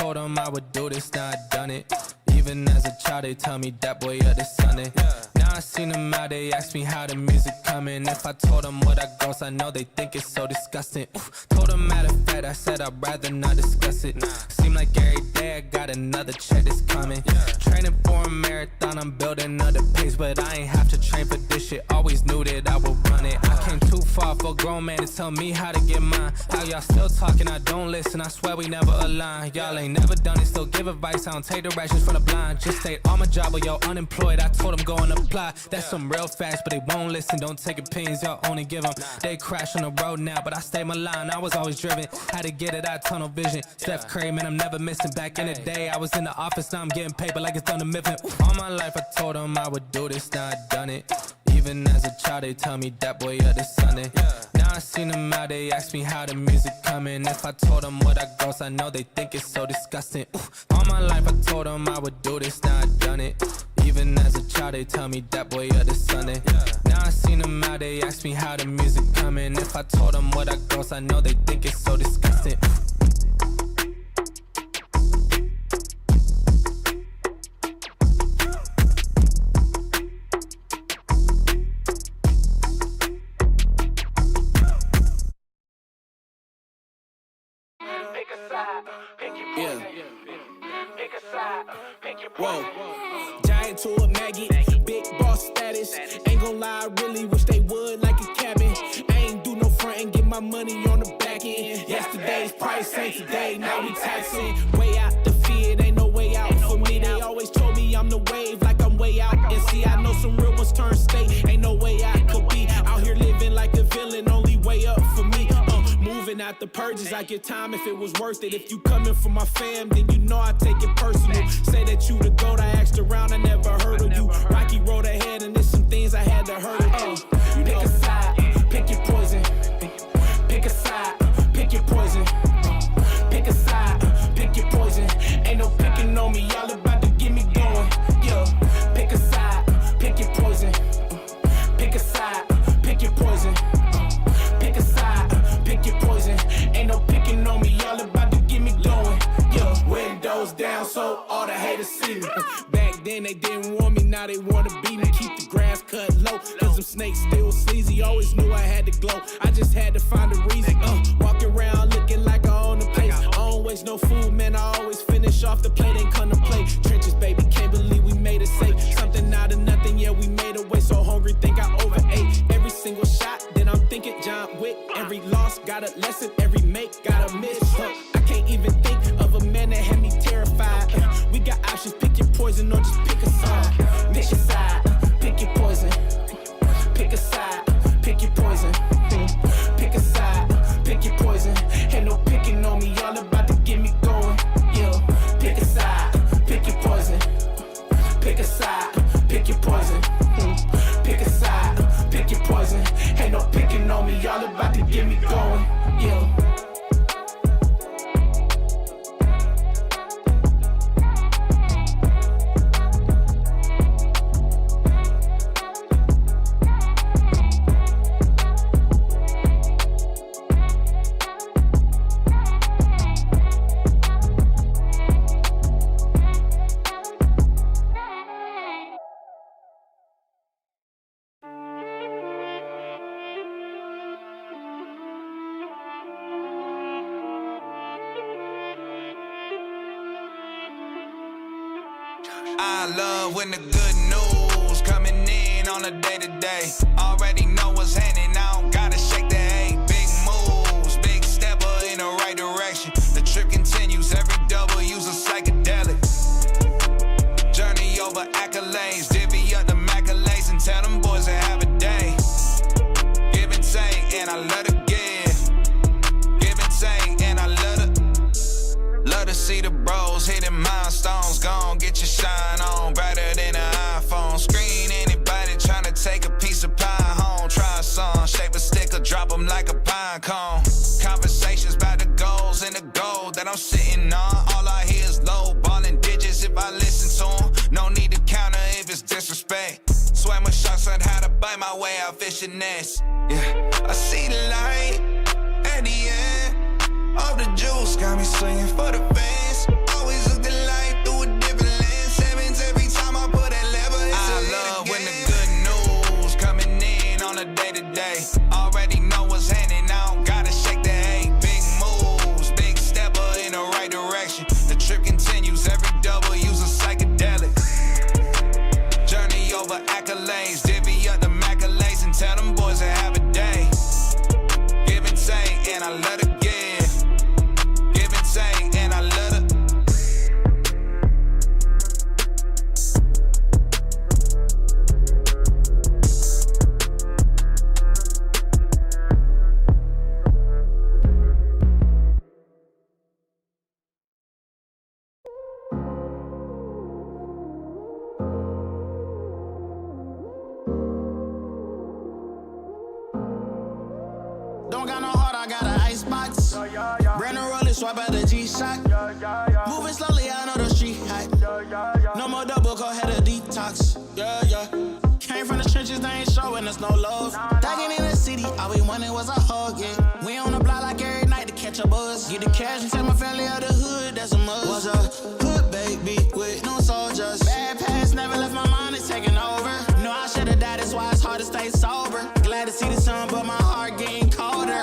told them I would do this, now I done it. Even as a child, they tell me that boy, you're the son. Now I seen them out, they ask me how the music coming. If I told them what I gross, I know they think it's so disgusting. Told them matter of fact, I said I'd rather not discuss it. Seem like every day I got another check that's coming. Training for a marathon, I'm building up the pace, but I ain't have to train for this shit. Always knew that I would run it. I came too far for a grown man to tell me how to get mine. How y'all still talking, I don't listen, I swear we never align. Y'all ain't never done it, still give advice, I don't take directions from the blind. Just stayed on my job while y'all unemployed, I told them go and apply. That's some real facts, but they won't listen, don't take opinions, y'all only give them. They crash on the road now, but I stay my line, I was always driven. Had to get it out, tunnel vision. Steph Curry, man, I'm never missing. Back in the day, I was in the office, now I'm getting paper like it's done to Mifflin. All my life I told them I would do this, now I done it. Even as a child, they tell me that boy, you're the son. Now I seen them out, they ask me how the music coming. If I told them what I gross, I know they think it's so disgusting. All my life I told them I would do this, now I done it. Even as a child, they tell me that boy, you're the son. Now I seen them out, they ask me how the music coming. If I told them what I gross, I know they think it's so disgusting. Whoa, giant to a maggot, big boss status. Ain't gon' lie, I really wish they would like a cabin. I ain't do no front and get my money on the back end. Yesterday's price ain't today, now we taxing. Way out the fear, ain't no way out for me. They always told me I'm the wave, like I'm way out. And see, I know some real ones turn state, ain't no way I could be out here living like a villain, only way up for me. Moving out the purges, I get time if it was worth it. If you coming for my fam, then you know I take it personal. Say that you the GOAT, I asked around, I never heard of you. Rocky road ahead, and there's some things I had to hurt. Pick a side, pick your poison. Pick a side, pick your poison. Pick a side, pick your poison. Ain't no picking on me, y'all about to get me going. Yeah, pick a side, pick your poison. Pick a side, pick your poison. Pick a side, pick your poison. Ain't no picking on me, y'all about to get me going. Yeah, windows down so all the haters see me. Back then they didn't want me, now they wanna beat me. Keep the grass cut low, cause them snakes still sleazy. Always knew I had to glow, I just had to find a reason. Walking around looking like I own the place. I don't waste no food, man, I always finish off the plate. Ain't contemplate, trenches baby, can't believe we made it safe. Something out of nothing, yeah, we made a way. So hungry, think I overate. Every single shot, then I'm thinking John Wick. Every loss got a lesson, every make got a miss. I can't even think of a man that had me terrified. We got options, pick your poison or just pick a side. Pick a side, pick your poison. Pick a side, pick your poison. Pick a side, pick your poison. Ain't no picking on me, y'all about to get me going. Yeah, pick a side, pick your poison. Pick a side, pick your poison. Pick a side, pick your poison. Ain't no picking on me, y'all about to get me going. Yeah. I love when the good news coming in on a day-to-day. Already know what's happening, I don't gotta shake the hay. Big moves, big stepper in the right direction. The trip continues, every W's a psychedelic. Journey over accolades, divvy up the accolades and tell them boys to have a day. Give and take, and I love to give. Give and take, and I love to see the bros hitting milestones. Gon' get your shine on, brighter than an iPhone screen. Anybody tryna take a piece of pie home, try a song, shape a stick or drop them like a pine cone. Conversations about the goals and the gold that I'm sitting on. All I hear is low ballin' digits if I listen to them. No need to counter if it's disrespect. Swam with sharks on how to bite my way out fishing nets. Yeah, I see the light at the end of the juice, got me swinging for the fence. tell them boys to have a day. Give and take, and I love to give. Give and take, and I love to. Don't got no heart, I got an icebox. Brand new roller, swipe at the G-Shock. Moving slowly, I know the street hype. No more double, go ahead a detox. Yeah, yeah. Came from the trenches, they ain't showing us no love. Thugging in the city, all we wanted was a hug, yeah. We on the block like every night to catch a buzz. Get the cash and take my family out the hood, that's a must. Was a hood baby with no soldiers. Bad past never left my mind, it's taking over. No, I should've died, that's why it's hard to stay sober. Glad to see the sun, but my heart getting colder.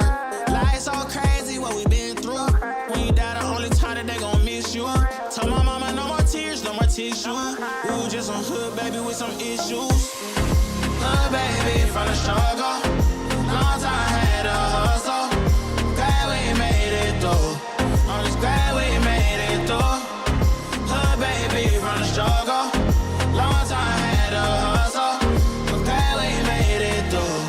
Life's so crazy, what we been through. When you die, the only time that they gon' miss you. Told my mama no more tears, no more tissue. Ooh, just some hood baby with some issues. Hood baby from the struggle. Long time had a hustle. Glad we made it through. I'm just glad we made it through. Hood baby from the struggle. Long time had a hustle. But glad we made it through.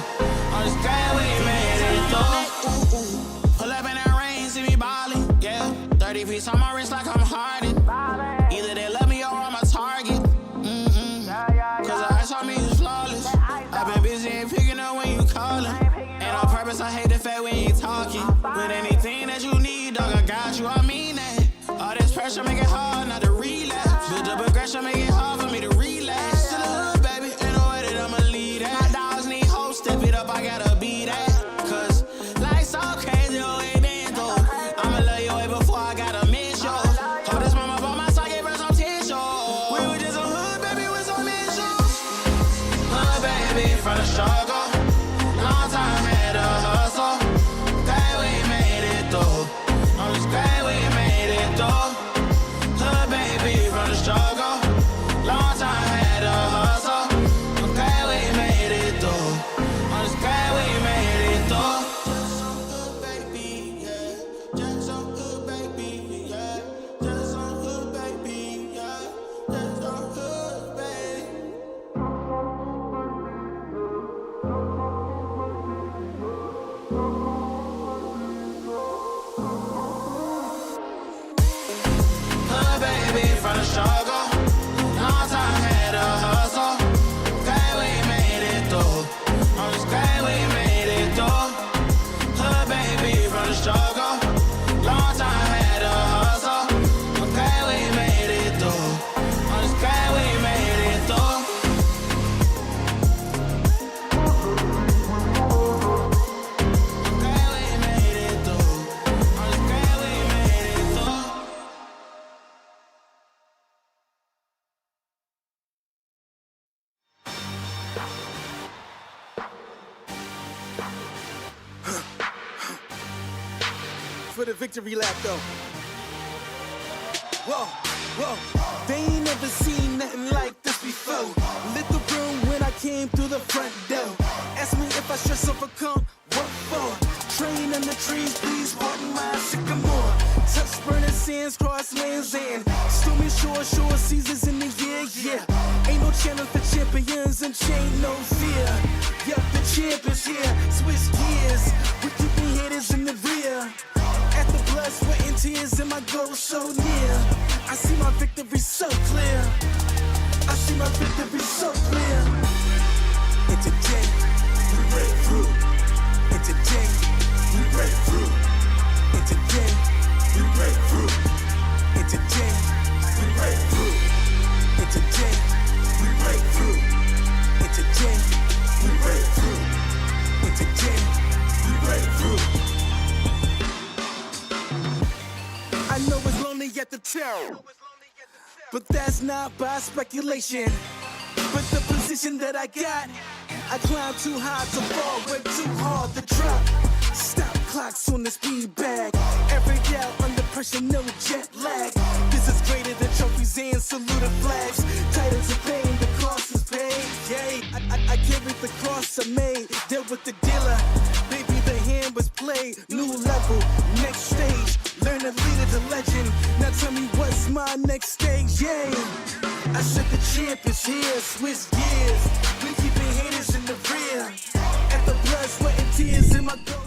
I'm just glad we made it through. Ooh, ooh. Pull up in that rain, see me ballin', yeah. 30 piece on my wrist like I'm Harden. Either they love me or I'm a target. Cause the ice on me is flawless. I've been busy and picking up when you callin'. And on purpose, I hate the fact we ain't talking. But anything that you need, dog, I got you, I mean that. All this pressure make it hard not to relapse. Build up aggression, make it hard for me to relax. To the hood, baby, ain't no way that I'ma lead that. My dogs need hope, step it up, I gotta be that. Cause life's so crazy, oh, ain't been through. I'ma love you way before I gotta miss you. Hold this mama by my side, gave her some tissue. We were just a hood, baby, with some issues. Hood, baby, from the struggle. Long time had a hustle. Glad we made it through. I'm just glad we made it through. Hood, baby, from the struggle. Long time had a hustle. I'm glad we made it through. I'm just glad we made it through. Just some hood, baby, yeah. Just some hood, baby, yeah. Just some hood, baby, yeah. Just some hood, baby. Hood, baby, from the struggle. Long time had a hustle. Glad we made it through. I'm just glad we made it through. Hood, baby, from the struggle. Long time had a hustle. I'm glad we made it through. I'm just glad we made it through. I'm glad we made it through. I'm just glad we made it through. For the victory lap though. Whoa, whoa. They ain't never seen nothing like this before. Lit the room when I came through the front door. Ask me if I stress overcome, what for? Train in the trees, please pardon my sycamore. Touch burning sands, cross lands and stormy shore seasons in the year, yeah. Ain't no challenge for champions and chain no fear. Yup, the champ is here, switch gears. We keeping haters in the rear. At the blood, sweat and tears and my goal so near. I see my victory so clear. I see my victory so clear. And today, we break through. And today, we break through. And today, we break through. And today, we break through. And today, we break through. And today, we break through. And today, we break through. I know it's lonely at the top, but that's not by speculation. But the position that I got, I climb too high to fall, work too hard to drop. Stop clocks on the speed bag. Every out under pressure, no jet lag. This is greater than trophies and saluted flags. Titles of fame, the cost is paid. Yay, I carried the cross I made. level, next stage. Learn to lead it to legend. Now tell me what's my next stage, yeah. I said the champ is here, Swiss gears. We keeping haters in the rear. After blood, sweat, and tears in my ghost.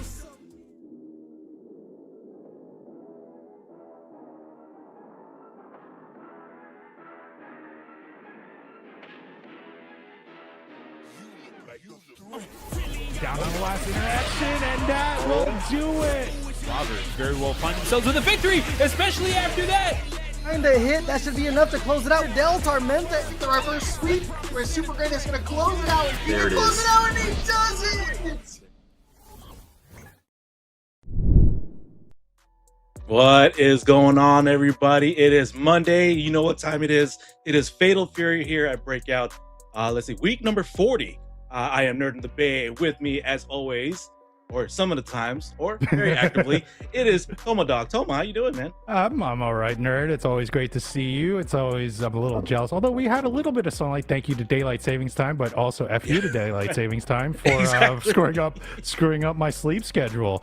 Down on the last interaction, and that will do it. Robbers very well find themselves with a victory, especially after that. Find a hit, that should be enough to close it out. Del Tormenta into our first sweep, where Super Great is going to close it out. He's going to close it out, and he does it! What is going on, everybody? It is Monday. You know what time it is. It is Fatal Fury here at Breakout. Let's see, week number 40. I am Nerd in the Bay. With me, as always, or some of the times, or very actively, it is Toma Dog. Toma, how you doing, man? I'm all right, Nerd. It's always great to see you. I'm a little jealous. Although we had a little bit of sunlight. Thank you to Daylight Savings Time, but also F you to Daylight Savings Time for screwing up my sleep schedule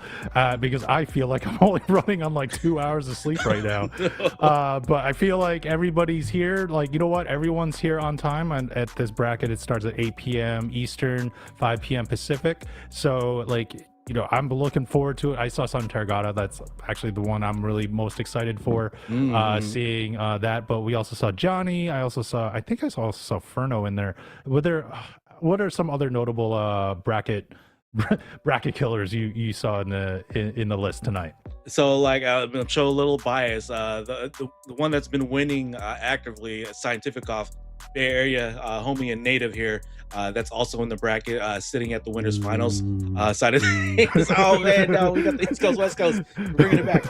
because I feel like I'm only running on like 2 hours of sleep right now. But I feel like everybody's here. Like, you know what? Everyone's here on time. And at this bracket, it starts at 8 p.m. Eastern, 5 p.m. Pacific. So, like, you know, I'm looking forward to it. I saw Sun Targata. That's actually the one I'm really most excited for, seeing that. But we also saw Johnny. I think I also saw Furno in there. What are some other notable bracket killers you saw in the list tonight? So, like, I'm going to show a little bias. The one that's been winning actively, Scientific off Bay Area, homie and native here. That's also in the bracket, sitting at the winners finals side of things. Oh man, no, we got the East Coast West Coast, bringing it back.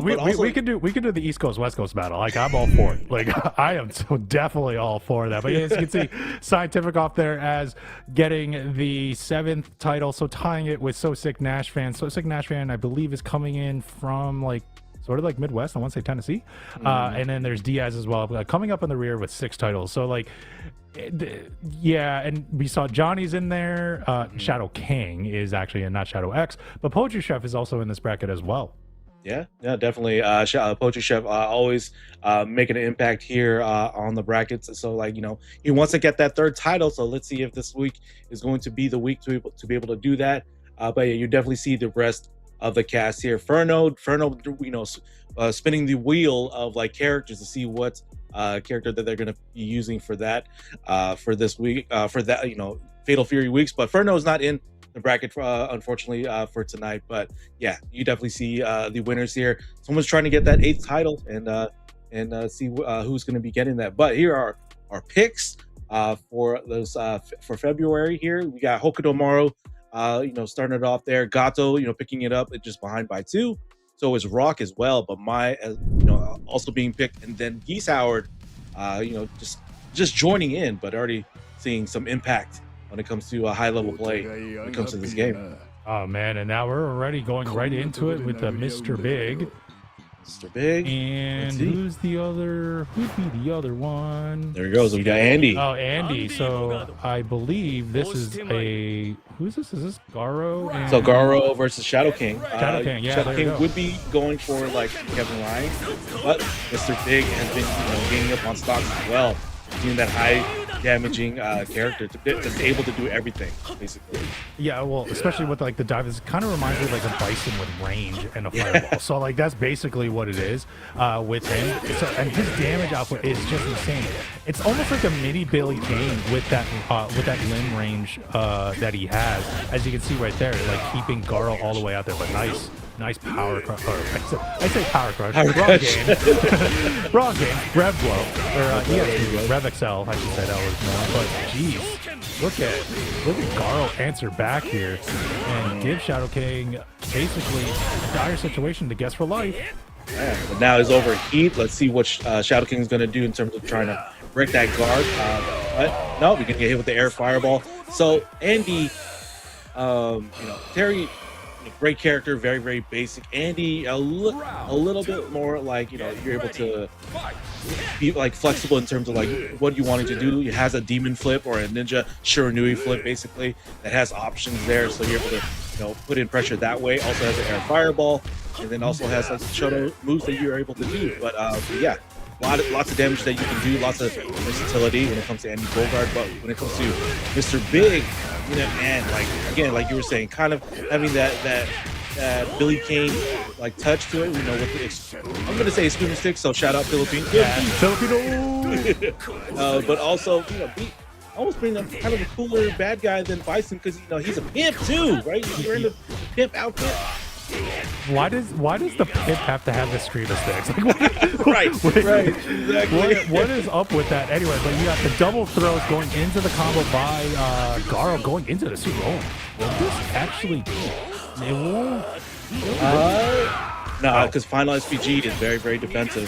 We can do the East Coast West Coast battle. Like, I'm all for it. Like, I am so definitely all for that. But as you can see, Scientific off there as getting the 7th title, so tying it with So Sick Nash Fan. So Sick Nash Fan, I believe, is coming in from like sort of like Midwest. I want to say Tennessee. And then there's Diaz as well, coming up in the rear with 6 titles. So like, yeah, and we saw Johnny's in there. Shadow King is actually in, not Shadow X, but Poetry Chef is also in this bracket as well. Yeah, definitely. Poetry Chef always making an impact here on the brackets. So, like, you know, he wants to get that 3rd title. So let's see if this week is going to be the week to be able to do that. But yeah, you definitely see the rest of the cast here. Furno, you know, spinning the wheel of like characters to see what character that they're going to be using for that for this week, for that, you know, Fatal Fury weeks. But Furno is not in the bracket unfortunately for tonight. But yeah, you definitely see the winners here. Someone's trying to get that 8th title and see who's going to be getting that. But here are our picks for those for February. Here we got Hokuto Moro, you know, starting it off there. Gato, you know, picking it up, just behind by 2. So is Rock as well, but you know, also being picked, and then Geese Howard, you know, just joining in, but already seeing some impact when it comes to a high level play when it comes to this game. Oh man, and now we're already going right into it with Mr. Big. Mr. Big. And who'd be the other one? There he goes. We got Andy. Oh, Andy. So I believe this is who's this? Is this Garo? So Garo versus Shadow King. Shadow King, yeah. Shadow King would be going for like Kevin Ryan, but Mr. Big has been, you know, gaining up on stocks as well, being that high damaging character that's able to do everything basically. Yeah, well, especially with like the dive, it kind of reminds me of like a bison with range and a fireball. So like that's basically what it is with him. And his damage output is just insane. It's almost like a mini Billy Kane with that limb range that he has, as you can see right there, like keeping Garo all the way out there. But nice power crush. I say power crush. Wrong game. Wrong game. Rev blow. Or Rev XL, I should say that was more. But jeez, look at Garo answer back here and give Shadow King basically a dire situation to guess for life. Yeah, but now he's overheat. Let's see what Shadow King's going to do in terms of trying to break that guard. But no, we can get hit with the air fireball. So Andy, you know, Terry, great character, very, very basic. Andy, a little bit more like, you know, you're able to be like flexible in terms of like what you wanting to do. He has a demon flip or a ninja Shiranui flip basically that has options there, so you're able to put in pressure that way. Also has an air fireball, and then also has like shuttle moves that you're able to do. But yeah, lots of damage that you can do, lots of versatility when it comes to Andy Bogard. But when it comes to Mr. Big, man, like again, like you were saying, kind of having that Billy Kane like touch to it, with the I'm gonna say screamer stick. So shout out Philippines, Filipino. but also almost being kind of a cooler bad guy than Bison, because he's a pimp too, right? You're in the pimp outfit. Why does the pimp have to have the screamer sticks? Like, right, exactly. What is up with that? Anyway, but you got the double throws going into the combo by Garo going into the super. Will this actually? It won't. No, because Final SPG is very, very defensive.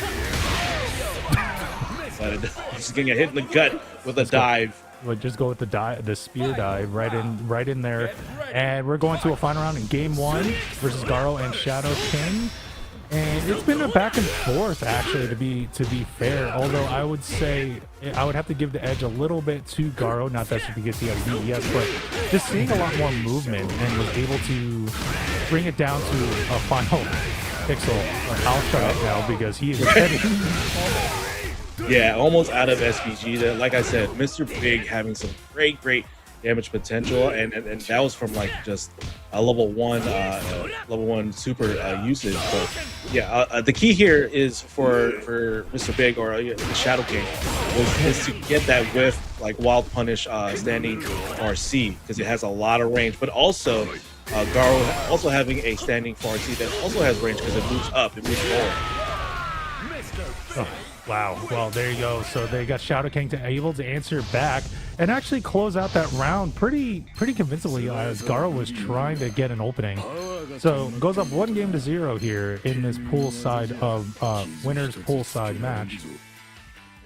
He's getting a hit in the gut with a dive. We'll just go with the spear dive right in there, and we're going to a final round in game 1 versus Garo and Shadow King. And it's been a back and forth, actually, to be fair. Although I would say I would have to give the edge a little bit to Garo. Not that because he has DES, but just seeing a lot more movement and was able to bring it down to a final pixel. I'll shut up now because he is heading. Yeah, almost out of SPG. Like I said, Mr. Big having some great damage potential, and that was from like just a level one super usage. But yeah, the key here is for Mr. Big or the Shadow King is to get that whiff, like Wild Punish standing RC, because it has a lot of range. But also Garo also having a standing RC that also has range because it moves up, it moves forward. Oh, wow. Well, there you go. So they got Shadow King able to answer back and actually close out that round pretty convincingly as Garo was trying to get an opening. So goes up 1-0 here in this poolside of winners poolside match.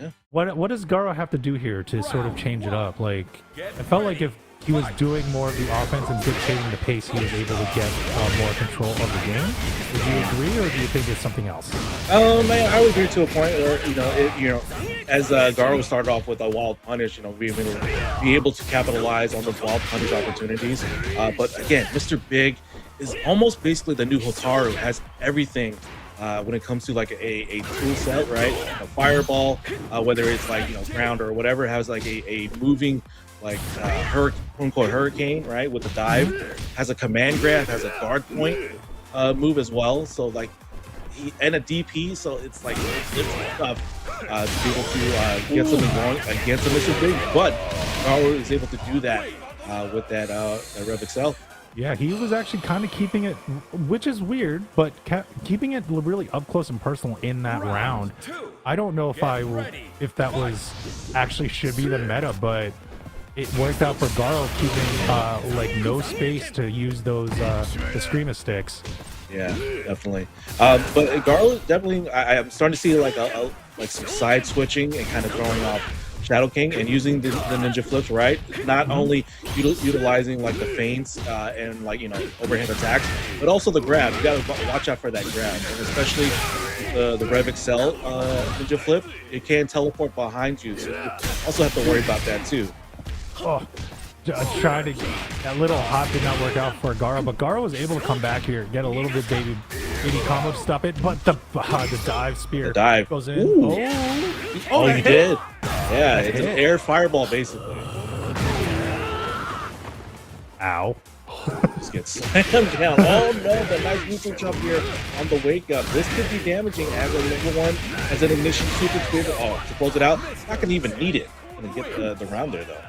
Yeah. What does Garo have to do here to sort of change it up? Like, it felt like if he was doing more of the offense and dictating the pace, he was able to get more control of the game. Would you agree, or do you think it's something else? Man, I would agree to a point where as Garo started off with a Wild Punish, be able to capitalize on those Wild Punish opportunities. But again, Mr. Big is almost basically the new Hotaru, has everything. When it comes to like a tool set, right? A fireball, whether it's like ground or whatever, has like a moving like quote-unquote hurricane, right? With the dive, has a command grab, has a guard point move as well. So like and a DP, so it's like it's tough to be able to get something going against a Mr. Big, but Garo is able to do that with that Rev Excel. Yeah, he was actually kind of keeping it, which is weird, but keeping it really up close and personal in that round. I don't know if that was actually should be the meta, but it worked out for Garo, keeping like no space to use those the Screamer sticks. Yeah, definitely. But Garo definitely, I'm starting to see like like some side switching and kind of throwing off Shadow King and using the ninja flips, right? Not only utilizing like the feints and like overhand attacks, but also the grab. You gotta watch out for that grab, and especially the Rev Excel ninja flip. It can teleport behind you, so you also have to worry about that too. Oh, trying to that little hop did not work out for Garo, but Garo was able to come back here, get a little bit baby combo to stop it, but the dive spear goes in. Ooh. Oh, you did. Yeah, it's an air fireball basically. Ow. Just get slammed down. Oh no, the nice neutral jump here on the wake up. This could be damaging as a level 1, as an ignition super spear. Oh, to close it out, not gonna even need it. Gonna get the round there though.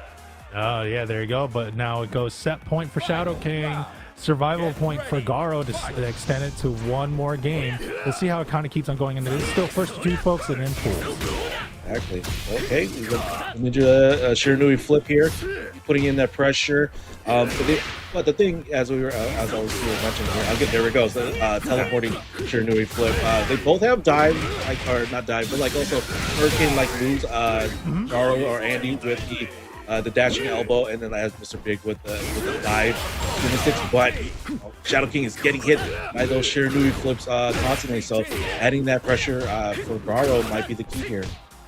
Oh, yeah, there you go. But now it goes set point for Shadow King, survival point for Garo to extend it to one more game. Let's see how it kind of keeps on going. And it is still first to 2 folks and then pools. Exactly. Okay, we got Ninja Shiranui flip here, putting in that pressure. But the thing, as I was mentioning here, there we go. So, teleporting Shiranui flip. They both have dive, or not dive, but like also hurricane-like moves. Garo or Andy with the dashing elbow, and then as Mr. Big with the dive gymnastics. But Shadow King is getting hit by those Shiranui flips constantly, so adding that pressure for Garo might be the key here.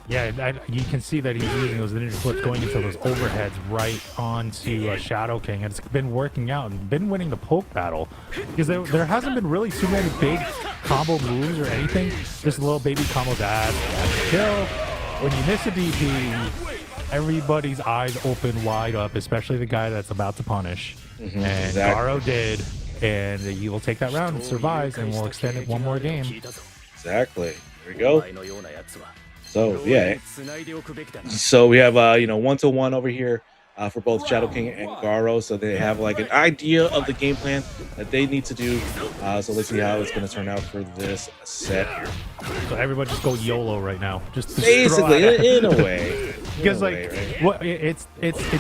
Yeah, you can see that he's using those ninja flips going into those overheads right onto Shadow King. And it's been working out and been winning the poke battle because there hasn't been really too many big combo moves or anything. Just little baby combos add kill. When you miss a DP, everybody's eyes open wide up, especially the guy that's about to punish. And exactly. Garo did, and he will take that round and survives, and we'll extend it one more game. Exactly. There we go. So yeah. So we have 1-1 over here for both Shadow King and Garo. So they have like an idea of the game plan that they need to do. So let's see how it's going to turn out for this set here. So everybody just go YOLO right now. Just basically in a way. Because what it's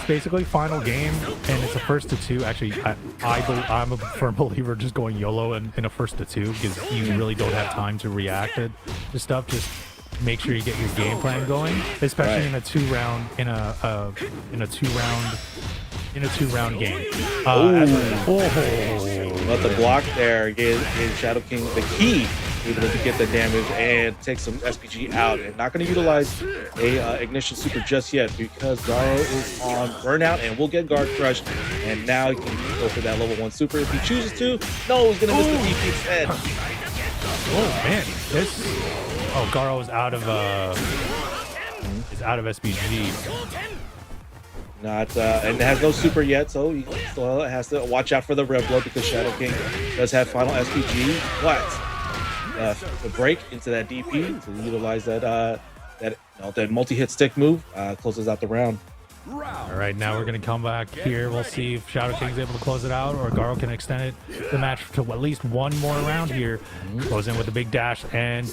basically final game and it's a first to two. Actually, I'm a firm believer just going YOLO in a first to two because you really don't have time to react to stuff. Just make sure you get your game plan going, especially in a two round game. But the block there gave Shadow King the key to get the damage and take some SPG out. And not going to utilize a Ignition Super just yet because Garo is on Burnout and will get guard crushed. And now he can go for that level 1 super if he chooses to. No, he's going to miss the DP instead. Oh man, Garo is out of SPG. And has no super yet, so he still has to watch out for the red blood because Shadow King does have final SPG. But the break into that DP to utilize that multi-hit stick move closes out the round. All right, now we're going to come back here. We'll see if Shadow King's able to close it out or Garo can extend the match to at least one more round here. Goes in with a big dash and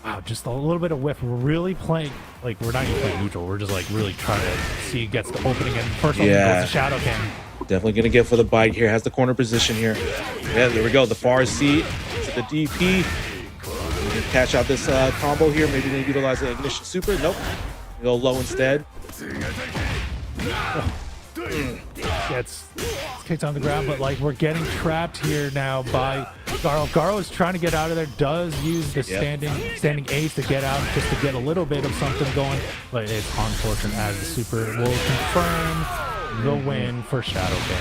wow, just a little bit of whiff. We're really playing, like, we're not even playing neutral. We're just, like, really trying to see who gets the opening. And first one goes to Shadow King. Definitely going to get for the bite here. Has the corner position here. Yeah, there we go. The far seat to the DP. We can catch out this combo here. Maybe they utilize the Ignition Super. Nope. Go low instead. Gets kicked on the ground, but like we're getting trapped here now by Garo. Garo is trying to get out of there, does use the standing ace to get out, just to get a little bit of something going, but it's unfortunate as the super will confirm the win for Shadow King.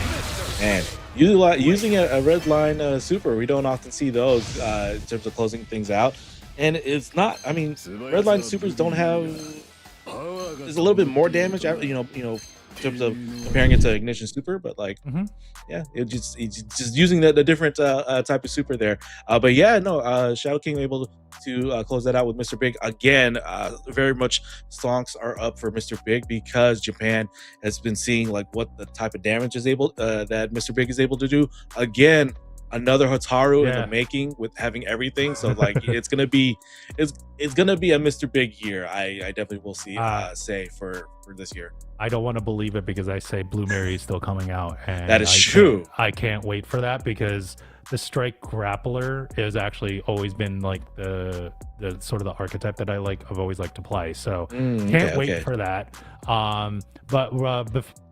And using a red line super, we don't often see those in terms of closing things out. And it's not, I mean, red line supers don't have, there's a little bit more damage, you know, in terms of comparing it to Ignition Super, but like, yeah, it's just using the different type of super there. But yeah, no, Shadow King able to close that out with Mr. Big again. Very much stonks are up for Mr. Big because Japan has been seeing like what the type of damage is able that Mr. Big is able to do. Again, another Hotaru in the making with having everything. So like it's gonna be a Mr. Big year. I definitely will say for this year. I don't want to believe it because I say Blue Mary is still coming out, and that is true. I can't wait for that because the Strike Grappler has actually always been like the sort of the archetype that I've always liked to play. So can't wait for that. But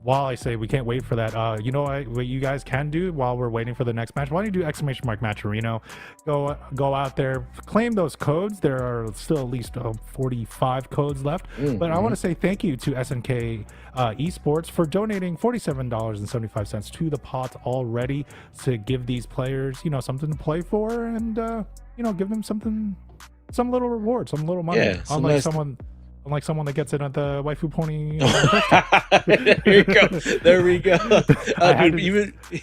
while I say we can't wait for that, you know what you guys can do while we're waiting for the next match? Why don't you do !Matcherino? Go out there, claim those codes. There are still at least 45 codes left. But I want to say thank you to SNK Esports for donating $47.75 to the pot already to give these players, something to play for and, give them some little reward, some little money. Yeah, Unlike someone that gets it at the waifu pony. There we go.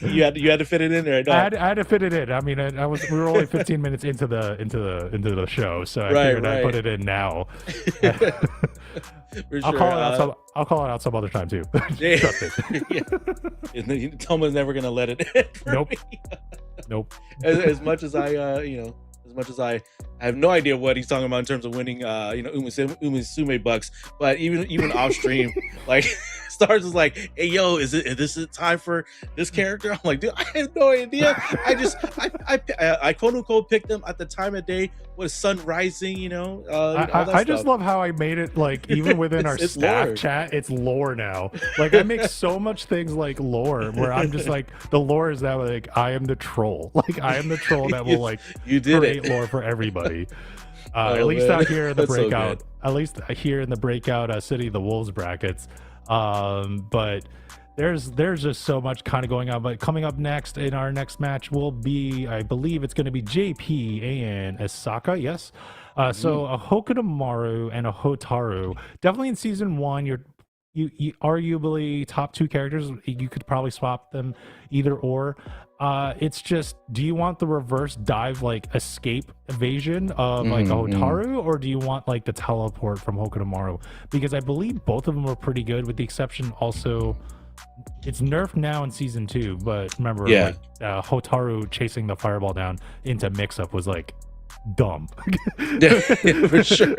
You had to fit it in there. No. I had to fit it in. I mean, we were only 15 minutes into the show, so I figured I'd put it in now. For I'll sure. I'll call it out some other time too. Yeah. Trust Yeah. Toma's never gonna let it in. Nope. As much as I have no idea what he's talking about in terms of winning, Umisume bucks, but even off stream, like Stars is like, "Hey, yo, is this time for this character?" I'm like, dude, I have no idea. I quote unquote picked them at the time of day with sun rising, I just love how I made it like even within our staff lore. Chat, it's lore now. Like I make so much things like lore where I'm just like the lore is that like I am the troll. Like I am the troll that will like you did create lore for everybody. At least man. out here in the That's so breakout, good. at least here in the breakout City of the Wolves brackets. But there's just so much kind of going on. But coming up next in our next match will be, I believe it's going to be JP and Asaka. Yes. So a Hokutomaru and a Hotaru. Definitely in season 1, you arguably top 2 characters. You could probably swap them either or. It's just, do you want the reverse dive, like escape evasion of like a Hotaru, or do you want like the teleport from Hokutomaru? Because I believe both of them are pretty good, with the exception also, it's nerfed now in season 2, but remember, like Hotaru chasing the fireball down into mix-up was like dumb. Yeah, for sure.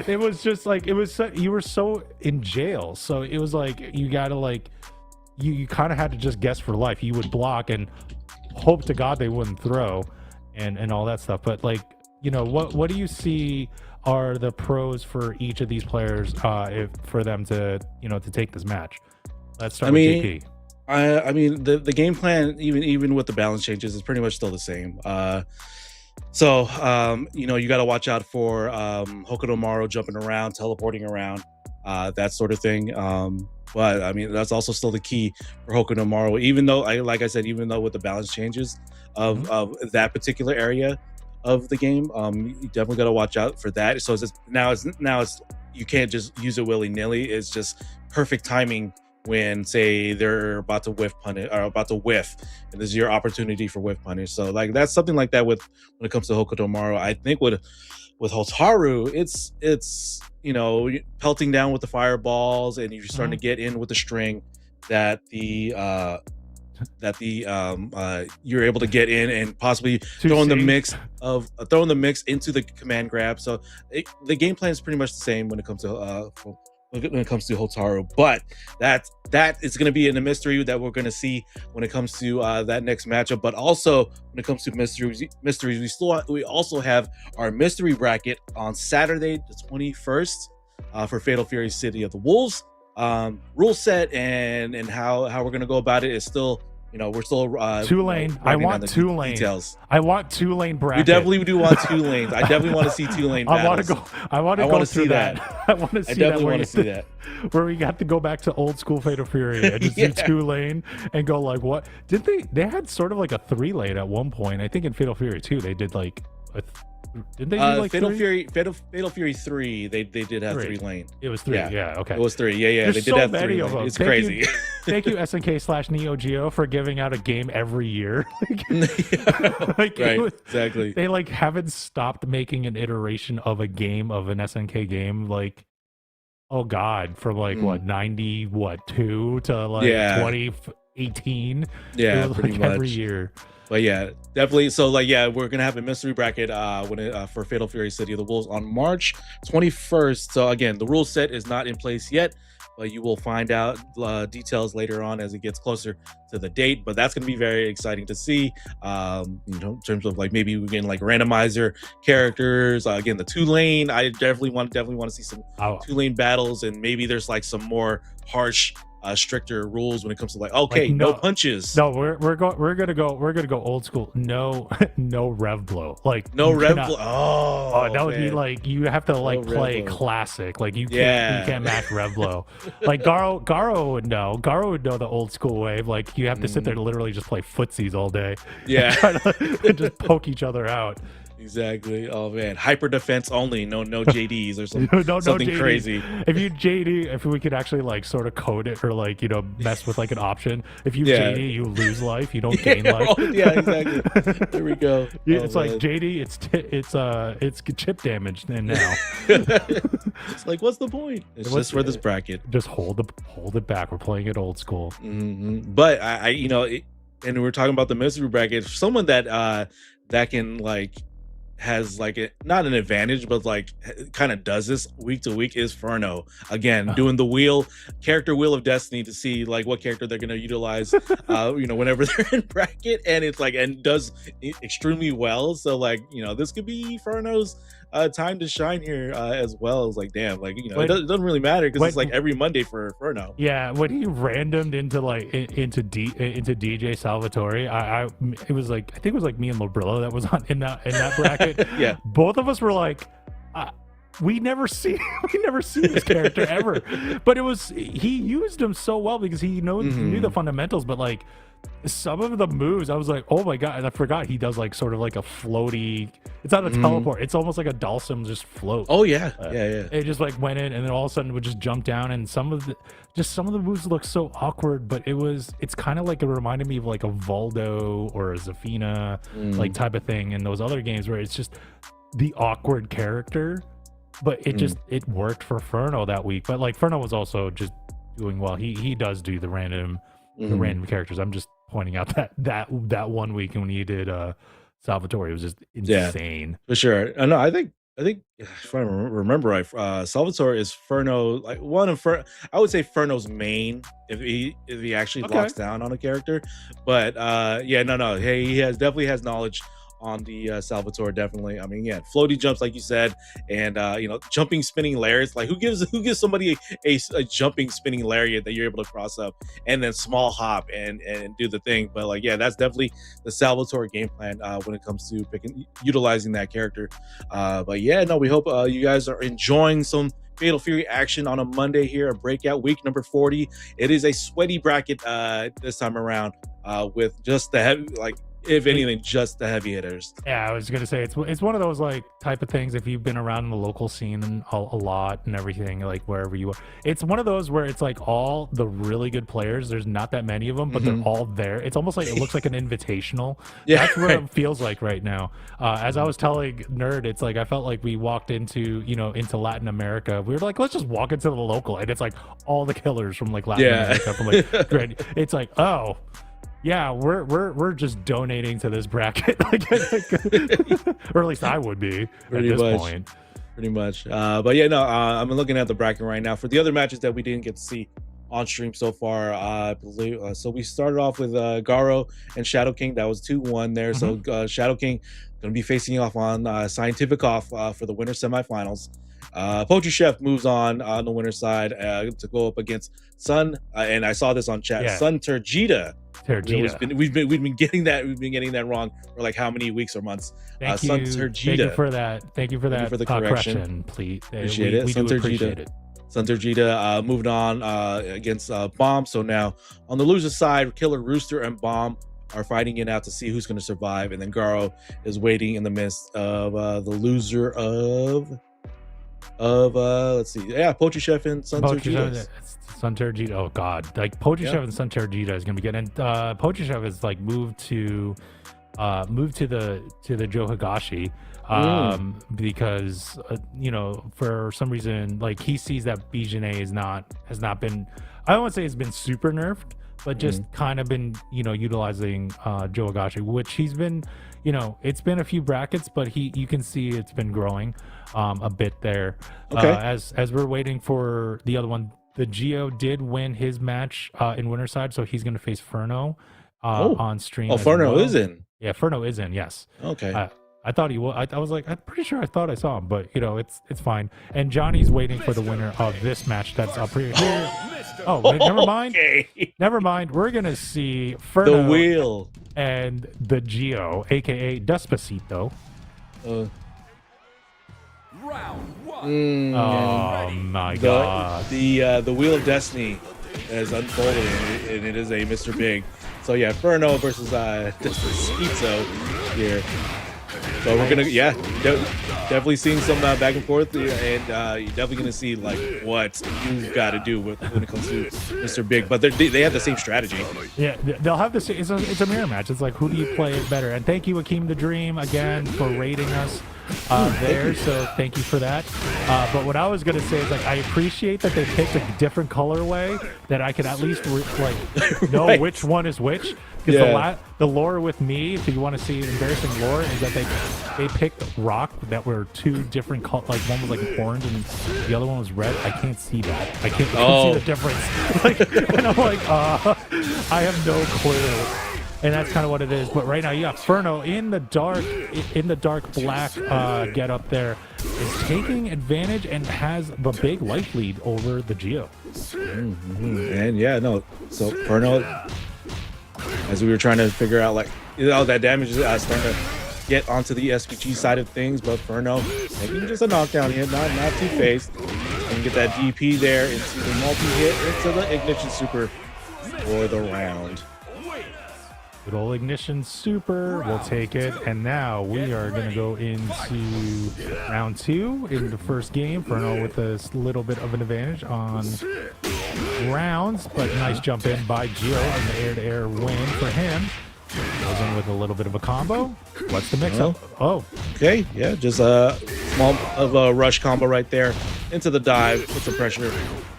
It was just like, you were so in jail, so it was like you gotta like you kind of had to just guess for life. You would block and hope to God they wouldn't throw and all that stuff. But like, you know, what do you see are the pros for each of these players if for them to, you know, to take this match? Let's start with JP. I mean the game plan, even with the balance changes, is pretty much still the same. So you know, you got to watch out for Hokutomaru jumping around, teleporting around, that sort of thing. But I mean, that's also still the key for Hokutomaru. Even though, like I said, even though with the balance changes of that particular area of the game, you definitely got to watch out for that. So now it's you can't just use it willy nilly. It's just perfect timing when, say, they're about to whiff punish or about to whiff, and this is your opportunity for whiff punish. So like that's something like that with when it comes to Hokutomaru. I think with Hotaru, it's you know, pelting down with the fireballs, and you're starting to get in with the string that you're able to get in and possibly throwing the mix into the command grab. So the game plan is pretty much the same when it comes to Hotaru, but that is going to be in a mystery that we're going to see when it comes to that next matchup. But also when it comes to mysteries, we also have our mystery bracket on Saturday the 21st for Fatal Fury City of the Wolves. Rule set and how we're going to go about it is still, you know, we're still 2-lane. I want 2-lane details. I want 2-lane bracket. We definitely do want 2 lanes. I definitely want to see 2-lane battles. I want to go through that. I want to see that. I definitely want to see that. Where we got to go back to old school Fatal Fury and just do 2-lane and go like, what did they had sort of like a 3-lane at one point. I think in Fatal Fury 2 they did like didn't they do like Fatal Fury 3 they did have 3-lane. It was 3. Yeah, okay. It was 3. Yeah. There's they did so have many 3 of them. It's crazy. Thank you SNK/Neo Geo for giving out a game every year. Like, right, exactly. They like haven't stopped making an iteration of a game of an SNK game, like, oh god, from like what 92 to like 2018. Yeah, it was pretty like much every year. But yeah, definitely. So like, yeah, we're gonna have a mystery bracket for Fatal Fury City of the Wolves on March 21st. So again, the rule set is not in place yet, but you will find out details later on as it gets closer to the date. But that's gonna be very exciting to see. You know, in terms of like maybe we can like randomizer characters. Again, the 2-lane. I definitely want to see some 2-lane battles, and maybe there's like some more harsh, stricter rules when it comes to like, okay, like no punches. No, we're gonna go old school. No rev blow. Like no rev blow. Oh, that would be like, you have to like play classic. Like you can't match rev blow. Like Garo would know. Garo would know the old school way. Like you have to sit there to literally just play footsies all day. Yeah, and just poke each other out. Exactly. Oh man, hyper defense only. No JDs or something. Something JD. Crazy. If we could actually like sort of code it or like, you know, mess with like an option. If you JD, you lose life. You don't gain life. Yeah, exactly. There we go. Yeah, it's like JD. It's chip damage. And now it's like, what's the point? It's just for this bracket. Just hold it back. We're playing it old school. But I you know, and we're talking about the mystery bracket. Someone that can like has like not an advantage, but like kind of does this week to week is Furno. Again, doing the character wheel of destiny to see like what character they're going to utilize you know, whenever they're in bracket, and it's like, and does extremely well. So like, you know, this could be Furno's time to shine here as well. It's like, damn, like, you know, When- it doesn't really matter because it's when- like every Monday for Furno. Yeah, when he randomed into like into DJ Salvatore, it was like, I think it was like me and Lobrillo that was on in that bracket. Yeah. Both of us were like, we never see this character ever. But he used him so well because he knew the fundamentals, but like some of the moves, I was like, oh my god, and I forgot he does like sort of like a floaty. It's not a teleport. It's almost like a Dalsim just float. Oh yeah, yeah. It just like went in, and then all of a sudden would just jump down, and some of the moves look so awkward, but it's kind of like it reminded me of like a Voldo or a Zafina like type of thing in those other games where it's just the awkward character, but it worked for Furno that week. But like Furno was also just doing well. He does do the random characters. I'm just pointing out that 1 week when he did Salvatore, it was just insane. For sure. No, I think if I remember right, Salvatore is Furno, like one of I would say Furno's main if he actually locks down on a character. But no, hey, he definitely has knowledge on the Salvatore, definitely. I mean, yeah, floaty jumps like you said, and jumping spinning lariats. Like who gives somebody a jumping spinning lariat that you're able to cross up and then small hop and do the thing. But like, yeah, that's definitely the Salvatore game plan when it comes to utilizing that character. But yeah, no, we hope you guys are enjoying some Fatal Fury action on a Monday here, a Breakout week number 40. It is a sweaty bracket this time around with just the heavy, like, if anything, just the heavy hitters. Yeah, I was gonna say it's one of those like type of things. If you've been around the local scene a lot and everything, like wherever you are, it's one of those where it's like all the really good players. There's not that many of them, but they're all there. It's almost like it looks like an invitational. Yeah, that's what it feels like right now. As I was telling Nerd, it's like I felt like we walked into Latin America. We were like, let's just walk into the local, and it's like all the killers from like Latin America. From like, great. It's like, oh. Yeah, we're just donating to this bracket, or at least I would be Pretty at this much. point. Pretty much. But yeah, no, I'm looking at the bracket right now for the other matches that we didn't get to see on stream so far. I believe so. We started off with Garo and Shadow King. That was 2-1 there. So Shadow King going to be facing off on Scientific Off for the winter semifinals. Poetry Chef moves on the winner's side to go up against Sun, and I saw this on chat. Sun Turgida. We've been getting that wrong for like how many weeks or months. Thank Sun you. Turgida. Thank you for that. Thank you for the correction. Please. Appreciate it. We Sun do appreciate it. Sun Turgida moved on against Bomb. So now on the loser side, Killer Rooster and Bomb are fighting it out to see who's going to survive, and then Garo is waiting in the midst of the loser of let's see, Poetry Chef and Sun Turgida. Sun Turgida. Oh god, like Poetry Chef and Sun Turgida is gonna be good. And Poetry Chef is like moved to the Joe Higashi because for some reason like he sees that Bijane has not been, I don't want to say it's been super nerfed, but just kind of been utilizing Joe Higashi, which he's been, it's been a few brackets, but you can see it's been growing a bit there. As we're waiting for the other one, the Geo did win his match in Winterside, so he's going to face Furno on stream. Oh, Furno is in. Yeah, Furno is in. Yes. Okay. I thought he was. I was like, I'm pretty sure I thought I saw him, but it's fine. And Johnny's waiting for the winner of this match that's up here. Oh, never mind. Okay. Never mind. We're gonna see Furno The Wheel and the Geo, aka Despacito. Oh my god. The Wheel of Destiny has unfolded, and it is a Mr. Big. So yeah, Furno versus Despacito here. So we're gonna definitely seeing some back and forth, and you're definitely gonna see like what you've got to do when it comes to Mr. Big. But they have the same strategy. Yeah, they'll have this. It's a mirror match. It's like, who do you play better? And thank you, Akeem the Dream, again for rating us there. So thank you for that. But what I was gonna say is like, I appreciate that they picked a different colorway that I can at least know which one is which. Because the lore with me, if you want to see embarrassing lore, is that they picked rock that were two different colors. Like one was like orange and the other one was red. I can't see that. I can't see the difference. And I'm like, I have no clue. and that's kind of what it is. But right now, you got Furno in the dark black get up there, is taking advantage and has the big life lead over the Geo. And yeah, no. So Furno, as we were trying to figure out, like, that damage is starting to get onto the SPG side of things, but Furno making just a knockdown hit, not too phased, and get that DP there into the multi-hit, into the Ignition Super for the round. Good old Ignition Super, we'll take it. And now we are going to go into round 2 in the first game. Furno with a little bit of an advantage on rounds, but nice jump in by Geo and the air-to-air win for him. Goes in with a little bit of a combo. What's the mix-up? Oh. Okay, yeah, just a small of a rush combo right there into the dive, put some pressure.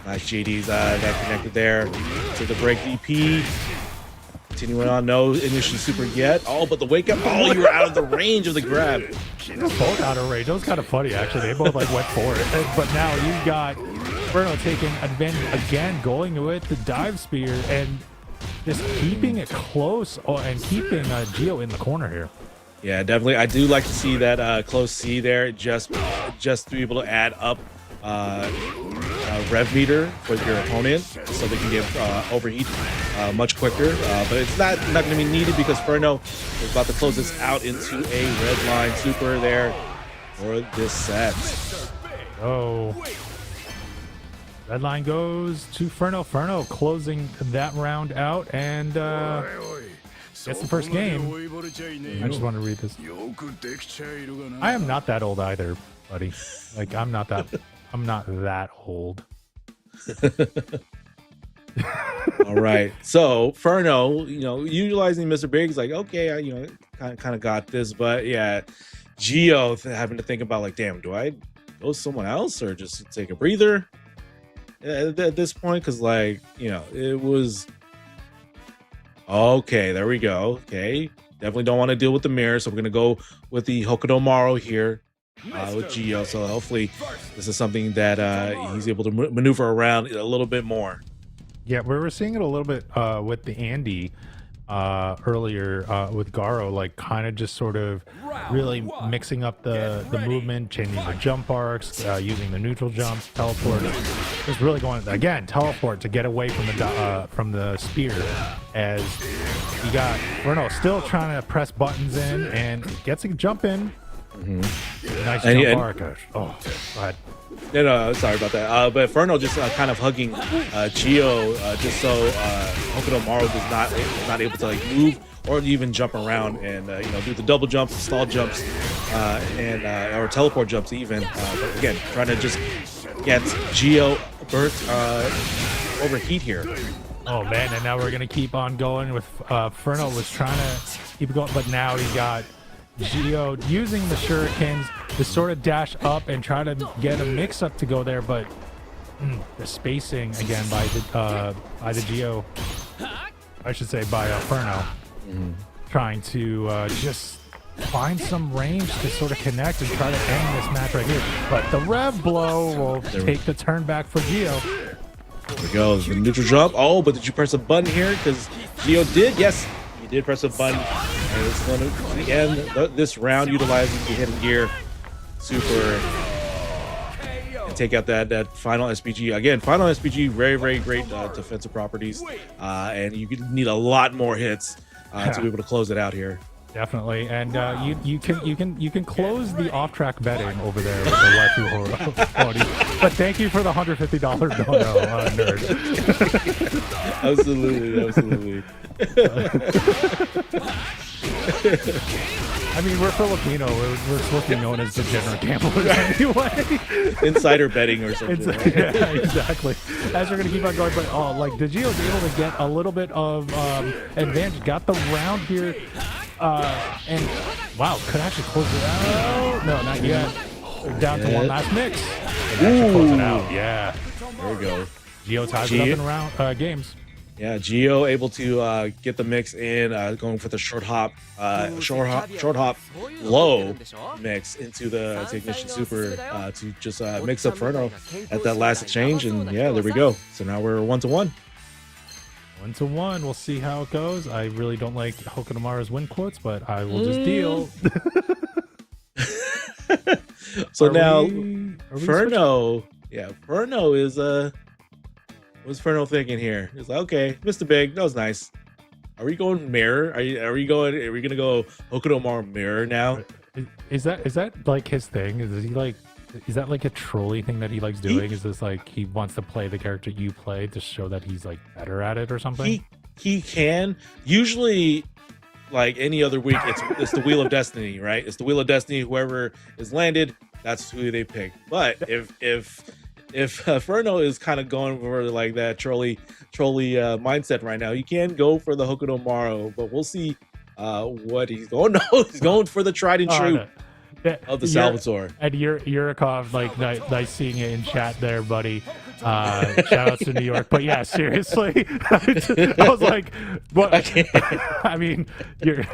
Nice GDs that connected there to the break DP. Continuing on, no Ignition Super yet. Oh, but the wake up. Oh, you were out of the range of the grab. They're both out of range. That was kind of funny, actually. They both like went for it. But now you got Furno taking advantage again, going with the dive spear and just keeping it close and keeping Geo in the corner here. Yeah, definitely. I do like to see that close C there, just to be able to add up rev meter for your opponent, so they can get overheat much quicker. But it's not going to be needed because Furno is about to close this out into a red line super there for this set. Oh, red line goes to Furno. Furno closing that round out and gets the first game. I just want to read this. I am not that old either, buddy. Like, I'm not that old. All right, so Furno, utilizing Mr. Big's like, okay, I kind of got this, but yeah, Geo having to think about, like, damn, do I go someone else or just take a breather at this point? Because, like, it was okay. There we go. Okay, definitely don't want to deal with the mirror, so we're gonna go with the Hokuto Maru here. With Geo, so hopefully this is something that he's able to maneuver around a little bit more. Yeah, we were seeing it a little bit with the Andy earlier with Garo, like kind of just sort of really mixing up the movement, changing the jump arcs, using the neutral jumps, teleport. Just really going again, teleport to get away from the spear. As you got Furno still trying to press buttons in and gets a jump in. Nice jump arc. Oh, go ahead. No, sorry about that. But Furno just kind of hugging Geo, just so Hokuto Maru is not able to, like, move or even jump around and do the double jumps, stall jumps, or teleport jumps even. But again, trying to just get Geo burnt overheat here. Oh man, and now we're gonna keep on going with Furno was trying to keep it going, but now he got Geo using the shurikens to sort of dash up and try to get a mix-up to go there, but the spacing again by the Geo, I should say by Furno, trying to just find some range to sort of connect and try to end this match right here. But the rev blow will take the turn back for Geo. There we go, the neutral jump. Oh, but did you press a button here? Because Geo did. Yes, he did press a button. And it's going to end this round utilizing the hidden gear super and take out that final SPG. Again, final SPG, very, very great defensive properties. And you need a lot more hits to be able to close it out here. Definitely, and you can close the off-track betting over there with the Waifu Hori. But thank you for the $150 dono, nerd. Absolutely. I mean, we're Filipino. We're supposed to be known as degenerate gamblers anyway. Insider betting or something. Right? Yeah, exactly. As we're gonna keep on going, but like the Gio's able to get a little bit of advantage. Got the round here. And wow, could actually close it out. No, not yet. We're down to one last mix. Actually close it out. Yeah. There we go. Geo ties it up in round games. Yeah, Geo able to get the mix in, going for the short hop low mix into the Ignition Super to just mix up Furno at that last exchange, and yeah, there we go. So now we're 1-1. 1-1. We'll see how it goes. I really don't like Hokunomara's win quotes, but I will just deal. So Are now, we Furno, Furno is what's Furno thinking here? He's like, okay, Mr. Big, that was nice. Are we going mirror? Are we gonna go Hokunomara mirror now? Is that like his thing? Is that like a trolley thing that he likes doing? Is this like he wants to play the character you play to show that he's like better at it or something? He can usually, like any other week, it's the Wheel of Destiny, right? It's the Wheel of Destiny. Whoever is landed, that's who they pick. But if Furno is kind of going for like that trolley mindset right now, he can go for the Hokunomaro, but we'll see what he's going. No, he's going for the tried and true of the Salvatore. And Yurikov, like nice seeing it in chat there, buddy. Shout out to New York. But yeah, seriously, I was like, what? I mean, you're.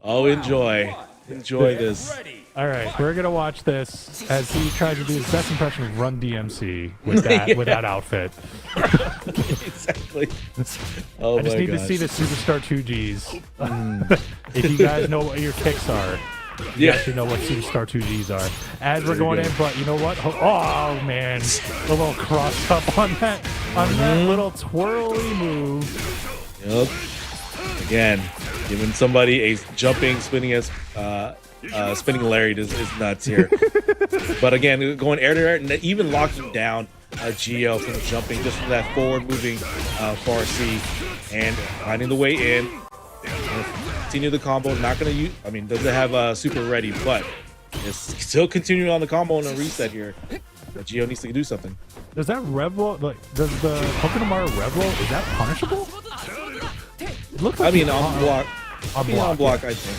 Oh, enjoy this. All right, we're gonna watch this as he tries to do his best impression of Run DMC with that outfit. Exactly. Oh, I just need to see the Superstar 2Gs. If you guys know what your kicks are, you actually know what Superstar 2Gs are. As we're going in, but you know what? Oh man, a little cross up on that little twirly move. Yep. Again, giving somebody a jumping, spinning spinning lariat is nuts here. But again, going air to air and even locking down Geo from jumping just from that forward moving far C and finding the way in. Continue the combo. Not gonna use. I mean, doesn't have super ready, but it's still continuing on the combo and a reset here. But Geo needs to do something. Does that Revlo, like, does the Hokunomara Revlo, is that punishable? It looks like on block. On block, I think.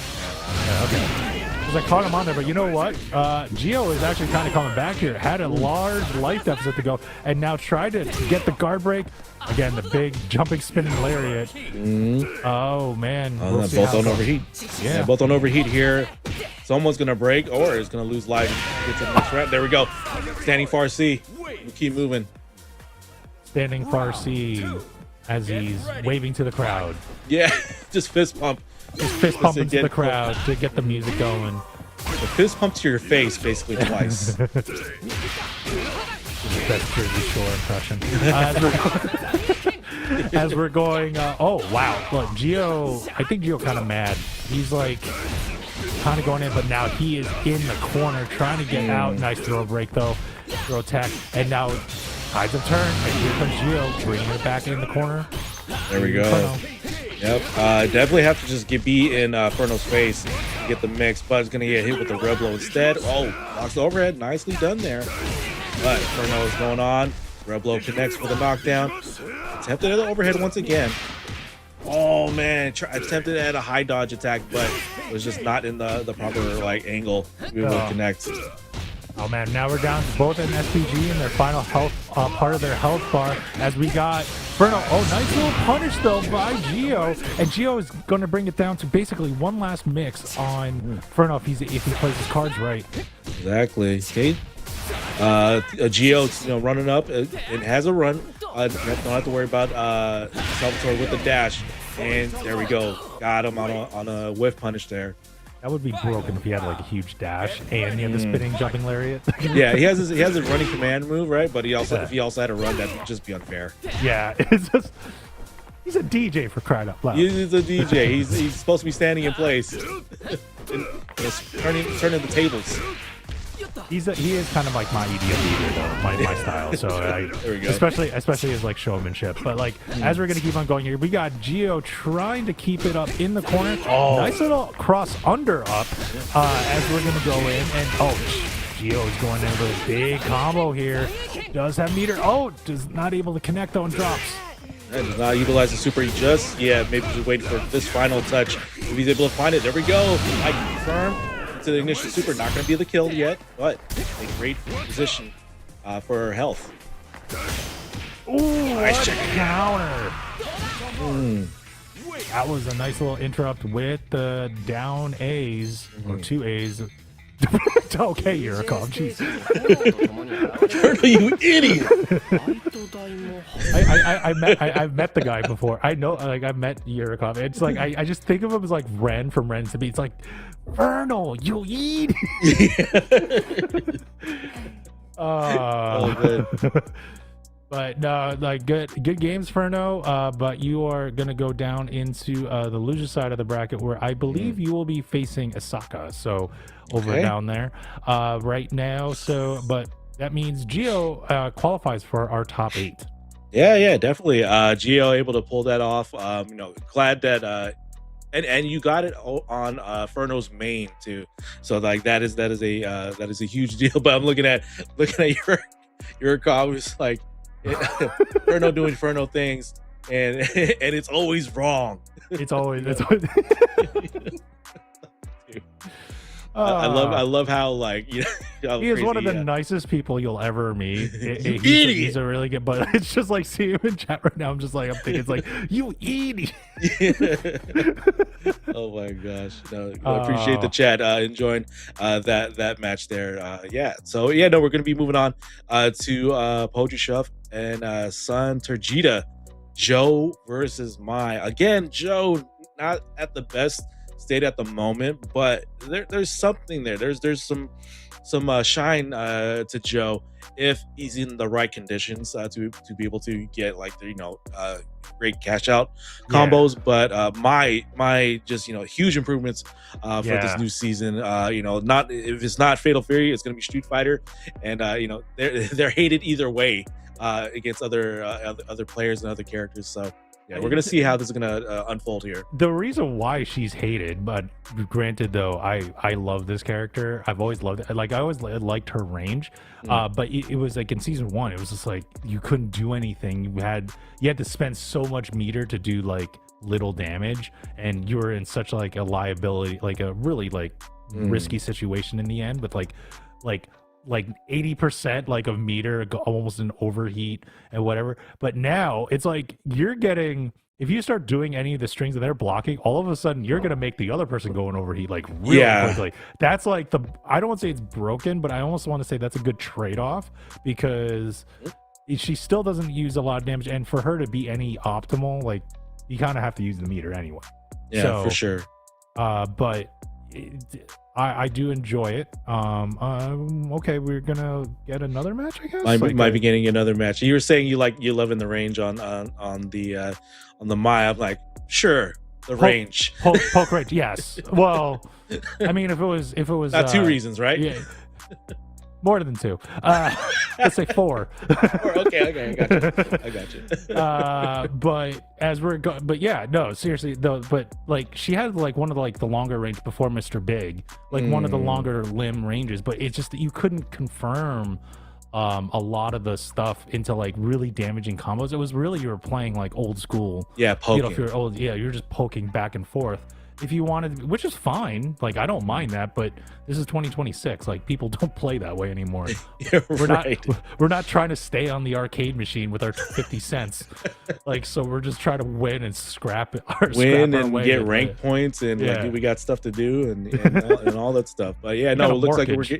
Yeah, okay. Because I caught him on there, but you know what? Geo is actually kind of coming back here. Had a large life deficit to go, and now tried to get the guard break. Again, the big jumping spinning lariat. Oh man! We'll both on overheat. Yeah, both on overheat here. Someone's gonna break or is gonna lose life. Get to the next round. There we go. Standing far C. We keep moving. Standing far C as he's waving to the crowd. Yeah, just fist pump. Just fist pumping to the crowd to get the music going. The fist pump to your face basically twice. That's Jersey Shore impression. As we're going, oh wow! Look, Geo. I think Geo kind of mad. He's like kind of going in, but now he is in the corner trying to get out. Nice throw break though, throw attack, and now tides of turn. And here comes Geo bringing it back in the corner. There we go. Yep, definitely have to just be in Furno's face to get the mix, but it's going to get hit with the Reblo instead. Oh, knocks the overhead. Nicely done there. But Furno is going on. Reblo connects with a knockdown. Attempted at the overhead once again. Oh, man. Attempted at a high dodge attack, but was just not in the proper angle to be able to connect. Oh man, now we're down to both an SPG in their final health part of their health bar as we got Furno. Oh, nice little punish though by Geo, and Geo is going to bring it down to basically one last mix on Furno if he plays his cards right. Exactly. Okay. Geo, running up. It has a run. Don't have to worry about Salvatore with the dash, and there we go. Got him on a whiff punish there. That would be broken if he had like a huge dash and he had the spinning jumping lariat. Yeah, he has a running command move, right? But if he also had a run, that'd just be unfair. Yeah, it's just he's a DJ for crying out loud. He's a DJ. He's supposed to be standing in place, and turning the tables. He is kind of like my EDM leader though, my style. So there we go. especially his like showmanship. But like as we're gonna keep on going here, we got Geo trying to keep it up in the corner. Oh, nice little cross under up as we're gonna go in, and Geo is going in with a big combo here. Does have meter. Oh, does not able to connect though and drops. And does not utilize the super. He maybe just waiting for this final touch. If he's able to find it, there we go. I confirm. To the initial super, not going to be the kill yet, but a great position for health. Ooh, nice counter. That was a nice little interrupt with the down A's or 2 A's. Okay, Yurikov, jeez. Turtle, you idiot! I've met the guy before. I know, like, I've met Yurikov. It's like I just think of him as like Ren from Ren to me. It's like, Vernal, you eat. Oh, But no, like good games, Ferno. But you are gonna go down into the loser side of the bracket, where I believe you will be facing Asaka. So over down there, right now. So, but that means Gio qualifies for our top 8. Yeah, definitely. Gio able to pull that off. Glad that and you got it on Ferno's main too. So like that is a huge deal. But I'm looking at your call was like Ferno doing Ferno things, and it's always wrong. It's always. I love how like he is one of the nicest people you'll ever meet. He's a really good, but it's just like seeing him in chat right now. I'm thinking it's like, you idiot. Oh my gosh, no, I appreciate the chat enjoying that match there. So we're gonna be moving on to Poetry Chef and Sun Turjita, Joe versus Mai. Again, Joe not at the best state at the moment, but there's something there. There's some shine to Joe if he's in the right conditions to be able to get like great cash out combos. But my just huge improvements for this new season. Not if it's not Fatal Fury, it's gonna be Street Fighter, and they're hated either way against other players and other characters. So yeah, we're gonna see how this is gonna unfold here. The reason why she's hated, but granted though, I love this character. I've always loved it. Like I always liked her range, but it was like in season 1, it was just like you couldn't do anything. You had to spend so much meter to do like little damage, and you were in such like a liability, like a really like risky situation in the end with like 80% like of meter, almost an overheat and whatever. But now it's like you're getting, if you start doing any of the strings that they're blocking, all of a sudden you're gonna make the other person go in overheat like really quickly. That's like I don't want to say it's broken, but I almost want to say that's a good trade-off, because she still doesn't use a lot of damage, and for her to be any optimal, like you kind of have to use the meter anyway. Yeah, for sure. But I do enjoy it. Okay, we're gonna get another match, I guess. Might be getting another match. You were saying you loving the range on the Mai. I'm like, sure, the range. Poke range, yes. Well, I mean, if it was not 2 reasons, right? Yeah. More than 2. Let's say 4. Okay, I got you. But yeah, no, seriously though. But like she had like one of the longer range before Mr. Big, like one of the longer limb ranges. But it's just that you couldn't confirm a lot of the stuff into like really damaging combos. It was really, you were playing like old school. Yeah, poking. If you're old, you're just poking back and forth. If you wanted, which is fine, like I don't mind that, but this is 2026. Like people don't play that way anymore. We're not trying to stay on the arcade machine with our 50 cents. Like, so we're just trying to win and scrap get rank points, and like we got stuff to do and all that stuff. But yeah, no, it looks like we got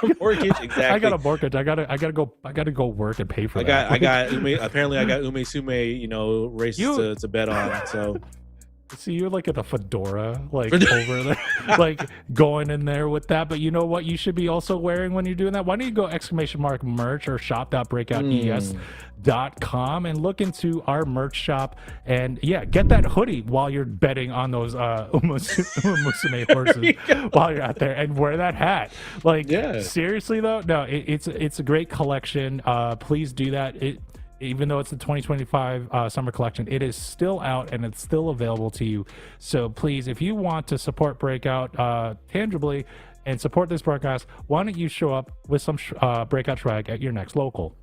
a mortgage. Exactly. I got a mortgage. I gotta go work and pay for that. I got apparently I got Ume Sume, races to bet on. So. See, you're like at the fedora, like over there, like going in there with that. But you know what you should be also wearing when you're doing that? Why don't you go !merch or shop.breakoutes.com and look into our merch shop, and get that hoodie while you're betting on those Umusume horses while you're out there, and wear that hat. Like, seriously though, no, it's a great collection. Please do that. Even though it's the 2025 summer collection, it is still out and it's still available to you. So please, if you want to support Breakout tangibly and support this broadcast, why don't you show up with some Breakout swag at your next local?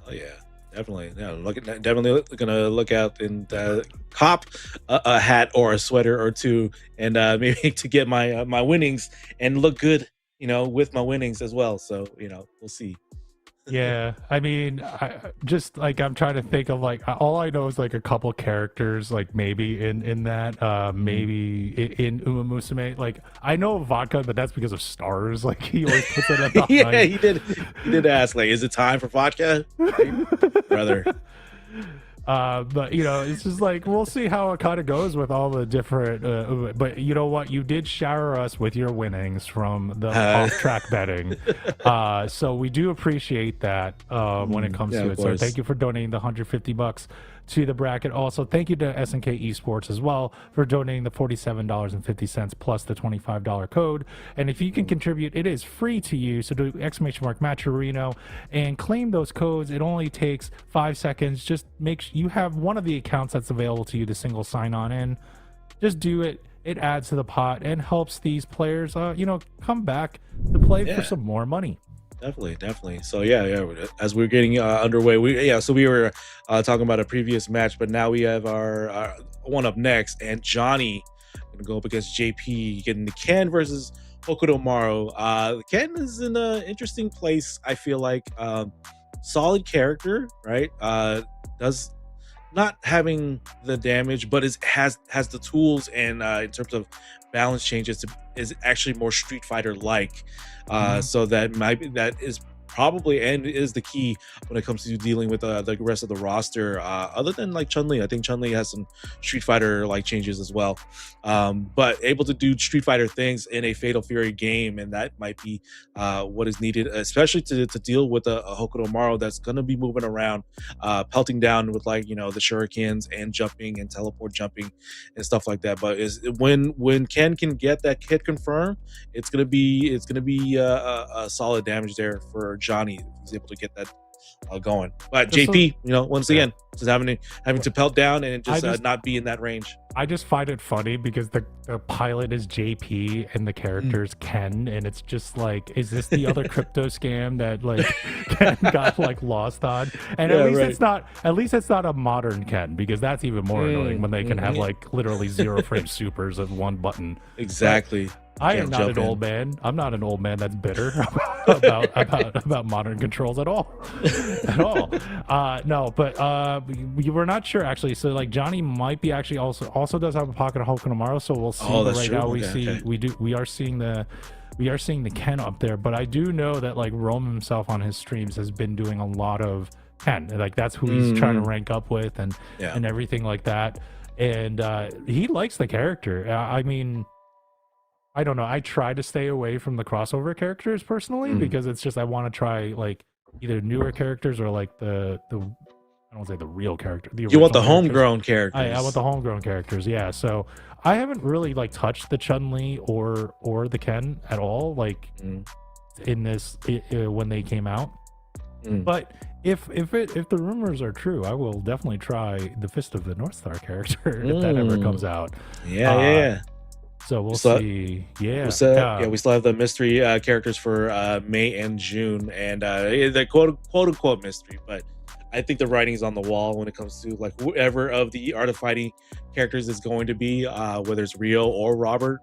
Oh yeah, definitely. Yeah, definitely gonna look out and cop a hat or a sweater or 2, and maybe to get my winnings and look good, with my winnings as well. So we'll see. Yeah, I mean, just like I'm trying to think of like all I know is like a couple characters, like maybe in that, maybe in Uma Musume. Like I know vodka, but that's because of stars. Like he always puts it at the Yeah, height. he did ask, like, is it time for vodka, brother? But you know, it's just like we'll see how it kind of goes with all the different. But you know what? You did shower us with your winnings from the off-track betting, so we do appreciate that when it comes to it. So thank you for donating the $150 to the bracket. Also, thank you to SNK Esports as well for donating the $47.50 plus the $25 code. And if you can contribute, it is free to you. So do ! Matcherino and claim those codes. It only takes 5 seconds. Just you have one of the accounts that's available to you to single sign on in. Just do it. It adds to the pot and helps these players, come back to play for some more money. Definitely. So yeah. As we're getting underway, so we were talking about a previous match, but now we have our one up next, and Johnny gonna go up against JP, getting the Ken versus Hokuto Maru. Ken is in an interesting place. I feel like solid character, right? Does not having the damage, but has the tools, and in terms of balance changes, is actually more Street Fighter like. So that is probably and is the key when it comes to dealing with the rest of the roster. Other than like Chun-Li, I think Chun-Li has some Street Fighter like changes as well. But able to do Street Fighter things in a Fatal Fury game, and that might be what is needed, especially to deal with a Hokuto Maru that's going to be moving around, pelting down with like the shurikens and jumping and teleport jumping and stuff like that. But when Ken can get that hit confirmed, it's gonna be a solid damage there for Johnny if he's able to get that going. But JP, once again, just having to pelt down and just not be in that range. I just find it funny because the pilot is JP and the character is Ken, and it's just like, is this the other crypto scam that like Ken got like lost on? And at least it's not a modern Ken, because that's even more annoying when they can have like literally 0 frame supers of one button. Exactly. I am not an old man. I'm not an old man that's bitter about modern controls at all. No, but we were not sure actually. So like Johnny might be actually also does have a pocket of Hokuto Maru, so we'll see. But right now we are seeing the Ken up there. But I do know that like Rome himself on his streams has been doing a lot of Ken. Like that's who he's trying to rank up with and everything like that. And he likes the character. I mean, I don't know. I try to stay away from the crossover characters personally because it's just I want to try like either newer characters or like the I don't say the real character. You want the homegrown characters. I want the homegrown characters. Yeah. So I haven't really like touched the Chun-Li or the Ken at all. Like in this when they came out. But if the rumors are true, I will definitely try the Fist of the North Star character if that ever comes out. Yeah. So we'll see. Yeah. We still have the mystery characters for May and June, and the quote unquote mystery. But I think the writing's on the wall when it comes to like whoever of the Art of Fighting characters is going to be, whether it's Rio or Robert.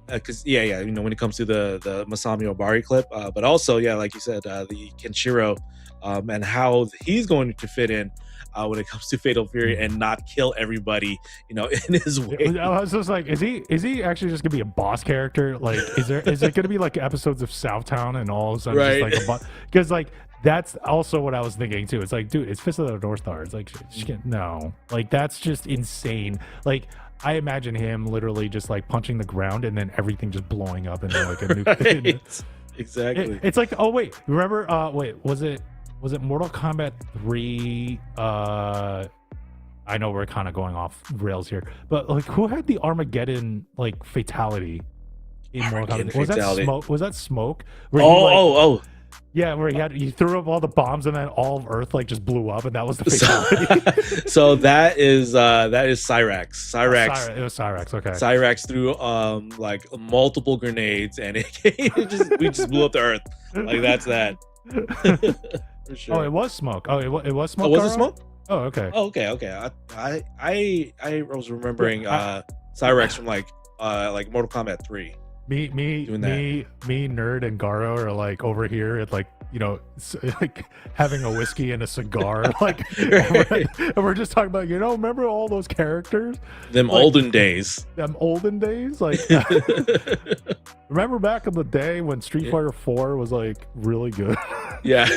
Because when it comes to the Masami Obari clip, but also like you said, the Kenshiro, and how he's going to fit in. When it comes to Fatal Fury and not kill everybody, in his way. I was just like, is he actually just gonna be a boss character? Like, is it gonna be like episodes of Southtown and all of a sudden just like a boss? Because like that's also what I was thinking too. It's like, dude, it's Fist of the North Star. It's like, no, like that's just insane. Like I imagine him literally just like punching the ground and then everything just blowing up and then like a nuke. Exactly. It's like, oh wait, remember? Was it Mortal Kombat 3? I know we're kind of going off rails here, but like, who had the Armageddon like fatality in Mortal Kombat? Was that Smoke? Was that Smoke? Yeah, where he threw up all the bombs and then all of Earth like just blew up, and that was the fatality. So that is Cyrax. Cyrax. It was Cyrax. Okay. Cyrax threw like multiple grenades, and we just blew up the Earth. Like that's that. For sure. Oh, it was Smoke. Oh, it was Smoke. Oh, was it Smoke? Oh, okay. Oh, okay. I was remembering Cyrax from like Mortal Kombat 3. doing that. Me, Nerd, and Garo are like over here at like, you know, like having a whiskey and a cigar, like, and we're just talking about, you know, remember all those characters, Them like, olden days. Like, remember back in the day when Street Fighter 4 was like really good. Yeah.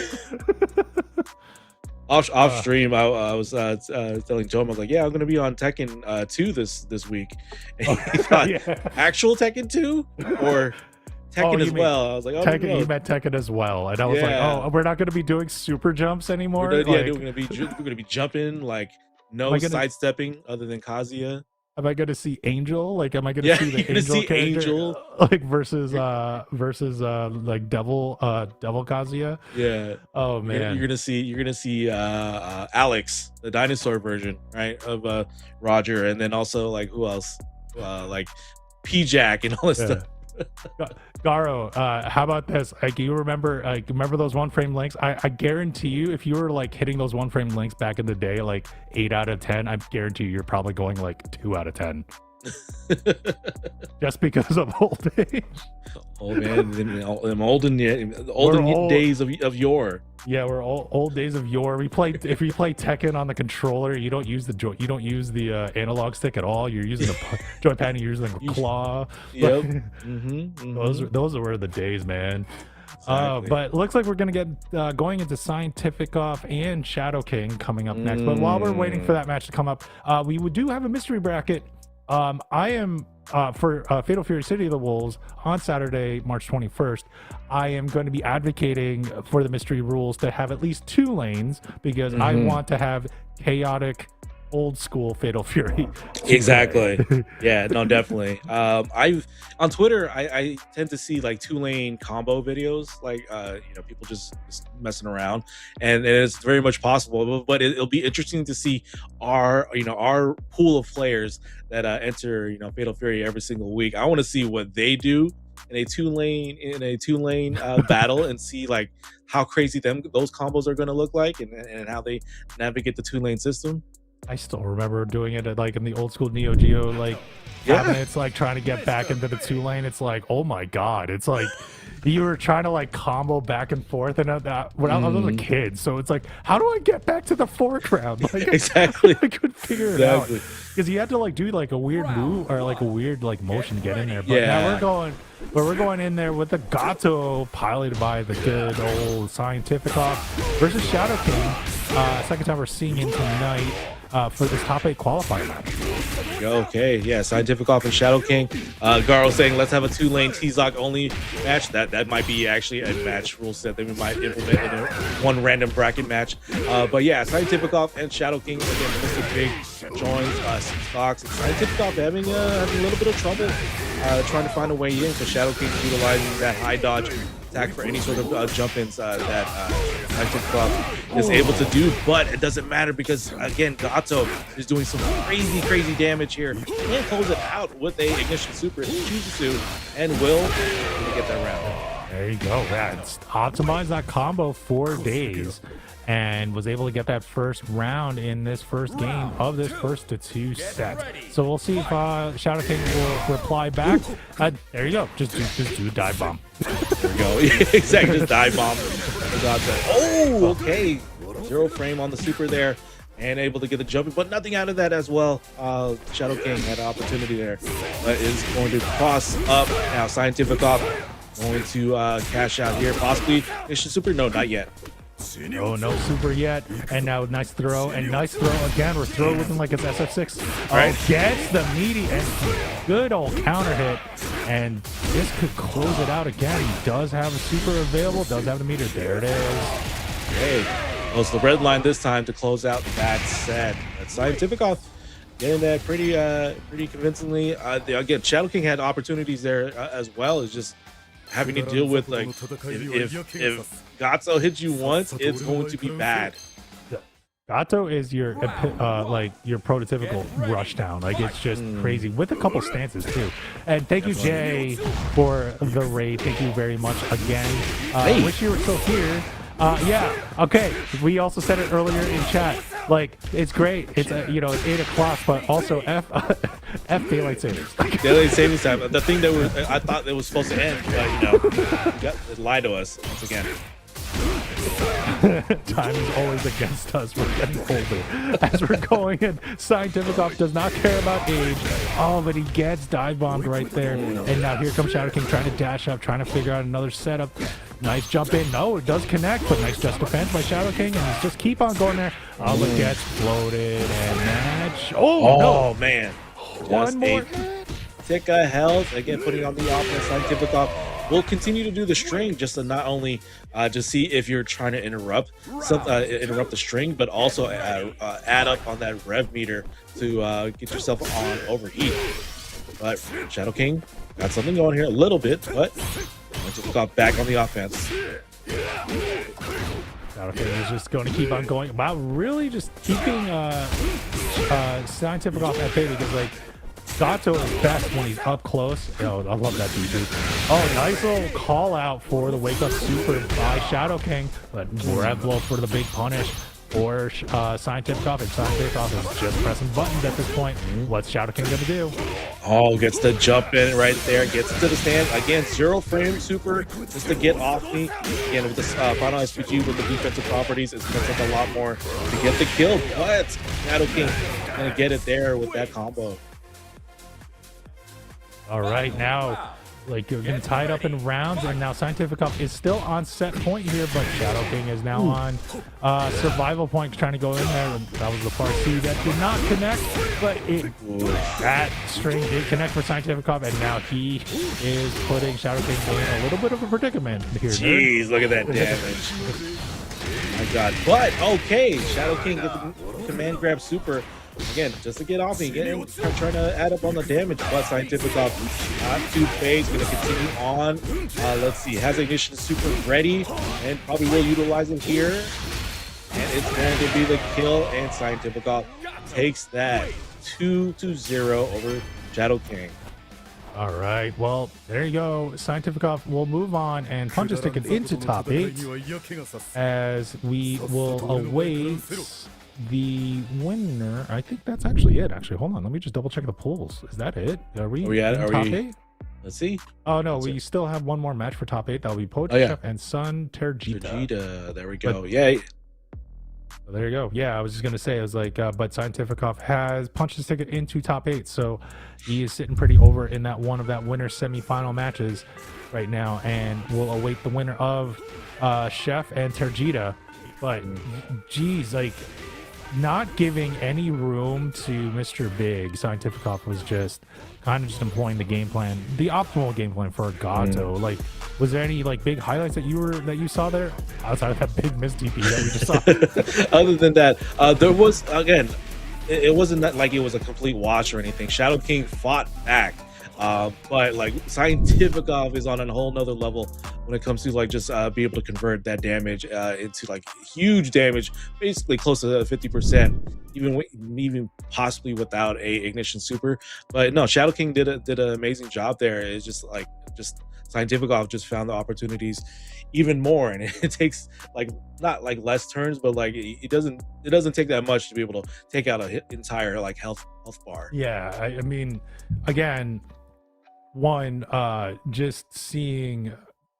Off stream, I was telling Joe, I was like, yeah, I'm gonna be on Tekken 2 this week. And he thought, actual Tekken 2 or Tekken as well. I was like, oh, Tekken, no. you meant Tekken as well, and I was like, oh, we're not gonna be doing super jumps anymore. We're gonna be jumping, like no sidestepping other than Kazuya. Am I gonna see Angel? Like, am I gonna see the Angel character? Like versus like Devil Kazuya? Yeah. Oh man. You're gonna see Alex, the dinosaur version, right, of Roger, and then also like who else? Like P-Jack and all this stuff. Garo, how about this? Like, you remember those one frame links? I guarantee you, if you were like hitting those one frame links back in the day, like 8 out of 10, I guarantee you're probably going like 2 out of 10. Just because of old age. Oh man, them olden days of yore. Yeah, we're old days of yore. If you play Tekken on the controller, you don't use the analog stick at all. You're using the joypad, you're using the claw. Yep. Those were the days, man. Exactly. But looks like we're gonna get going into Scientific Off and Shadow King coming up next. But while we're waiting for that match to come up, we do have a mystery bracket. I am for Fatal Fury City of the Wolves on Saturday, March 21st. I am going to be advocating for the mystery rules to have at least 2 lanes because I want to have chaotic old school Fatal Fury. Exactly. Yeah, no, definitely. I've on Twitter, I tend to see like 2-lane combo videos, like you know, people just messing around, and it's very much possible. But it'll be interesting to see our pool of players that enter Fatal Fury every single week. I want to see what they do in a 2-lane battle and see like how crazy those combos are going to look like and how they navigate the 2-lane system. I still remember doing it at, like, in the old school Neo Geo, like, cabinets, like, trying to get back into the 2-lane. It's like, oh my god, it's like you were trying to like combo back and forth, and when I was a kid, so it's like, how do I get back to the foreground? Like, exactly. I couldn't figure it out because you had to like do like a weird move or like a weird like motion to get in there. But now we're going in there with the Gato, piloted by the good old Scientific Off versus Shadow King. Second time we're seeing him tonight. For this top 8 qualifier match. Okay, yeah, Scientific Off and Shadow King. Garo saying let's have a 2-lane T-Zoc only match. That might be actually a match rule set that we might implement in one random bracket match. But yeah, Scientific Off and Shadow King again. Mr. Big joins Fox. Scientific Off having a little bit of trouble trying to find a way in, because Shadow King utilizing that high dodge attack for any sort of jump-ins that Scientific Off is able to do, but it doesn't matter because, again, Gato is doing some crazy damage here. He can close it out with a Ignition Super if he chooses to, and will get that round. There you go. That's optimized that combo 4 days and was able to get that first round in this first game of this first to 2 set. So we'll see if Shadow King will reply back. There you go. Just do a dive bomb. There we go. Exactly. Just dive bomb. Oh, okay. 0 frame on the super there, and able to get the jumping, but nothing out of that as well. Shadow King had an opportunity there, but is going to cross up now. Scientific Off going to cash out here, possibly. Ignition Super? No, not yet. No super yet. And now nice throw again. We're throw within like it's SF6. Right. Gets the meaty and good old counter hit. And this could close it out again. He does have a super available, does have the meter. There it is. Hey, it's the red line this time to close out that set. That's Scientific Off getting that pretty convincingly. Again, Shadow King had opportunities there as well. It's just having to deal with, like, if Gato hits you once, it's going to be bad. Gato is your your prototypical rushdown. Like, it's just crazy with a couple stances too. And thank you, Jay, for the raid. Thank you very much again. Wish you were still here. Yeah. Okay. We also said it earlier in chat. Like, it's great. It's you know, it's 8 o'clock, but also F daylight savings. Daylight savings time. The thing that I thought it was supposed to end, but you know, it lied to us once again. Time is always against us. We're getting older as we're going in. Scientificoff does not care about age. Oh, but he gets dive bombed right there. And now here comes Shadow King trying to dash up, trying to figure out another setup. Nice jump in. No, it does connect, but nice just defense by Shadow King, and he's just keep on going there. Oh, but gets floated and match. Oh, no. Man. One more. Tick of health again, putting on the offense. Scientificoff will continue to do the string just to not only just see if you're trying to interrupt the string, but also add up on that rev meter to get yourself on overheat. But Shadow King got something going here a little bit, but got back on the offense. Shadow King is just going to keep on going. Wow, really just keeping Scientificoff at bay because like Gato is best when he's up close. Oh, I love that DP. Oh, nice little call out for the wake up super by Shadow King, but rev blow for the big punish for Scientificoff, and Scientificoff is just pressing buttons at this point. What's Shadow King gonna do? Oh, gets the jump in right there, gets into the stand again. 0 frame super just to get off me. Again, with this final SPG with the defensive properties, it's gonna take a lot more to get the kill. But Shadow King gonna get it there with that combo. All right, now, like, you're getting tied up in rounds, and now Scientificoff is still on set point here, but Shadow King is now on survival point, trying to go in there. That was the Farsi that did not connect, but that string did connect for Scientificoff, and now he is putting Shadow King in a little bit of a predicament here. Jeez, look at that damage. My God. But, okay, Shadow King gets the command grab super. Again, just to get off me, again, trying to add up on the damage, but Scientificoff not too phased, going to continue on. Let's see, has Ignition super ready, and probably will utilize it here. And it's going to be the kill, and Scientificoff takes that 2-0 over Shadow King. All right, well, there you go. Scientificoff will move on and punch his ticket into top 8 as we will await the winner. I think that's actually it. Actually, hold on. Let me just double check the polls. Is that it? Are we in top 8? Let's see. Oh, no. We still have one more match for top 8. That'll be Poetry Chef and Sun Terjita. There we go. Yay. So there you go. Yeah, I was just going to say, I was like, but Scientificoff has punched his ticket into top 8. So he is sitting pretty over in that one of that winner semifinal matches right now. And we'll await the winner of Chef and Terjita. But, geez, like, not giving any room to Mr. Big, Scientificoff was just kind of just employing the game plan, the optimal game plan for Gato. Like, was there any like big highlights that you saw there outside of that big miss DP that we just saw? Other than that, there was, again, it wasn't that like it was a complete wash or anything. Shadow King fought back. But like Scientificoff is on a whole nother level when it comes to like just be able to convert that damage into like huge damage, basically close to 50%, even possibly without a Ignition super. But no, Shadow King did an amazing job there. It's just like Scientificoff just found the opportunities even more, and it takes like not like less turns, but like it doesn't take that much to be able to take out an entire like health bar. Yeah, I mean, again, just seeing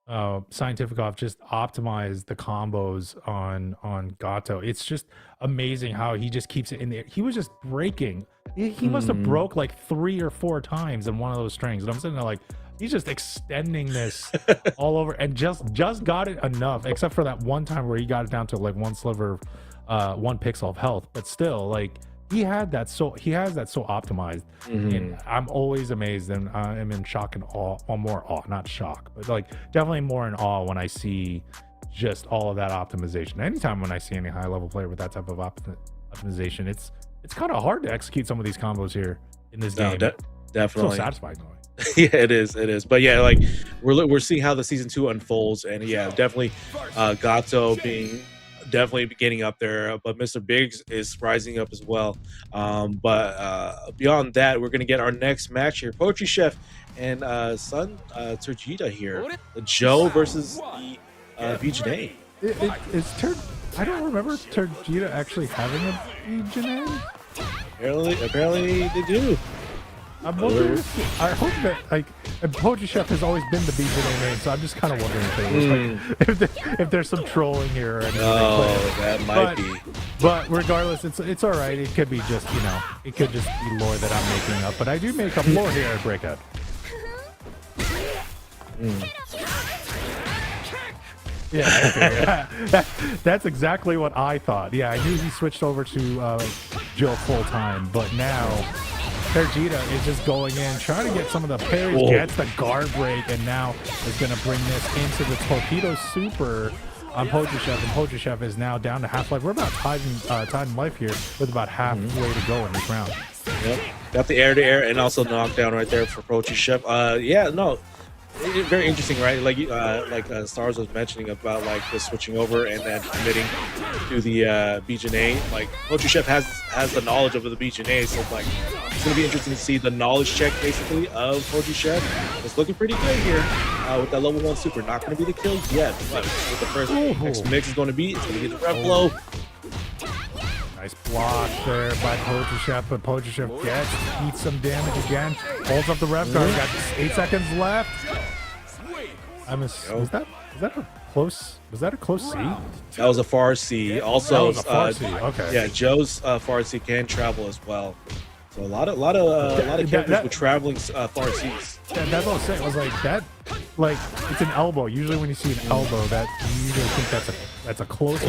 Scientificoff just optimize the combos on Gato. It's just amazing how he just keeps it in there. He was just breaking. He must have broke like 3 or 4 times in one of those strings, and I'm sitting there like, he's just extending this all over, and just got it enough, except for that one time where he got it down to like 1 sliver, 1 pixel of health. But still, like, he has that so optimized. And I'm always amazed, and I'm in shock and awe, or more awe, not shock, but like definitely more in awe when I see just all of that optimization. Anytime when I see any high level player with that type of optimization, it's kind of hard to execute some of these combos here in this game. Definitely so satisfying. Yeah, it is. But yeah, like we're seeing how the season 2 unfolds, and yeah, definitely Gato being definitely getting up there, but Mr. Biggs is rising up as well. But beyond that, we're gonna get our next match here: Poetry Chef and Sun Terjita here, the Joe versus the VJ. I don't remember Turgida actually having a BJNA. Apparently they do. I'm wondering. I hope that Poetry Chef has always been the BJNA name, so I'm just kind of wondering if there's some trolling here or anything. Oh, that might be. But regardless, it's all right. It could be just it could just be lore that I'm making up. But I do make up lore here at Breakout. Yeah, that's exactly what I thought. Yeah, I knew he switched over to Joe full time, but now Turgida is just going in, trying to get some of the parries, gets the guard break, and now is going to bring this into the Torpedo Super on Poetry Chef, and Poetry Chef is now down to half life. We're about tied in life here with about halfway to go in this round. Yep, got the air-to-air and also knockdown right there for Poetry Chef. Yeah, no. Very interesting, right? Like Stars was mentioning about like the switching over and then committing to the BJNA. Like Poetry Chef has the knowledge of the BJNA, so like it's gonna be interesting to see the knowledge check basically of Poetry Chef. It's looking pretty good here with that level 1 super. Not gonna be the kill yet, but with the first next mix is gonna be the rev flow. Nice block there by Poetry Chef, but Poetry Chef eats some damage again. Holds up the rev guard. Got 8 seconds left. Was that a close? Was that a close C? That was a far C. Also, that was a far C. Okay. Yeah, Joe's far C can travel as well. So a lot of characters with traveling far Cs. That's what I was saying. I was like that. Like it's an elbow. Usually when you see an elbow, that you usually think that's a close.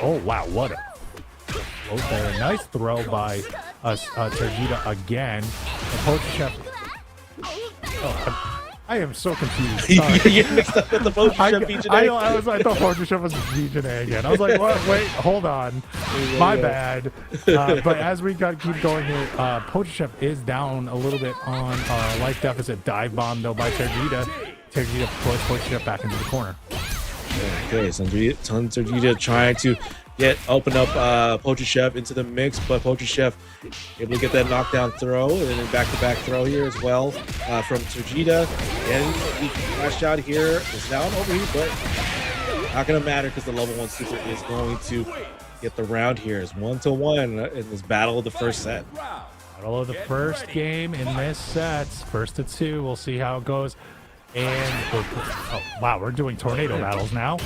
Oh wow! What a there. Nice throw by Turgida again. And Poetry Chef. I am so confused. You mixed up with the Poetry Chef BJNA. I thought Poetry Chef was BJNA again. I was like, what? Wait, hold on. My bad. But as we keep going here, Poetry Chef is down a little bit on life deficit. Dive bomb though by Turgida. Turgida puts Poetry Chef back into the corner. Okay, so Turgida trying to open up Poetry Chef into the mix, but Poetry Chef able to get that knockdown throw and then back-to-back throw here as well from Turgida. And he flashed out here. It's down over here, but not going to matter because the level 1 super is going to get the round here. It's 1-1 in this battle of the first set. Battle of the first game in this set. 1-2. We'll see how it goes. And we're doing tornado battles now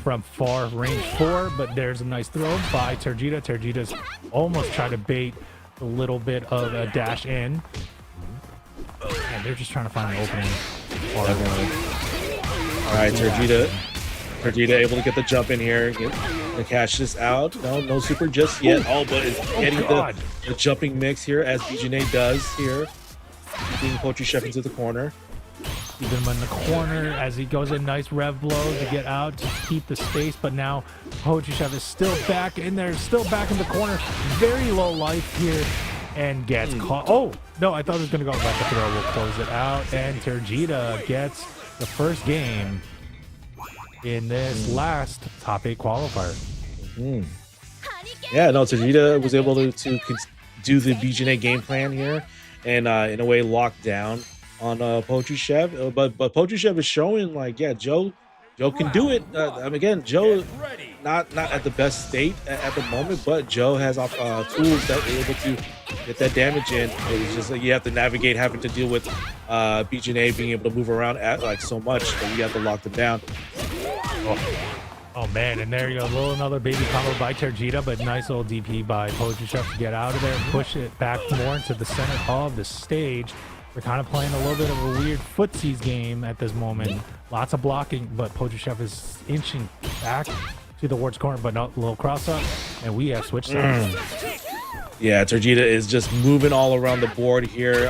from far range 4, but there's a nice throw by Turgida. Turgida's almost trying to bait a little bit of a dash in, and they're just trying to find an opening. All right, Turgida able to get the jump in here, to cash this out. No super just yet. But is getting the jumping mix here as BJNA does here, keeping Poetry Chef into the corner. Keep him in the corner as he goes in. Nice rev blow to get out to keep the space, but now Poetry Chef is still back in there, still back in the corner. Very low life here and gets caught. Oh, no, I thought it was going to go back to throw. We'll close it out, and Turgida gets the first game in this last top 8 qualifier. Yeah, no, Turgida was able to do the BJNA game plan here and in a way lock down on Poetry Chef, but Poetry Chef is showing like, Joe can do it. Again, Joe not at the best state at the moment, but Joe has tools that are able to get that damage in. It's just like you have to navigate having to deal with BJNA being able to move around so much that you have to lock them down. Oh man, and there you go, another baby combo by Turgida, but nice little DP by Poetry Chef to get out of there and push it back more into the center of the stage. We're kind of playing a little bit of a weird footsies game at this moment. Lots of blocking, but Poetry Chef is inching back to the Ward's corner, but not a little cross up, and we have switched sides. Yeah, Turgida is just moving all around the board here.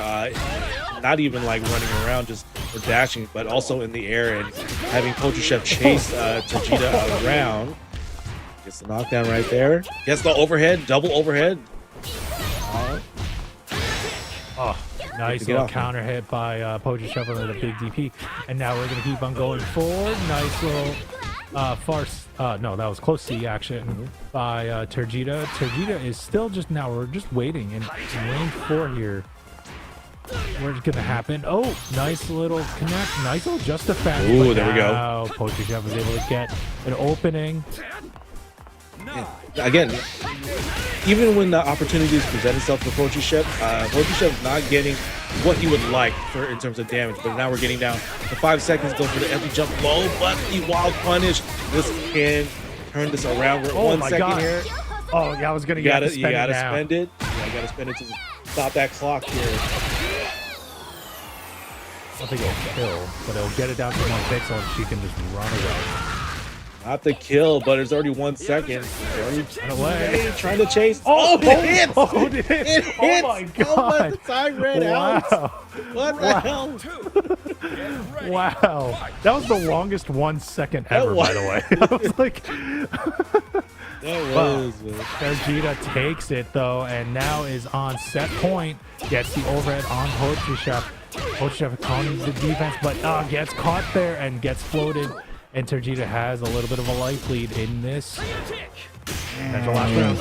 Not even like running around, just dashing, but also in the air and having Poetry Chef chase Turgida around. Gets the knockdown right there. Gets the overhead, double overhead. Nice little counter hit by Poetry Chef with a big DP. And now we're going to keep on going forward. Nice little farce. No, that was close C action by Turgida. Turgida is still we're just waiting in range 4 here. Where's it gonna happen? Oh, nice little connect, nice little just defense. Ooh, there we go. Wow, Poacher Chef was able to get an opening. Again, even when the opportunities present itself for Poacher Chef is not getting what he would like for in terms of damage. But now we're getting down to 5 seconds. Go for the empty jump low, but the wild punish. This can turn this around. We're at 1 second here. Oh yeah, I was gonna You gotta spend it. Yeah, you gotta spend it to stop that clock here. I don't think it'll kill, but it'll get it down to 1 pixel and she can just run away. Not the kill, but it's already 1 second. Run away. Trying to chase. Oh, it hit! Oh, it hit! It Oh hit! my god! Oh, but the time ran out. What the hell? Wow, that was the longest 1 second ever, by the way. I was like, That was. Vegeta takes it though, and now is on set point. Gets the overhead on Poacher Chef. Poacher Chef calling the defense, but gets caught there and gets floated. And Vegeta has a little bit of a life lead in this. That's the last round.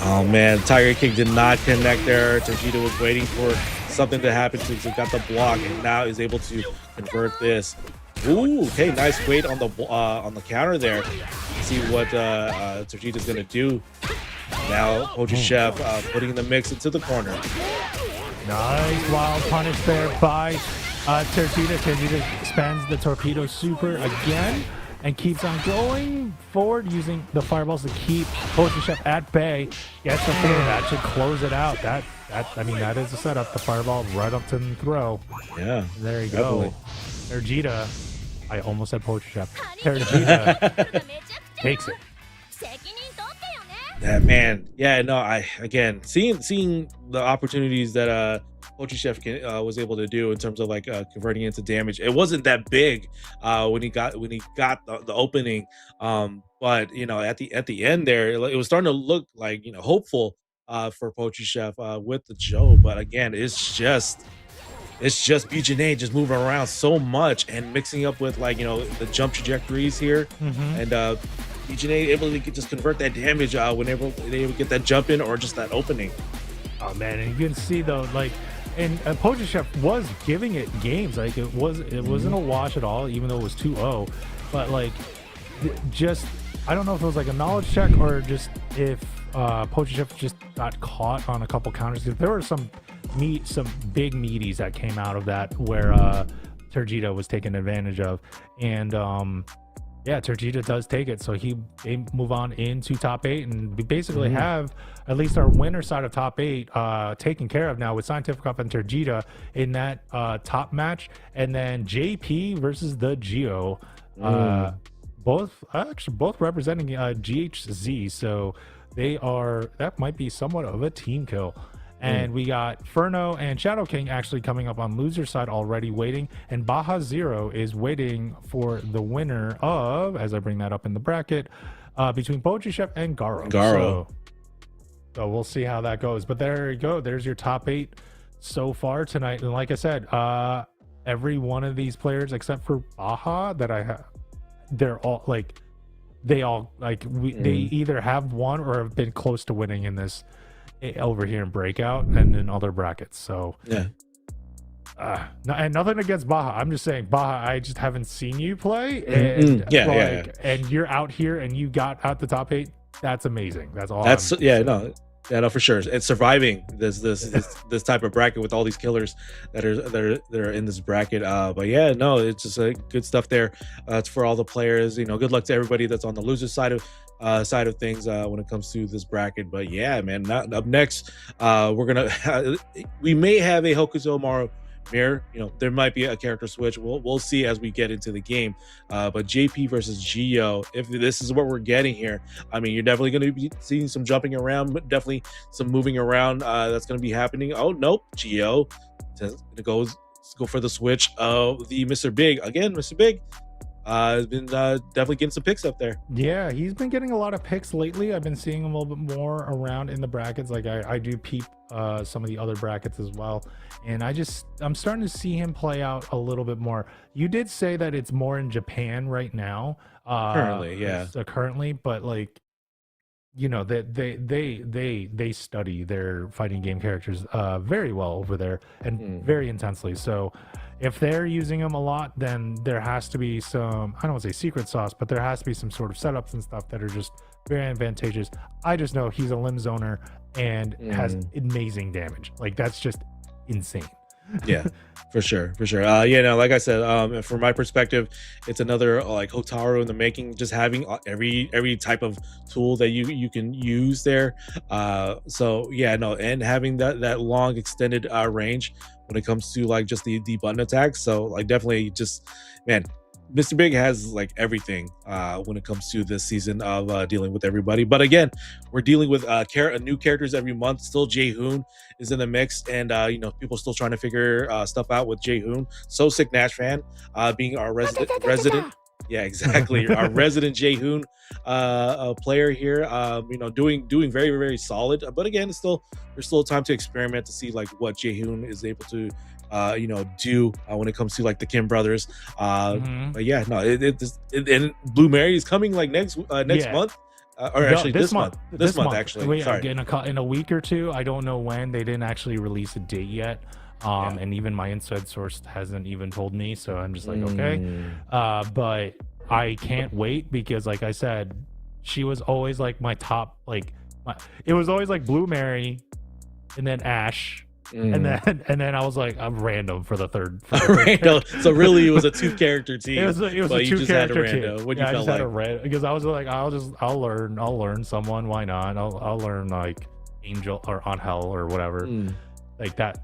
Oh man, Tiger King did not connect there. Vegeta was waiting for something to happen, so he got the block, and now is able to convert this. Ooh, okay, nice weight on the counter there. See what Vegeta's gonna do. Now Poacher Chef putting the mix into the corner. Nice wild punish there by Vegeta. Vegeta spends the torpedo super again and keeps on going forward using the fireballs to keep Poacher Chef at bay. Gets the throw. That should close it out. I mean, that is a setup. The fireball right up to the throw. Yeah. There you definitely. go. Vegeta. I almost said Poacher Chef. Vegeta takes it. That man, yeah, no, again seeing the opportunities that Poacher Chef was able to do in terms of like converting into damage. It wasn't that big when he got the opening, but you know at the end there, it was starting to look like hopeful for Poacher Chef with the Joe. But again, it's just BJJ just moving around so much and mixing up with the jump trajectories here, and BJJ able to just convert that damage whenever they able to get that jump in or just that opening. Oh man, and you can see though, like, and Poacher Chef was giving it games. Like it wasn't a wash at all, even though it was 2-0. But like, just I don't know if it was like a knowledge check or just if Poacher Chef just got caught on a couple counters. There were some big meaties that came out of that where Vegeta was taken advantage of, and yeah, Vegeta does take it, so they move on into top 8, and we basically have at least our winner side of top 8 taken care of now with Scientific Up and Vegeta in that top match, and then JP versus the Geo, both representing GHZ, so that might be somewhat of a team kill. And we got Furno and Shadow King actually coming up on loser side already waiting. And Baja Zero is waiting for the winner of, as I bring that up in the bracket, between Poacher Chef and Garo. So we'll see how that goes. But there you go. There's your top 8 so far tonight. And like I said, every one of these players except for Baja that I have, they're all like, they either have won or have been close to winning in this over here in Breakout and in other brackets. So yeah, and nothing against Baja. I'm just saying, Baja, I just haven't seen you play, and and you're out here and you got out the top 8. That's amazing. That's all. No, for sure. It's surviving this type of bracket with all these killers that are in this bracket. But yeah, no, it's just good stuff there. It's for all the players. Good luck to everybody that's on the loser side of things when it comes to this bracket. But yeah, man, up next, we may have a Hokuto Maru mirror. There might be a character switch. We'll see as we get into the game. But JP versus Geo, if this is what we're getting here, I mean, you're definitely going to be seeing some jumping around, but definitely some moving around that's going to be happening. Oh nope, Geo go for the switch of the Mr. Big again. Mr. Big has been definitely getting some picks up there. Yeah, he's been getting a lot of picks lately. I've been seeing him a little bit more around in the brackets. Like I do peep some of the other brackets as well, and I'm starting to see him play out a little bit more. You did say that it's more in Japan right now, Currently, yeah. currently, but like you know that they study their fighting game characters very well over there and very intensely. So if they're using them a lot, then there has to be some, I don't want to say secret sauce, but there has to be some sort of setups and stuff that are just very advantageous. I just know he's a limb zoner and has amazing damage. Like that's just insane. Yeah, for sure. Yeah, no, like I said, from my perspective, it's another like Hotaru in the making. Just having every type of tool that you can use there. So yeah, no, and having that long extended range when it comes to like just the button attacks. So like definitely just, man, Mr. Big has like everything when it comes to this season of dealing with everybody. But again, we're dealing with new characters every month. Still, Jae-hoon is in the mix, and you know, people still trying to figure stuff out with Jae-hoon. So Sick Nash fan being our resident. Yeah, exactly. Our resident Jae-hoon player here, you know, doing very, very solid. But again, there's still time to experiment to see like what Jae-hoon is able to you know, do when it comes to like the Kim brothers. But yeah, no, and Blue Mary is coming like next month. Or actually this month actually. Wait, sorry. In a week or two. I don't know when. They didn't actually release a date yet. And even my inside source hasn't even told me, so I'm just like, okay. But I can't wait because, like I said, she was always like my top. Like, it was always like Blue Mary, and then Ash, and then I was like, I'm random for the third. Random. So really, it was a 2-character team. It was a 2-character team. What you felt like? Because I was like, I'll learn someone. Why not? I'll learn like Angel or Angel or whatever, like that.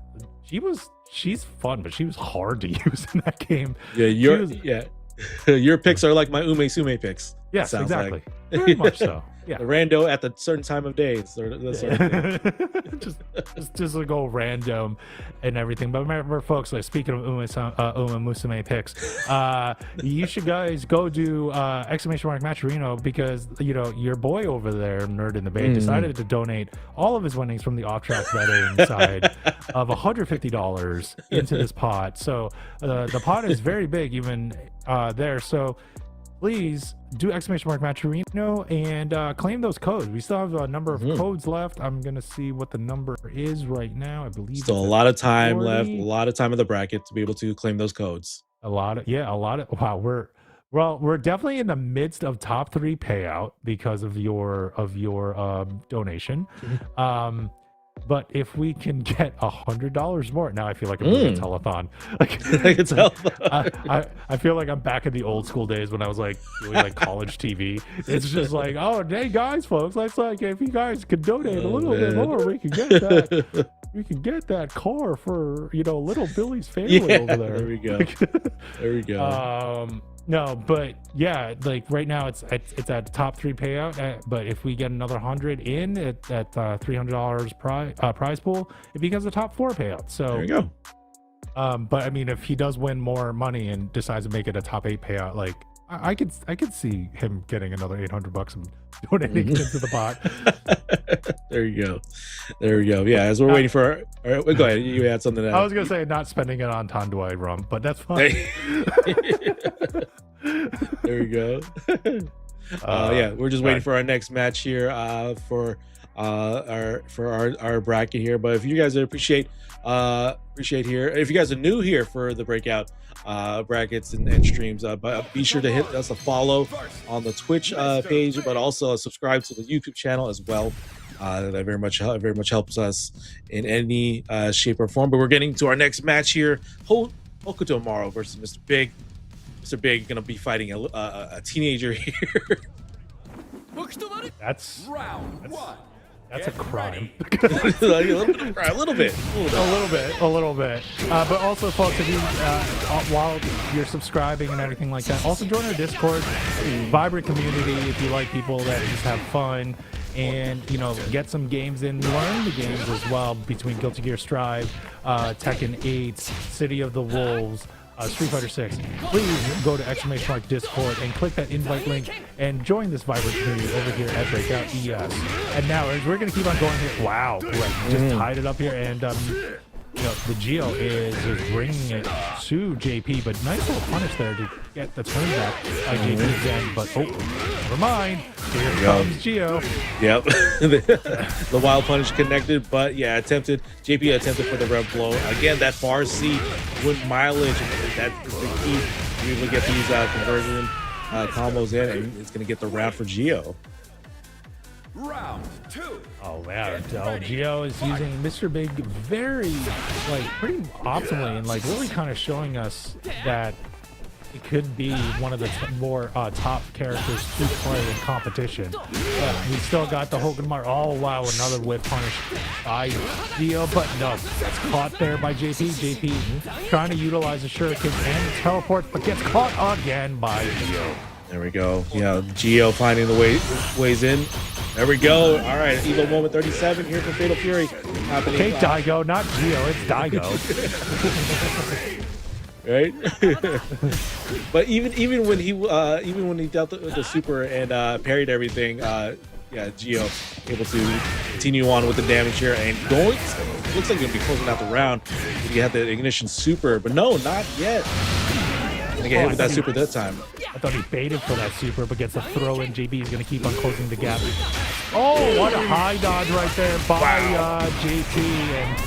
She's fun, but she was hard to use in that game. Yeah, your picks are like my Ume Sume picks. Yes, exactly. Like. Very much so. Yeah, the rando at the certain time of day. just to go random and everything. But remember, folks, like speaking of Uma Musume picks, you should guys go do !Matcherino because you know your boy over there, Nerd in the Bay, decided to donate all of his winnings from the off-track betting side of $150 into this pot. So the pot is very big, even there. So please do !Matcherino and claim those codes. We still have a number of codes left. I'm gonna see what the number is right now. I believe still a lot of time left. A lot of time in the bracket to be able to claim those codes. Wow. We're definitely in the midst of top 3 payout because of your donation. But if we can get $100 more, now I feel like I'm doing a telethon. I feel like I'm back in the old school days when I was like doing like college TV. It's just like, oh, hey guys, folks, let's like if you guys could donate a little bit more, we can get that. We can get that car for little Billy's family over there. There we go. There we go. No, but yeah, like right now it's at top 3 payout. But if we get another 100 in at $300 prize pool, it becomes a top 4 payout. So there you go. But I mean, if he does win more money and decides to make it a top 8 payout, like I could see him getting another $800 and donating it into the pot. There you go. Yeah, as we're waiting for all right, go ahead. You had something else. I was gonna say not spending it on Tanduay rum, but that's fine. There we go. Yeah, we're just waiting for our next match here for our bracket here. But if you guys appreciate here, if you guys are new here for the Breakout brackets and streams, but be sure to hit us a follow on the Twitch page, but also subscribe to the YouTube channel as well. That very much helps us in any shape or form. But we're getting to our next match here: Hokuto Amaro versus Mr. Big. Mr. Big gonna be fighting a teenager here. That's a crime. Like a little bit. But also, folks, if you while you're subscribing and everything like that, also join our Discord. Vibrant community. If you like people that just have fun and get some games in, learn the games as well between Guilty Gear Strive, Tekken 8, City of the Wolves, Street Fighter 6. Please go to !Discord and click that invite link and join this vibrant community over here at Breakout ES. And now we're gonna keep on going here. Wow, just tied it up here, and the Geo is bringing it to JP, but nice little punish there to get the turn back by JP's end. But never mind. Here comes Geo. Yep. The wild punish connected, but yeah, JP attempted for the rev blow. Again, that far C with mileage, that is the key. You able to get these conversion combos in, and it's going to get the round for Geo. Round 2. Oh man, Geo is using Mr. Big very, like, pretty optimally, and like really kind of showing us that it could be one of the more top characters to play in competition. But we still got the Hogan Mar. Oh wow, another whip punish by Geo, but no, that's caught there by JP. JP trying to utilize the shuriken and the teleport, but gets caught again by Geo. There we go. Yeah, Geo finding the ways in. There we go. All right, Evo moment 37 here for Fatal Fury happening. Okay, Daigo, not Geo, it's Daigo. Right. But even when he dealt with the super and parried everything, yeah, Geo able to continue on with the damage here and going. Looks like he'll be closing out the round. He had the ignition super, but no, not yet. Gonna get hit with that super that time. I thought he baited for that super, but gets a throw in. JB is going to keep on closing the gap. Oh, what a high dodge right there by JP. And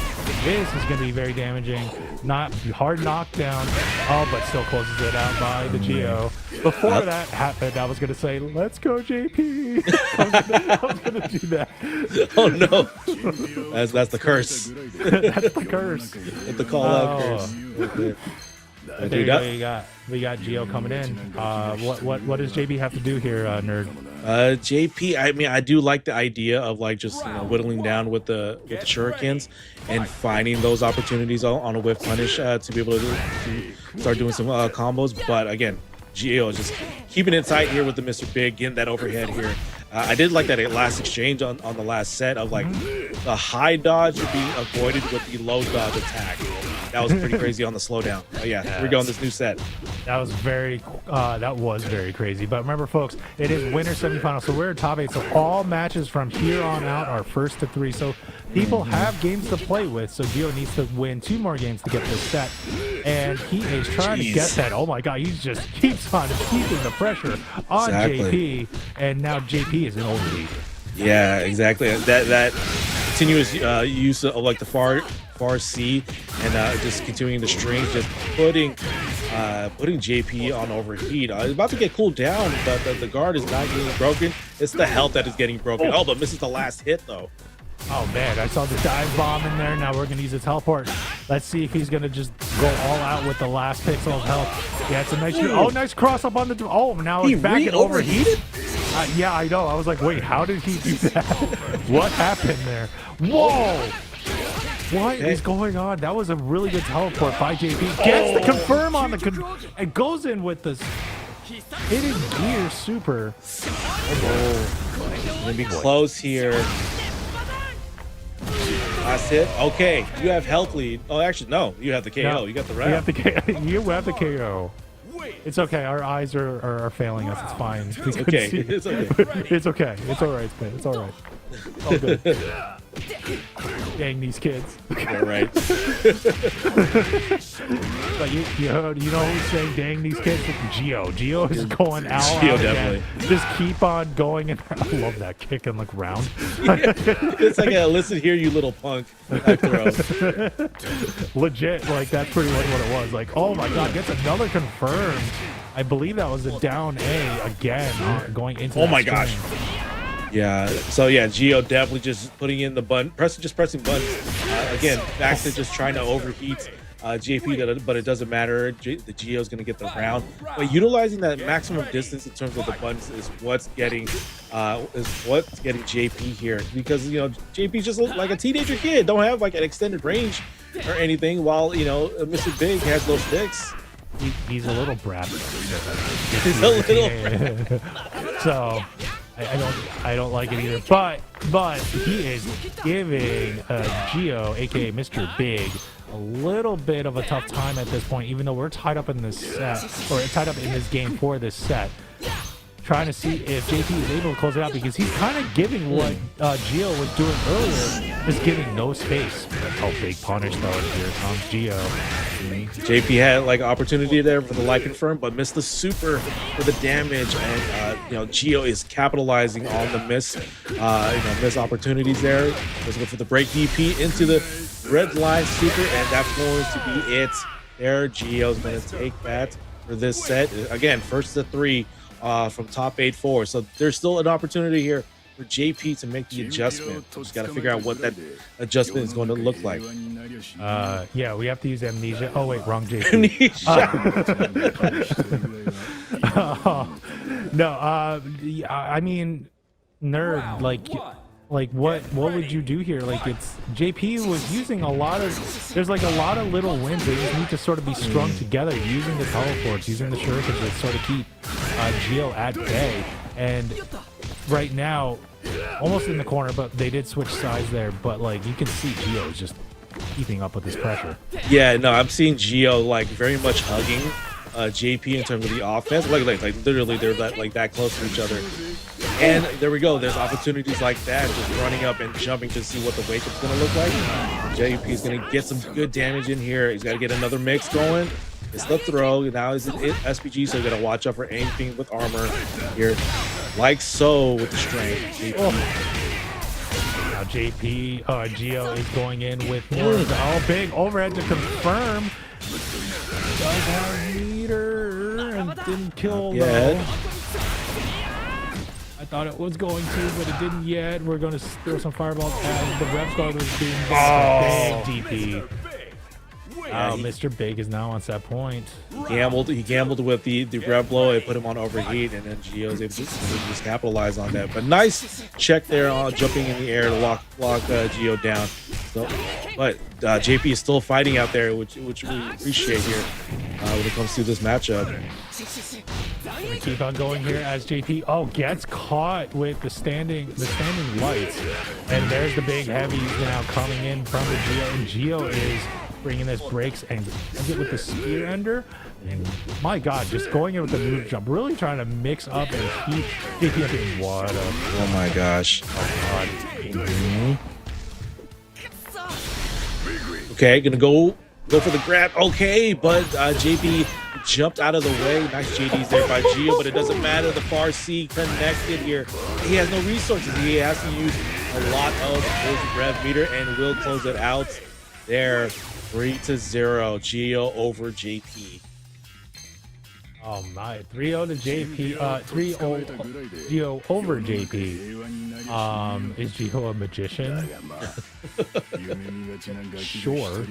this is going to be very damaging. Not hard knockdown. Oh, but still closes it out by the Geo. Before that happened, I was going to say, let's go, JP. I was going to do that. Oh, no. That's the curse. That's the curse. That's the call-out curse. Okay. There you go. We got Geo coming in. What does JB have to do here, nerd? JP, I mean, I do like the idea of like just whittling down with the shurikens and finding those opportunities on a whiff punish to be able to start doing some combos. But again, Geo is just keeping it tight here with the Mr. Big, getting that overhead here. I did like that last exchange on the last set of like the high dodge being avoided with the low dodge attack. That was pretty crazy on the slowdown. Oh yeah, here we go on this new set. That was very crazy. But remember, folks, it is winner semifinal, so we're top 8. So all matches from here on out are first to 3. So people have games to play with. So Geo needs to win 2 more games to get this set, and he is trying to get that. Oh my God, he just keeps on keeping the pressure on JP, and now JP is in overheat. Yeah, exactly. That continuous use of like the far C and just continuing the strings, just putting JP on overheat. It's about to get cooled down, but the guard is not getting broken. It's the health that is getting broken. Oh, but misses the last hit though. Oh man, I saw the dive bomb in there. Now we're gonna use a teleport. Let's see if he's gonna just go all out with the last pixel of health. Yeah, it's a nice. Oh, nice cross up on the. Oh, now it's back and overheated. Yeah, I know. I was like, wait, how did he do that? What happened there? Whoa! What is going on? That was a really good teleport by JP. Gets the confirm on the and goes in with this hidden gear super. Gonna be close here. Last hit. Okay, you have health lead. Oh, actually, no. You have the KO. No, you got the round. You have the KO. It's okay. Our eyes are failing us. It's fine. It's okay. It's okay. It's okay. It's all right, man. It's all right. It's all good. Dang these kids. All right. But you know who's saying dang these kids? Geo. Geo is going out. Geo definitely. Just keep on going. And I love that kick and look round. It's like a listen here, you little punk. Legit, like that's pretty much what it was. Like, oh my God, gets another confirmed. I believe that was a down A again going into. Oh my gosh. Yeah, so yeah, Geo definitely just putting in the button, pressing buttons. Again, back to just trying to overheat JP, but it doesn't matter. The Geo's going to get the round. But utilizing that maximum distance in terms of the buttons is what's getting JP here, because JP's just like a teenager kid, don't have like an extended range or anything, while Mr. Big has those sticks. He's a little brat. He's a little brat. So I don't like it either. But he is giving Geo, aka Mr. Big, a little bit of a tough time at this point, even though we're tied up in this set, or tied up in this game for this set. trying to see if JP is able to close it out because he's kind of giving what Gio was doing earlier, just giving no space. Oh, big punish though, and here comes Gio. JP had like opportunity there for the life confirm, but missed the super for the damage, and Gio is capitalizing on the miss opportunities there. Goes for the break DP into the red line super, and that's going to be it. There, Gio's going to take that for this set. Again, first to 3 from top 8-4. So there's still an opportunity here for JP to make the adjustment. Just got to figure out what that adjustment is going to look like. Yeah, we have to use amnesia. Oh wait, wrong JP. No, I mean, nerd, like what would you do here? Like, it's JP was using a lot of, there's like a lot of little wins. They just need to sort of be strung together, using the teleports, using the shurikens to sort of keep Gio at bay. And right now, almost in the corner, but they did switch sides there. But like, you can see Gio is just keeping up with this pressure. Yeah, no, I'm seeing Gio like very much hugging JP in terms of the offense. Like literally, they're that close to each other. And there we go. There's opportunities like that, just running up and jumping to see what the wake up's going to look like. JP is going to get some good damage in here. He's got to get another mix going. It's the throw. Now it's SPG, so you got to watch out for anything with armor here. Like so with the strength. Now Gio is going in with more. Big overhead to confirm. Does have meter and didn't kill though. I thought it was going to, but it didn't yet. We're going to throw some fireballs as the rep guard was being big DP. Mr. Big is now on set point. He gambled with the rev blow. It put him on overheat, and then Gio's able to just capitalize on that. But nice check there on jumping in the air to lock Gio down. So, but JP is still fighting out there, which we appreciate here when it comes to this matchup. We keep on going here as JP gets caught with the standing lights, and there's the big heavies now coming in from the Gio, and Gio is bringing this breaks and get with the spear ender, and my god, just going in with the move jump, really trying to mix up and keep JP up in what up. Oh my gosh. Oh god. Okay, gonna go for the grab. Okay, but JP jumped out of the way. Nice JDs there by Gio, but it doesn't matter. The far C connected here. He has no resources. He has to use a lot of his rev meter and will close it out there. 3-0. Gio over JP. Oh my, 3-0 to JP. 3-0 Gio over JP. Is Gio a magician? Sure.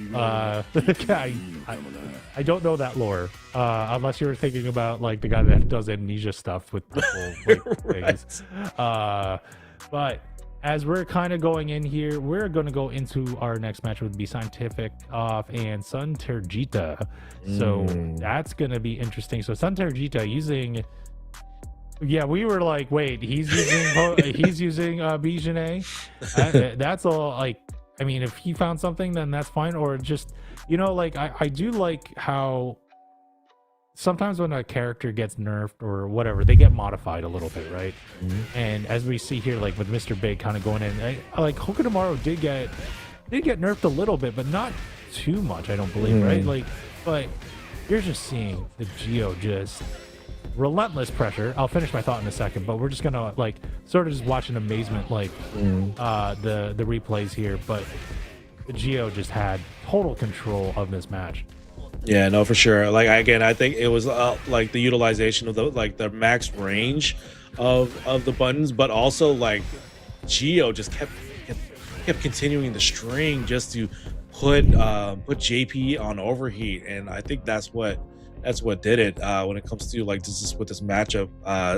I don't know that lore. Unless you were thinking about like the guy that does amnesia stuff with people things. But as we're kind of going in here, we're going to go into our next match, would be Scientific and Sun Terjita. So that's going to be interesting. So Sun Terjita using, we were like, wait, he's using Bijane. That's all. Like, I mean, if he found something, then that's fine. Or just, like I do like how sometimes when a character gets nerfed or whatever, they get modified a little bit, right? And as we see here, like with Mr. Big kind of going in, like Hokutomaro did get nerfed a little bit, but not too much, I don't believe, right? Like, but you're just seeing the Gio just relentless pressure. I'll finish my thought in a second, but we're just gonna like sort of just watch in amazement, like the replays here. But the Gio just had total control of this match. Yeah, no, for sure. Like again, I think it was like the utilization of the max range of the buttons, but also like Gio just kept continuing the string just to put JP on overheat, and I think that's what did it when it comes to like just with this matchup.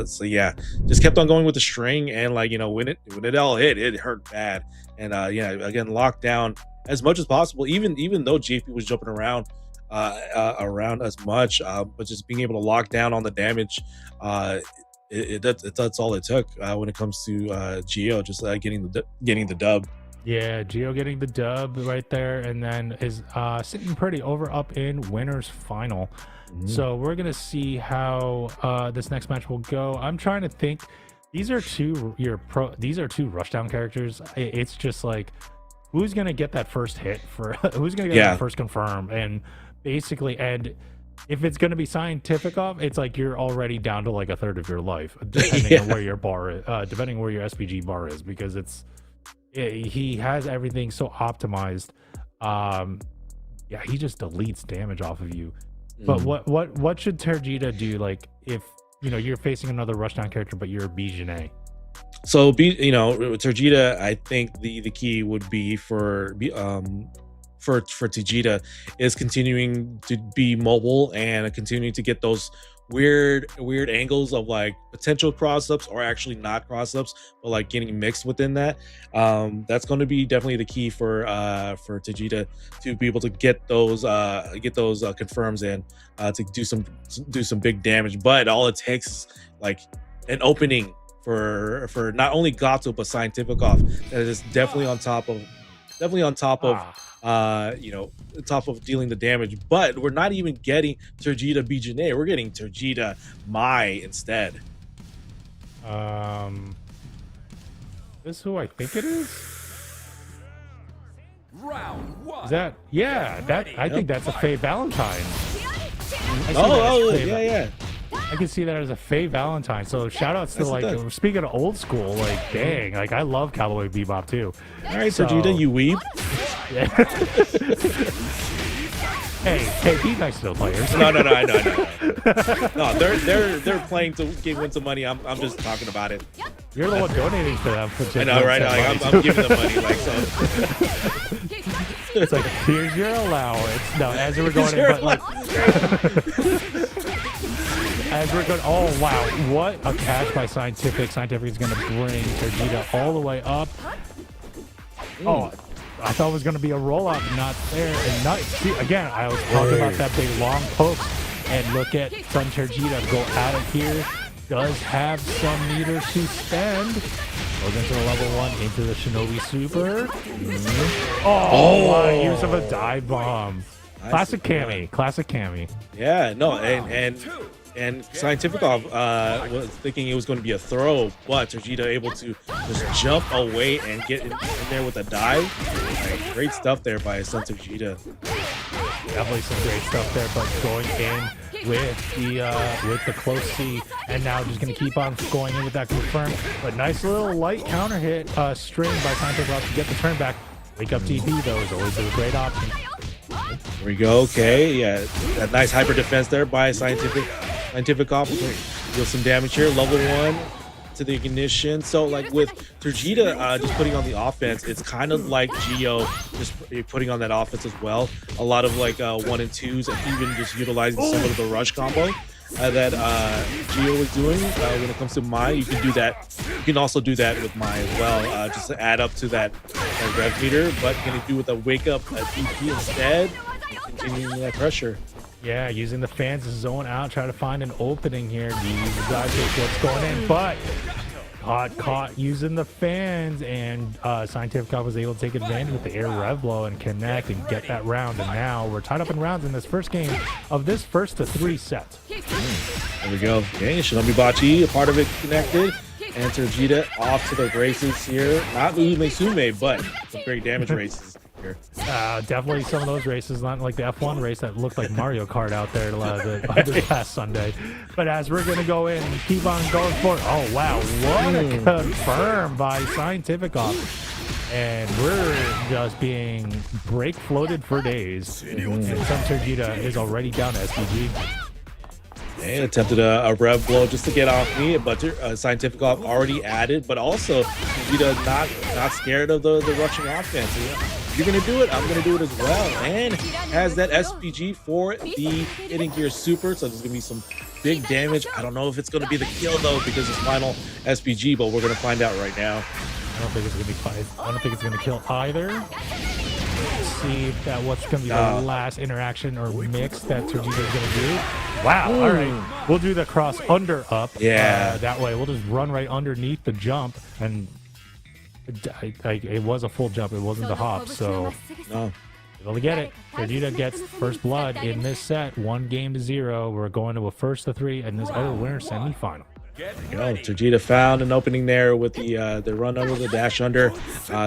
So yeah, just kept on going with the string, and like when it all hit, it hurt bad, and again locked down as much as possible, even though JP was jumping around as much, but just being able to lock down on the damage, that's all it took when it comes to Gio just getting the dub. Yeah, Gio getting the dub right there, and then is sitting pretty over up in winners final. So we're gonna see how this next match will go. I'm trying to think. These are two rushdown characters. It's just like who's gonna get that first hit for who's gonna get that first confirm, and basically, and if it's gonna be scientific off, it's like you're already down to like a third of your life, depending on where your bar is, depending where your SPG bar is, because he has everything so optimized. Yeah, he just deletes damage off of you. But what should Terjita do, like if you're facing another rushdown character but you're a Bijane? So Terjita, I think the key would be for Terjita is continuing to be mobile and continuing to get those weird angles of like potential cross-ups or actually not cross-ups, but like getting mixed within that. That's going to be definitely the key for Terjita to be able to get those confirms in to do some big damage. But all it takes is like an opening for not only Gato but Scientific off that is definitely on top of top of dealing the damage. But we're not even getting Terjita Bijane, we're getting Terjita Mai instead. This is who I think it is. Round one. Is that I think that's a Faye Valentine. Yeah. I can see that as a Faye Valentine. So shout outs to like speaking of old school, like dang, like I love Cowboy Bebop too. All right, Terjita, you weeb. Yeah. hey, be nice to the players. No, I know. No, they're playing to win some money. I'm just talking about it. You're the one donating to them. I know, right? I'm giving them money, like so. It's like here's your allowance. No, as we're going in, but like. As we're going, oh wow, what a catch by Scientific. Scientific is going to bring Terjita all the way up. Oh, I thought it was going to be a rollout, but not there. And not, see, again, I was talking about that big long poke. And look at Sun Terjita go at it here. Does have some meters to spend. Goes into the level 1, into the Shinobi Super. Wow, use of a dive bomb. Classic Cammy. Yeah, no, and Scientific was thinking it was going to be a throw, but Terjita able to just jump away and get in there with a dive. Like, great stuff there by Sun Terjita. Definitely some great stuff there, but going in with the close C, and now just going to keep on going in with that confirm. But nice little light counter hit string by Scientific to get the turn back. Wake up TP though is always a great option. There we go. Okay, yeah, that nice hyper defense there by Scientific off. Deal some damage here. Level 1 to the ignition. So like with Terjita just putting on the offense, it's kind of like Gio just putting on that offense as well. A lot of like 1 and 2s, and even just utilizing some of the rush combo that Gio was doing. When it comes to Mai, you can do that. You can also do that with Mai as well, just to add up to that rev meter. But gonna do with a wake up DP instead, continuing that pressure. Yeah, using the fans to zone out, try to find an opening here. Use the dive take what's going in, but caught using the fans, and Scientific was able to take advantage with the air rev blow and connect and get that round. And now we're tied up in rounds in this first game of this first to 3 sets. There we go. Okay, Shinobi Bachi, a part of it connected. And Terjita off to the races here. Not Ume Sume, but some great damage races here. Definitely some of those races, not like the F1 race that looked like Mario Kart out there this past Sunday. But as we're going to go in and keep on going forward. Oh, wow. What a confirm by Scientific off. And we're just being break floated for days. And some Terjita is already down to SPG. And attempted a rev blow just to get off me, but Scientific off already added, but also Terjita not scared of the rushing offense. You're gonna do it, I'm gonna do it as well. And has that SPG for the Hidden Gear Super, so there's gonna be some big damage. I don't know if it's gonna be the kill though, because it's final SPG, but we're gonna find out right now. I don't think it's gonna be fine. I don't think it's gonna kill either. Let's see what's gonna be the last interaction or mix that Terjita is gonna do. Wow. All right, we'll do the cross under up. Yeah, that way we'll just run right underneath the jump, and It was a full jump. It wasn't the hop. So No. able to get it. Vegeta gets first blood in this set. 1-0. We're going to a first to 3 in this other winner semifinal. There you go. Vegeta found an opening there with the run under, the dash under.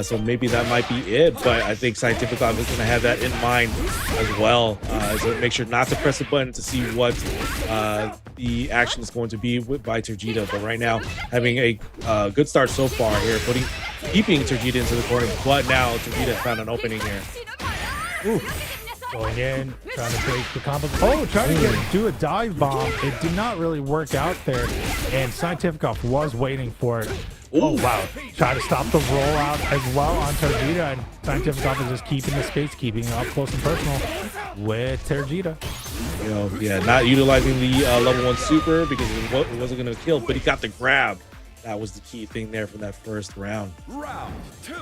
So maybe that might be it. But I think Scientific Ops is going to have that in mind as well. So make sure not to press the button to see what the action is going to be by Vegeta. But right now, having a good start so far here, keeping Vegeta into the corner. But now Vegeta found an opening here. Ooh. Going in, trying to break the combo. Oh, trying to do a dive bomb. It did not really work out there. And Scientific Ops was waiting for it. Oh, wow. Try to stop the rollout as well on Vegeta. And Scientific Ops is just keeping the space, keeping it up close and personal with Vegeta. You know, yeah, not utilizing the level 1 super because it wasn't going to kill, but he got the grab. That was the key thing there from that first round. Round 2.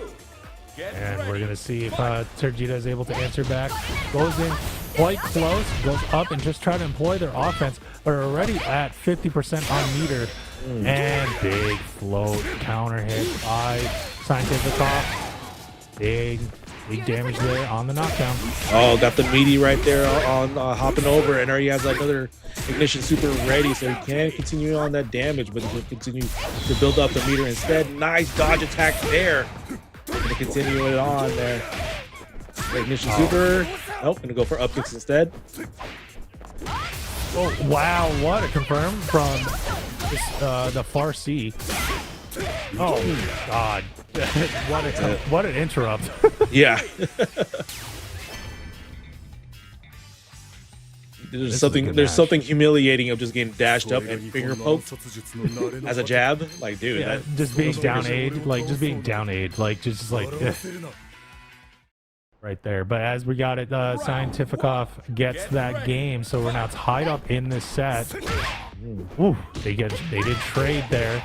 And we're going to see if Vegeta is able to answer back. Goes in quite close, goes up and just try to employ their offense. But already at 50% on meter. And big float counter hit by Scientific Ops. Big damage there on the knockdown. Oh, got the meaty right there on hopping over. And already has another ignition super ready. So he can continue on that damage, but he will continue to build up the meter instead. Nice dodge attack there. Gonna continue it on there. Ignition super. Nope, gonna go for up kicks instead. Oh wow, what a confirm from the far C. Oh god. what an interrupt. Yeah. There's something humiliating of just getting dashed up and finger poked as a jab. Like, dude, yeah, just being down aid, like just like right there. But as we got it, Scientific Ops gets that game, so we're now tied up in this set. Ooh, they did trade there,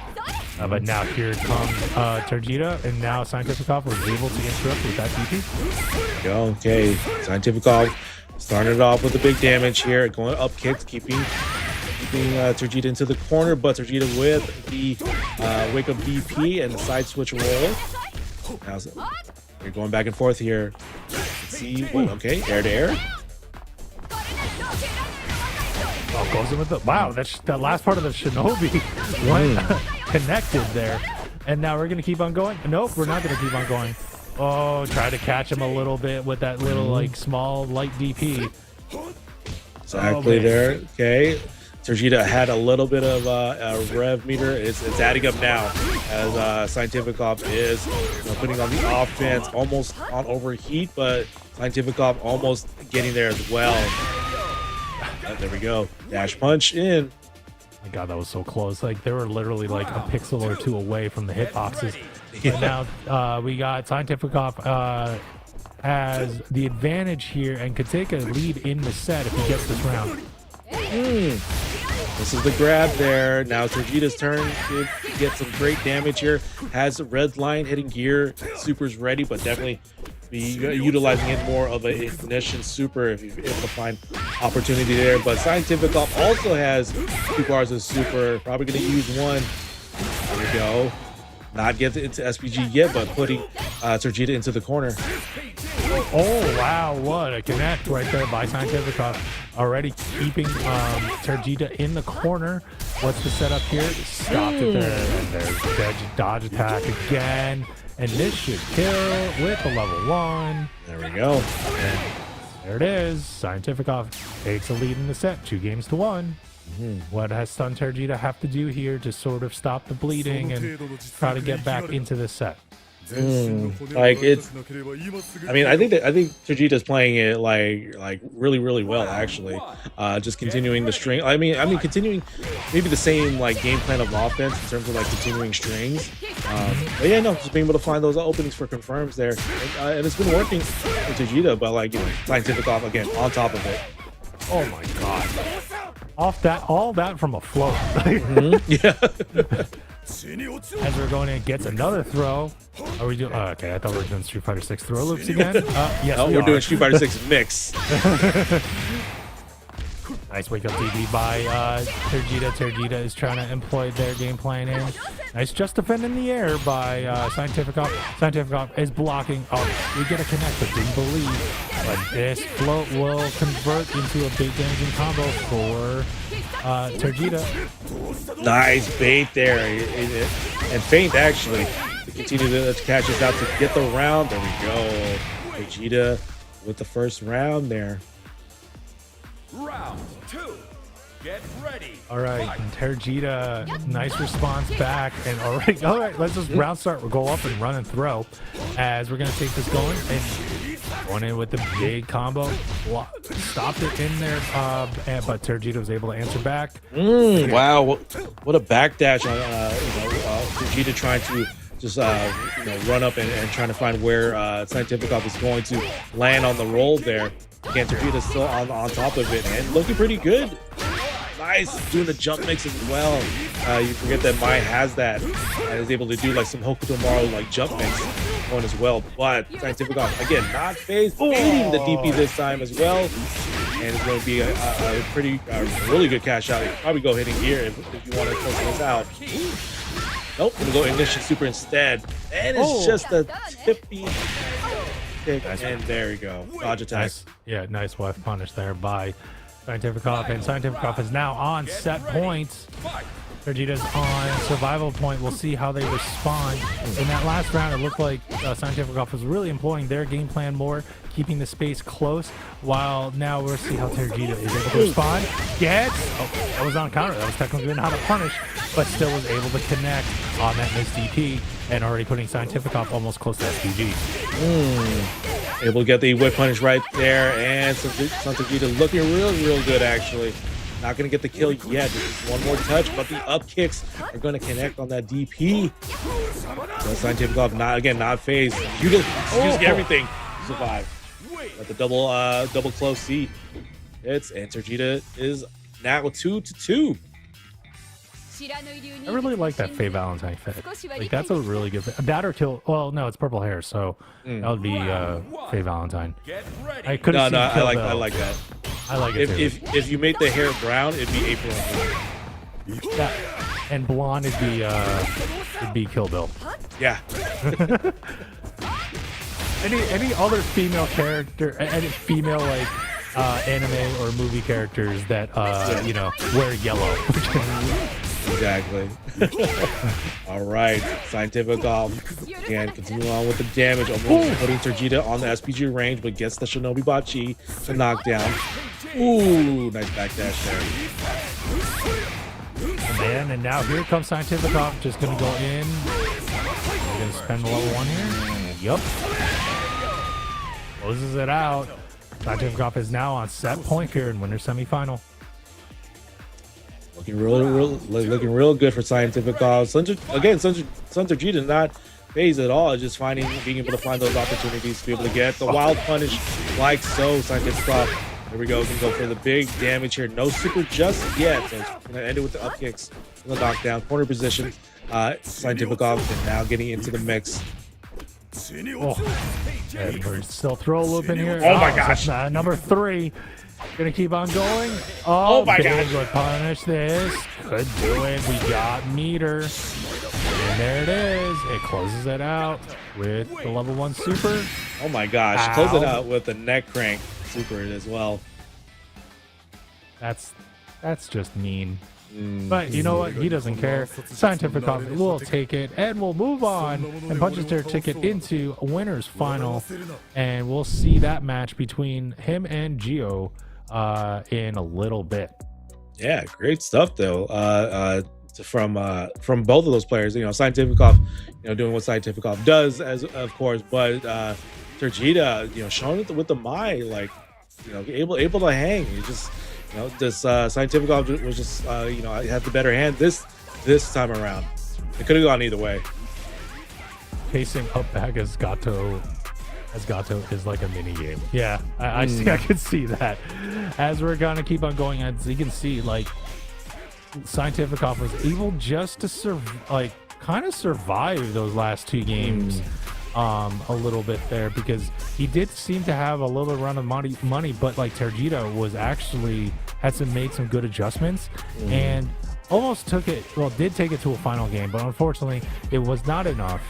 but now here comes Vegeta, and now Scientific Ops was able to interrupt with that DP. Okay, Scientific Ops starting it off with the big damage here, going up kicks, keeping Vegeta into the corner, but Vegeta with the wake up BP and the side switch roll. Now we're going back and forth here. Let's see what, okay, air to air. Oh, goes in with the wow. That last part of the Shinobi went connected there, and now we're gonna keep on going. Nope, we're not gonna keep on going. Oh, try to catch him a little bit with that little like small light DP. Exactly there. Okay, Vegeta had a little bit of a rev meter. It's adding up now as Scientific Ops is putting on the offense, almost on overheat, but Scientific Ops almost getting there as well. There we go. Dash punch in. My God, that was so close. Like they were literally like a pixel or two away from the hitboxes. But now we got Scientific Ops has the advantage here and could take a lead in the set if he gets this round. This is the grab there. Now it's Vegeta's turn to get some great damage here. Has red line hitting gear. Super's ready, but definitely be utilizing it more of an ignition super if you're able to find opportunity there. But Scientific Ops also has 2 bars of super. Probably going to use one. There we go. Not get into SPG yet, but putting Vegeta into the corner. Oh wow, what a connect right there by Scientific Ops. Already keeping Vegeta in the corner. What's the setup here? Stopped it there, and there's dodge attack again. And this should kill with a level 1. There we go. And there it is. Scientific Ops takes a lead in the set, 2-1. What has Stunned Vegeta have to do here to sort of stop the bleeding and try to get back into the set? Like it's, I mean, I think Vegeta's playing it like really well actually. Just continuing the string. I mean, continuing maybe the same like game plan of offense in terms of like continuing strings. But yeah, no, just being able to find those openings for confirms there, and it's been working with Vegeta. But like, you know, Scientific Ops again on top of it. Oh my God! All that from a float. Yeah. As we're going in, gets another throw. Are we doing? Okay, I thought we were doing Street Fighter 6 throw loops again. Yes, we're doing Street Fighter 6 mix. Nice wake up DB by Tergita. Tergita is trying to employ their game plan in. Nice just defend in the air by Scientific-Off. Scientific-Off is blocking. Oh, we get a connect, but didn't believe. But this float will convert into a big damaging combo for Tergita. Nice bait there. And feint actually to continue to catch us out to get the round. There we go. Tergita with the first round there. Round 2. Get ready. All right, and Tergita, nice response back, and all right, let's just round start. We'll go up and run and throw as we're gonna take this going and going in with the big combo. Stopped it in there, but Tergita was able to answer back. Wow, what a backdash on Tergita trying to just run up and trying to find where Scientific-Off is going to land on the roll there. Again, Tergita still on top of it and looking pretty good. Nice, doing the jump mix as well. You forget that Mai has that and is able to do like some Hokuto Maru like jump mix going as well. But Scientific-Off again not phased, beating the DP this time as well, and it's going to be a really good cash out. You can probably go hitting here if you want to close this out. Nope, gonna go ignition super instead, and it's just a tippy kick, and there we go. Dodge attack. Nice. Yeah, nice wife punish there by Scientific-Off, and Scientific-Off is now on set points. Tergita's on survival point. We'll see how they respond. In that last round, it looked like Scientific-Off was really employing their game plan more, keeping the space close, while now we'll see how Tergita is able to respond. That was on counter. That was technically not a punish, but still was able to connect on that missed DP and already putting Scientific-Off almost close to SPG. Able to get the whip punish right there, and Tergita looking real good actually. Not going to get the kill yet. Just one more touch, but the up kicks are going to connect on that DP. So Scientific-Off not phased. You just everything to survive. But the double close C hits, and Tergita is now 2-2. I really like that Faye Valentine fit. Like, that's a really good fit. That or kill. Well, no, it's purple hair, so that would be Faye Valentine. I could have seen I like that. I like it too. If you made the hair brown, it'd be April. Yeah, and blonde it'd be Kill Bill. Yeah. Any other female character, any female like anime or movie characters that wear yellow. Exactly. All right, Scientific-Off again continue on with the damage. Almost putting Tergita on the SPG range, but gets the Shinobi Bachi to knockdown. Ooh, nice backdash there. Man, and now here comes Scientific-Off, just gonna go in. We're gonna spend level 1 here. Yup. Closes it out. Scientific-Off is now on set point here in winner semifinal. Looking real good for Scientific-Off. Tergita not phase at all. Just being able to find those opportunities to be able to get the wild punish like so. Scientific-Off. Here we go. Can go for the big damage here. No super just yet. So it's gonna end it with the up kicks, the knockdown, corner position. Scientific-Off and now getting into the mix. And we're still throw a loop in here. Oh my gosh. Number 3. Gonna keep on going. Oh my gosh. Would punish this. Could do it. We got meter. And there it is. It closes it out with the level 1 super. Oh my gosh. Ow. Close it out with the neck crank super as well. That's just mean. But you know what? He doesn't care. Scientific-Off will take it, and we'll move on and punches their ticket into a winner's final. And we'll see that match between him and Gio in a little bit. Yeah, great stuff though. From both of those players, Scientific-Off, doing what Scientific-Off does, as of course, but Tergita, showing it with the Mai, like, able to hang. He just, this Scientific-Off was just, had the better hand this time around. It could have gone either way. Pacing up back as Gato is like a mini game. Yeah, I think I can see that. As we're gonna keep on going, as you can see, like, Scientific-Off was able just to kind of survive those last 2 games. a little bit there, because he did seem to have a little run of money, but like Tergita was actually made some good adjustments and almost did take it to a final game, but unfortunately it was not enough,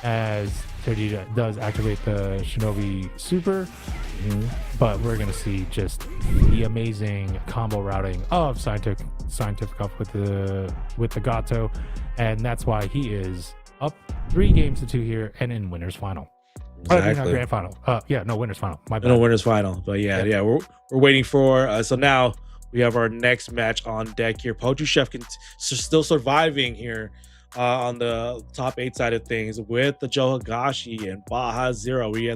as Tergita does activate the Shinobi Super. But we're gonna see just the amazing combo routing of Scientific Up with the Gato, and that's why he is up 3-2 here and in winners final. Exactly. Grand final. Winners final. My bad. No, winners final. But yeah, we're waiting for. So now we have our next match on deck here. Poju Chef still surviving here on the top 8 side of things with the Joe Higashi and Baja Zero. We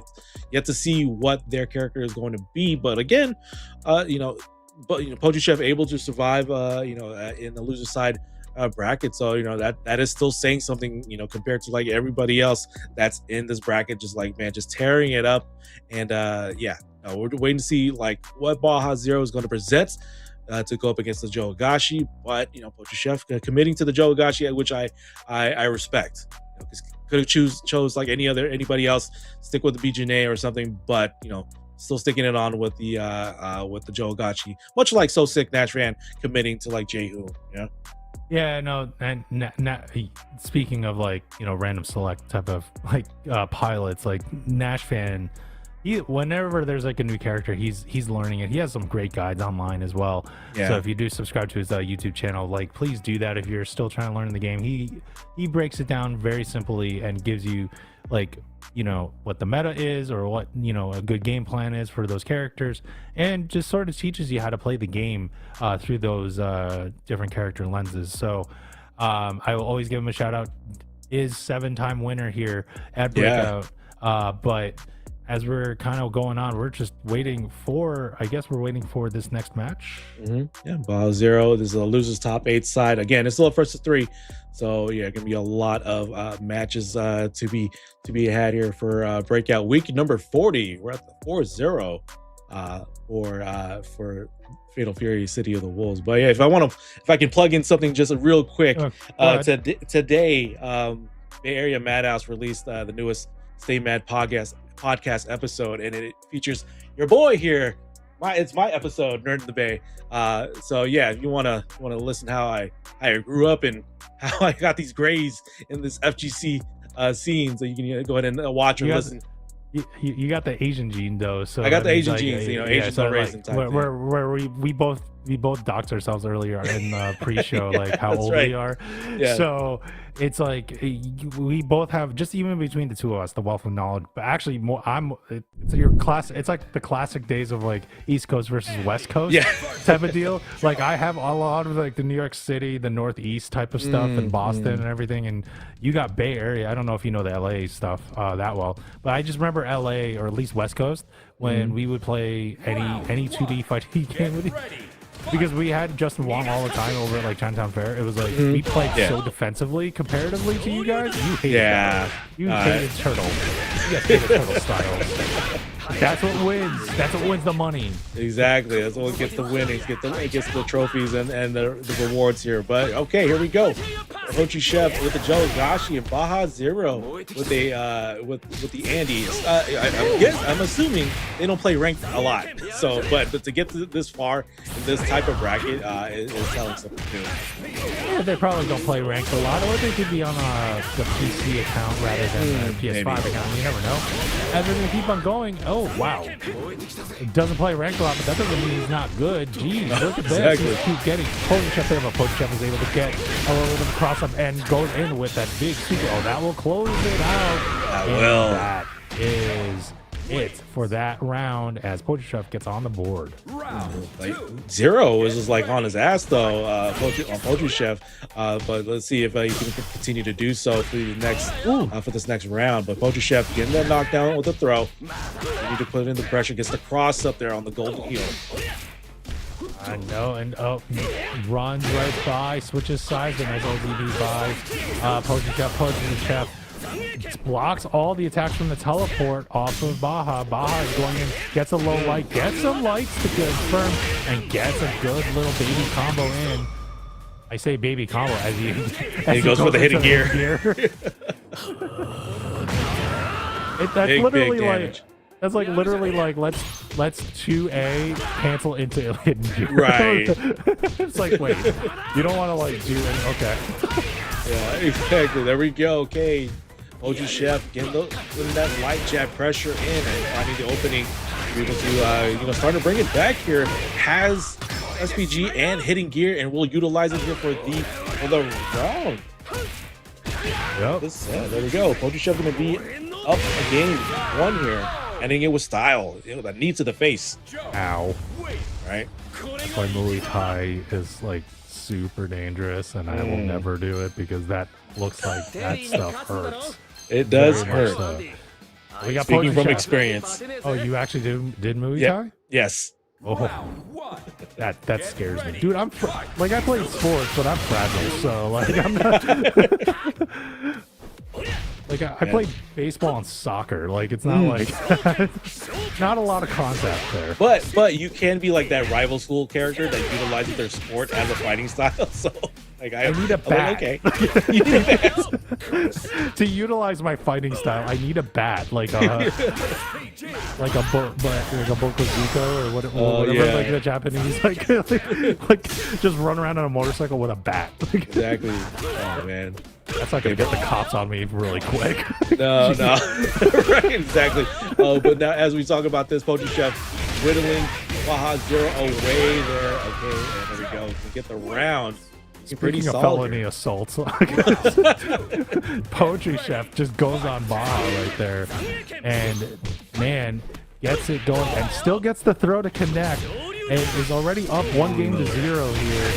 yet to see what their character is going to be, but again, Poju Chef able to survive in the loser side bracket, so that is still saying something, compared to like everybody else that's in this bracket, just tearing it up. And we're waiting to see like what Baja Zero is going to present to go up against the Joe Higashi, but Poju Chef committing to the Joe Higashi, which I respect. Could have chose like anybody else, stick with the BJNA or something, but still sticking it on with the Joe Higashi, much like So Sick Nash Fan committing to like Jehu. Yeah, no, and speaking of like random select type of like pilots, like Nash Fan, whenever there's like a new character, he's learning it. He has some great guides online as well. Yeah. So if you do subscribe to his YouTube channel, like please do that if you're still trying to learn the game. He breaks it down very simply and gives you like what the meta is, or what a good game plan is for those characters, and just sort of teaches you how to play the game through those different character lenses. So I will always give him a shout out. Is 7-time winner here at Breakout. But as we're kind of going on, we're just waiting for this next match. Baja Zero. This is a losers top 8 side. Again, it's still a first of 3, so yeah, gonna be a lot of matches to be had here for Breakout week number 40. We're at the 4-0 for Fatal Fury City of the Wolves. But yeah, if I can plug in something just real quick, today Bay Area Madhouse released the newest Stay Mad podcast episode, and it features your boy here. It's my episode, Nerd in the Bay. So yeah, if you wanna listen how I grew up and how I got these grades in this FGC scene, so you can go ahead and watch or listen. You got the Asian gene though, so I got the Asian genes, Asian so raising type. Where we both doxed ourselves earlier in the pre-show, like how old we are. Yeah. So it's like we both have, just even between the two of us, the wealth of knowledge. But actually, it's your class. It's like the classic days of like East Coast versus West Coast type of deal. Like I have a lot of like the New York City, the Northeast type of stuff, and Boston and everything. And you got Bay Area. I don't know if you know the LA stuff that well, but I just remember LA, or at least West Coast, when we would play any 2D fighting game with you. Because we had Justin Wong all the time over at like Chinatown Fair. It was like we played so defensively comparatively to you guys. You hated that. You hated Turtle. You guys hated Turtle style. That's what wins. That's what wins the money. Exactly. That's what gets the winnings, gets the trophies and the rewards here. But okay, here we go. Poju Chef with the Joe Higashi and Baja Zero with the Andes. I'm assuming they don't play ranked a lot. So, but to get this far in this type of bracket is telling something too. Yeah, they probably don't play ranked a lot, or they could be on the PC account rather than the PS5 account. You never know. And they're gonna keep on going. Oh wow, it doesn't play ranked a lot, but that doesn't mean he's not good. Jeez, look at this. He keeps getting Poju Chef there, but Poju Chef is able to get a little bit of a cross up and goes in with that big super. Oh, that will close it out. That is it for that round as Poju Chef gets on the board. Zero is just like on his ass though, on Poju Chef. But let's see if he can continue to do so for the next for this next round. But Poju Chef getting that knockdown with a throw. You need to put in the pressure, gets the cross up there on the golden heel. I know, and runs right by, switches sides, and as LDB by Poju Chef blocks all the attacks from the teleport off of Baja. Baja is going in, gets a low light, gets some lights to confirm, and gets a good little baby combo in. I say baby combo as he goes for the hidden gear. That's Big literally like damage. that's like literally like let's 2A cancel into hidden gear. Right. It's like, wait, you don't want to like do any okay. Yeah, exactly. There we go. Okay. Poacher Chef getting that light jab pressure in and finding the opening. Be able to start to bring it back here. Has SPG and hitting gear, and we'll utilize it here for the round. Yep. There we go. Poacher Chef gonna be up a game 1 here, ending it with style. That knee to the face. Ow. Right. That's why Muay Thai is like super dangerous, and I will never do it because that looks like that stuff hurts. It does Very much hurt. so. We got Speaking Poacher from Chef. experience. Oh, you actually did Muay Yeah. Thai? Yes. Oh, that scares me, dude. I played sports, but I'm fragile, so like I'm not. Like I played baseball and soccer. Like it's not like not a lot of contact there. But you can be like that rival school character that utilizes their sport as a fighting style. So like I need a I'm bat. Like, okay. You need a bat. To utilize my fighting style, I need a bat, like a bokozuko or whatever, yeah. like the Japanese, like just run around on a motorcycle with a bat. Exactly. Oh man. That's not gonna get the cops on me really quick. No. Right, exactly. But now as we talk about this, Poacher Chef whittling Baja Zero away there. Okay, and there we go. We get the round. Pretty Speaking of solid felony here. assaults, Poetry Chef just goes on Baja right there, and man gets it going and still gets the throw to connect, and is already up 1-0 here,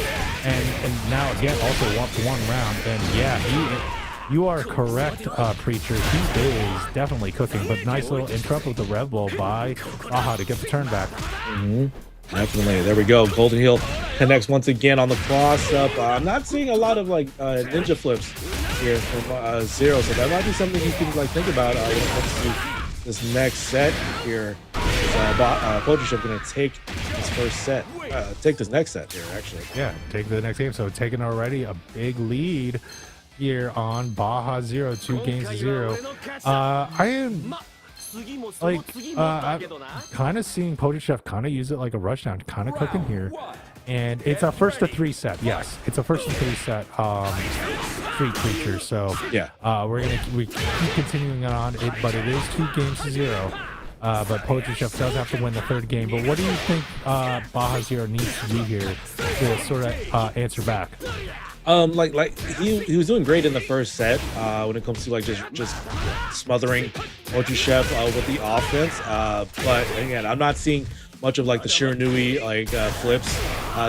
and now again also up 1 round. And yeah, you are correct, Preacher. He is definitely cooking, but nice little interrupt with the Rev Blow by Baja to get the turn back. Definitely. There we go. Golden Heel connects once again on the cross up. I'm not seeing a lot of like ninja flips here from Zero, so that might be something you can like think about when it comes to this next set here. Poacher Chef going to take this first set, take this next set here actually. Yeah, take the next game. So taking already a big lead here on Baja Zero, 2-0. I am like I'm kind of seeing Poacher Chef kind of use it like a rushdown, kind of cooking here, and it's a 1-3 set. Yes, it's a 1-3 set. Street Creature. So Yeah. we keep continuing on it, but it is 2-0. But Poacher Chef does have to win the third game. But what do you think Baja Zero needs to do here to sort of answer back? Like he was doing great in the first set when it comes to like just smothering Poacher Chef with the offense. But again, I'm not seeing much of like the Shiranui like flips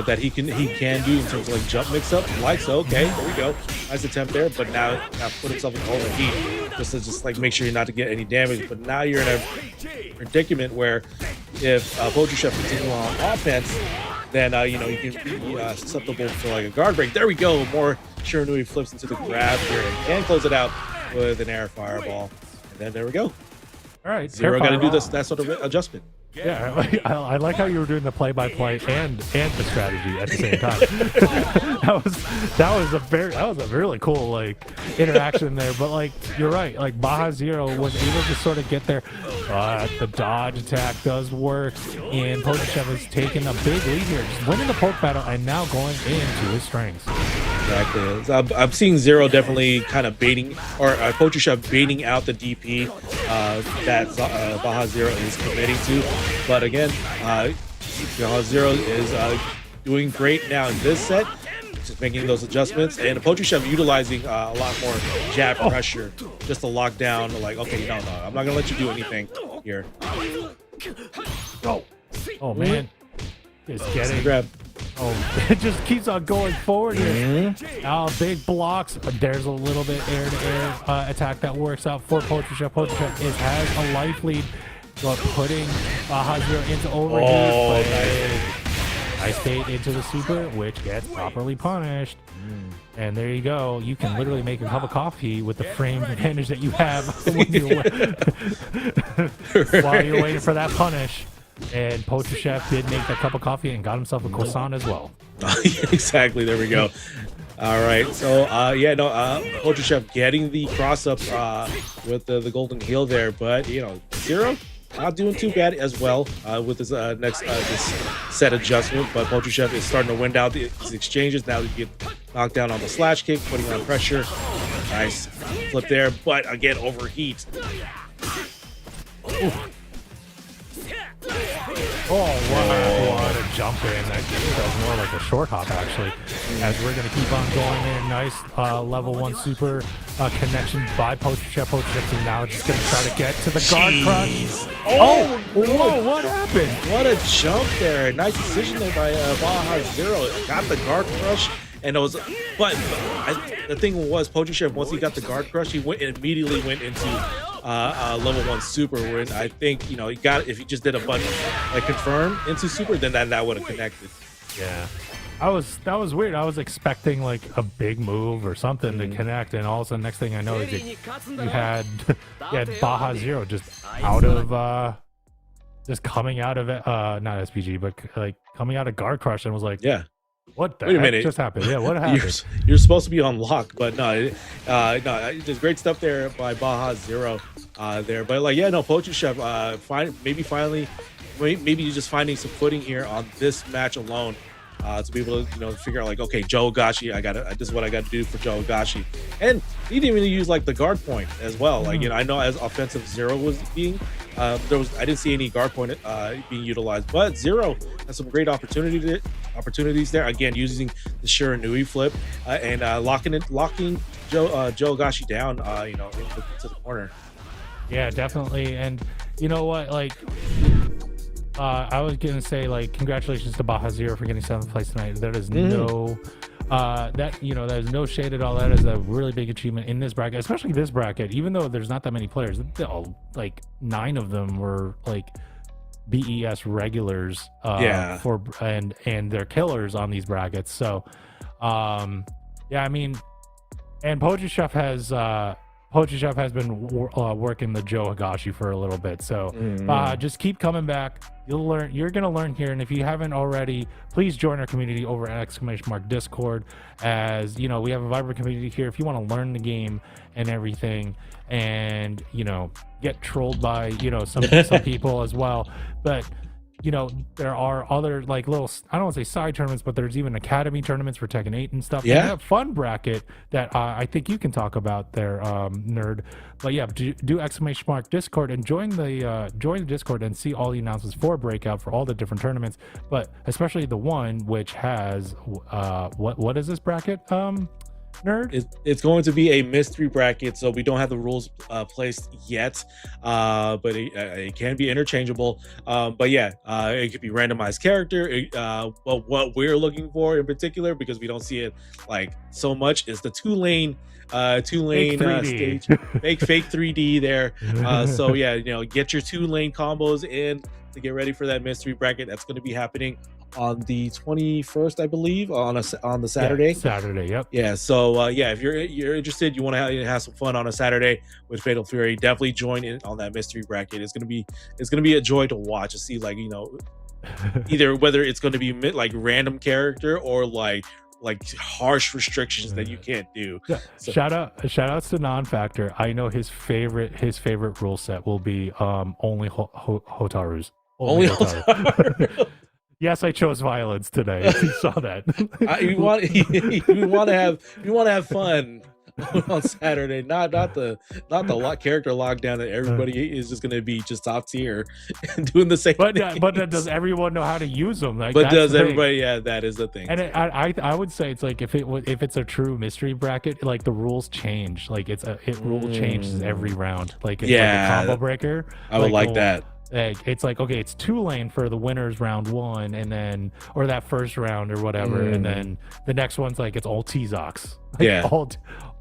that he can do in terms of like jump mix up. Like so, okay, there we go, nice attempt there. But now put himself in overheat just to like make sure you're not to get any damage. But now you're in a predicament where if Poacher Chef continues on offense, then you can be susceptible to like a guard break. There we go. More Shiranui flips into the grab here and close it out with an air fireball. And then there we go. All right, Zero got to do that sort of adjustment. Yeah, I like how you were doing the play-by-play and the strategy at the same time. that was a really cool like interaction there. But like you're right, like Baja Zero was able to sort of get there. The dodge attack does work, and Poacher Chef has taken a big lead here, just winning the poke battle and now going into his strengths. Exactly. So I'm seeing Zero definitely kind of baiting, or Poacher Chef baiting out the DP that Baja Zero is committing to. But again, Baja Zero is doing great now in this set, just making those adjustments, and Poacher Chef utilizing a lot more jab pressure just to lock down. Like, okay, no, I'm not gonna let you do anything here. Oh man, just getting Grab. Oh, it just keeps on going forward here. Big blocks. There's a little bit air-to-air attack that works out for Poacher Chef. Poacher Chef has a life lead, but putting Baja Zero into overheat. Nice bait into the super, which gets properly punished. And there you go. You can literally make a cup of coffee with the frame advantage that you have while you're waiting for that punish. And Poacher Chef did make that cup of coffee and got himself a croissant as well. Exactly. There we go. All right, so yeah, no, Ultra Chef getting the cross up with the golden heel there, but you know, Zero not doing too bad as well with this next this set adjustment. But Ultra Chef is starting to win down these exchanges. Now he get knocked down on the slash kick, putting on pressure. Nice flip there, but again overheat. Ooh. Oh, wow. What a jump in. That was more like a short hop, actually. As we're going to keep on going in. Nice level 1 super connection by Poacher Chef. Poacher Chef is now just going to try to get to the guard crush. Oh, whoa, what happened? What a jump there. Nice decision there by Baja Zero. Got the guard crush. And it was, but the thing was, Poacher Chef, once he got the guard crush, he immediately went into level 1 super. When I think, you know, he got, if he just did a bunch like confirm into super, then that would have connected. Yeah, that was weird. I was expecting like a big move or something to connect, and all of a sudden, next thing I know, is you had Baja Zero just out of just coming out of it, not SPG, but like coming out of guard crush, and was like, yeah. What the Wait a heck minute. just happened? Yeah, what happened? You're supposed to be on lock, but no, there's great stuff there by Baja Zero there. But like, yeah, no, Poacher Chef, maybe you're just finding some footing here on this match alone to be able to, you know, figure out like, okay, Joe Ogashi, this is what I got to do for Joe Ogashi. And he didn't really use like the guard point as well. Like, you know, I know as offensive Zero was being, I didn't see any guard point being utilized, but Zero has some great opportunities there. Again, using the Shiranui flip and locking Joe Ogashi down, you know, into the corner. Yeah, definitely. And you know what, like, I was gonna say, like, congratulations to Baja Zero for getting 7th place tonight. There is no there's no shade at all. That is a really big achievement in this bracket, especially this bracket. Even though there's not that many players, like 9 of them were like BES regulars. And they're killers on these brackets. So, yeah, I mean, and Poacher Chef has been working the Joe Higashi for a little bit, so just keep coming back. You'll learn. You're gonna learn here, and if you haven't already, please join our community over at !Discord. As you know, we have a vibrant community here. If you want to learn the game and everything, and you know, get trolled by some people as well, but you know, there are other like little, I don't want to say side tournaments, but there's even academy tournaments for Tekken 8 and stuff. Yeah. And that fun bracket that I think you can talk about there, nerd. But yeah, do !Discord and join the Discord and see all the announcements for Breakout for all the different tournaments, but especially the one which has what is this bracket? Nerd? It's going to be a mystery bracket, so we don't have the rules placed yet, but it can be interchangeable. But yeah, it could be randomized character. But what we're looking for in particular, because we don't see it like so much, is the two-lane stage, fake 3D there. So yeah, you know, get your 2-lane combos in to get ready for that mystery bracket. That's going to be happening on the 21st, I believe, on the Saturday. Yeah, Saturday, yep. Yeah, so yeah, if you're interested, you want to have some fun on a Saturday with Fatal Fury, definitely join in on that mystery bracket. It's gonna be a joy to watch, to see, like, you know, either whether it's going to be like random character or like harsh restrictions that you can't do. Yeah. So, shout outs to Non-Factor. I know his favorite rule set will be only Hotaru's. Only Hotaru. Yes, I chose violence today. You saw that. we want to have fun on Saturday, not the character lockdown that everybody is just going to be just top tier and doing the same. But does everyone know how to use them? Like, but does everybody? Yeah, that is the thing. And I would say it's like if it's a true mystery bracket, like the rules change. Like rule changes every round. Like it's like a combo breaker. I would like that. It's like, okay, it's 2-lane for the winners round 1, and then or that first round or whatever, and then the next one's like it's all T-Zox. Like,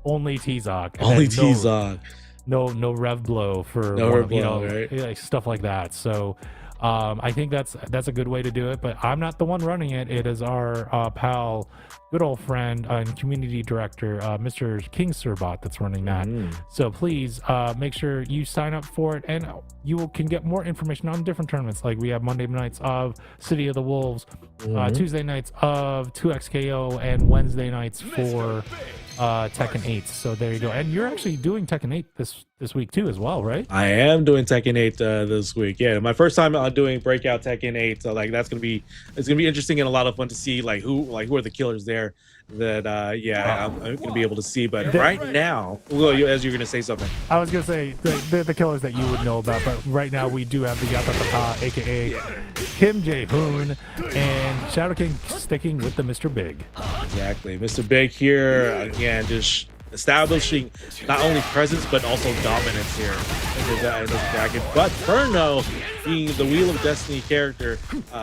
only T-Zoc. Only T-Zoc. No rev blow for right? like stuff like that. So I think that's a good way to do it, but I'm not the one running it. It is our pal, good old friend and community director, Mr. King Sirbot, that's running that. So please make sure you sign up for it, and you can get more information on different tournaments. Like we have Monday nights of City of the Wolves, Tuesday nights of 2XKO, and Wednesday nights for Tekken 8. So there you go. And you're actually doing Tekken 8 this week too as well, right? I am doing Tekken 8 this week. Yeah, my first time doing Breakout Tekken 8. So like it's gonna be interesting and a lot of fun to see who are the killers there that I'm gonna be able to see. But right now, as you're gonna say something, I was gonna say the killers that you would know about, but right now we do have the Yatatata, aka Kim Jae-hoon, and Shadow King sticking with the Mr. Big. Exactly, Mr. Big here again, just establishing not only presence but also dominance here in this bracket. But Furno, being the Wheel of Destiny character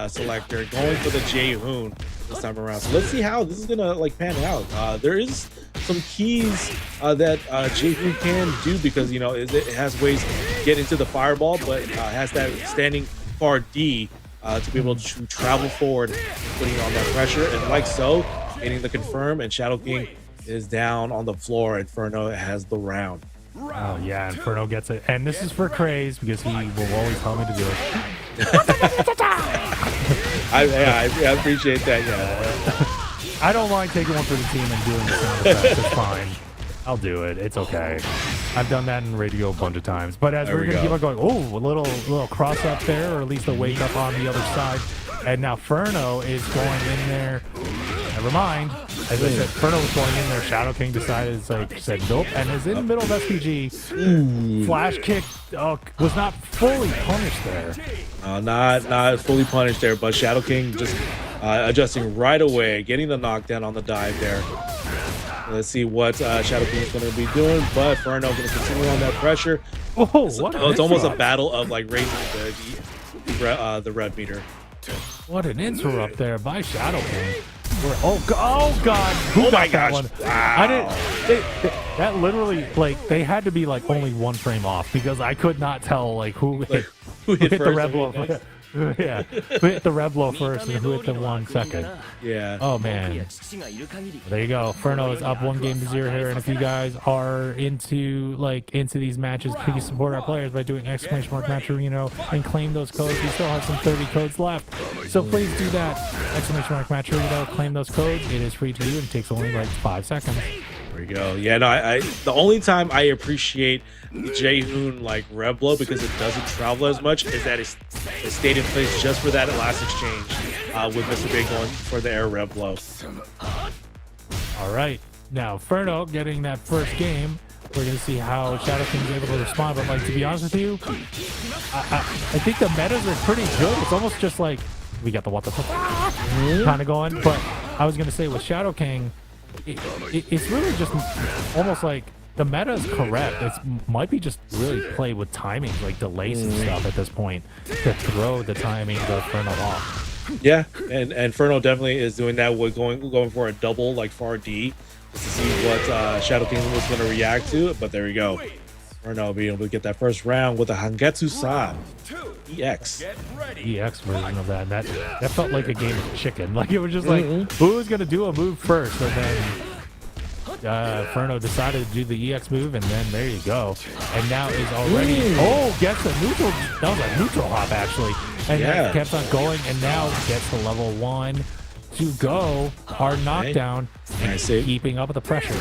selector, going for the Jae-hoon this time around. So let's see how this is gonna pan out. There is some keys that Jae-hoon can do, because it has ways to get into the fireball, but has that standing far D to be able to travel forward, putting on that pressure, and like so, getting the confirm, and Shadow King is down on the floor, and Inferno has the round. Oh yeah, Inferno gets it, and this is for Craze because he will always tell me to do it. I appreciate that. Yeah, I don't mind taking one for the team and doing the sound effects. It's fine. I'll do it. It's okay. I've done that in radio a bunch of times. But as we're gonna keep on going, a little cross up there, or at least a wake up on the other side. And now Furno is going in there. Never mind. As I said, Furno was going in there. Shadow King decided, said nope, and is in the middle of SPG. Flash kick was not fully punished there. Not fully punished there, but Shadow King just adjusting right away, getting the knockdown on the dive there. Let's see what Shadow King is going to be doing, but Furno going to continue on that pressure. It's almost a battle of raising the red meter. What an interrupt there by Shadow King. Oh God! Who got that one? Wow. I didn't. That literally, they had to be only one frame off, because I could not tell who hit the red blow. Yeah, who hit the red blow first and who hit the 1 second. Yeah. Oh man. There you go. Furno is up 1-0 here, and if you guys are into these matches, please support our players by doing !match Arena and claim those codes. We still have some 30 codes left, so please do that. !match Arena, claim those codes. It is free to do, and it takes only 5 seconds. There we go. Yeah, no, I the only time I appreciate the Jae-hoon red blow, because it doesn't travel as much, is that it stayed in place just for that last exchange with Mr. Big going for the air red blow. All right, now Furno getting that first game. We're gonna see how Shadow King is able to respond, but to be honest with you, I think the metas are pretty good. It's almost just we got the what the fuck kind of going. But I was gonna say with Shadow King, it's really just almost the meta is correct. It might be just really played with timings, delays and stuff at this point, to throw the timing of Furno off. Yeah, and Furno definitely is doing that with going for a double far D, just to see what Shadow King was going to react to. But there we go. Furno being able to get that first round with a Hangetsu-san EX. EX version of that. And that felt like a game of chicken. It was just who's going to do a move first? And then Furno decided to do the EX move, and then there you go. And now is already gets a neutral. That was a neutral hop actually, and then kept on going, and now gets to level 1 to go. Hard knockdown, and keeping up with the pressure.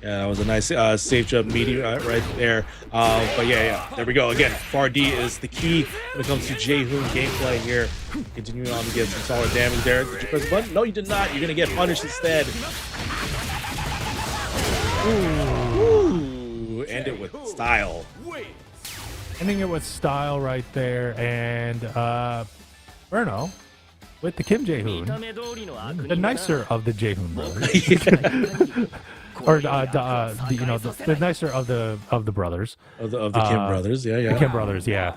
Yeah, that was a nice safe jump meteor right there. But yeah, there we go. Again, far D is the key when it comes to Jae-hoon gameplay here. Continuing on to get some solid damage there. Did you press the button? No, you did not. You're going to get punished instead. Ooh, end it with style. Ending it with style right there, and Furno with the Kim Jae-hoon, the nicer of the Jae-hoon brothers, or the nicer of the brothers, of the Kim brothers, the Kim brothers, yeah.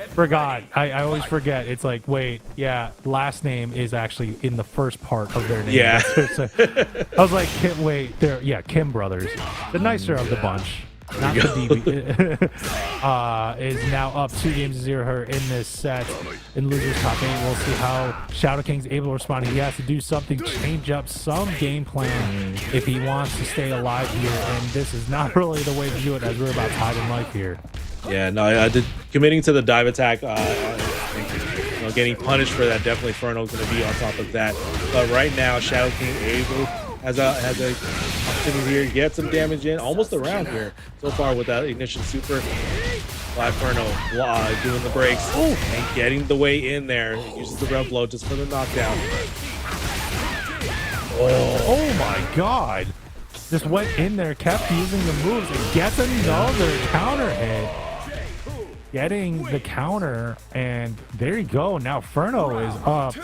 Forgot. I always forget. It's wait, last name is actually in the first part of their name. Yeah. I was Kim, wait, they're Kim brothers, the nicer of the bunch. not the DB, is now up 2-0 here in this set. In losers top 8, we'll see how Shadow King's able to respond. He has to do something, change up some game plan if he wants to stay alive here, and this is not really the way to do it as we're about tied in life here. Yeah, no, committing to the dive attack, getting punished for that. Definitely Ferno's going to be on top of that. But right now, Shadow King has a opportunity here to get some damage in, almost around here so far with that ignition super. But Ferno doing the breaks and getting the way in there. Uses the rev blow just for the knockdown. Oh my God! Just went in there, kept using the moves, and gets another counter hit. Getting the counter, and there you go. Now Ferno is up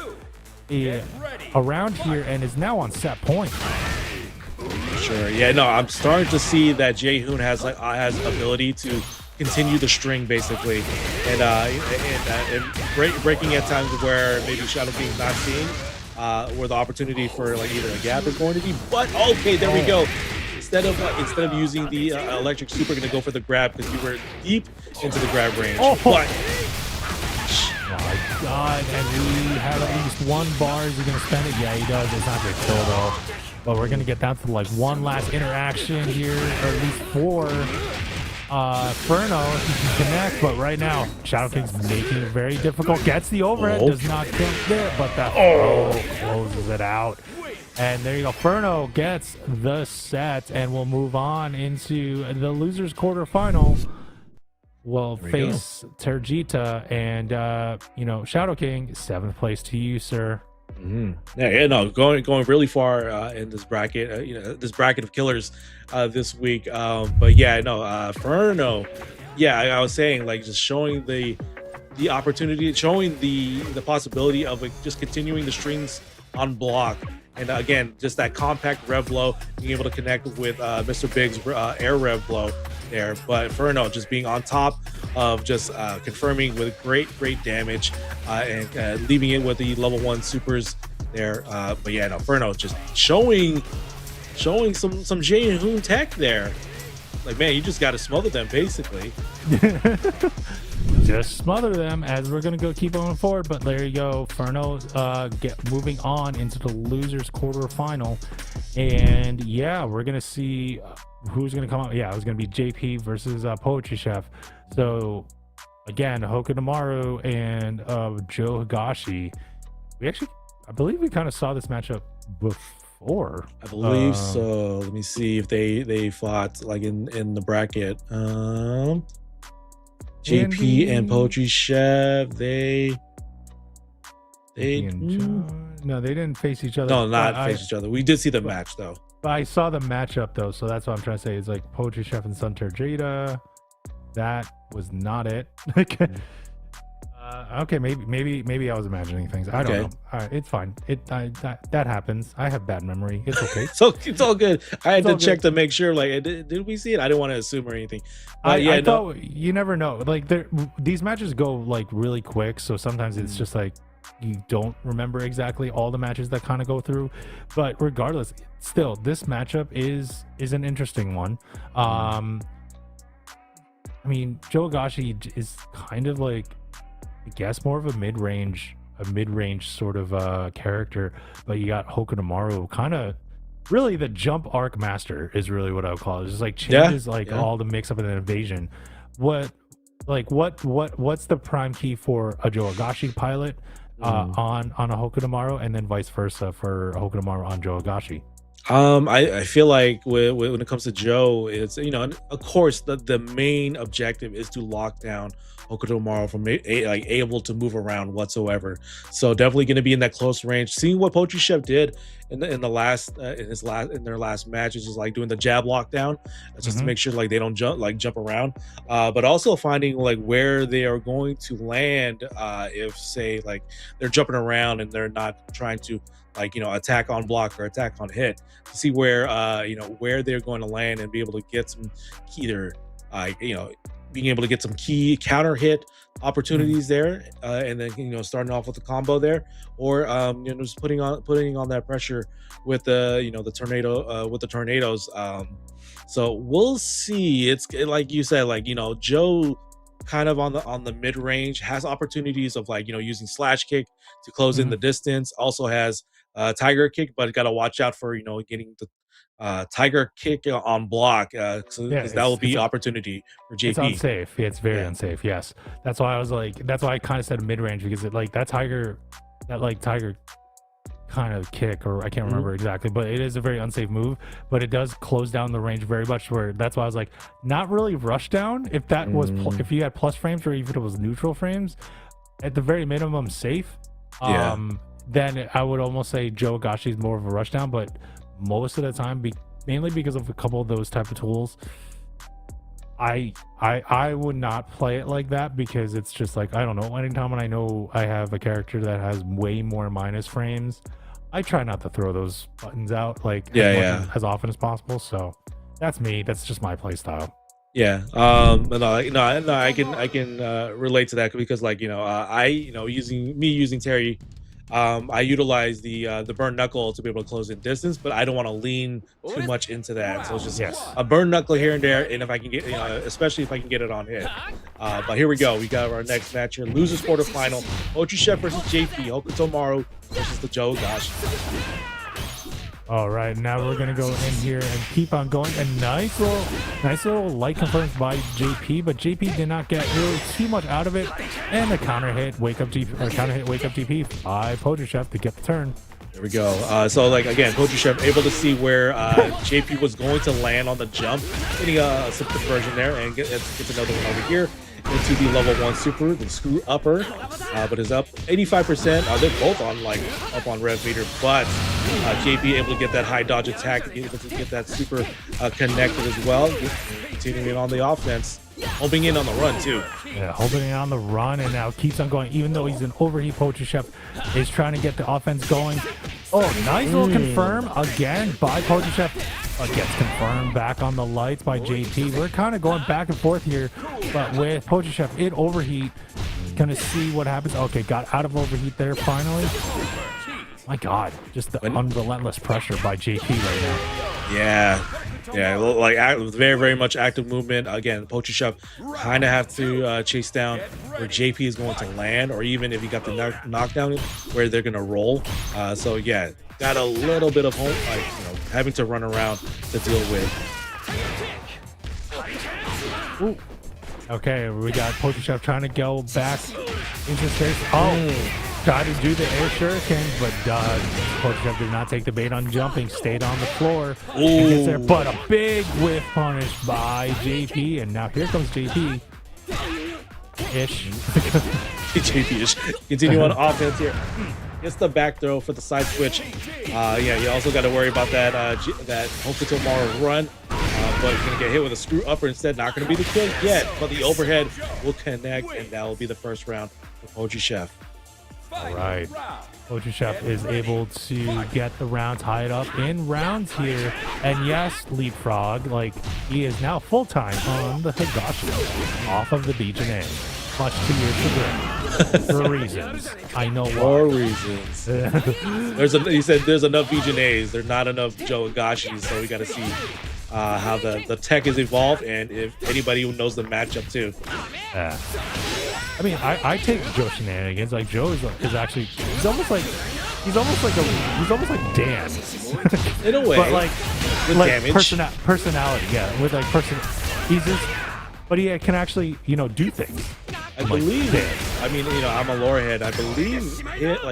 around here and is now on set point. Sure. Yeah. No, I'm starting to see that Jaehoon has ability to continue the string basically, and breaking at times where maybe Shadow King's not seeing where the opportunity for like either a gap is going to be. But okay, there we go. Instead of using the electric super, gonna go for the grab because you were deep into the grab range. Oh but my God! And we have at least one bar. Is he gonna spend it? Yeah, he does. It's not gonna kill though. But we're gonna get down to like one last interaction here, or at least 4. Ferno, if he can connect, but right now Shadow King's making it very difficult. Gets the overhead, does not kill there, but that closes it out. And there you go. Ferno gets the set, and we'll move on into the losers quarterfinal. We'll face Terjita and Shadow King. 7th place to you, sir. Yeah, no, going really far in this bracket. This bracket of killers this week. But yeah, no, Ferno. Yeah, I was saying like just showing the opportunity, showing the possibility of like just continuing the strings on block. And again, just that compact rev blow, being able to connect with Mr. Big's air rev blow there. But Ferno just being on top of just confirming with great damage and leaving it with the level 1 supers there. But yeah, no, Ferno just showing some Jaehoon tech there. Like, man, you just got to smother them basically. Just smother them as we're gonna go keep on forward. But there you go, Ferno moving on into the losers quarterfinal, and yeah, we're gonna see who's gonna come out. Yeah, it was gonna be JP versus Poetry Chef. So again, Hokunomaru and Joe Higashi. I believe we kind of saw this matchup before. I believe so. Let me see if they fought like in the bracket. JP and Poetry Chef, they no, they didn't face each other. No, not face each other. We did see the match though. But I saw the matchup though, so that's what I'm trying to say. It's like Poetry Chef and Sun Terjita. That was not it. Okay, maybe I was imagining things. I don't know. All right, it's fine. That happens. I have bad memory. It's okay. So it's all good. I had to check to make sure. Like, did we see it? I didn't want to assume or anything. I thought you never know. Like, these matches go like really quick, so sometimes it's just like you don't remember exactly all the matches that kind of go through. But regardless, still, this matchup is an interesting one. I mean, Joe Higashi is kind of like, I guess, more of a mid-range sort of character, but you got Hokunomaru, kind of really the jump arc master is really what I would call it. It's just like changes all the mix up and invasion. What's the prime key for a Joe Higashi pilot on a Hokunomaru, and then vice versa for Hokunomaru on Joe Higashi? I feel like when it comes to Joe, it's of course the main objective is to lock down Hokunomaru from able to move around whatsoever. So definitely going to be in that close range. Seeing what Poetry Chef did in their last match is just like doing the jab lockdown, just to make sure like they don't jump around. But also finding like where they are going to land if say like they're jumping around and they're not trying to attack on block or attack on hit, to see where where they're going to land and be able to get some either being able to get some key counter hit opportunities there, and then starting off with the combo there, or just putting on that pressure with the tornado with the tornadoes. So we'll see. Like you said, like Joe kind of on the mid range has opportunities of like using slash kick to close in the distance. Also has tiger kick, but got to watch out for getting the tiger kick on block, because that will be opportunity for JP. It's unsafe. Yeah, it's very unsafe. Yes, that's why I kind of said mid range, because that tiger kind of kick, or I can't remember exactly, but it is a very unsafe move, but it does close down the range very much, where that's why I was like, not really rush down. If that was if you had plus frames, or even if it was neutral frames, at the very minimum safe, then I would almost say Joe Agashi is more of a rush down. But most of the time, mainly because of a couple of those type of tools, I would not play it like that, because it's just like, I don't know, anytime when I know I have a character that has way more minus frames, I try not to throw those buttons out as often as possible. So that's me. That's just my play style. Yeah. I can relate to that, because using Terry, I utilize the burn knuckle to be able to close in distance, but I don't want to lean too much into that. So it's just a burn knuckle here and there, and if I can get, especially if I can get it on hit. But here we go. We got our next match here. Losers quarterfinal. Poetry Chef versus JP. Hokuto Maru versus the Joe Agashi. All right, now we're gonna go in here and keep on going. A nice little light confirms by JP, but JP did not get really too much out of it. And the counter hit wake up DP by Poetry Chef to get the turn. There we go. So again, Poetry Chef able to see where JP was going to land on the jump, getting some conversion there, and gets another one over here into the level 1 super, the screw upper, but is up 85%. They're both on up on rev meter, but JP able to get that high dodge attack, able to get that super connected as well, continuing on the offense, holding in on the run too. Yeah, holding in on the run, and now keeps on going, even though he's an overheat. Poetry Chef is trying to get the offense going. Oh, nice little confirm again by Poetry Chef. Gets confirmed back on the lights by JP. We're kind of going back and forth here, but with Poetry Chef in overheat, gonna see what happens. Okay, got out of overheat there finally. My God, just the unrelentless pressure by JP right now. Yeah, very, very much active movement. Again, Poetry Chef kind of have to chase down where JP is going to land, or even if he got the knockdown, where they're gonna roll. So yeah, got a little bit of having to run around to deal with. Ooh. Okay, we got Poetry Chef trying to go back into space. Tried to do the air shuriken, but Poetry Chef did not take the bait on jumping, stayed on the floor. And gets there, but a big whiff punish by JP, and now here comes JP. Ish. JP-ish. Continue on offense here. Gets the back throw for the side switch. You also got to worry about that Hokuto Maru run. But he's going to get hit with a screw upper instead. Not going to be the kill yet, but the overhead will connect, and that will be the first round for Poetry Chef. All right. Poetry Chef is able to get the round tied up in rounds here. And yes, Leapfrog, he is now full-time on the Higashi off of the BJA. Much to your chagrin. For reasons. I know why. For reasons. He said there's enough BJAs. There's not enough Joe Agashis, so we got to see how the tech is evolved, and if anybody who knows the matchup too. Yeah. I mean, I take Joe shenanigans. Joe is actually he's almost like Dan. In a way. But with damage. Personality, yeah. With he's just, but he can actually, do things. I believe Dan. I mean, I'm a lore head. I believe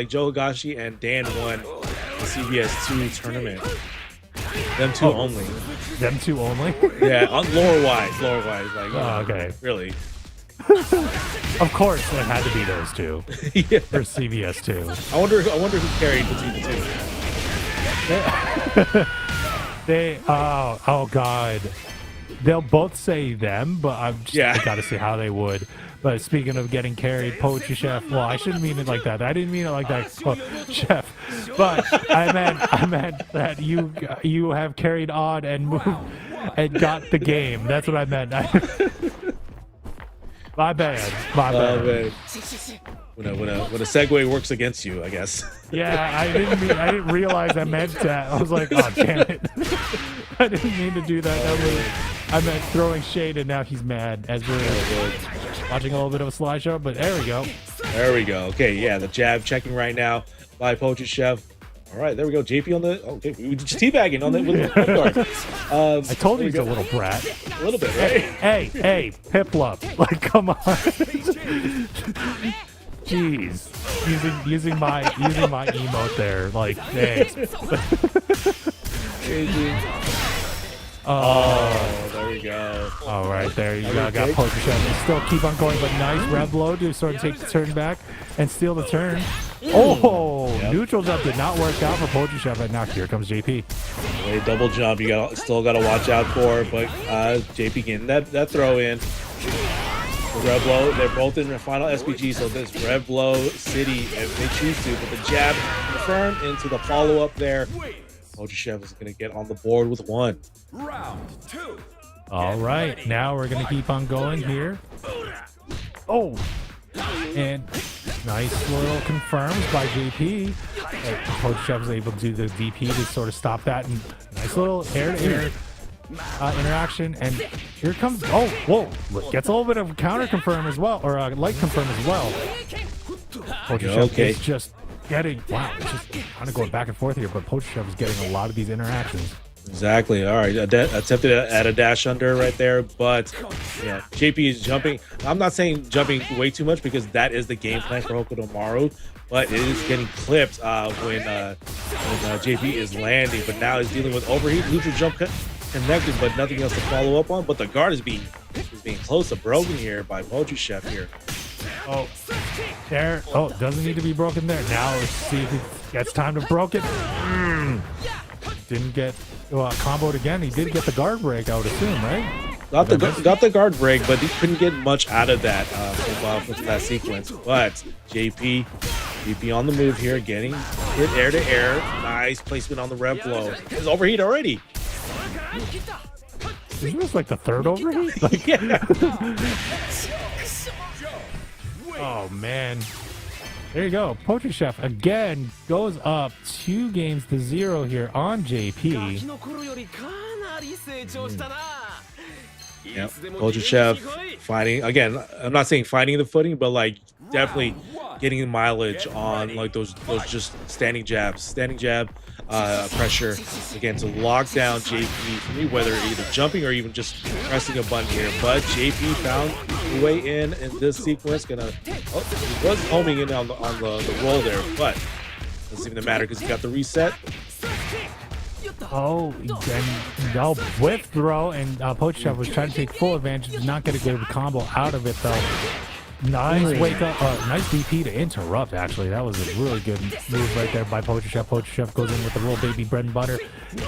Joe Agashi and Dan won the CBS 2 tournament. Them two only. Them two only? Yeah, on lore-wise. Okay. Really. Of course, it had to be those two. Yeah. For CBS 2. I wonder who carried between the two. They oh God. They'll both say them, but I gotta see how they would. But speaking of getting carried, Poetry Chef. Well, I shouldn't mean it like that. I didn't mean it like that, Chef. But I meant that you have carried on and moved and got the game. That's what I meant. My bad. My Oh bad. man. When a segue works against you, I guess. Yeah, I didn't realize I meant that. I was like, oh damn it. I didn't mean to do that. I meant throwing shade, and now he's mad as we're watching a little bit of a slideshow. But there we go. There we go. Okay, yeah, the jab checking right now by Poacher Chef. All right, there we go. JP on the. Okay, we were just teabagging on the with the guard. I told you he's a little brat. A little bit, right? Hey, Piplup. Like, come on. Jeez. Using my emote there. Like, thanks. Oh, there we go. All right, there you go. Got Poacher Chef. They still keep on going, but nice rev blow to sort of take the turn back and steal the turn. Oh, neutral jump did not work out for Poacher Chef, and now here comes JP. A double jump you still got to watch out for, but JP getting that throw in. The Rev Blow, they're both in the final SPG, so this Rev Blow City if they choose to, but the jab confirmed into the follow-up there. Poacher Chef is going to get on the board with one. Round 2. All right, now we're going to keep on going here. Oh, and nice little confirms by JP. Poacher Chef is able to do the DP to sort of stop that. And nice little air-to-air interaction. And here comes, oh, whoa, gets a little bit of counter confirm as well, or light confirm as well. Poacher Chef is just getting, wow, it's just kind of going back and forth here, but Poacher Chef is getting a lot of these interactions. Exactly. All right. Attempted at a dash under right there, but yeah, JP is jumping. I'm not saying jumping way too much because that is the game plan for Hokutomaru, but it is getting clipped when JP is landing. But now he's dealing with overheat. Neutral jump connected, but nothing else to follow up on. But the guard is being close to broken here by Poacher Chef here. Oh, there. Oh, doesn't need to be broken there. Now let's see if he gets time to broke it. Didn't get comboed again. He did get the guard break, I would assume, right? Got the guard break, but he couldn't get much out of that from that sequence. But JP on the move here, getting hit air to air. Nice placement on the rev blow. His overheat already. Isn't this like the third overheat? Like, Yeah. oh man. There you go. Poacher Chef again goes up 2-0 here on JP. Yep. Poacher Chef fighting again. I'm not saying fighting the footing, but like definitely getting mileage on like those just standing jab pressure again to lock down JP for me, whether either jumping or even just pressing a button here. But JP found the way in this sequence. He was homing in on the roll there, but doesn't even matter because he got the reset. Oh, and no whip throw, and Poacher Chef was trying to take full advantage, did not get a good combo out of it though. Nice wake up, nice DP to interrupt. Actually, that was a really good move right there by Poacher Chef. Poacher Chef goes in with the little baby bread and butter,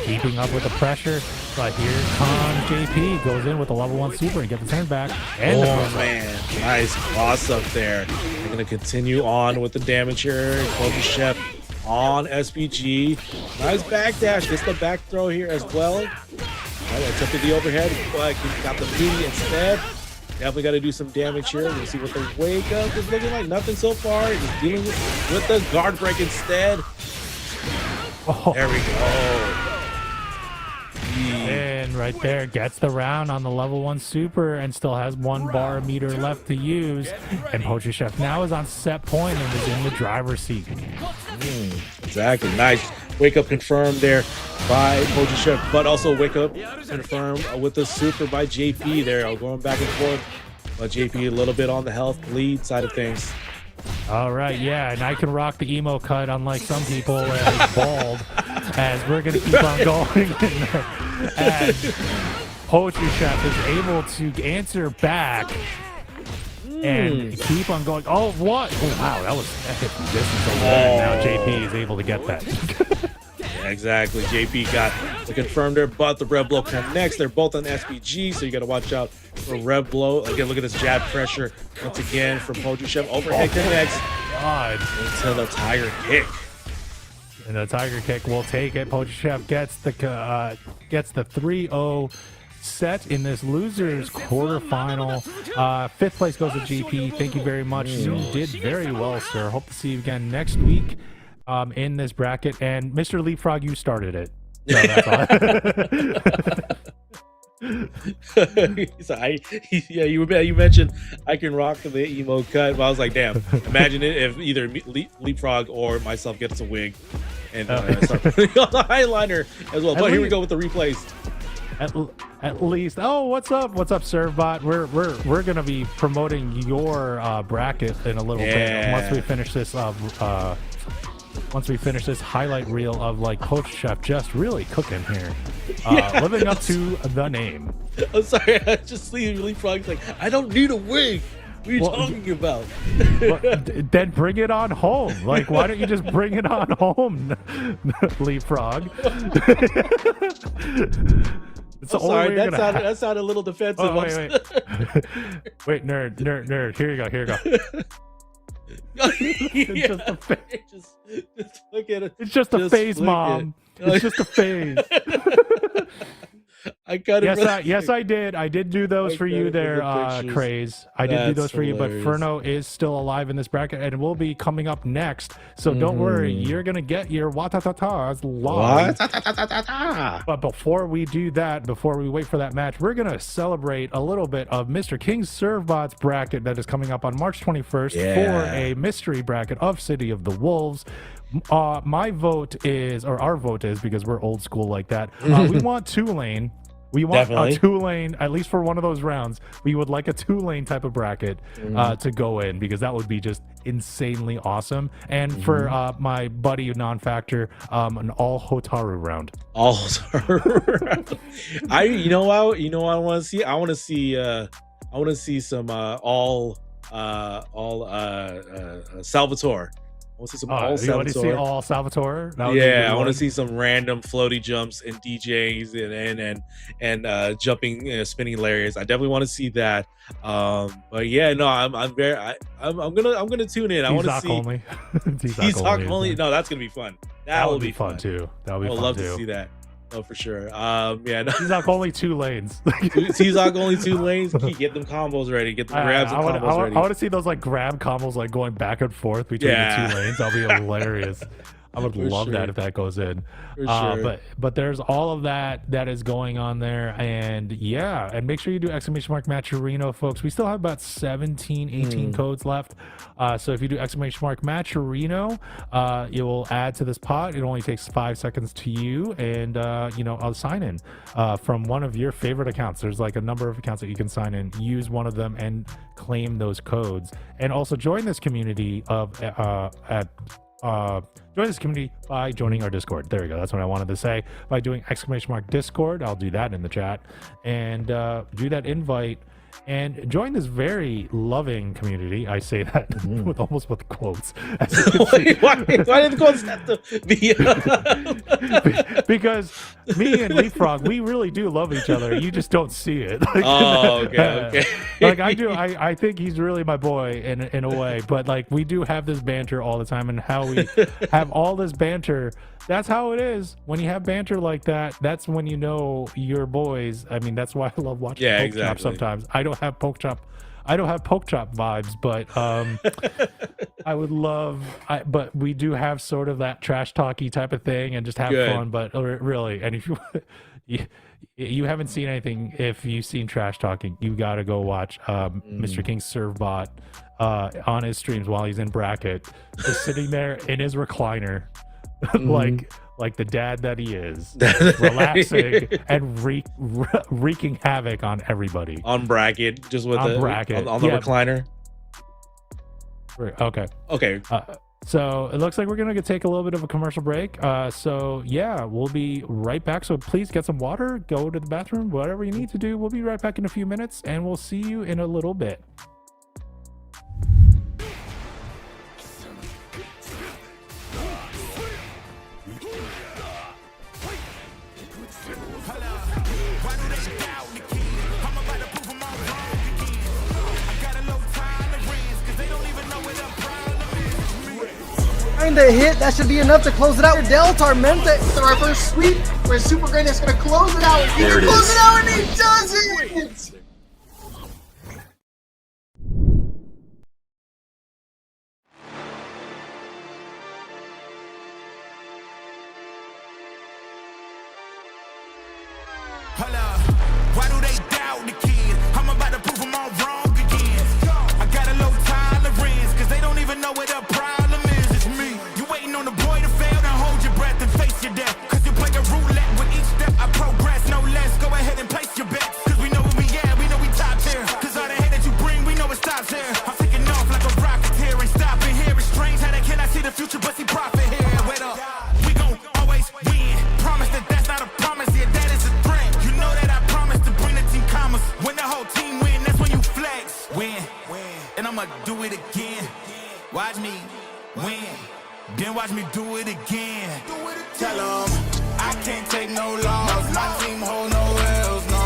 keeping up with the pressure. But here comes JP, goes in with a level 1 super and get the turn back. And man, nice cross up there. They're gonna continue on with the damage here. Poacher Chef on SPG. Nice backdash. Gets the back throw here as well. Attempted the overhead, but got the meaty instead. Definitely got to do some damage here. We'll see what the wake up is looking like. Nothing so far. Just dealing with the guard break instead. oh, There we go. and right there gets the round on the level 1 super and still has 1 bar meter left to use. And Poacher Chef now is on set point and is in the driver's seat. Exactly. Nice wake up confirmed there by Poacher Chef, but also wake up confirmed with the super by JP there. Going back and forth. But JP a little bit on the health lead side of things. All right, yeah, and I can rock the emo cut unlike some people as bald, as we're going to keep on going. As Poacher Chef is able to answer back and keep on going. Oh, what? Oh, wow, that was epic distance over there. Now JP is able to get that. Yeah, exactly. JP got the confirmed there, but the Rev Blow connects. They're both on SPG, so you got to watch out for Rev Blow. Again, look at this jab pressure once again from Poacher Chef. Overhead connects. God. Into the Tiger Kick. And the Tiger Kick will take it. Poacher Chef gets the 3-0 set in this losers quarterfinal. 5th place goes to GP. Thank you very much. You did very well, sir. Hope to see you again next week in this bracket. And Mr. Leapfrog, you started it. So that's all. So you mentioned I can rock the emo cut, but I was like, damn, imagine it if either Leapfrog or myself gets a wig and start putting on the eyeliner as well. But here we go with the replaced. At least, oh, what's up, Servbot? We're gonna be promoting your bracket in a little bit once we finish this. Once we finish this highlight reel of like Coach Chef just really cooking here, living up to the name. I'm sorry, I just see Leapfrog's like, I don't need a wig. What are you talking about? Then bring it on home. Like, why don't you just bring it on home, Leapfrog? That sounded a little defensive. Oh, wait, nerd. Here you go. It's just a phase. Just look at it. It's just a phase, Mom. It's just a phase. I got it. Yes, I did. I did do those for you there, Craze. I did do those for you, but Furno is still alive in this bracket and will be coming up next. So don't worry, you're gonna get your Watatatas live. But before we do that, before we wait for that match, we're gonna celebrate a little bit of Mr. King's Servbot's bracket that is coming up on March 21st for a mystery bracket of City of the Wolves. My vote is, or our vote is, because we're old school like that. We want 2-lane. We want a 2-lane, at least for one of those rounds. We would like a 2-lane type of bracket to go in, because that would be just insanely awesome. And for my buddy Non-Factor, an all Hotaru round. All Hotaru round. You know what I want to see? I want to see some all Salvatore. I want to see some all Salvatore. You want to see all Salvatore? I want to see some random floaty jumps and DJs and jumping, spinning lariats. I definitely want to see that. But yeah, no, I'm gonna tune in. I want to see only. T-Sock only. No, that's gonna be fun. That will be fun too. That would be fun too. I'd love to see that. Oh, for sure. No. T-Sock only 2 lanes. T-Sock only 2 lanes. Get them combos ready. Get them grabs and combos ready. I want to see those like grab combos like going back and forth between the 2 lanes. That'll be hilarious. I would love that if that goes in. But there's all of that is going on there, and and make sure you do ! Matcherino, folks. We still have about 18 codes left. So if you do ! Matcherino, you will add to this pot. It only takes 5 seconds to you, and I'll sign in from one of your favorite accounts. There's like a number of accounts that you can sign in. Use one of them and claim those codes, and also join this community join this community by joining our Discord. There we go. That's what I wanted to say. By doing ! Discord, I'll do that in the chat, and do that invite and join this very loving community. I say that with quotes. Why did the quotes have to be? Because me and Leapfrog, we really do love each other. You just don't see it. Okay. Like I do. I think he's really my boy in a way. But like we do have this banter all the time, and how we have all this banter. That's how it is. When you have banter like that, that's when you know you're boys. I mean, that's why I love watching Poke Chop sometimes. I don't have Poke Chop vibes, but I would love. But we do have sort of that trash talky type of thing, and just have fun. But really, and if you haven't seen anything, if you've seen trash talking, you got to go watch Mr. King's Servbot on his streams while he's in bracket, just sitting there in his recliner. like the dad that he is, relaxing and wreaking havoc on everybody on bracket, just with on the recliner. Okay. So it looks like we're gonna take a little bit of a commercial break. We'll be right back. So please get some water, go to the bathroom, whatever you need to do. We'll be right back in a few minutes, and we'll see you in a little bit. Find a hit, that should be enough to close it out. Del Tormente with the reverse sweep, where Super Greatness gonna close it out. He can close it out, and he does it! Hold up, why do they doubt the kid? I'm about to prove them all wrong again. I got a low tolerance, cause they don't even know what the problem is. It's me. You waiting on the boy to fail, then hold your breath and face your death. Cause you play a roulette with each step I progress, no less. Go ahead and place your bets, cause we know where we at, we know we top tier. Cause all the hate that you bring, we know it stops here. I'm taking off like a rocket here and stopping here. It's strange how they cannot see the future but see profit here. Wait up, we gon' always win. Promise that that's not a promise, yeah, that is a threat. You know that I promise to bring the team commas. When the whole team win, that's when you flex. Win, and I'ma do it again. Watch me win, then watch me do it again. Tell 'em I can't take no loss. My team hold no L's, no.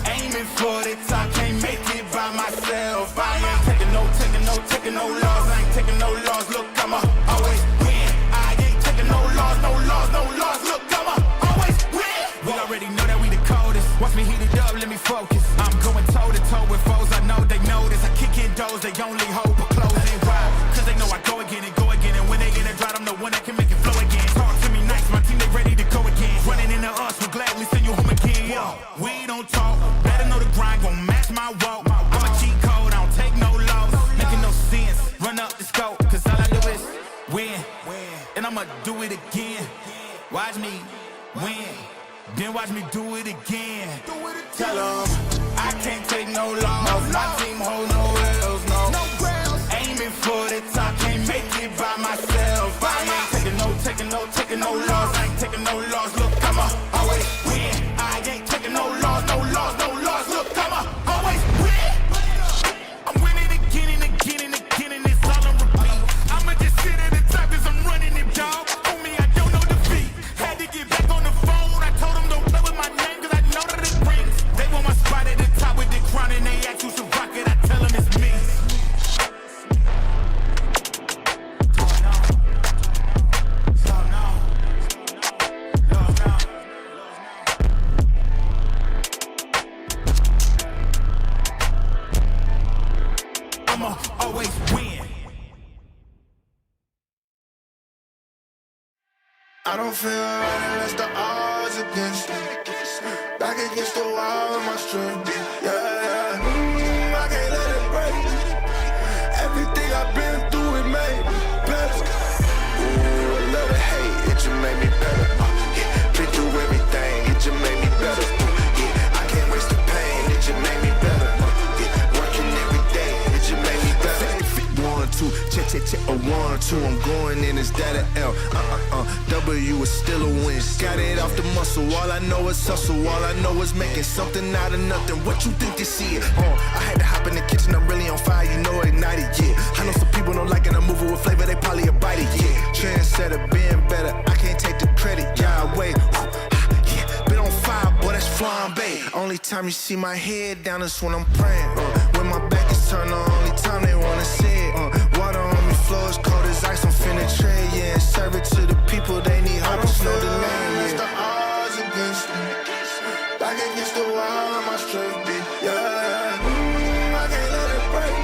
Aiming for the top, can't make it by myself. I ain't taking no loss. I ain't taking no loss. Look, I'ma always win. I ain't taking no loss. Look, I'ma always win. We already know that we the coldest. Watch me heat it up, let me focus. I'm going toe to toe with foes. I know they notice. I kick in doors, they only hope for closing. Why? Cause they know I go again and go again. And when they in a drought, I'm the one that can make it flow again. Talk to me nice, my team they ready to go again. Running into us, we'll gladly send you home again. Yo, we don't talk, better know the grind gon' match my walk. I'm a cheat code, I don't take no loss. Making no sense, run up the scope. Cause all I do is win, and I'ma do it again. Watch me win, then watch me do it again. Tell 'em I can't take no loss. My team hold no L's, no. Aiming for the top, can't make it by myself. I ain't taking no loss. I ain't taking no loss. Look, I'ma always win. I ain't taking no loss. Look, I'ma always win. I'm winning again and again and again, and it's all on repeat. I'ma just sit at the top 'cause I'm running it, dog. On me, I don't know defeat. Had to get back on the phone. I told them don't play with my name 'cause I know that it rings. They want my spot at the top with the crown and they ask who's the rocket. I tell them it's me. I'ma always win. I don't feel right unless the odds against me. Back against the wall of my strength. Yeah. I can't let it break. Everything I've been through, it made me better. Ooh, a little hate, it just made me better. Been through everything, it just made me better. I can't waste the pain, it just made me better. Working every day, it just made me better. 1, 2, check, 1, 2. I'm going in, is that an L? W is still a win. Got it off the muscle. All I know is hustle. All I know is making something out of nothing. What you think this is? I had to hop in the kitchen. I'm really on fire. You know, ignite it, yeah. I know some people don't like it. I'm moving with flavor. They probably a bite it, yeah. Trendsetter, being better. I can't take the credit. Yeah, wait. Yeah, been on fire, boy. That's flambe. Only time you see my head down is when I'm praying. When my back is turned, the only time they wanna see it. Water on me, flow is cold as ice. I'm finna trade, yeah. And serve it to the people. They need hope. It's no delay. Yeah. The odds against me. Back against the wall of my strength, be. Yeah. I can't let it break.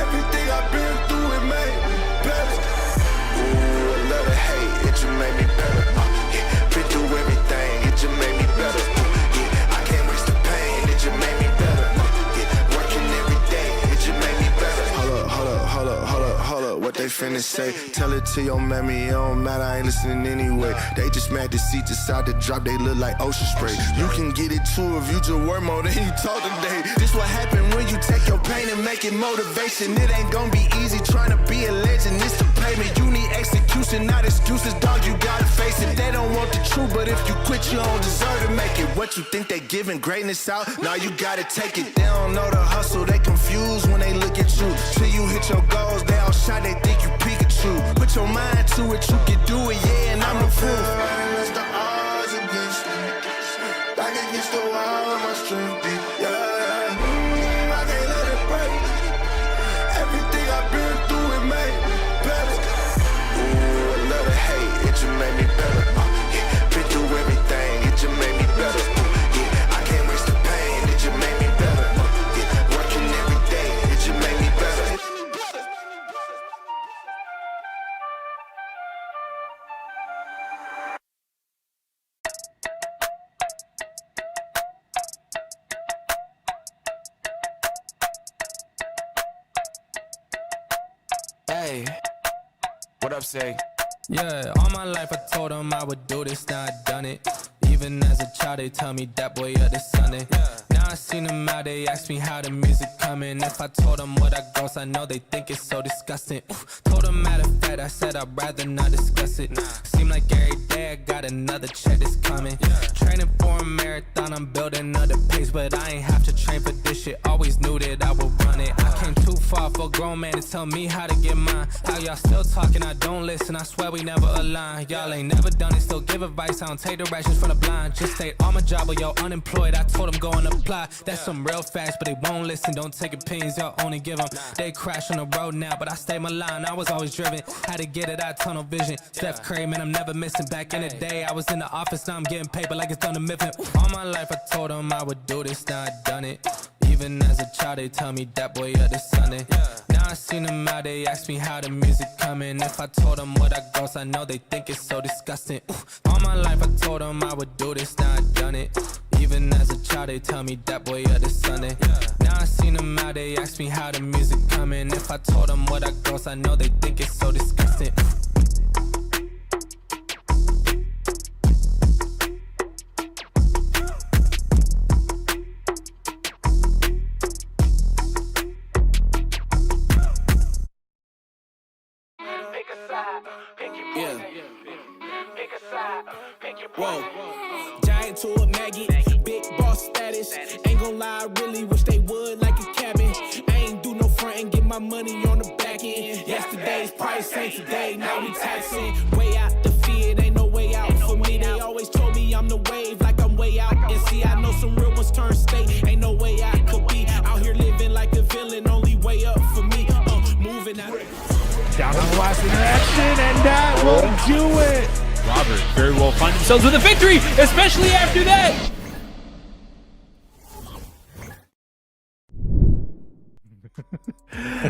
Everything I've been through, it made me better. Ooh, a little hate, it just made me better. Been through everything, it just made me better. I can't waste the pain, it just made me better. Working every day, it just made me better. Hold up, what they finna say? Tell it to your mammy, it don't matter, I ain't listening anyway. They just mad to see decide to drop, they look like ocean spray. You can get it too if you just work more than you talk today. This what happen when you take your pain and make it motivation. It ain't gonna be easy trying to be a legend, it's the payment. You need execution, not excuses, dog, you gotta face it. They don't want the truth, but if you quit, you don't deserve to make it. What you think they giving greatness out? Now you gotta take it. They don't know the hustle, they confused when they look at you. Till you hit your goals, they all shy, they think you Pikachu. Put your mind to it, you can do it, yeah, and I'm the proof. Unless the odds against me. Back against the wall of my strength, yeah. I can't let it break. Everything I've been through, it made me better. Hey, what up, say? Yeah, all my life I told them I would do this, now I done it. Even as a child, they tell me that boy, you're the Sunday. Now I seen them out, they ask me how the music coming. If I told them what I gross, I know they think it's so disgusting. Told them matter of fact, I said I'd rather not discuss it. Seem like every day I got another check that's coming. Training for a marathon, I'm building another pace, but I ain't have to train for this shit. Always knew that I would run it. I came too far for a grown man to tell me how to get mine. How y'all still talking, I don't listen, I swear we never align. Y'all ain't never done it, still give advice, I don't take directions from the blind. Just stay on my job or y'all unemployed, I told them go and apply. That's some real facts, but they won't listen, don't take opinions, y'all only give them. They crash on the road now, but I stay my line, I was always driven. Had to get it out, tunnel vision. Steph Curry, man, I'm never missing. Back in the day, I was in the office, now I'm getting paper like it's done a Mifflin. All my life I told them I would do this, now I done it. Even as a child, they tell me that boy, you're the Sunday. Now I seen them out, they ask me how the music coming. If I told them what I gross, I know they think it's so disgusting. All my life I told them I would do this, now I done it. Even as a child, they tell me that boy, you're the Sunday. Now I seen them out, they ask me how the music coming. If I told them what I gross, I know they think it's so disgusting. Whoa, giant to a maggot, big boss status. Ain't gon' lie, I really wish they would like a cabin. I ain't do no front and get my money on the back end. Yesterday's price ain't today, now we taxing. Way out the fear, ain't no way out for me. They always told me I'm the wave, like I'm way out. And see, I know some real ones turn state, ain't no way I could be out here living like a villain, only way up for me. Moving out. Down on the last interaction, and that will do it. Robert very well find themselves with a victory, especially after that.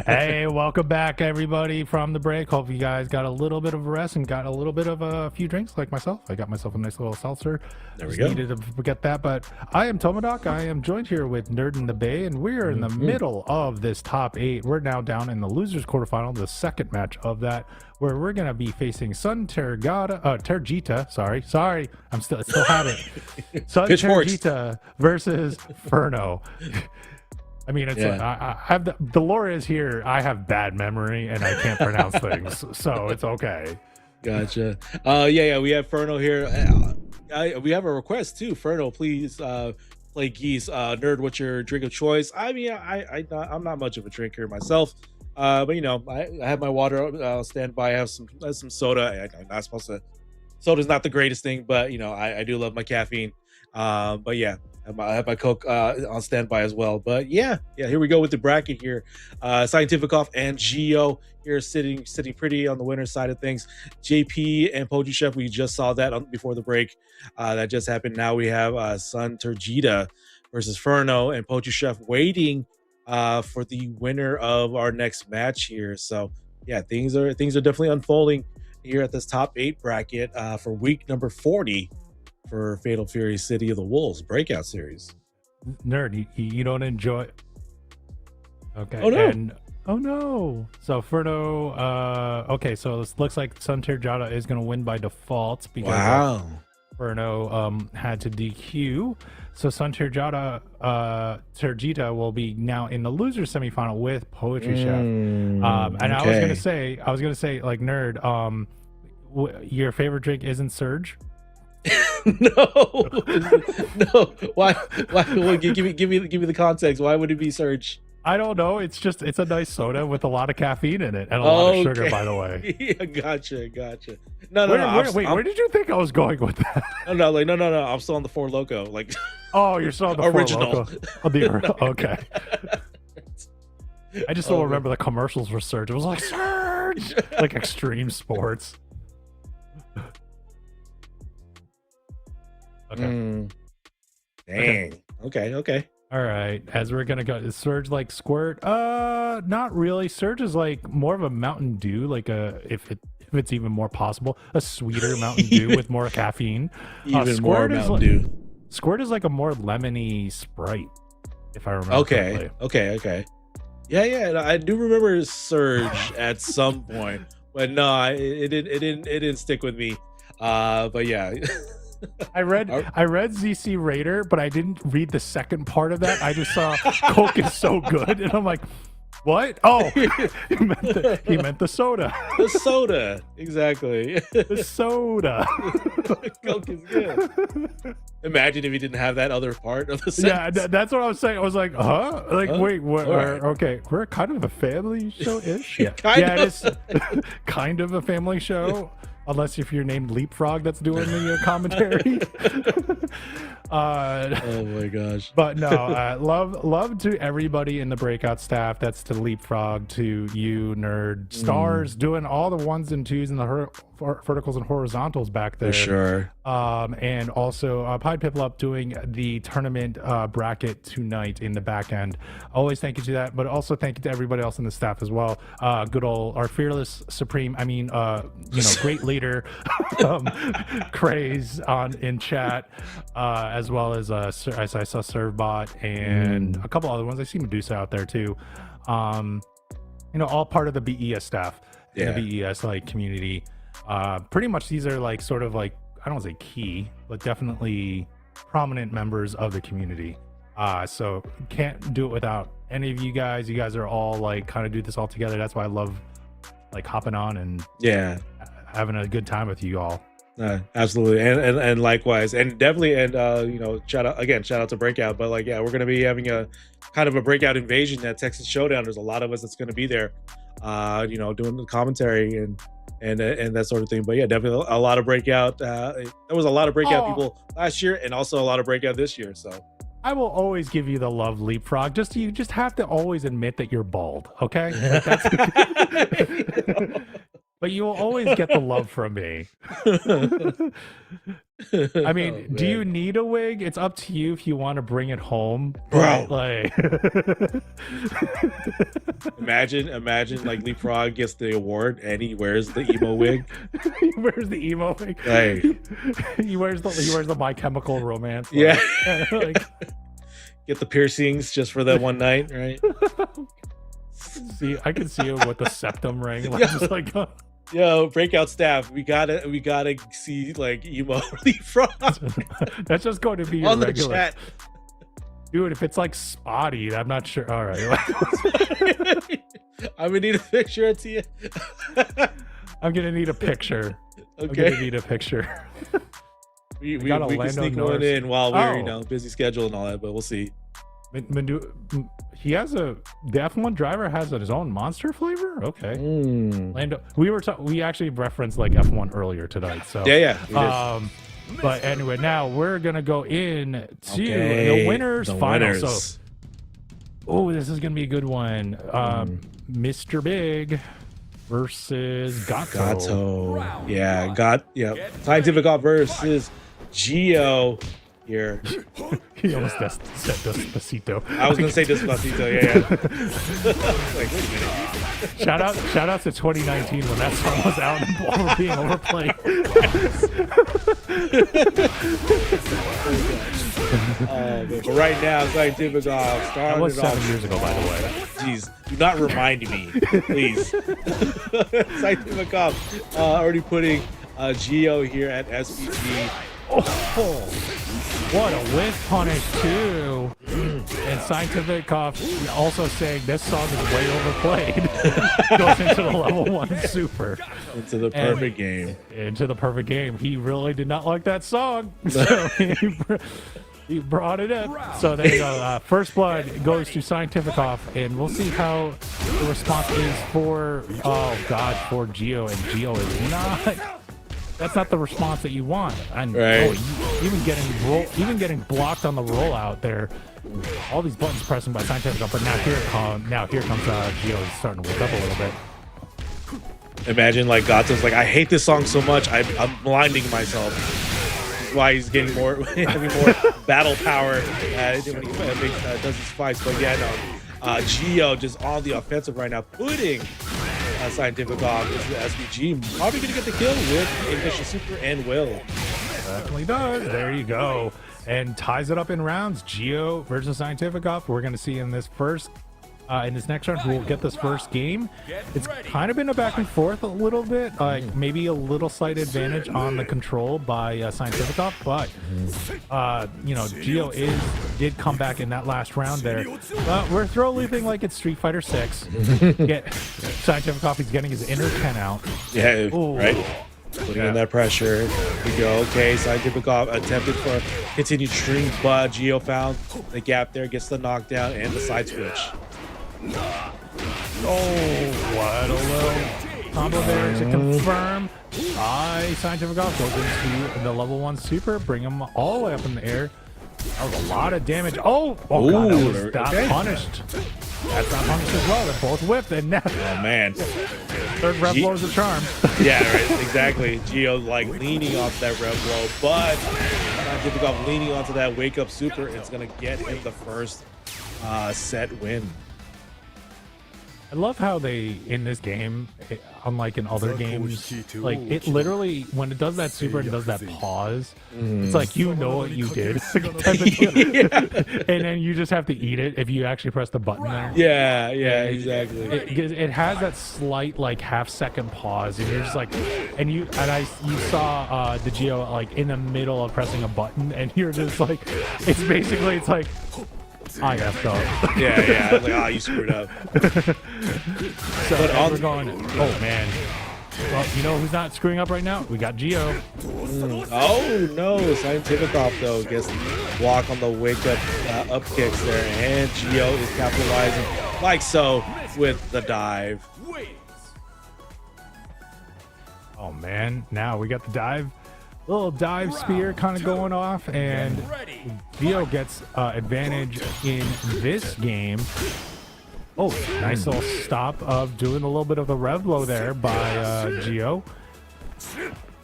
Hey, welcome back, everybody, from the break. Hope you guys got a little bit of a rest and got a little bit of a few drinks like myself. I got myself a nice little seltzer. There we go. Needed to get that, but I am Tomodoc. I am joined here with Nerd in the Bay, and we're in the middle of this top 8. We're now down in the losers quarterfinal, the second match of that, where we're gonna be facing Sun Tergita. Sorry, I'm still have it. Sun Tergita versus Furno. I mean, it's like, I have the lore is here. I have bad memory and I can't pronounce things, so it's okay. Gotcha. Yeah, we have Furno here. We have a request too. Furno, please play Geese. Nerd, what's your drink of choice? I mean, I'm not much of a drinker myself, but you know, I have my water. I'll stand by. I have some soda. I'm not supposed to. Soda's not the greatest thing, but you know, I do love my caffeine. But yeah. I have my Coke on standby as well. But yeah, here we go with the bracket here. Scientific Off and Geo here sitting pretty on the winner's side of things. JP and Poju Chef, we just saw that before the break. That just happened. Now we have Sun Tergita versus Furno, and Poju Chef waiting for the winner of our next match here. So yeah, things are definitely unfolding here at this top 8 bracket for week number 40. For Fatal Fury City of the Wolves Breakout series. Nerd, you don't enjoy. Okay. Oh no. Oh no. So Furno. Okay, so this looks like Sun Tergita is going to win by default because Furno had to DQ. So Sun Tergita will be now in the loser semifinal with Poetry Chef. And I was gonna say, like, Nerd, your favorite drink isn't Surge. No. Why? Well, give me the context. Why would it be Surge? I don't know. It's a nice soda with a lot of caffeine in it and a lot of sugar, by the way. Yeah, gotcha. No. Where did you think I was going with that? No. I'm still on the Four Loko. Like, oh, you're still on the original. Okay. I just don't remember the commercials for Surge. It was like Surge, like Extreme Sports. Okay. Dang. Okay. All right. As we're gonna go, is Surge like Squirt? Not really. Surge is like more of a Mountain Dew, like if it's even more possible, a sweeter Mountain Dew with more caffeine. Even more Mountain Dew. Squirt is like a more lemony Sprite, if I remember correctly. Okay. Yeah, and I do remember Surge at some point, but no, it didn't stick with me. But yeah. I read ZC Raider, but I didn't read the second part of that. I just saw Coke is so good, and I'm like, what? Oh, he meant the soda. The soda, exactly. The soda. Coke is good. Imagine if he didn't have that other part of the Yeah, sentence. that's what I was saying. I was like, huh? Like, Huh? wait, what? All right. Okay, we're kind of a family show-ish. Yeah, Kind it of. is kind of a family show. Unless if you're named Leapfrog, that's doing the commentary. Oh my gosh. But no, love to everybody in the Breakout staff. That's to Leapfrog, to you, Nerd, Stars, doing all the ones and twos and the verticals and horizontals back there. For sure. And also Pied Piplup doing the tournament bracket tonight in the back end. Always thank you to that, but also thank you to everybody else in the staff as well. Good old our fearless supreme, great leader, Craze in chat, as well as I saw Servbot and a couple other ones. I see Medusa out there too. All part of the BES staff, in the BES like community. Pretty much these are like sort of like, I don't want to say key, but definitely prominent members of the community. So can't do it without any of you guys. You guys are all like kind of do this all together. That's why I love like hopping on and having a good time with you all. Absolutely, and likewise, and definitely, and shout out to Breakout. But like, we're gonna be having a kind of a Breakout invasion at Texas Showdown. There's a lot of us that's gonna be there, doing the commentary and that sort of thing. But yeah, definitely a lot of Breakout. There was a lot of Breakout people last year, and also a lot of Breakout this year. So I will always give you the love, Leapfrog. You just have to always admit that you're bald, okay? Like that's but you will always get the love from me. I mean, do you need a wig? It's up to you if you want to bring it home. Bro. Like imagine like Leapfrog gets the award and he wears the emo wig. He wears the emo wig. Hey. He wears the My Chemical Romance. Yeah. Like, get the piercings just for that one night, right? See, I can see him with the septum ring. Like, just like Yo, Breakout staff, we gotta see like emo Leapfrog. That's just going to be on regular. the chat. Dude, if it's like spotty, I'm not sure. All right. I'm gonna need a picture of you. I'm gonna need a picture. Okay. I'm gonna need a picture. We can sneak one in while we're busy schedule and all that, but we'll see. He has the F1 driver has his own monster flavor. Okay. Lando, we actually referenced like F1 earlier tonight. So yeah. But anyway, now we're gonna go in to the winners final. So, this is gonna be a good one. Mr. Big versus Gato. Scientific Off versus Geo here. He almost said Despacito. I was gonna say Despacito, yeah. Like, wait a minute. Shout out to 2019 when that song was out and being overplayed. But right now, Scientific Off. That was 7 years ago, by the way. Jeez, do not remind me, please. Scientific Off already putting Geo here at SPG. What a whiff punish too. And Scientific Off also saying this song is way overplayed. Goes into the level 1 super. Into the perfect game. Into the perfect game. He really did not like that song. So he brought it in. So there you go. First blood goes to Scientific Off, and we'll see how the response is for for Geo. And Geo is not. That's not the response that you want. And even getting blocked on the rollout there. All these buttons pressing by Scientific Off, but now here comes Geo starting to wake up a little bit. Imagine like Gato's like, I hate this song so much, I'm blinding myself. This is why he's getting having more battle power when he does his fights. But Geo just on the offensive right now, putting Scientific Off into the SVG. Probably gonna get the kill with Ignition Super and Will. Definitely does. There you go. And ties it up in rounds. Geo versus Scientific Off. We're gonna see in this first in this next round who will get this first game. It's kind of been a back and forth a little bit, like maybe a little slight advantage on the control by Scientific, but you know, Geo did come back in that last round there. We're throw looping like it's Street Fighter 6. Get Scientific, he's getting his inner 10 out. Yeah, Ooh. right. Putting in that pressure. Here we go. Okay, Scientific attempted for continued string, but Geo found the gap there, gets the knockdown and the side switch. Oh, what a little combo there to confirm. Scientific goes into the level 1 super, bring him all the way up in the air. That was a lot of damage. Oh god, that was not punished. That's not punished as well. They're both whipped, and now, oh man, third rev blow is a charm. Yeah, right, exactly. Geo like leaning off that rev blow, but Scientific leaning onto that wake up super. It's gonna get him the first set win. I love how they, in this game, unlike in other games, like it literally, when it does that super and does that pause, it's like you know what you did. And then you just have to eat it if you actually press the button there. Yeah, exactly. It has that slight like half-second pause, and you're just like, you saw the Geo like in the middle of pressing a button, and you're just like, it's like, I effed up. Yeah. I was like, you screwed up. So but we're going, oh man. Well, you know who's not screwing up right now? We got Geo. Oh no, Scientific though gets block on the wake up kicks there, and Geo is capitalizing like so with the dive. Oh man, now we got the dive. Little dive spear kind of going off, and Geo gets advantage in this game. Oh, nice little stop of doing a little bit of the rev blow there by Geo.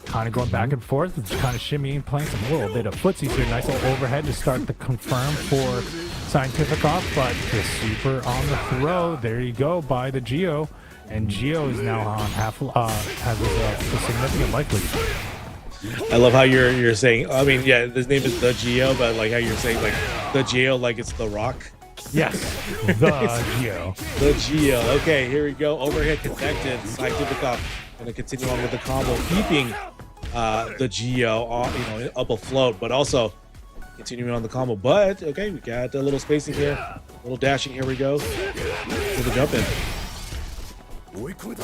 Kind of going back and forth, kind of shimmying, playing some little bit of footsies here. Nice little overhead to start the confirm for Scientific off, but the super on the throw. There you go by the Geo, and Geo is now on has a significant life lead. I love how you're saying, I mean, yeah, his name is the Geo, but like how you're saying like the Geo like it's the Rock. Yes, the Geo. The Geo. Okay, here we go. Overhead connected. Scientific gonna continue on with the combo, keeping the Geo on, up afloat, but also continuing on the combo. But okay, we got a little spacing here, a little dashing. Here we go to the jump in. Well, you can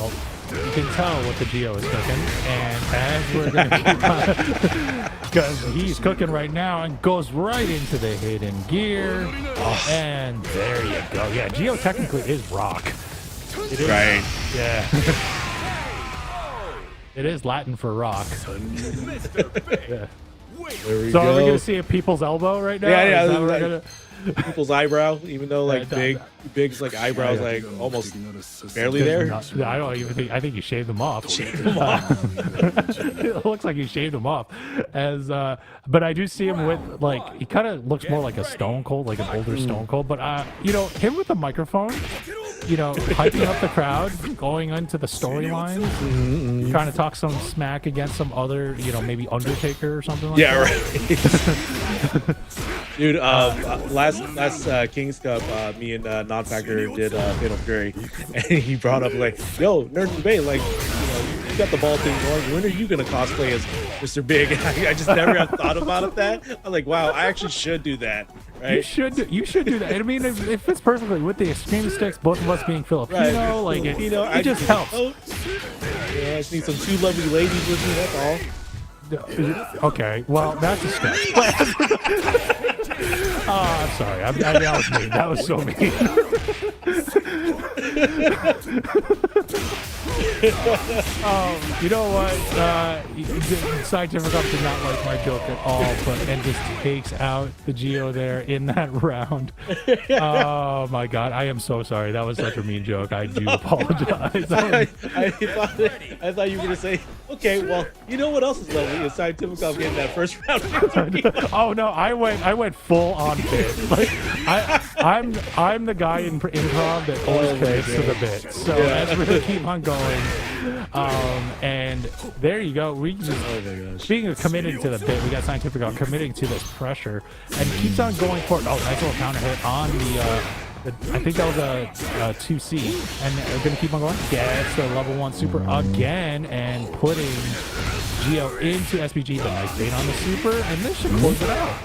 tell what the Geo is cooking, and as we're gonna because he's cooking right now and goes right into the hidden gear, and there you go. Yeah, Geo technically is Rock. It is, right? Yeah. It is Latin for rock. Yeah. So are we gonna see a people's elbow right now? Yeah. People's eyebrow, even though like Big's like eyebrows like almost barely there. I don't even think. I think you shaved them off. It looks like you shaved them off. But I do see him with like he kind of looks more like a Stone Cold, like an older Stone Cold. But him with the microphone, hyping up the crowd, going into the storylines, trying to talk some smack against some other, maybe Undertaker or something like that. Right. Dude, last King's Cup, me and Non-Factor did Fatal Fury, and he brought up like, yo, Nerd Debate, like, you got the ball thing going. When are you gonna cosplay as Mr. Big? I just never had thought about that. I'm like, wow, I actually should do that. Right? You should do that. I mean, it fits perfectly with the extreme sticks. Both of us being Filipino, like it just helps. I just need some two lovely ladies with me. That's all. Okay, well, that's a stretch. I'm sorry. That was mean. That was so mean. You know what? Scientific Up did not like my joke at all, and just takes out the Geo there in that round. Oh my god, I am so sorry. That was such a mean joke. I do apologize. I thought you were gonna say, okay, well, you know what else is lovely? Is Scientific Up getting that first round victory. Oh no, I went full on bit. Like I'm the guy in improv that always commits to the bit. So as we keep on going, and there you go. We just speaking of committing to the bit, we got Scientific Up committing to this pressure and keeps on going for it. Oh, nice little counter hit on the I think that was a 2C, and we're gonna keep on going. Gets the level 1 super again, and putting Geo into SPG. The nice bait on the super, and this should close it out.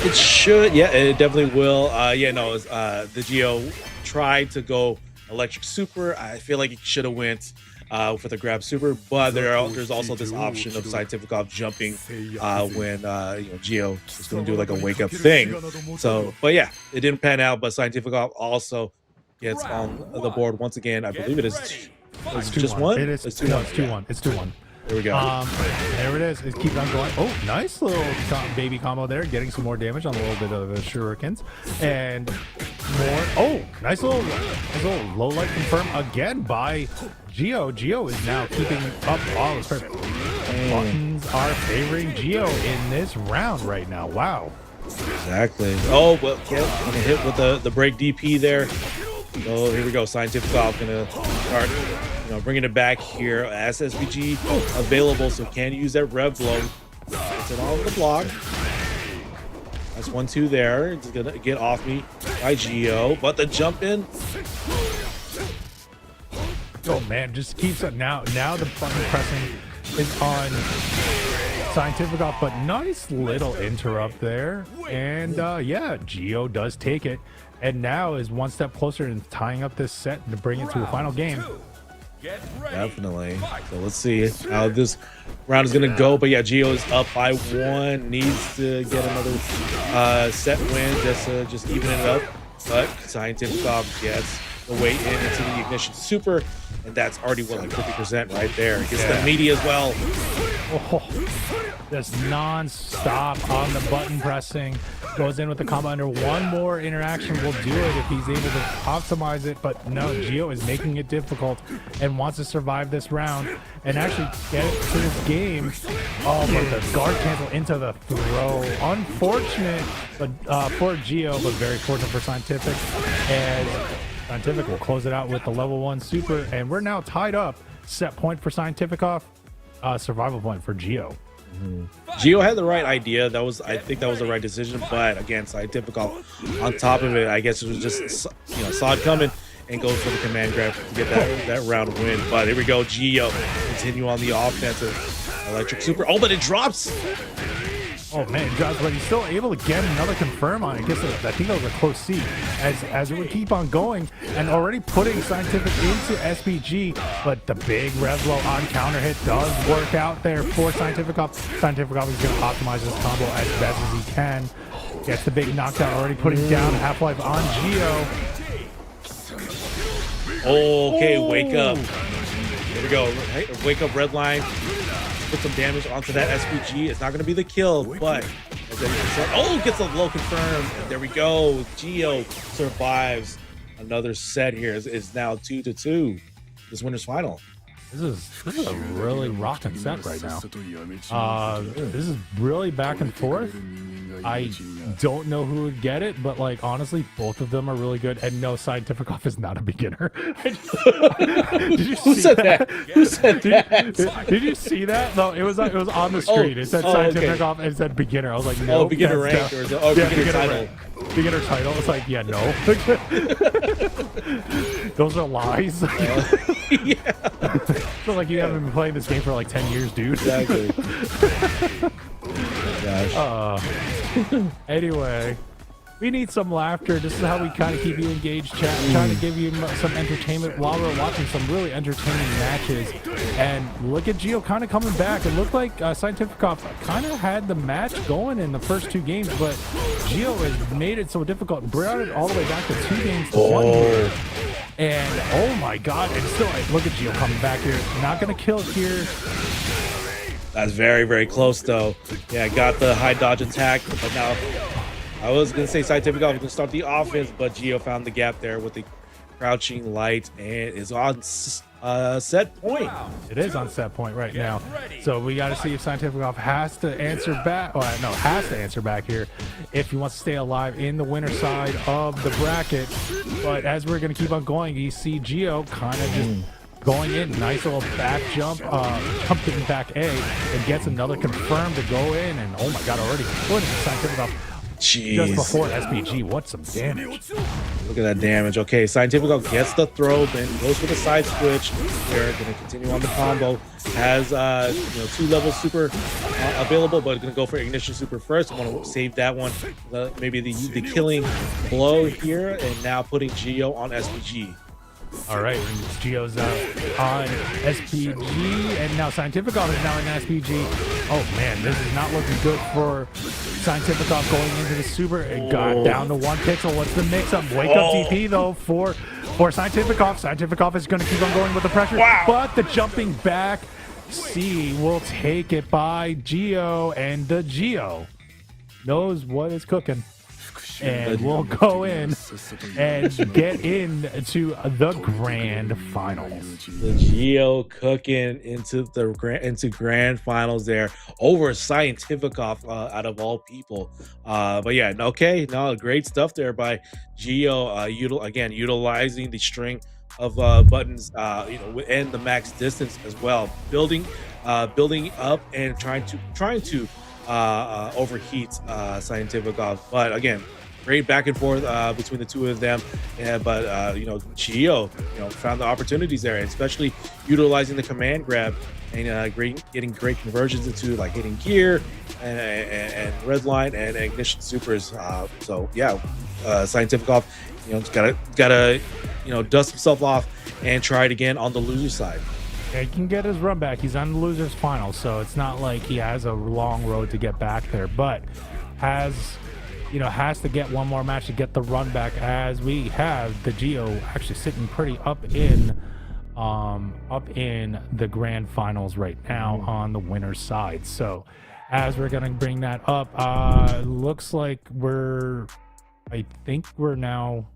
It should, yeah, it definitely will. Yeah, no, the Geo tried to go electric super. I feel like it should have went for the grab super, but there's also this option of Scientific Off jumping when Geo is going to do like a wake up thing. So, but yeah, it didn't pan out. But Scientific Off also gets on the board once again. I believe it is just one. It is. It's 2-1. It's 2-1. There we go. There it is. It keeps on going. Oh, nice little baby combo there, getting some more damage on a little bit of the shurikens, and more. Oh, nice little low light confirm again by Geo. Geo is now keeping up all his buttons are favoring Geo in this round right now. Wow. Exactly. Oh, well, yeah, gonna hit with the break DP there. So here we go. Scientific Off gonna start, bringing it back here. SSBG available, so can use that rev blow. Gets it on the block. That's 1-2 there. It's gonna get off me by Geo, but the jump in. Oh man, just keeps up. Now the button pressing is on Scientific Off, but nice little interrupt there. And yeah, Geo does take it. And now is one step closer in tying up this set to bring it to a final game. Definitely. So let's see how this round is going to go. But yeah, Geo is up by 1. Needs to get another set win just even it up. But Scientific Off gets the way into the Ignition Super. And that's already, like 50% right there. Gets the meaty as well. Oh, just non-stop on the button pressing. Goes in with the combo under. One more interaction will do it if he's able to optimize it. But no, Geo is making it difficult and wants to survive this round and actually get it to this game. Oh, but the guard cancel into the throw. Unfortunate but for Geo, but very fortunate for Scientific. And Scientific will close it out with the level 1 super, and we're now tied up. Set point for Scientific Off, survival point for Geo. Geo had the right idea. I think that was the right decision. But again, Scientific Off on top of it, I guess it was just saw it coming and goes for the command grab to get that round win. But here we go, Geo continue on the offensive electric super. Oh, but it drops. Oh man, drops, but he's still able to get another confirm on it. I think that was a close C as it would keep on going and already putting Scientific into SPG, but the big rev blow on counter hit does work out there for Scientific Off. Scientific Off is going to optimize this combo as best as he can. Gets the big knockdown, already putting down Half-Life on Geo. Okay, wake up. Here we go. Wake up, red line. Put some damage onto that SPG. It's not going to be the kill, but gets a low confirm. And there we go. Geo survives another set here. Is now 2-2. This winner's final. This is a really rocking set right now. This is really back and forth. I don't know who would get it, but like honestly, both of them are really good. And no, Scientific Off is not a beginner. Did you see that? Who said that? Did you see that? No, it was on the screen. It said Scientific Off and it said beginner. I was like, no. Beginner rank or beginner title. Beginner title. It's like, yeah, no. Those are lies. Yeah. So like you haven't been playing this game for like 10 years, dude. Exactly. Anyway, we need some laughter. This is how we kind of keep you engaged, chat. We're trying to give you some entertainment while we're watching some really entertaining matches. And look at Geo kind of coming back. It looked like Scientific Off kind of had the match going in the first 2 games, but Geo has made it so difficult and brought it all the way back to 2 games to 1 here. And oh my god, and still look at Geo coming back here. Not gonna kill here. That's very, very close though. Yeah, got the high dodge attack, but now I was gonna say Scientific Off was gonna start the offense, but Geo found the gap there with the crouching light and is on set point. It is on set point right now. So we got to see if Scientific Off has to answer back. Has to answer back here if he wants to stay alive in the winner side of the bracket. But as we're going to keep on going, you see Geo kind of just going in. Nice little back jump, jumping back A, and gets another confirm to go in. And oh my god, already putting Scientific Off just before SPG. What's some damage? Look at that damage. Okay, Scientific gets the throw, then goes for the side switch. They're going to continue on the combo. Has 2 level super available, but going to go for Ignition Super first. I want to save that one. Maybe the killing blow here, and now putting Geo on SPG. All right, Geo's on SPG, and now Scientificoff is now in SPG. Oh man, this is not looking good for Scientificoff going into the super. It got down to 1 pixel. What's the mix-up? Wake up TP though for Scientificoff. Scientificoff is going to keep on going with the pressure, but the jumping back C will take it by Geo, and the Geo knows what is cooking. And we'll go in and get into the grand finals. The Geo cooking into grand finals there over Scientificoff out of all people. But yeah, okay, no, great stuff there by Geo. Utilizing the string of buttons, and the max distance as well, building up and trying to overheat Scientificoff. But again, great back and forth between the two of them. But Geo, found the opportunities there, especially utilizing the command grab and getting great conversions into like hitting gear and red line and ignition supers. Scientificoff, gotta dust himself off and try it again on the loser side. Yeah, he can get his run back. He's on the losers final, so it's not like he has a long road to get back there, but has to get one more match to get the run back, as we have the Geo actually sitting pretty up in the grand finals right now on the winner's side. So as we're gonna bring that up, looks like I think we're now.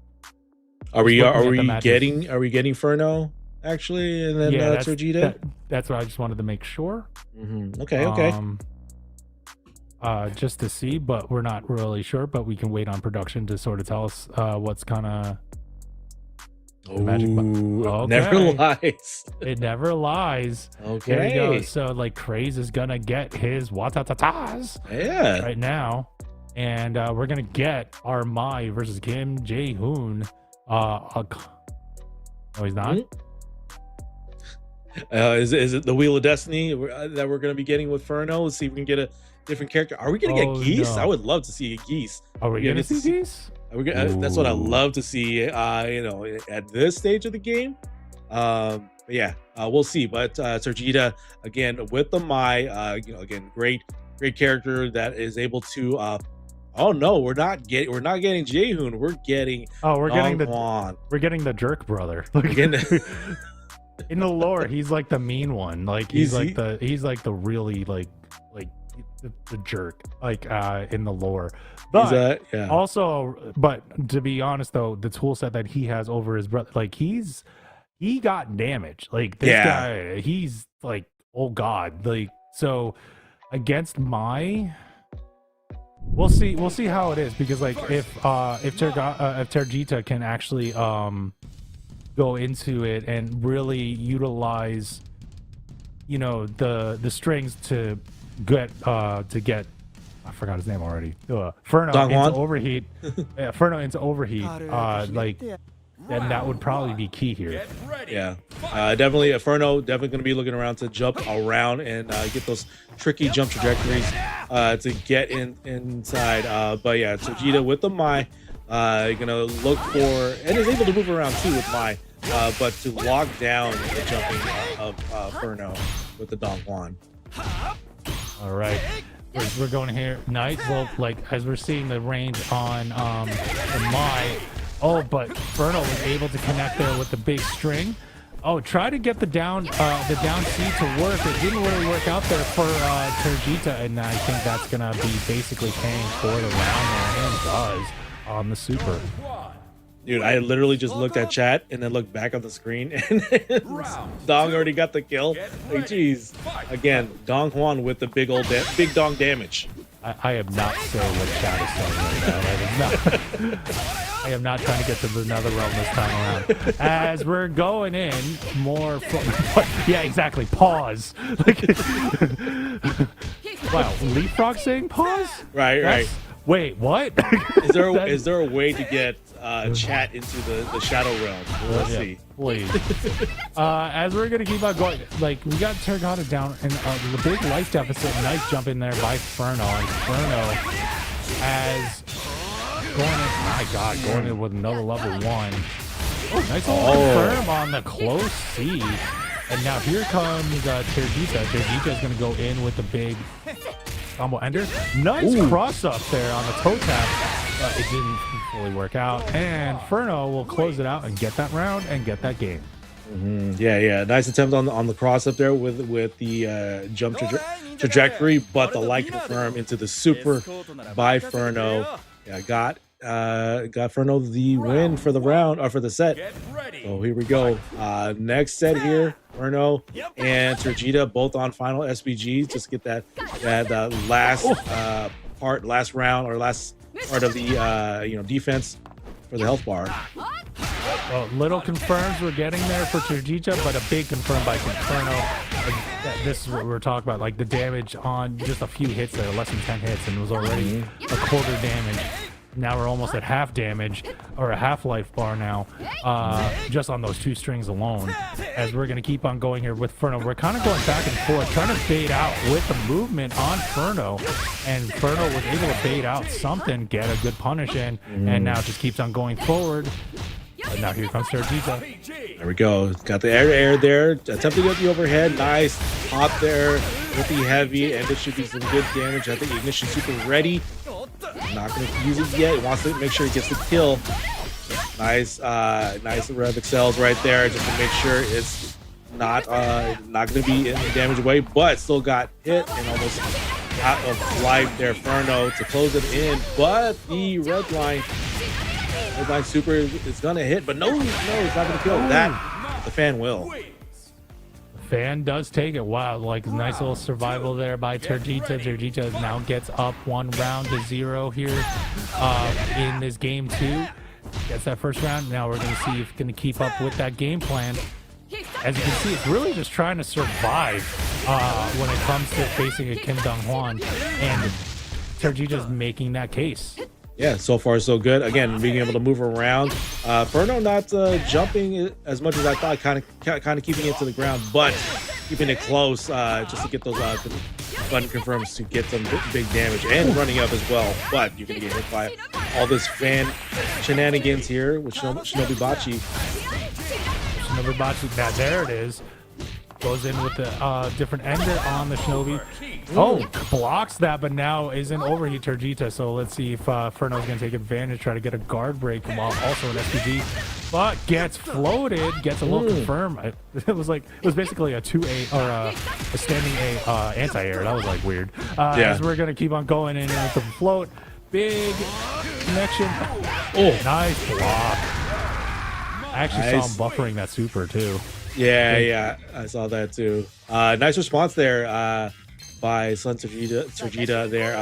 Are we getting Furno actually, and then Sergita? That's what I just wanted to make sure. Okay. Just to see, but we're not really sure. But we can wait on production to sort of tell us what's kind of. Never lies. It never lies. Okay. There we go. So like Craze is gonna get his watatatas right now, and we're gonna get our Mai versus Kim Jae-hoon. No, he's not. Is it the Wheel of Destiny that we're going to be getting with Furno? Let's see if we can get a different character. Are we going to get Geese? No. I would love to see a Geese. Are we going to see Geese? That's what I love to see. At this stage of the game. We'll see. But Sergita again with the Mai. Again, great character that is able to. Oh no, we're not getting Jaehoon. We're getting we're getting the jerk brother. In the lore, he's like the mean one. Like he's like the really like the jerk. Like in the lore. But but to be honest though, the tool set that he has over his brother, like he got damage. Like this guy, he's like, oh god. Like so against Mai. We'll see how it is, because like if Tergita can actually go into it and really utilize the strings to get I forgot his name already. Furno into overheat. Furno into overheat. Then that would probably be key here. Yeah, definitely. Furno definitely going to be looking around to jump around and get those tricky jump trajectories to get inside. But yeah, Sergita with the Mai, gonna look for, and is able to move around too with Mai, but to lock down the jumping of Furno with the Don Juan. All right. We're going here. Nice. Well, like as we're seeing the range on the Mai. Oh, but Furno was able to connect there with the big string. Oh, try to get the down C to work. It didn't really work out there for Tergita, and I think that's gonna be basically paying for the round there, and does on the super. Dude, I literally just looked at chat and then looked back on the screen, and Dong already got the kill. Like, geez. Again, Dong Juan with the big dong damage. I am not sure what chat is saying right now. I am not trying to get to the nether realm this time around. As we're going in more yeah, exactly. Pause. Wow, Leapfrog saying pause? Right. Wait, what? Is there a way to get chat into the shadow realm. Let's see. Please. As we're gonna keep on going, like we got Tergata down and the big life deficit. Nice jump in there by Furno, and Furno as going in. My God, going in with another level 1. Nice little confirm on the close C. And now here comes Tergita. Tergita is going to go in with the big combo ender. Nice cross up there on the toe tap, but it didn't fully work out. And Furno will close it out and get that round and get that game. Yeah. Nice attempt on the cross up there with the jump trajectory, but the light confirm into the super by Furno. Yeah, got Furno the win for the round or for the set. So here we go. Next set here, Furno and Tergita both on final SPGs. Just get that last last round or last part of the defense for the health bar. Well, little confirms we're getting there for Tergita, but a big confirm by Furno. This is what we're talking about, like the damage on just a few hits there, less than 10 hits, and it was already a quarter damage. Now we're almost at half damage, or a half life bar now, just on those 2 strings alone. As we're going to keep on going here with Furno, we're kind of going back and forth, trying to bait out with the movement on Furno, and Furno was able to bait out something, get a good punish in, and now just keeps on going forward. But now here comes Tergita. There we go. Got the air there. Attempt to get the overhead. Nice pop there with the heavy, and this should be some good damage. I think Ignition super ready. Not going to use it yet. He wants to make sure he gets the kill. Nice Rev excels right there, just to make sure it's not going to be in the damage away, but still got hit and almost out of life there. Furno to close it in, but the red line super is going to hit, but no, it's not going to kill. That the fan will. Fan does take it. Wow, like nice little survival there by Tergita. Tergita now gets up 1 round to 0 here in this game 2. Gets that first round. Now we're going to see if it's going to keep up with that game plan. As you can see, it's really just trying to survive when it comes to facing a Kim Dong-hwan, and Tergita's making that case. Yeah, so far so good. Again, being able to move around. Furno not jumping as much as I thought, kind of keeping it to the ground, but keeping it close just to get those button confirms to get some big damage, and running up as well. But you're going to get hit by all this fan shenanigans here with Shinobi Bachi. Shinobi Bachi, now there it is. Goes in with the different ender on the Shinobi. Oh, blocks that, but now isn't overheat Tergita. So let's see if Furno's going to take advantage, try to get a guard break while also an SPG. But gets floated, gets a little confirm. It was basically a 2A or a standing A anti-air. That was like weird. As we're going to keep on going in with the float. Big connection. Oh, nice block. I actually saw him buffering that super too. Yeah, I saw that too. Nice response there by Sun Tergita there.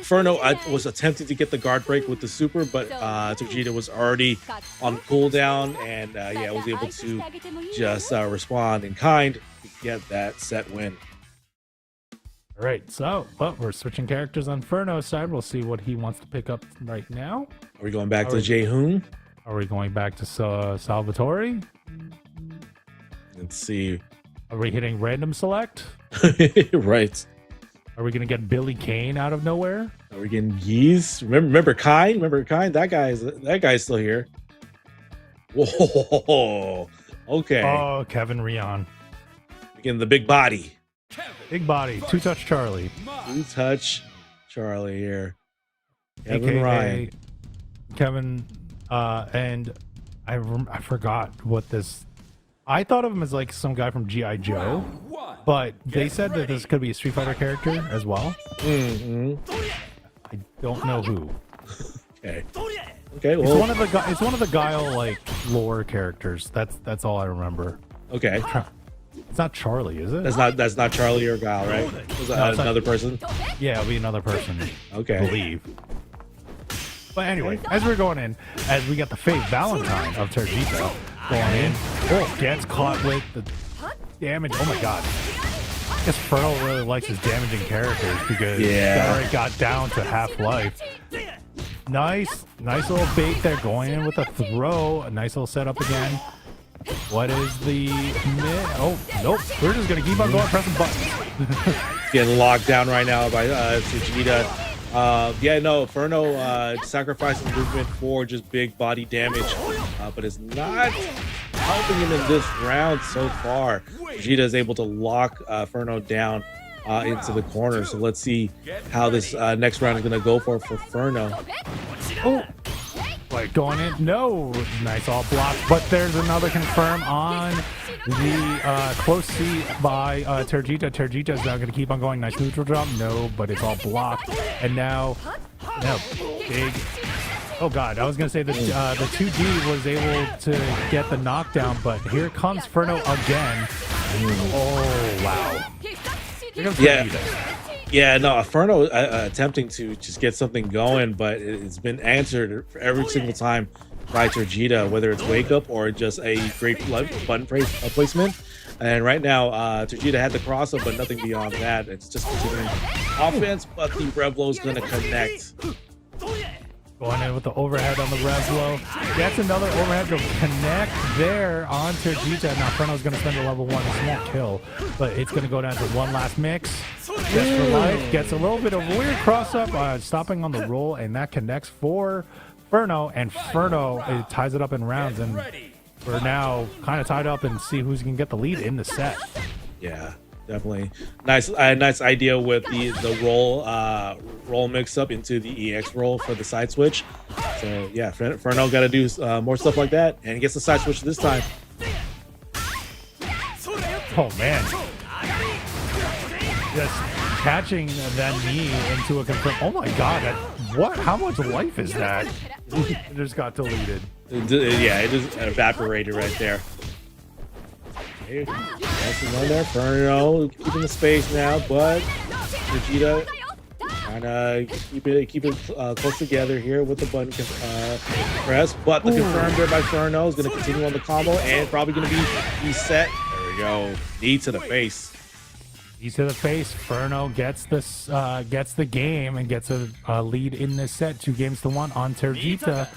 Furno was attempting to get the guard break with the super, but Tergita was already on cooldown, and was able to just respond in kind to get that set win. All right, so we're switching characters on Furno's side. We'll see what he wants to pick up right now. Are we going back to Jae-hoon? Are we going back to Salvatore? Let's see. Are we hitting random select? Right. Are we gonna get Billy Kane out of nowhere? Are we getting Yeez? Remember Kine? That guy's still here. Whoa. Okay. Oh, Kevin Rion. Again, the big body. Big body. Two-touch Charlie. Two-touch Charlie here. Kevin AKA Ryan. Kevin, and I forgot what this. I thought of him as like some guy from G.I. Joe, but they said that this could be a Street Fighter character as well. I don't know who. Okay, well, it's one of the Guile like lore characters. That's all I remember. Okay. It's not Charlie, is it? That's not Charlie or Guile, right? It's another person. Yeah, it'll be another person. Okay. I believe. But anyway, as we're going in, as we got the Faith Valentine of Tergita going in, gets caught with the damage. Oh my god. I guess Furno really likes his damaging characters because he already got down to half life. Nice little bait there, going in with a throw. A nice little setup again. What is the mid? Oh, nope. We're just going to keep on going, pressing buttons. Getting locked down right now by Vegeta. Yeah, no, Furno sacrificing movement for just big body damage, but it's not helping him in this round so far. Vegeta is able to lock Furno down into the corner. So let's see how this next round is going to go for Furno. Oh, like going in. No, nice all blocked. But there's another confirm on the close C by Tergita. Tergita is now going to keep on going. Nice neutral jump. No, but it's all blocked. And now big. Oh God, I was going to say the 2D was able to get the knockdown, but here comes Furno again. Oh wow. Yeah, no, Furno attempting to just get something going, but it's been answered every single time by Tergita, whether it's wake up or just a great button placement. And right now, Tergita had the cross up, but nothing beyond that. It's just continuing offense, but the Revlo is going to connect. Going in with the overhead on the Revlo. That's another overhead to connect there on Tergita. Now Furno's going to spend a level 1. It's not kill, but it's going to go down to one last mix. Just for life. Gets a little bit of weird cross-up, stopping on the roll, and that connects for Furno. And Furno it ties it up in rounds, and we're now kind of tied up and see who's going to get the lead in the set. Yeah, definitely nice idea with the roll mix up into the EX roll for the side switch. So yeah, Furno got to do more stuff like that, and he gets the side switch this time. Oh man, just catching that knee into a confirm. Oh my God, what? How much life is that? It just got deleted. Yeah, it just evaporated right there. Okay, that's one there. Furno keeping the space now, but Vegeta trying to keep it close together here with the button press. But the confirm there by Furno is going to continue on the combo and probably going to be reset. There we go. Knee to the face. Knee to the face. Furno gets this, gets the game and gets a lead in this set, 2-1 on Tergita.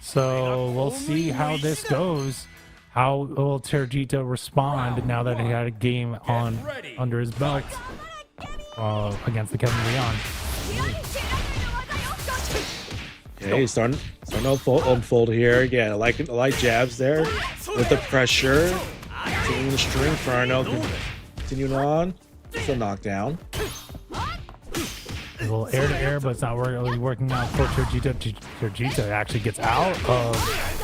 So we'll see how this goes. How will Tergita respond now that he had a game on under his belt against the Kevin Leon? Okay, starting to unfold here. Again, I like jabs there with the pressure. Continuing the string. Furno continuing on. It's a knockdown. A little air to air, but it's not really working out for Tergita. Tergita actually gets out of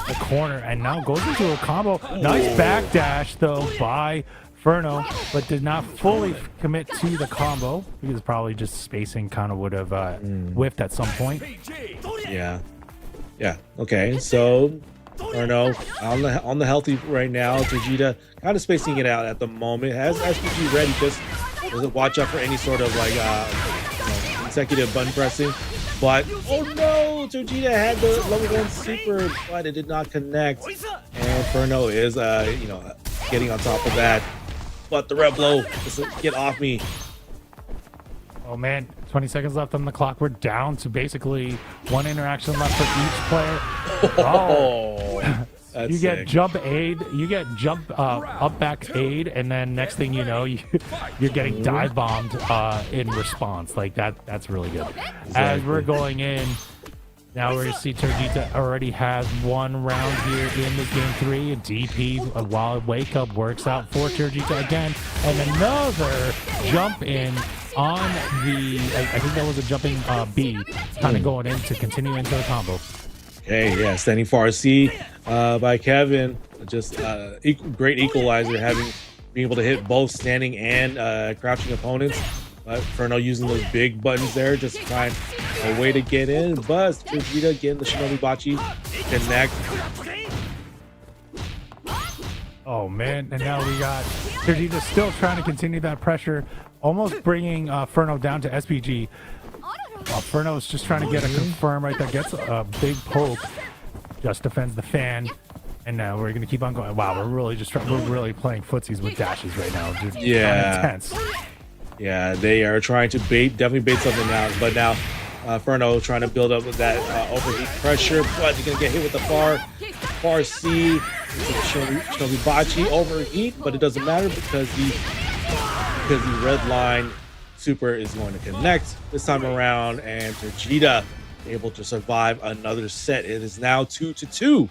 the corner and now goes into a combo. Nice backdash though by Furno, but did not fully commit to the combo because probably just spacing kind of would have whiffed at some point. Yeah. Okay, so Furno on the healthy right now. Tergita kind of spacing it out at the moment. Has SPG ready, just doesn't watch out for any sort of like consecutive button pressing. But oh no, Tergita had the level 1 super, but it did not connect. And Furno is getting on top of that. But the Revlo, just get off me. Oh man, 20 seconds left on the clock. We're down to basically one interaction left for each player. Oh. You get sick. Jump aid, you get jump up back aid, and then next thing you know, you're getting dive bombed in response. Like that's really good. Exactly. As we're going in, now we're gonna see Tergita already has one round here in this game 3. A DP while wake up works out for Tergita again, and another jump in on the. I think that was a jumping B, kind of going in to continue into the combo. Okay, yeah, standing far C by Kevin. Just great equalizer, being able to hit both standing and crouching opponents. But Furno using those big buttons there, just to find a way to get in. But Vegeta getting the Shinobi Bachi connect. Oh man, and now we got Vegeta still trying to continue that pressure, almost bringing Furno down to SPG. Furno is just trying to get a confirm right there. Gets a big poke. Just defends the fan. And now we're going to keep on going. Wow, we're really playing footsies with dashes right now. Just yeah. Intense. Yeah, they are trying to definitely bait something out. But now Furno trying to build up with that overheat pressure, but he's gonna get hit with the far C. Shinobibachi overheat, but it doesn't matter because the red line super is going to connect this time around, and Vegeta able to survive another set. It is now 2-2.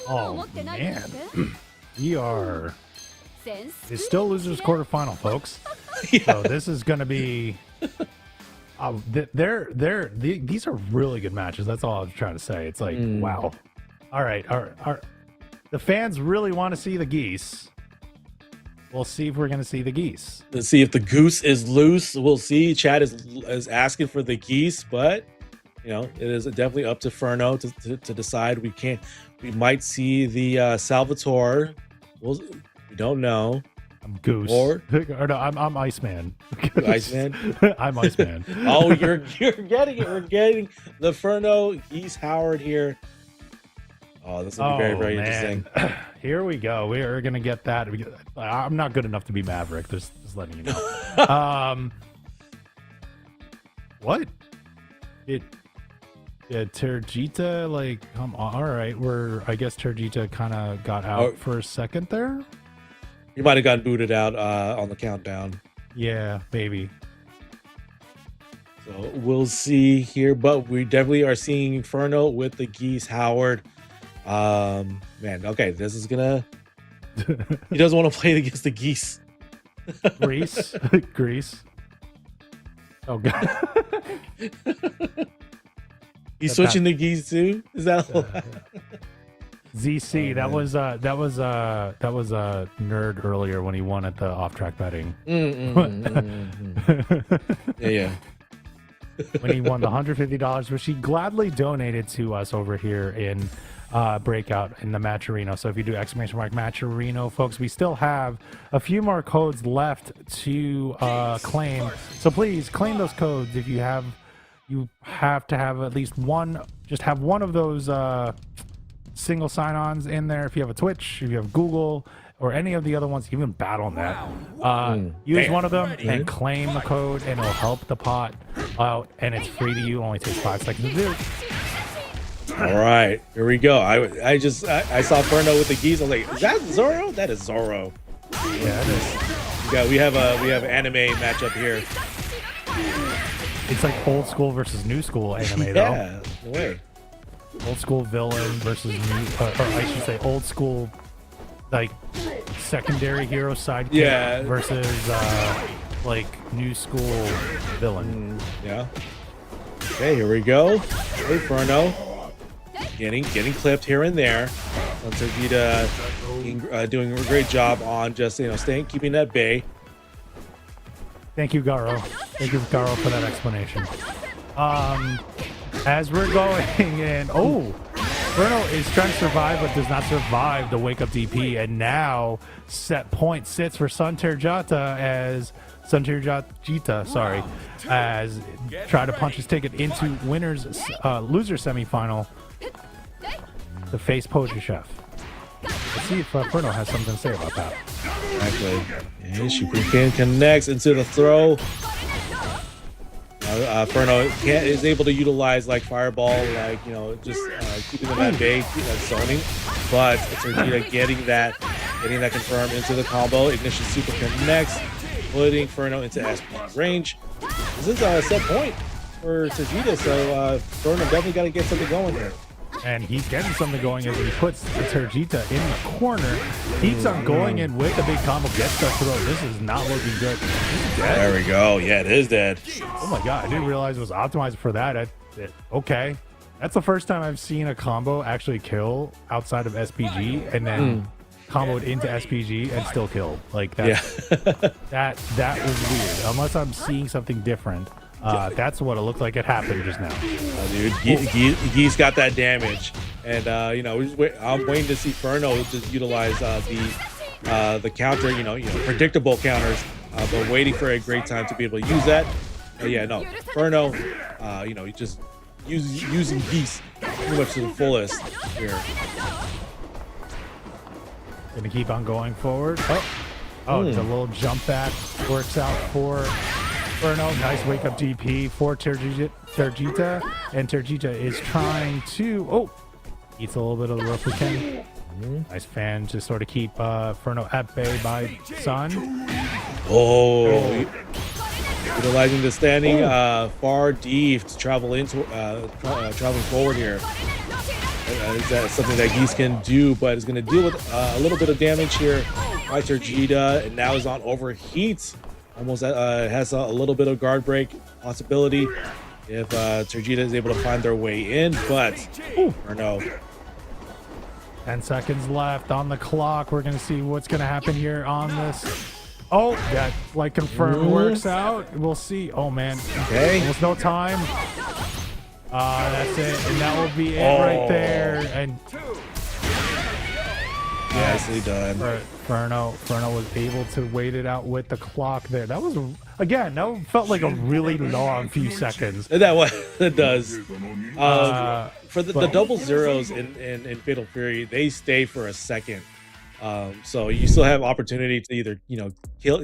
Oh man, it's still losers quarterfinal, folks. Yeah. So this is going to be. These are really good matches. That's all I was trying to say. It's like wow. All right, the fans really want to see the geese. We'll see if we're going to see the geese. Let's see if the goose is loose. We'll see. Chad is asking for the geese, but you know it is definitely up to Furno to decide. We might see the Salvatore. We don't know. I'm Goose. Or no, I'm Iceman. Iceman. I'm Iceman. Oh, you're getting it. We're getting the Furno Geese Howard here. Oh, this will be very, very interesting. Here we go. We are going to get that. I'm not good enough to be Maverick. Just letting you know. What? Did Terjita, like, come on? All right. I guess Terjita kind of got out for a second there. You might have gotten booted out on the countdown. Yeah, maybe. So we'll see here, but we definitely are seeing Inferno with the Geese Howard. Man, okay, this is gonna. He doesn't want to play against the Geese. Grease. Oh god. He's switching the Geese too. Is that? ZC, that was a nerd earlier when he won at the off-track betting. Yeah. When he won the $150, which he gladly donated to us over here in Breakout in the Matcherino. So if you do ! Matcherino, folks, we still have a few more codes left to claim. So please claim those codes. If you have to have at least one. Just have one of those. Single sign-ons in there. If you have a Twitch, if you have Google, or any of the other ones, even BattleNet, use one of them and claim the code, and it'll help the pot out, and it's free to you. Only takes 5 seconds to do. All right, here we go. I saw Furno with the Geese. I was like, is that Zoro? That is Zoro. Yeah, it is. Yeah, we have an anime matchup here. It's like old school versus new school anime, though. Yeah, no way. Old school villain versus new, or I should say old school, like secondary hero sidekick versus like new school villain. Yeah. Okay, here we go. Hey, Furno. Getting clipped here and there. Vegeta doing a great job on just keeping at bay. Thank you, Garo. Thank you, Garo, for that explanation. As we're going in, Furno is trying to survive, but does not survive the wake up DP, and now set point sits for Sunterjita as try to punch his ticket into loser semifinal to face Poetry Chef. Let's see if Furno has something to say about that. Exactly. And Shuriken connects into the throw. Furno is able to utilize like Fireball, just keeping them at bay, zoning. But Vegeta getting that confirmed into the combo. Ignition Super connects, putting Furno into SP range. This is a set point for Vegeta, so Furno definitely got to get something going here. And he's getting something going as he puts Terjita in the corner. Keeps on going in with the big combo. Gets the throw. This is not looking good. There we go. Yeah, it is dead. Oh my god, I didn't realize it was optimized for that. Okay. That's the first time I've seen a combo actually kill outside of SPG and then comboed into SPG and still kill. Like that. Yeah. that was weird. Unless I'm seeing something different. That's what it looked like it happened just now. Dude, Geese got that damage, and I'm waiting to see Furno just utilize the counter, predictable counters, but waiting for a great time to be able to use that. Furno, just using Geese pretty much to the fullest here. Gonna keep on going forward. The little jump back works out for Inferno, nice wake up DP for Tergita, and Tergita is trying to, eats a little bit of the replicant. Nice fan to sort of keep Inferno at bay by Sun. Utilizing the standing far deep to travel into traveling forward here. Is that something that Geese can do, but is going to deal with a little bit of damage here by Tergita, and now is on overheat. Almost has a little bit of guard break possibility if Tergita is able to find their way in, but or no. 10 seconds left on the clock. We're going to see what's going to happen here on this. Oh, that like confirmed works out. We'll see. Oh man. Okay. Almost no time. That's it, and that will be it right there. And nicely done. Inferno was able to wait it out with the clock there. That was again. That felt like a really long few seconds. It does. For the double zeros in Fatal Fury, they stay for a second. So you still have opportunity to either kill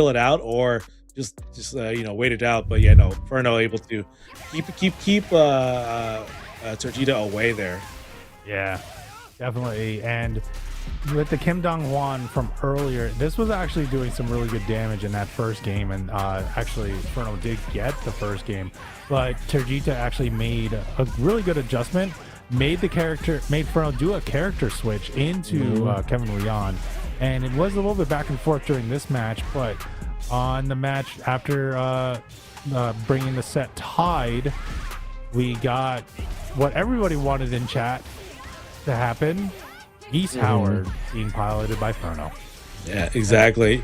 it out or just wait it out. But yeah, no, Inferno able to keep Tergita away there. Yeah, definitely. And with the Kim Dong Hwan from earlier, this was actually doing some really good damage in that first game, and actually Inferno did get the first game, but Tergita actually made a really good adjustment. Made Inferno do a character switch into Kevin Rion, and it was a little bit back and forth during this match, but on the match after bringing the set tied, we got what everybody wanted in chat to happen. Geese Howard being piloted by Inferno. Yeah, exactly.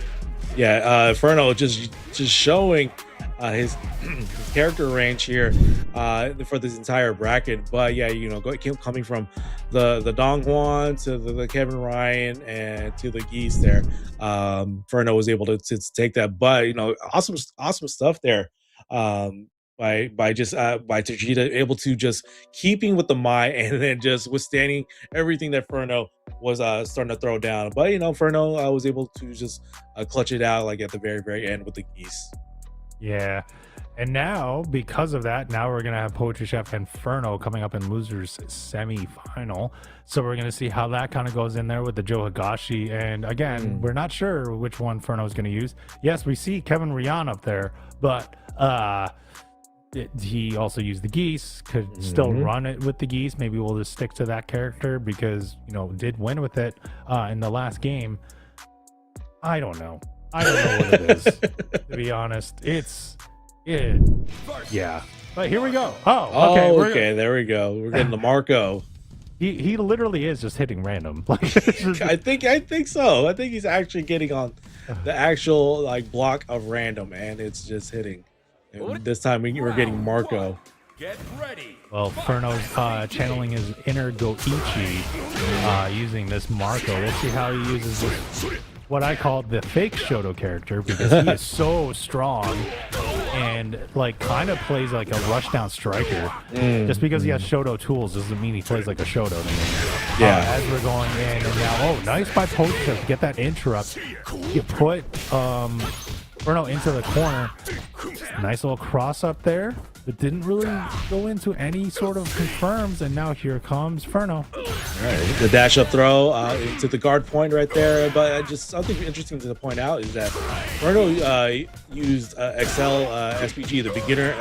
Yeah, Inferno just showing his character range here for this entire bracket. But yeah, coming from the Dong Hwan to the Kevin Ryan and to the Geese there, Inferno was able to take that. But awesome stuff there. By Tergita able to just keeping with the Mai and then just withstanding everything that Inferno was starting to throw down. But Inferno was able to just clutch it out like at the very end with the Geese. Yeah, and now because of that, now we're gonna have Poetry Chef and Inferno coming up in losers semi-final. So we're gonna see how that kind of goes in there with the Joe Higashi. And again, we're not sure which one Inferno is gonna use. Yes, we see Kevin Rion up there, but he also used the Geese, could still run it with the Geese. Maybe we'll just stick to that character because did win with it in the last game. I don't know what it is. To be honest, yeah. But here we go. Okay, there we go. We're getting the Marco. He literally is just hitting random. I think so. I think he's actually getting on the actual block of random, and it's just hitting. And this time we're getting Marco. Get ready. Well, Inferno's channeling his inner Goichi using this Marco. Let's see how he uses this, what I call the fake Shoto character, because he is so strong and kind of plays like a rushdown striker. Just because he has Shoto tools doesn't mean he plays like a Shoto to me. Yeah. As we're going in, and now, nice by Poacher to get that interrupt. You put Inferno into the corner. Nice little cross up there, but didn't really go into any sort of confirms. And now here comes Inferno. All right, the dash up throw into the guard point right there. But just something interesting to point out is that Inferno used XL SPG, the beginner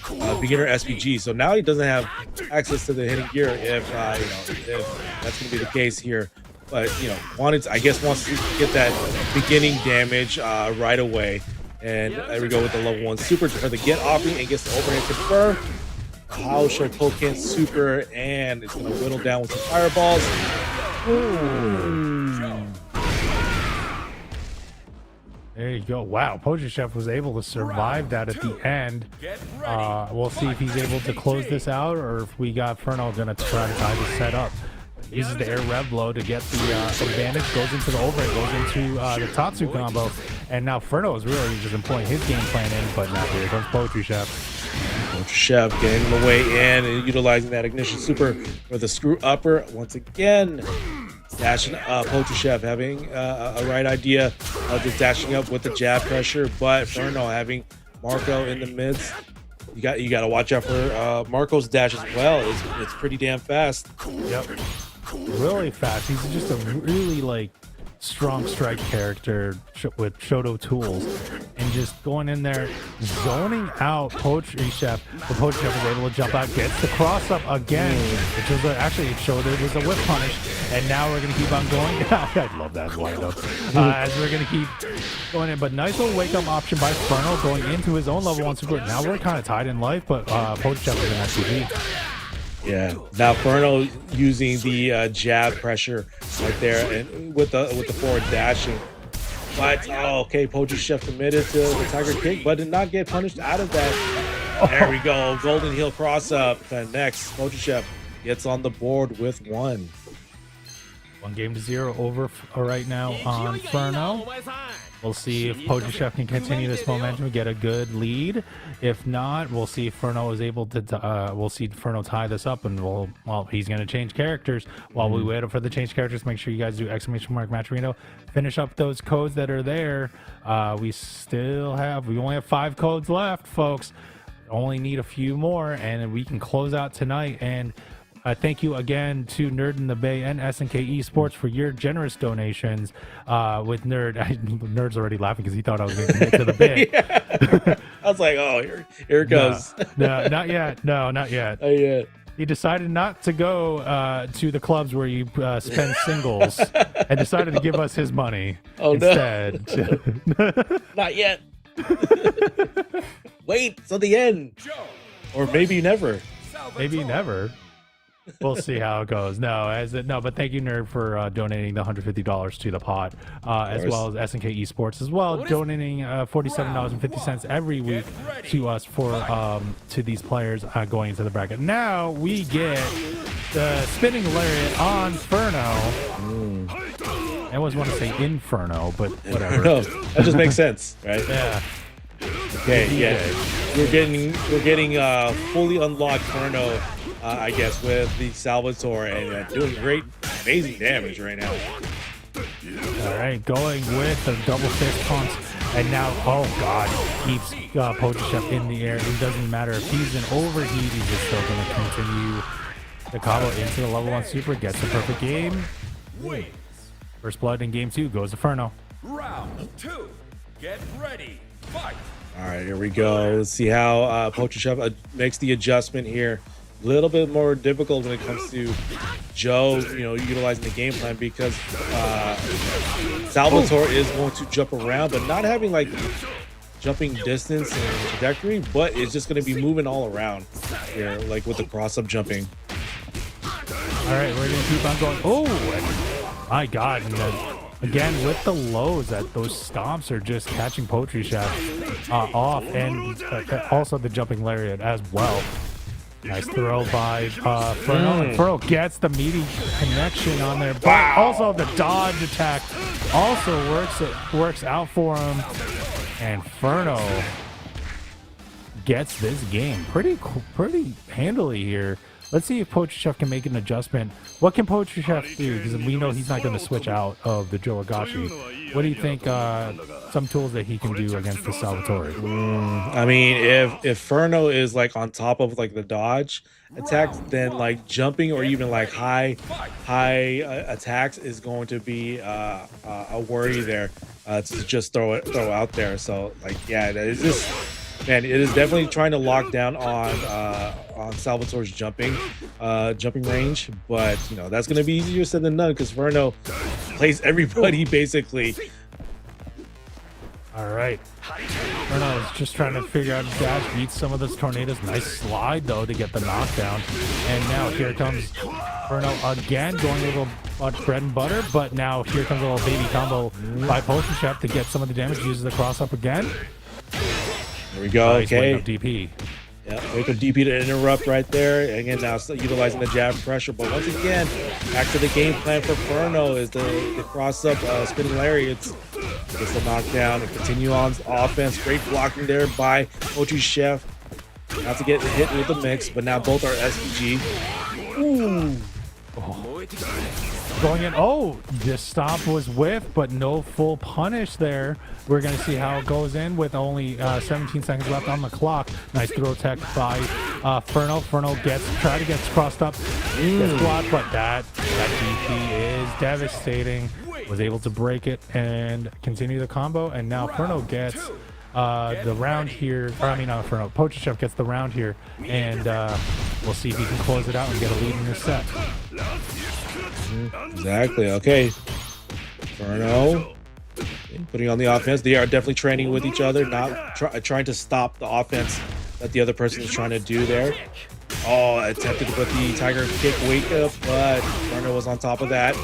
SPG. So now he doesn't have access to the hitting gear if that's going to be the case here. But wants to get that beginning damage right away. And there we go with the level 1 super for the get offering and gets the overhead confirm. How Shotoken super, and it's going to whittle down with some fireballs. There you go. Wow, Poacher Chef was able to survive that at the end. We'll see if he's able to close this out, or if we got Inferno going to try to tie the set up. Uses the air rev blow to get the advantage, goes into the overhead, goes into the Tatsu combo, and now Inferno is really just employing his game plan in, but now here comes Poetry Chef. Poetry Chef getting the way in and utilizing that ignition super for the screw upper once again. Dashing Poetry Chef having a right idea of just dashing up with the jab pressure, but Inferno having Marco in the midst. You got to watch out for Marco's dash as well. It's pretty damn fast. Yep. Really fast. He's just a really like strong strike character with Shoto tools, and just going in there, zoning out Poetry Chef. The Poetry Chef is able to jump out, gets the cross up again, which was actually it showed it was a whip punish, and now we're gonna keep on going. I love that windup. As we're gonna keep going in, but nice little wake up option by Fernal going into his own level 1 super. Now we're kind of tied in life, but Poetry Chef is an SCG. Yeah, now Fernal using the jab pressure right there, and with the forward dashing. But okay, Poetry Chef committed to the Tiger Kick, but did not get punished out of that. There we go, Golden Heel cross up. Next, Poetry Chef gets on the board with 1. 1-0 over right now on Furno. We'll see if Poetry Chef can continue this momentum and get a good lead. If not, we'll see if Furno is able to. We'll see Furno tie this up, and he's going to change characters. While we wait for the change characters, make sure you guys do !! Matcherino. Finish up those codes that are there. We only have 5 codes left, folks. Only need a few more, and we can close out tonight. And thank you again to Nerd in the Bay and SNK Esports for your generous donations. With Nerd's already laughing because he thought I was going to commit to the bid. Yeah. I was like, oh, here it goes. No, not yet. No, not yet. Not yet. He decided not to go to the clubs where you spend singles and decided to give us his money instead. No. Not yet. Wait till the end. Or maybe never. Maybe never. We'll see how it goes. But thank you, Nerd, for donating the $150 to the pot, as well as SNK Esports as well, donating $47.50 every week to us to these players going into the bracket. Now we get the spinning lariat on Furno. I always want to say Inferno, but whatever. No, that just makes sense, right? Yeah. Okay, yeah. We're getting fully unlocked Furno. I guess with the Salvatore, and doing great, amazing damage right now. All right, going with the double fist pumps, and now, oh god, keeps Poetry Chef in the air. It doesn't matter if he's in overheat, he's just still going to continue the combo into the level 1 super, gets the perfect game. First blood in game 2 goes to Furno. Round 2, get ready, fight. All right, here we go. Let's see how Poetry Chef makes the adjustment here. A little bit more difficult when it comes to Joe, utilizing the game plan, because Salvatore is going to jump around, but not having like jumping distance and trajectory, but it's just going to be moving all around here, like with the cross-up jumping. All right, we're going to keep on going. Oh, my God. And again, with the lows, those stomps are just catching Poetry Chef off, and also the jumping lariat as well. Nice throw by Furno. And Furno gets the meaty connection on there. But also the dodge attack also works out for him. And Furno gets this game pretty handily here. Let's see if Poetry Chef can make an adjustment. What can Poetry Chef do? Because we know he's not going to switch out of the Joe Agashi. What do you think some tools that he can do against the Salvatore? I mean, if Furno is like on top of like the dodge attacks, then like jumping or even like high attacks is going to be a worry there to just throw out there. So like, yeah, it is definitely trying to lock down on Salvatore's jumping range, but that's going to be easier said than done because Furno plays everybody basically. All right, Furno is just trying to figure out dash, beat some of those tornadoes. Nice slide though to get the knockdown, and now here comes Furno again, going a little bread and butter, but now here comes a little baby combo by Poetry Chef to get some of the damage. Uses the cross up again. There we go. Nice okay. DP. Yeah, wait for DP to interrupt right there. Again, now utilizing the jab pressure. But once again, back to the game plan for Furno is the cross-up spinning lariats. Gets the knockdown and continue on offense. Great blocking there by Poetry Chef. Not to get hit with the mix, but now both are SPG. Ooh. Oh. going in. Oh, the stomp was whiffed, but no full punish there. We're going to see how it goes in with only 17 seconds left on the clock. Nice throw tech by Furno. Furno try to get crossed up, gets blocked, but that DP is devastating. Was able to break it and continue the combo, and now Furno gets the round here. Or I mean, not Furno. Pochachef gets the round here, and we'll see if he can close it out and get a lead in this set. Exactly. Okay. Furno putting on the offense. They are definitely training with each other, not trying to stop the offense that the other person is trying to do there. Oh, attempted to put the Tiger Kick wake up, but Furno was on top of that.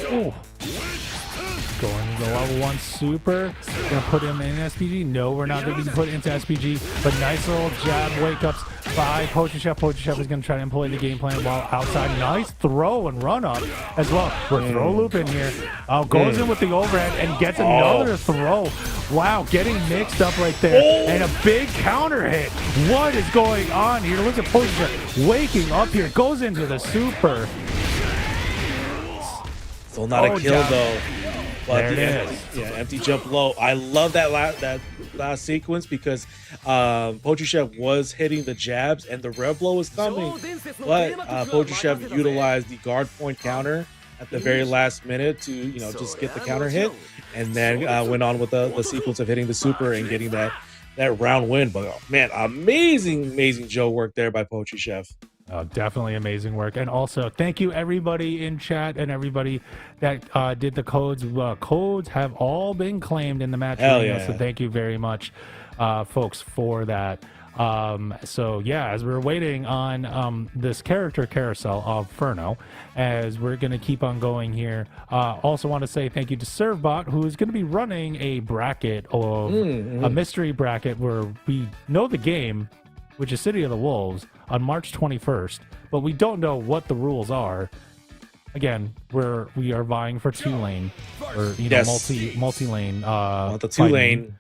Oh. Going to the level 1 super. Gonna put him in SPG. No, we're not gonna be put into SPG, but nice little jab wake ups by Pochachef. Pochachef is gonna try to employ the game plan while outside. Nice throw and run up as well. We're throw loop in here. Goes in with the overhead and gets another throw. Wow, getting mixed up right there. And a big counter hit. What is going on here? Look at Pochachef waking up here. Goes into the super. Still not a kill though. But there it is. Empty jump low. I love that last sequence because Pochachef was hitting the jabs and the rev blow was coming, but Pochachef utilized the guard point counter at the very last minute to just get the counter hit, and then went on with the sequence of hitting the super and getting that round win. But man, amazing Joe work there by Pochachef. Definitely amazing work. And also, thank you everybody in chat and everybody that did the codes. Codes have all been claimed in the match arena, so thank you very much, folks, for that. So yeah, as we're waiting on this character carousel of Furno, as we're going to keep on going here, also want to say thank you to Servbot, who is going to be running a bracket of a mystery bracket where we know the game, which is City of the Wolves, on March 21st, but we don't know what the rules are. Again, we are vying for 2-lane or multi-lane. The 2-lane.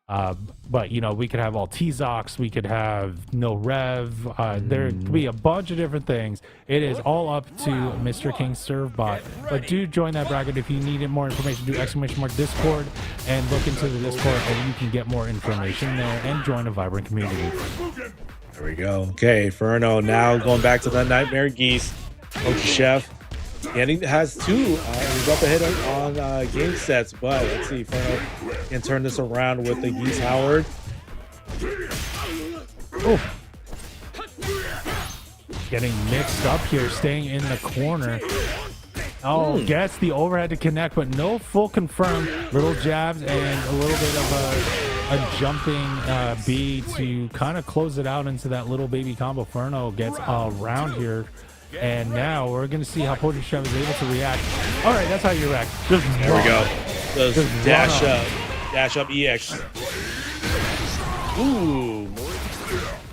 But we could have all T-Zox, we could have no rev. There could be a bunch of different things. It is all up to Mr. King Servbot. But do join that bracket if you need more information. Do !Discord and look into the Discord, and you can get more information there and join a vibrant community. There we go. Okay, Furno now going back to the Nightmare Geese. Pochachef has 2. He's up ahead on game sets, but let's see. Furno can turn this around with the Geese Howard. Oh. Getting mixed up here, staying in the corner. Gets the overhead to connect, but no full confirm. Little jabs and a little bit of a jumping B to kind of close it out into that little baby combo. Furno gets a round here, and now we're going to see how Pochachef is able to react. All right, that's how you react. There we go. Just dash up EX. Ooh.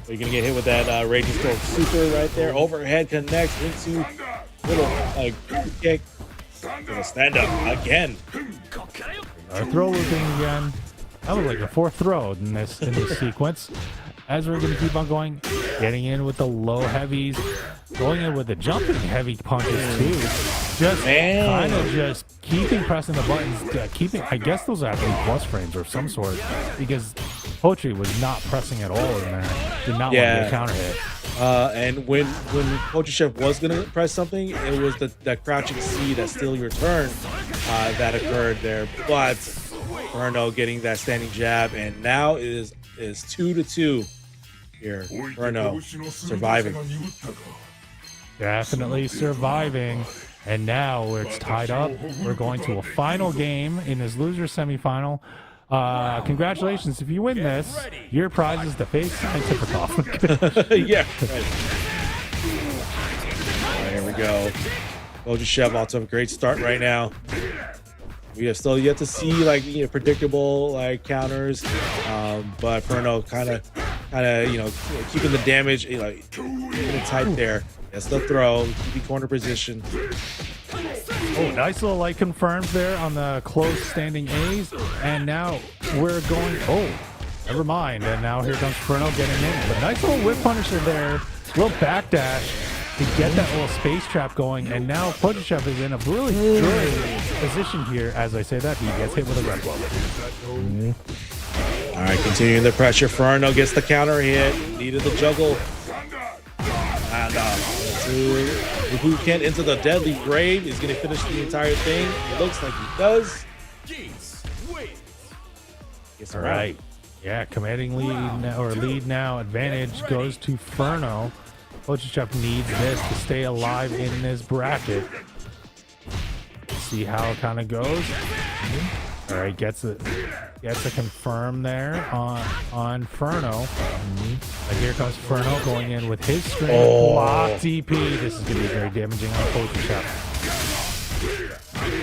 You're going to get hit with that Raging Storm super right there. Overhead connects into little kick. Gonna stand up again. Our throw looping again. That was like the 4th throw in this sequence. As we're going to keep on going, getting in with the low heavies, going in with the jumping heavy punches too. Just kind of just keeping pressing the buttons, I guess those are actually plus frames or some sort, because Poetry was not pressing at all in there. Did not want to get a counter hit. And when Pochachef was going to press something, it was that crouching C, that steal your turn, that occurred there. But Furno getting that standing jab, and now it is 2-2 here. Furno surviving. Definitely surviving. And now it's tied up. We're going to a final game in this loser semifinal. Congratulations. If you win this, your prize is the fake scientific off. Yeah. Right. Here we go. Pochachef off to a great start right now. We have still yet to see predictable counters, but Furno kind of keeping the damage keeping it tight there. That's the throw, keeping corner position. Oh, nice little light confirms there on the close standing A's, and now we're going. Oh, never mind. And now here comes Furno getting in. But nice little whip punisher there, little backdash. to get that little space trap going, and now Pocheshev is in a really good position here. As I say that, he gets hit with a red blow. All right, continuing the pressure. Furno gets the counter hit. Needed the juggle. And who can into the deadly grave is going to finish the entire thing. It looks like he does. All right. Yeah, commanding lead now. Advantage goes to Furno. Pocheshev needs this to stay alive in this bracket. See how it kind of goes. All right, gets a confirm there on Furno. But here comes Furno going in with his string block DP. This is going to be very damaging on Pocheshev.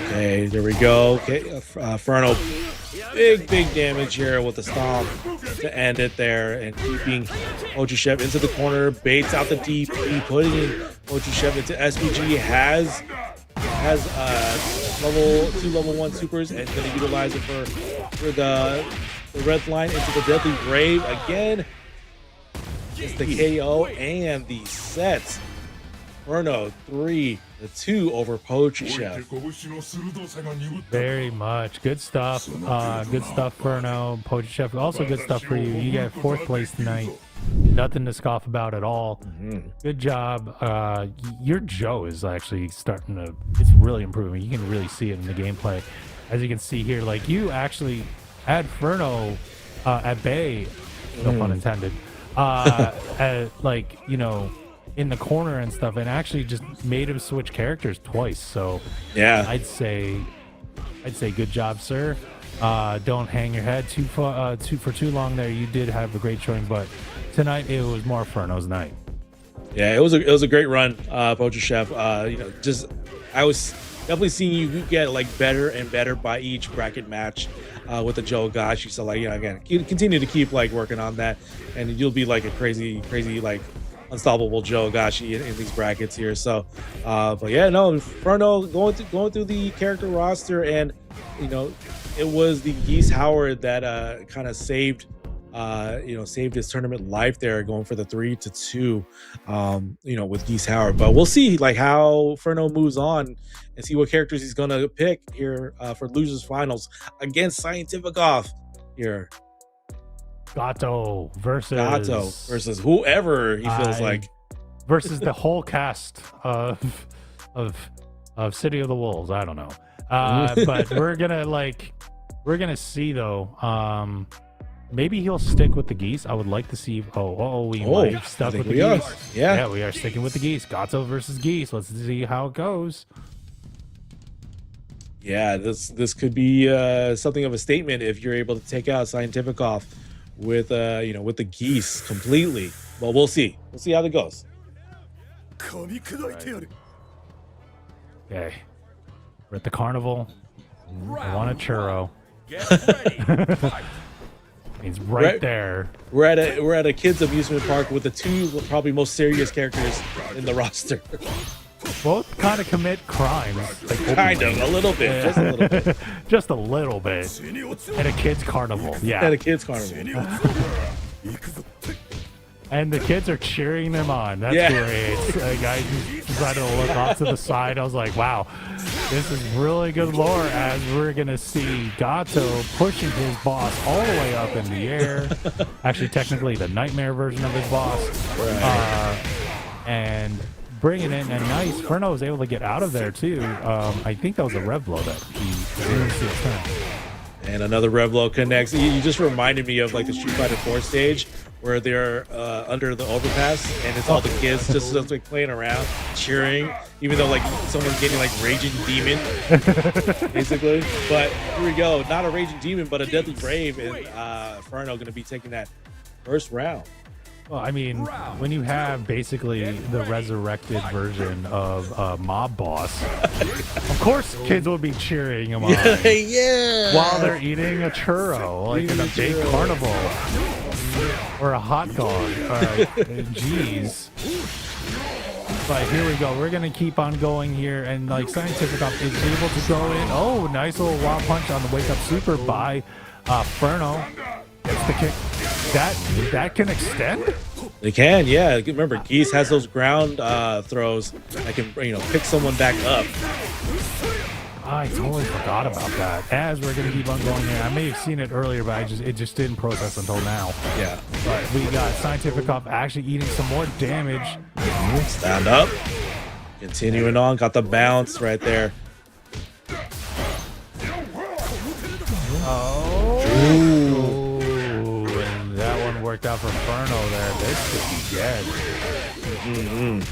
Okay, there we go. Okay, Furno, big damage here with the stomp to end it there, and keeping Pocheshev into the corner, baits out the DP, putting in Pocheshev into SPG, has two level 1 supers, and going to utilize it for the red line into the deadly grave again. It's the KO and the set. Furno 3-2 over Pocheshev. Very much. Good stuff. Good stuff, Furno. Pocheshev, also good stuff for you. You get 4th place tonight. Nothing to scoff about at all. Good job. Your Joe is actually starting to, it's really improving. You can really see it in the gameplay. As you can see here, like, you actually had Furno at bay, no pun intended, like, you know, in the corner and stuff, and actually just made him switch characters twice. So yeah, I'd say good job, sir. Don't hang your head for too long there. You did have a great showing, but tonight it was more Furno's night. Yeah, it was a great run, Pocheshev. You know, just I was definitely seeing you get like better and better by each bracket match with the Joe Gashi. So like, you know, again, continue to keep like working on that, and you'll be like a crazy like unstoppable Joe Gashi in these brackets here. So, but yeah, no, Furno going through the character roster, and you know, it was the Geese Howard that kind of saved his tournament life there, going for the 3-2, you know, with Geese Howard. But we'll see like how Furno moves on and see what characters he's gonna pick here for losers finals against Scientific Off here. Gato versus whoever he feels like, versus the whole cast of City of the Wolves. I don't know, but we're gonna see though. Maybe he'll stick with the Geese. I would like to see. We might have stuck with the Geese. Yeah, we are sticking with the Geese. Gato versus Geese. Let's see how it goes. Yeah, this could be something of a statement if you're able to take out Scientific Off with with the Geese completely. But we'll see. We'll see how that goes. Right. Okay, we're at the carnival. I want a churro. He's right there. We're at a kids amusement park with the two probably most serious characters in the roster. Both kind of commit crimes. Like, kind of, a little bit, just a little bit. Just a little bit. At a kids carnival, yeah. At a kids carnival. And the kids are cheering them on. That's great. Like, I decided to look off to the side. I was like, wow, this is really good lore, as we're going to see Gato pushing his boss all the way up in the air. Actually, technically, the nightmare version of his boss. Right. And bringing in a nice. Furno was able to get out of there, too. I think that was a rev blow that he was And another rev blow connects. You just reminded me of like the Street Fighter 4 stage where they're under the overpass, and it's all the kids just like playing around, cheering, even though like someone's getting like Raging Demon, basically. But here we go, not a Raging Demon, but a Deadly Brave, and Furno going to be taking that first round. Well, I mean, when you have basically the resurrected version of Mob Boss, of course kids will be cheering him on. While they're eating a churro, like in a big carnival. Or a hot dog. Jeez. But here we go. We're going to keep on going here. And like Scientific Off is able to go in. Oh, nice little wild punch on the wake up super by Furno. Gets the kick. That can extend? They can, yeah. Remember, Geese has those ground throws that can, pick someone back up. I totally forgot about that. As we're gonna keep on going here, I may have seen it earlier, but it just didn't process until now. Yeah. But we got Scientific Off actually eating some more damage. Stand up. Continuing on, got the bounce right there. Oh. Ooh. And that one worked out for Inferno there. This could be dead.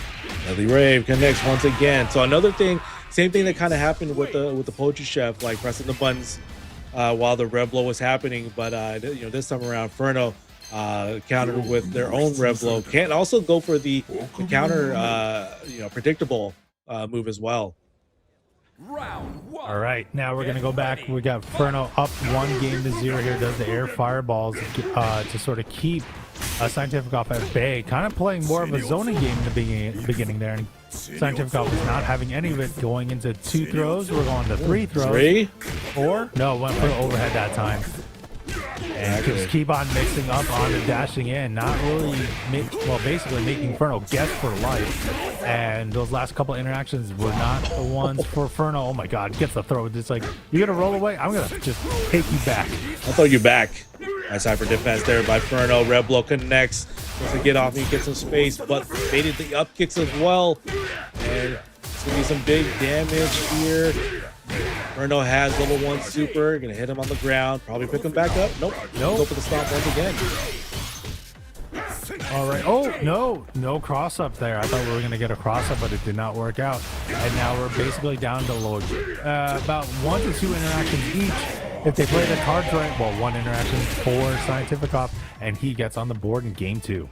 Deadly Rave connects once again. So another thing, same thing that kind of happened with the Poetry Chef, like pressing the buttons while the rev blow was happening. But this time around, Inferno countered with their own rev blow. Can also go for the counter, predictable move as well. All right, now we're gonna go back. We got Inferno up 1-0 here. Does the air fireballs to sort of keep Scientific Off at bay, kind of playing more of a zoning game in the beginning there. And Scientific Off is not having any of it. Going into 2 throws, we're going to 3 throws. 3? 4? No, went for overhead that time. And just keep on mixing up on the dashing in, not really basically making Inferno guess for life. And those last couple interactions were not the ones for Inferno. Oh my god, gets the throw. It's like, you're gonna roll away? I'm gonna just take you back. I'll throw you back. Nice hyper defense there by Inferno. Red Blow connects. Wants to get off and get some space, but baited the up kicks as well. And it's gonna be some big damage here. Inferno has level 1 super. Gonna hit him on the ground. Probably pick him back up. Nope. Go for the stomp once again. All right. Oh, no cross up there. I thought we were going to get a cross up, but it did not work out. And now we're basically down to about 1 to 2 interactions each. If they play the cards right, well, 1 interaction for Scientific Off, and he gets on the board in game 2.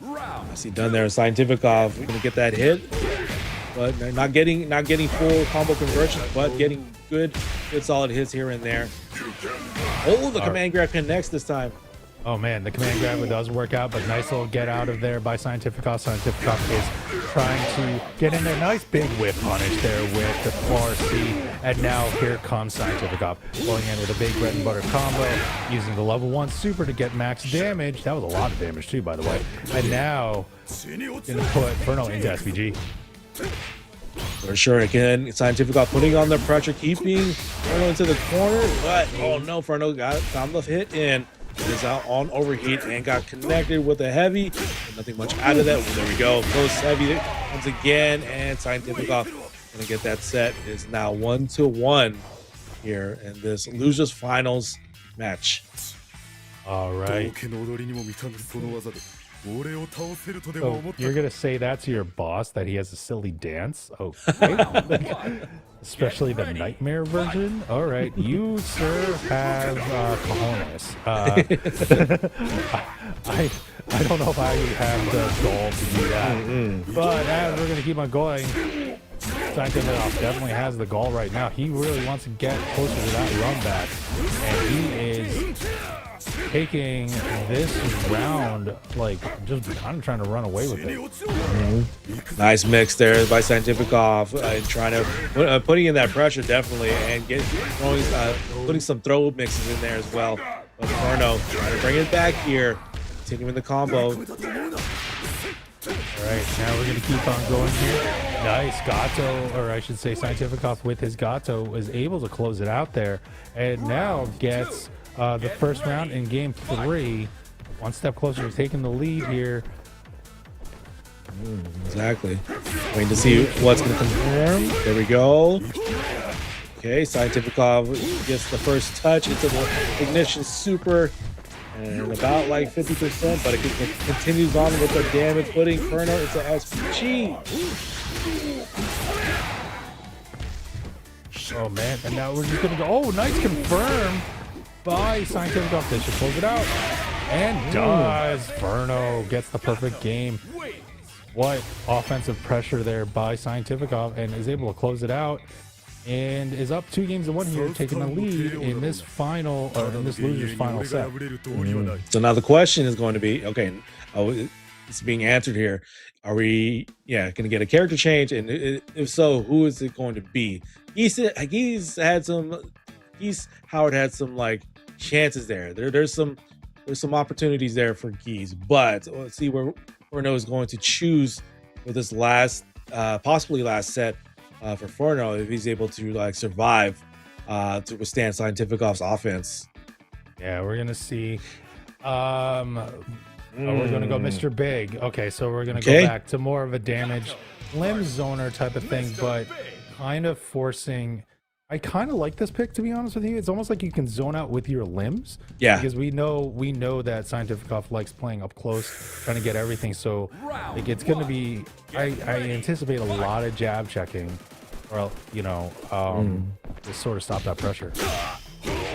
I see done there. Scientific Off. We're gonna get that hit, but not getting full combo conversions, but getting good solid hits here and there. Oh, the command grab connects this time. Oh man, the command grab does work out, but nice little get out of there by Scientific Off. Scientific Off is trying to get in there. Nice big whip punish there with the RC. And now here comes Scientific Off, going in with a big bread and butter combo, using the level 1 super to get max damage. That was a lot of damage too, by the way. And now gonna put Inferno into SVG. For sure, again, Scientific Off putting on the pressure, keeping Inferno into the corner, but oh no, Inferno found the hit in. It is out on overheat and got connected with a heavy. Nothing much out of that. Well, there we go. Close heavy once again, and Scientific Off gonna get that set. It's now 1-1 here in this losers finals match. All right. So you're gonna say that to your boss, that he has a silly dance? Okay. Especially the nightmare version. All right, you sir have cojones. I don't know if I have the gall to do that. But as we're gonna keep on going, Scientific Off definitely has the gall right now. He really wants to get closer to that run back, and he is taking this round, like, just kind of trying to run away with it. Nice mix there by Scientific Off, and trying to putting in that pressure definitely, and putting some throw mixes in there as well. But Inferno trying to bring it back here, continuing the combo. All right, now we're gonna keep on going here. Nice, Gato, or I should say Scientific Off with his Gato was able to close it out there, and now gets the first round in game 3. 1 step closer to taking the lead here. Exactly. Waiting to see what's going to confirm. There we go. Okay, Scientific Off gets the first touch into the Ignition Super. And about like 50%, but it continues on with the damage, putting Inferno into SPG. Oh man, and now we're just gonna go. Oh, nice confirm by Scientific Off. They should close it out. And does. Inferno gets the perfect game. What offensive pressure there by Scientific Off, and is able to close it out. And is up 2-1 here, taking the lead in this final, or in this loser's final set. So now the question is going to be, okay, it's being answered here. Are we, going to get a character change? And if so, who is it going to be? Howard had some like chances there. There's some there's some opportunities there for Geese, but let's see where Furno is going to choose for this last, possibly last set for Furno if he's able to like survive to withstand Scientific Off's offense. Yeah, we're gonna see. We're gonna go Mr. Big. Okay, so we're gonna go back to more of a damage limb zoner type of thing, but kind of forcing. I kind of like this pick, to be honest with you. It's almost like you can zone out with your limbs. Yeah. Because we know that Scientific Off likes playing up close, trying to get everything. So like it's gonna be. I anticipate a lot of jab checking, or just sort of stop that pressure.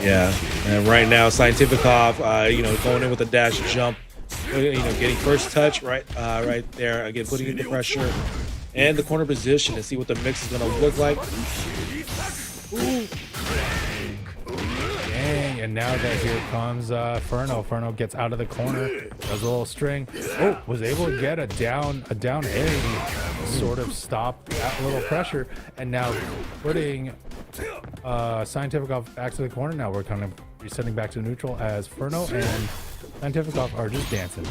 Yeah, and right now Scientific Off, going in with a dash jump, getting first touch right there again, putting in the pressure and the corner position and see what the mix is going to look like. Ooh. Dang, and now that here comes Furno. Furno gets out of the corner, does a little string. Oh, was able to get a down air, sort of stop that little pressure, and now putting Scientific Off back to the corner. Now we're kind of resetting back to neutral as Furno and Scientific Off are just dancing.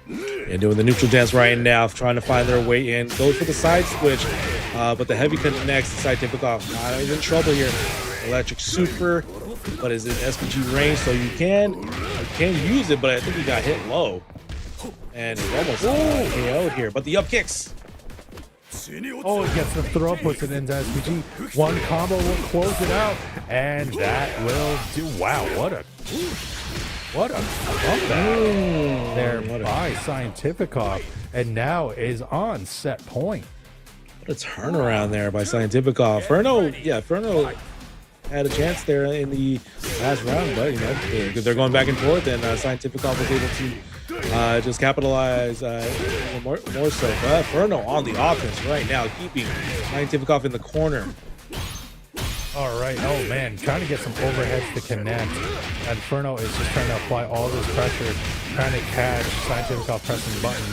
And doing the neutral dance right now, trying to find their way in. Goes for the side switch, but the heavy connects. Scientific Off is in trouble here. Electric super, but is in SPG range, so you can use it, but I think he got hit low. And he's almost KO'd here, but the up kicks. Oh, it gets the throw, puts it into SPG. One combo will close it out, and that will do. Wow, what a comeback there by Scientific Off, and now is on set point. What a turnaround there by Scientific Off. Furno had a chance there in the last round, but they're going back and forth, and Scientific Off was able to just capitalize more so. But Furno on the offense right now, keeping Scientific Off in the corner. All right. Oh, man. Trying to get some overheads to connect. And Furno is just trying to apply all this pressure, trying to catch Scientific Off pressing buttons.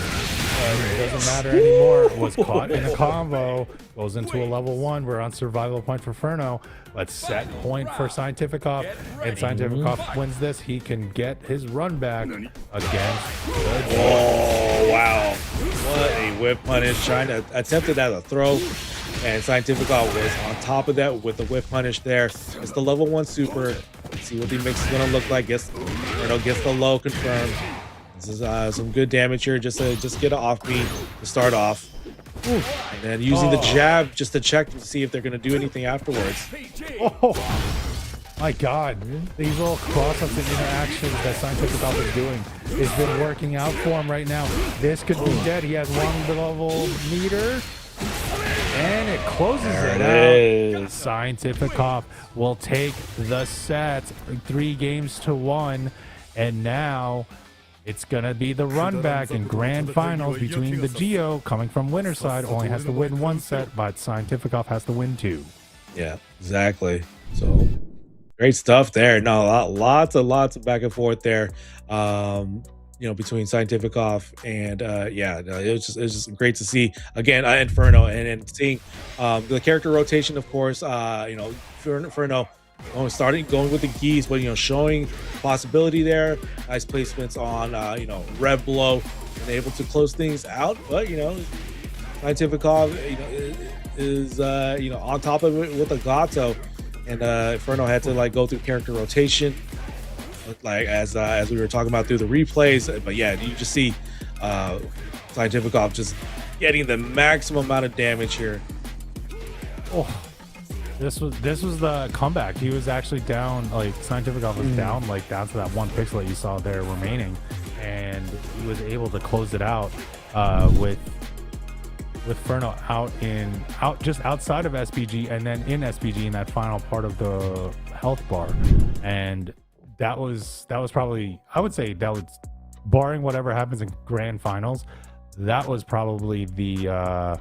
It doesn't matter anymore. Was caught in a combo. Goes into a level 1. We're on survival point for Furno. Let's set point for Scientific Off. And Scientific Off wins this. He can get his run back against the Oh, wow. What a whip punish. Trying to attempt it as a throw. And Scientific Off was on top of that with the whip punish there. It's the level 1 super. Let's see what the mix is going to look like. Gets the low confirmed. This is some good damage here. Just get an offbeat to start off. And then using the jab just to check to see if they're going to do anything afterwards. Oh, my God. These little cross-ups and interactions that Scientific Off is doing has been working out for him right now. This could be dead. He has 1 level meter. And it closes it out. Scientific Off will take the set 3-1. And now it's going to be the run back in grand finals between the Geo coming from winner's side. Only has to win 1 set, but Scientific Off has to win 2. Yeah, exactly. So great stuff there. No, lots of back and forth there. Between Scientific Off and it was just great to see again Inferno and seeing the character rotation, of course. Inferno going with the Geese, but showing possibility there. Nice placements on Rev Blow and able to close things out. But Scientific Off is on top of it with a Gato, and Inferno had to go through character rotation. As we were talking about through the replays, but yeah, you just see Scientific Off just getting the maximum amount of damage here. Oh, this was the comeback. He was actually down. Scientific Off was down to that 1 pixel that you saw there remaining, and he was able to close it out with Furno out just outside of SPG, and then in SPG in that final part of the health bar. And that was probably, I would say, that was, barring whatever happens in grand finals, that was probably the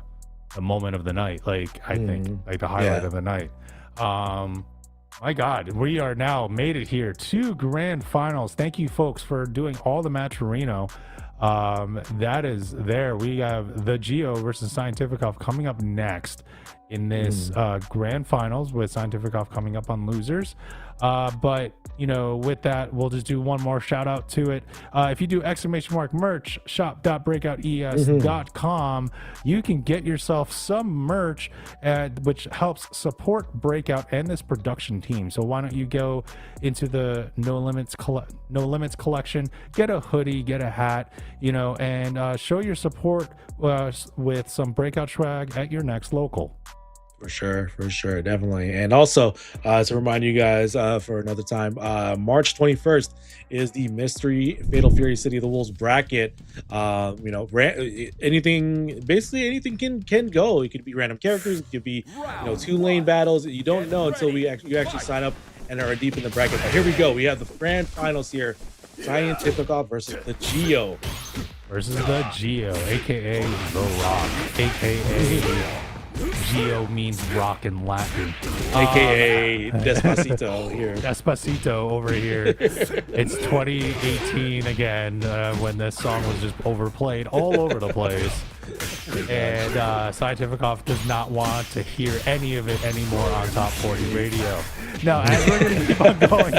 moment of the night. I think the highlight of the night. My God, we are now made it here to grand finals. Thank you, folks, for doing all the match for Reno. That is there. We have the Geo versus Scientific Off coming up next in this grand finals with Scientific Off coming up on losers. But you know, with that, we'll just do one more shout out to it. If you do !merch shop.breakoutes.com, you can get yourself some merch which helps support Breakout and this production team. So why don't you go into the No Limits collection, get a hoodie, get a hat, you know, and show your support with some Breakout swag at your next local. For sure, definitely. And also, to remind you guys for another time, March 21st is the Mystery Fatal Fury City of the Wolves bracket. You know, anything can go. It could be random characters, it could be, you know, 2-lane battles. You don't know until you actually sign up and are deep in the bracket. But here we go. We have the grand finals here. Scientific Off versus the Geo. aka The Rock, aka Geo means rock in Latin, aka Despacito here. Despacito over here. It's 2018 again, when this song was just overplayed all over the place. And Scientific Off does not want to hear any of it anymore on Top 40 Radio. Now, as we're going to keep on going,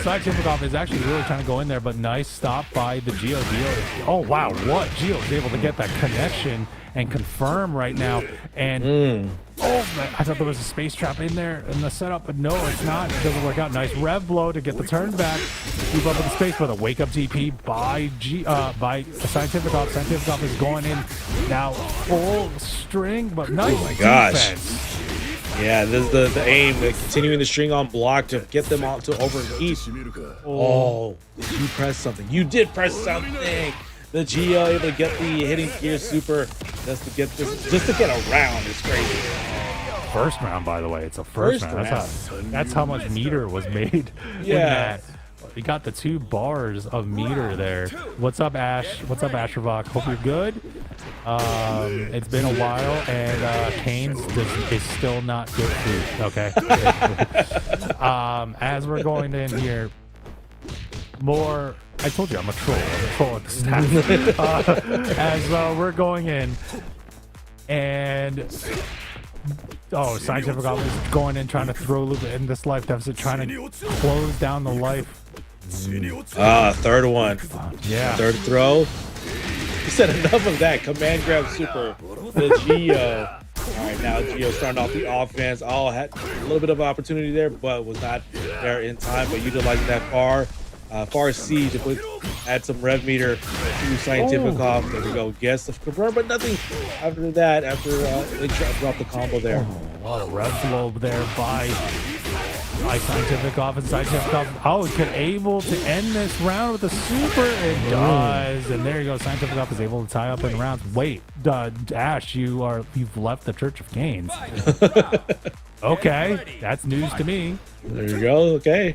Scientific Off is actually really trying to go in there, but nice stop by the Geo. Oh, wow, what? Geo is able to get that connection and confirm right now. And oh man, I thought there was a space trap in there in the setup, but no, it's not. It doesn't work out. Nice rev blow to get the turn back. Keep up with the space, but a wake up TP by Scientific Off. Scientific Off is going in now full string, but nice defense. Yeah, this is the aim, continuing the string on block to get them all to overheat. Oh, did you press something? You did press something. The Geo able to get the hitting gear super just to get around is crazy. First round, by the way, it's a first round. That's how much meter was made. Yeah. In that. We got the 2 bars of meter there. What's up, Ash? What's up, Astrovok? Hope you're good. It's been a while, and Canes is still not good food. Okay. As we're going in here, more. I told you I'm a troll. I'm a troll at the staff. As we're going in, and Scientific Off is going in, trying to throw loop in this life deficit, trying to close down the life. Third one. Yeah. Third throw. He said enough of that. Command grab super. The Geo. All right, now Geo starting off the offense. Had a little bit of opportunity there, but was not there in time. But utilizing that far C to add some rev meter to Scientific Off. There we go. Guess of confirm, but nothing after that. After they dropped the combo there. A lot of rev blow there by Scientific Off, and Scientific Off able to end this round with a super. It does, and there you go. Scientific Off is able to tie up in rounds. Wait, Ash, you've left the Church of Canes. Okay, that's news to me. There you go. Okay.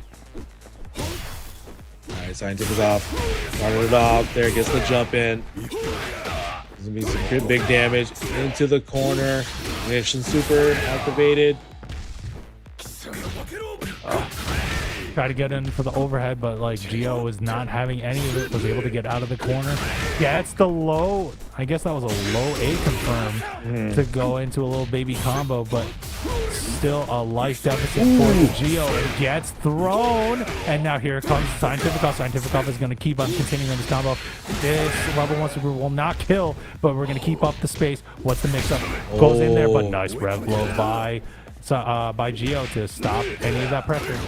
All right, Scientific Off started it off. There gets the jump in. There's gonna be some big damage into the corner. Mission super activated. Try to get in for the overhead, but like Geo was not having any of it, was able to get out of the corner. Gets the low, I guess that was a low A confirm to go into a little baby combo, but still a life deficit for the Geo. It gets thrown, and now here comes Scientific Off. Scientific Off is going to keep on continuing this combo. This level 1 super will not kill, but we're going to keep up the space. What's the mix-up? Goes in there, but nice rev blow by Geo to stop any of that pressure.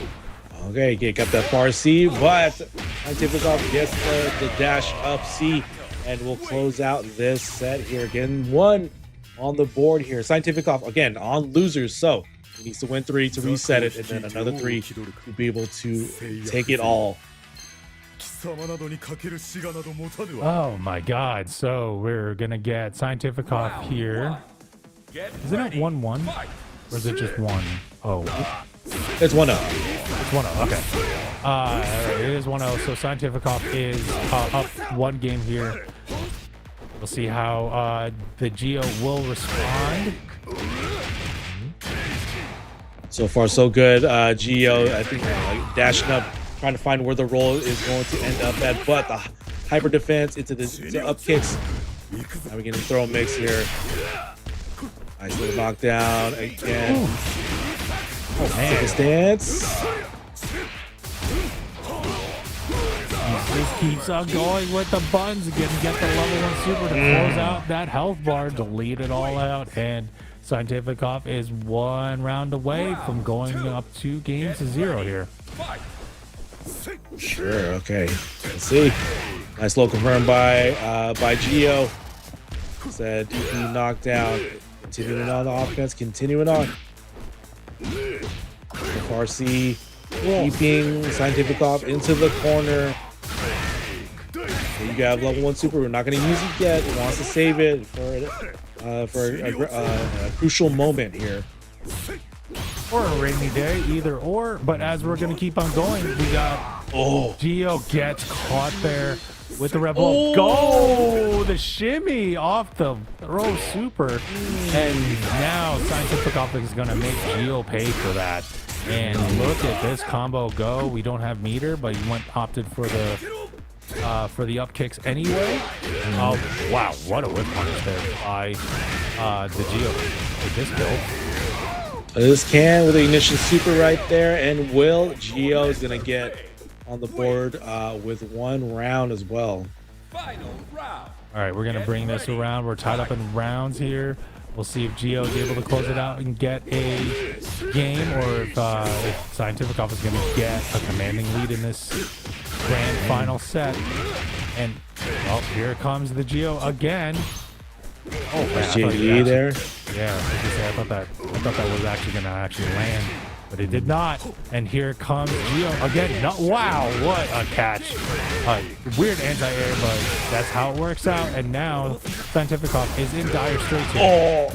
Okay, got that far C, but Scientific Off gets the dash up C, and we'll close out this set here. Again, 1 on the board here. Scientific Off, again, on losers, so he needs to win 3 to reset it, and then another 3 to be able to take it all. Oh my god, so we're going to get Scientific Off here. Isn't it 1-1? Or is it just 1? Oh. It's 1-0. It's 1-0, okay. It is 1-0, so Scientific Off is up 1 game here. We'll see how the Geo will respond. So far, so good. Geo, I think, dashing up, trying to find where the roll is going to end up at, but the hyper defense into the up kicks. Now we're going to throw a mix here. Nice little knockdown again. Oh, Take a stance. He just keeps on going with the buns again. Get the level 1 super to close out that health bar, delete it all out, and Scientific Off is 1 round away from going up 2 games to 0 here. Sure, okay. Let's see. Nice little confirmed by Geo. Said DP knockdown. Continuing on the offense, continuing on. FRC keeping Scientific Off into the corner. So you got level 1 super. We're not going to use it yet. He wants to save it for a crucial moment here. Or a rainy day, either or. But as we're going to keep on going, we got Geo gets caught there with the red ball. Go! The shimmy off the throw super. And now Scientific Off is going to make Geo pay for that. And look at this combo go. We don't have meter, but he opted for the up kicks anyway. Oh, wow. What a whip punish there by the Geo with this build. This can with the ignition super right there, and Geo is going to get on the board with 1 round as well. Final round. All right, we're going to bring this around. We're tied up in rounds here. We'll see if Geo is able to close it out and get a game, or if Scientific Off is going to get a commanding lead in this grand final set. And, well, here comes the Geo again. Oh, man, JD there. Yeah, I thought that was actually going to land, but it did not. And here comes Geo again. No, wow, what a catch. Weird anti-air, but that's how it works out. And now Scientific Off is in dire straits here.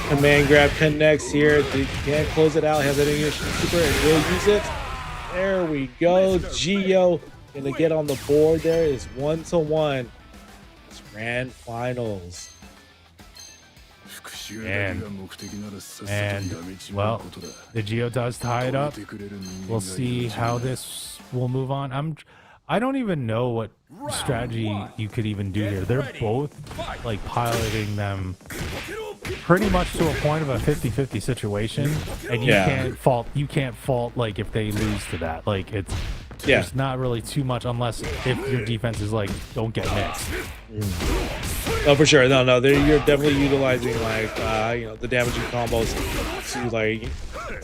Command grab connects here. They can't close it out. Has that ignition super and will use it. There we go. Geo gonna get on the board. There is 1-1. It's grand finals. And well, the Geo does tie it up. We'll see how this will move on. I don't even know what strategy you could even do here. They're both like piloting them pretty much to a point of a 50-50 situation, and you can't fault like if they lose to that. Like there's not really too much unless if your defense is like don't get mixed. Oh, for sure. No, you're definitely utilizing like the damaging combos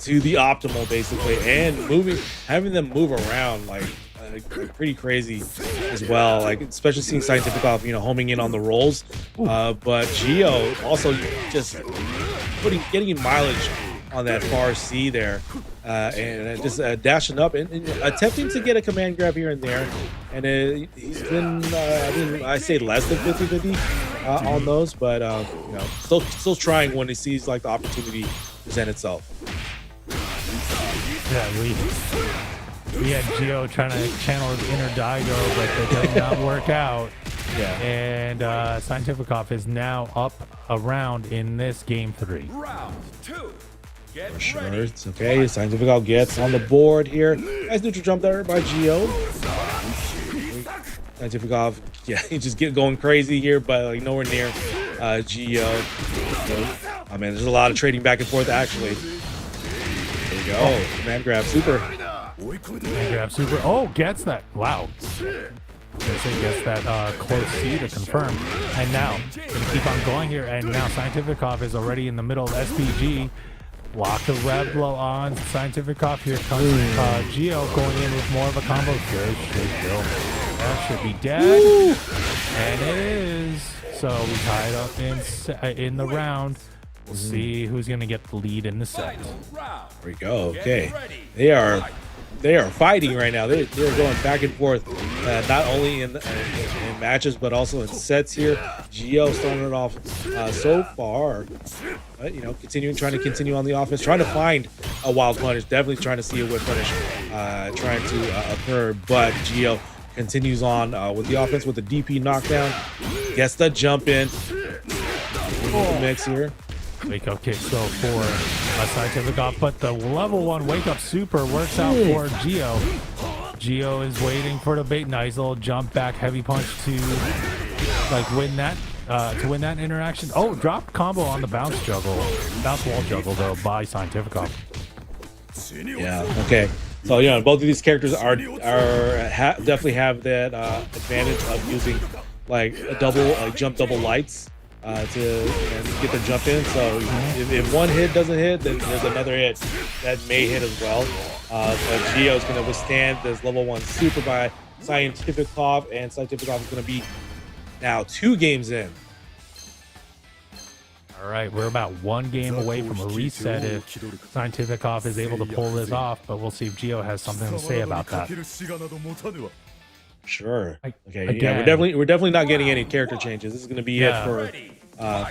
to the optimal basically, and having them move around like pretty crazy as well. Like especially seeing Scientific Off, homing in on the rolls, but Geo also just getting mileage on that far C there, and just dashing up and attempting to get a command grab here and there. And he's been, I say less than 50-50 on those, but still trying when he sees like the opportunity present itself. Yeah, we had Geo trying to channel his inner Daigo, but it did not work out. Yeah, and Scientific Off is now up a round in this game 3. Round 2. For sure, it's okay. Scientific Off gets on the board here. Nice neutral jump there by Geo. Scientific Off, he just going crazy here, but like nowhere near Geo. Oh man, there's a lot of trading back and forth actually. There we go. Command grab super. Command grab super. Oh, gets that. Wow. Gets that close C to confirm. And now, gonna keep on going here. And now Scientific Off is already in the middle of SPG. Block the red blow on Scientific Off. Here comes Geo going in with more of a combo. Good kill. That should be dead. Woo! And it is. So we tied up in the round. We'll see who's going to get the lead in the set. There we go. Okay. They are fighting right now. They're going back and forth, not only in matches, but also in sets here. Geo starting it off so far. But, trying to continue on the offense, trying to find a wild punish, definitely trying to see a whip punish trying to occur. But Geo continues on with the offense with the DP knockdown. Gets the jump in. The mix here. Wake up kick so for Scientific Off, but the level 1 wake up super works out for Geo. Geo is waiting for the bait. Nice little jump back heavy punch to like win that to win that interaction. Oh, dropped combo on the bounce wall juggle though by Scientific Off. Yeah. Okay. So both of these characters are definitely have that advantage of using like a jump double lights to get the jump in. So if one hit doesn't hit, then there's another hit that may hit as well. But Geo is going to withstand this level 1 super by Scientific Off, and Scientific Off is going to be now 2 games in. All right, we're about 1 game away from a reset if Scientific Off is able to pull this off, but we'll see if Geo has something to say about that. Sure. Okay. Again. Yeah, we're definitely not getting any character changes. This is going to be it for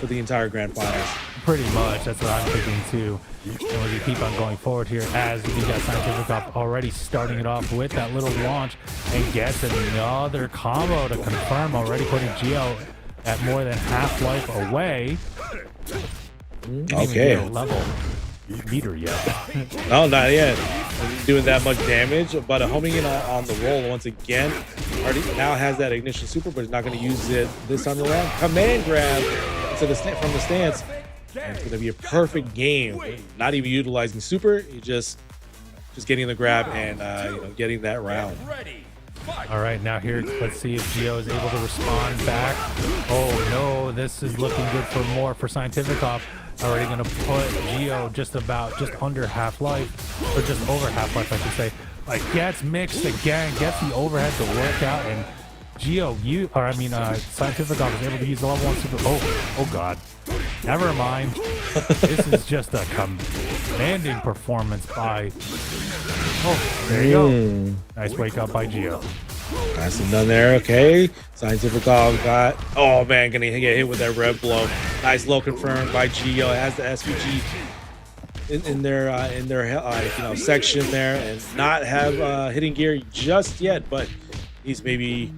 the entire grand finals. Pretty much. That's what I'm thinking too. And we're gonna keep on going forward here as we got Scientific Off already starting it off with that little launch and gets another combo to confirm, already putting Geo at more than half life away. Okay. Level meter yet. No, not yet. Doing that much damage, but homing in on the roll once again. Already now has that ignition super, but is not going to use it this time around. Command grab from the stance. And it's going to be a perfect game. Not even utilizing super, just getting the grab and getting that round. All right, now here, let's see if Geo is able to respond back. Oh no, this is looking good for more for Scientific Off. Already going to put Geo just under half life, or just over half life, I should say. Like, gets mixed again, gets the overhead to work out, and Geo, Scientific Off is able to use the level 1 super. Oh god. Never mind. This is just a commanding performance by. Oh, there you go. Nice wake up by Geo. Nice and done there. Okay. Scientific Off got. Oh man, gonna get hit with that red blow. Nice low confirmed by Geo. Has the SVG in their section there, and not have hitting gear just yet, but he's maybe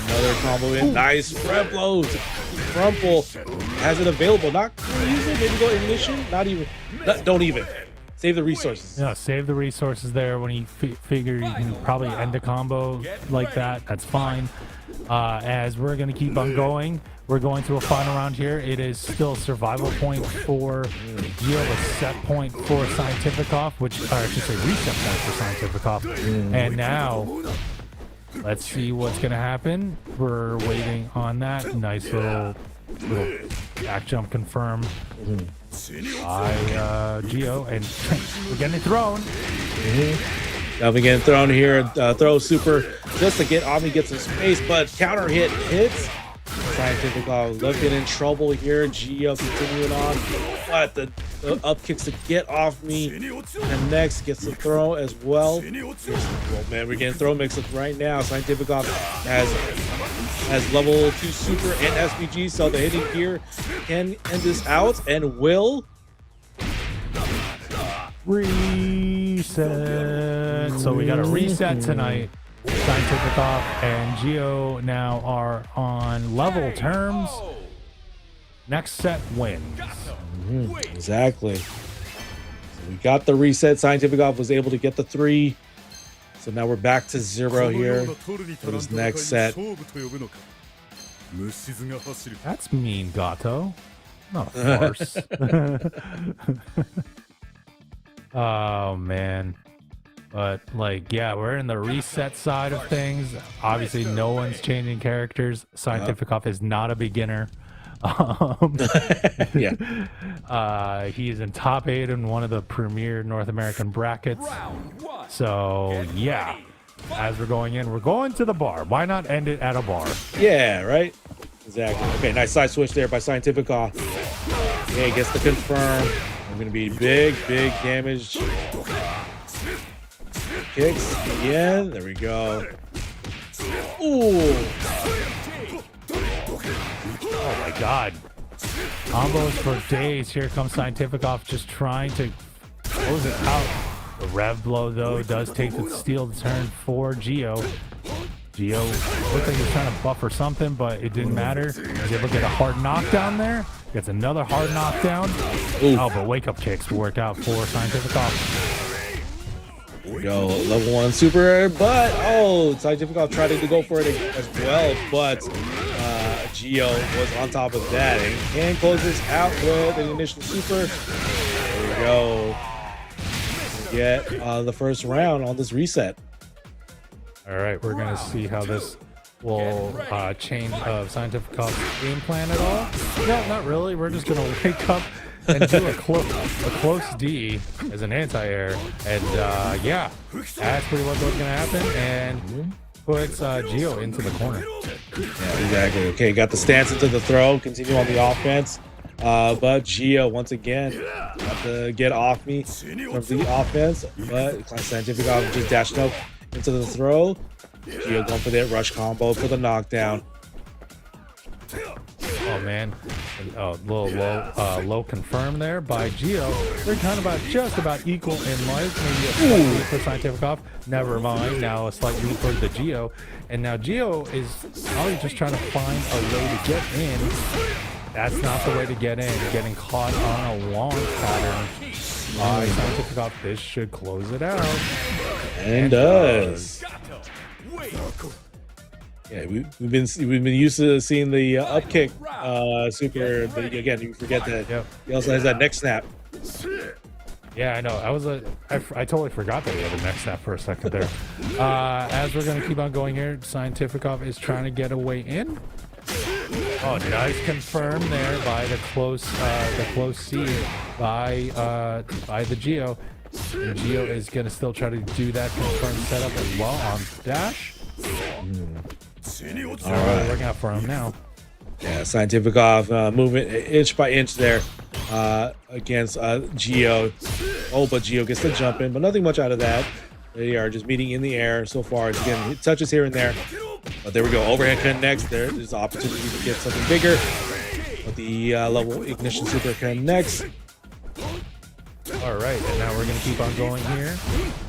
another combo in. Nice red blows. Crumple has it available. Not gonna use it. Maybe go ignition. Don't even. Save the resources. Yeah, save the resources there when you figure you can probably end a combo like that. That's fine. As we're going to keep on going, we're going to a final round here. It is still survival point for Geo, a set point for Scientific Off, or I should say reset point for Scientific Off. And now, let's see what's going to happen. We're waiting on that. Nice little back jump confirm by Geo, and we're getting thrown. Now we getting thrown here. Throw super just to get Omni get some space, but counter hits. Scientific Off looking in trouble here. Geo continuing on, but the up kicks to get off me, and next gets the throw as well. Well, man, we're getting throw mix-ups right now. Scientific Off has level 2 super and SVG, so the hitting gear can end this out and will reset. So we got a reset tonight. Scientific Off and Geo now are on level terms. Next set wins. Exactly. So we got the reset. Scientific Off was able to get the 3. So now we're back to 0 here for this next set. That's mean, Gato. Not a farce. Oh, man. But, we're in the reset side of things. Obviously, no one's changing characters. Scientific Off is not a beginner. He's in top 8 in one of the premier North American brackets. So, yeah. As we're going in, we're going to the bar. Why not end it at a bar? Yeah, right? Exactly. Okay, nice side switch there by Scientific Off. Okay, gets the confirm. I'm going to be big damage. Kicks again. There we go. Ooh. Oh my god. Combos for days. Here comes Scientific Off just trying to close it out. The rev blow, though, does take the steal turn for Geo. Geo looked like he was trying to buffer something, but it didn't matter. He's able to get a hard knockdown there. Gets another hard knockdown. Ooh. Oh, but wake-up kicks worked out for Scientific Off. Here we go, level 1 super, but Scientific Off tried to go for it as well, but Geo was on top of that and can close this out with an initial super. There we go. Get the first round on this reset. All right, we're gonna see how this will change of Scientific Cop's game plan at all. No, not really. We're just gonna wake up and do a close D as an anti-air, and yeah, that's pretty much what's gonna happen, and puts Geo into the corner. Yeah, exactly. Okay, got the stance into the throw. Continue on the offense. But Geo, once again, got to get off me from the offense. But Scientific Cop just dashed up into the throw. Geo going for that rush combo for the knockdown. Oh man, little low confirm there by Geo. They're kind of just about equal in life. Maybe a slight lead for Scientific Off. Never mind. Now a slight lead for the Geo, and now Geo is probably just trying to find a way to get in. That's not the way to get in. Getting caught on a long pattern by Scientific Off. This should close it out. And does. Yeah, we've been used to seeing the up kick super, but again, you forget that he also has that neck snap. Yeah, I know. I totally forgot that he had a neck snap for a second there. As we're gonna keep on going here, Scientificov is trying to get a way in. Oh, nice confirm there by the close C by the Geo. And Geo is gonna still try to do that confirm setup as well on dash. All right, working out for him now. Yeah, Scientificov moving inch by inch there against Geo. Oh, but Geo gets the jump in, but nothing much out of that. They are just meeting in the air so far. It's getting touches here and there. But there we go. Overhead connects. There's an opportunity to get something bigger. But the level ignition super connects. All right, and now we're going to keep on going here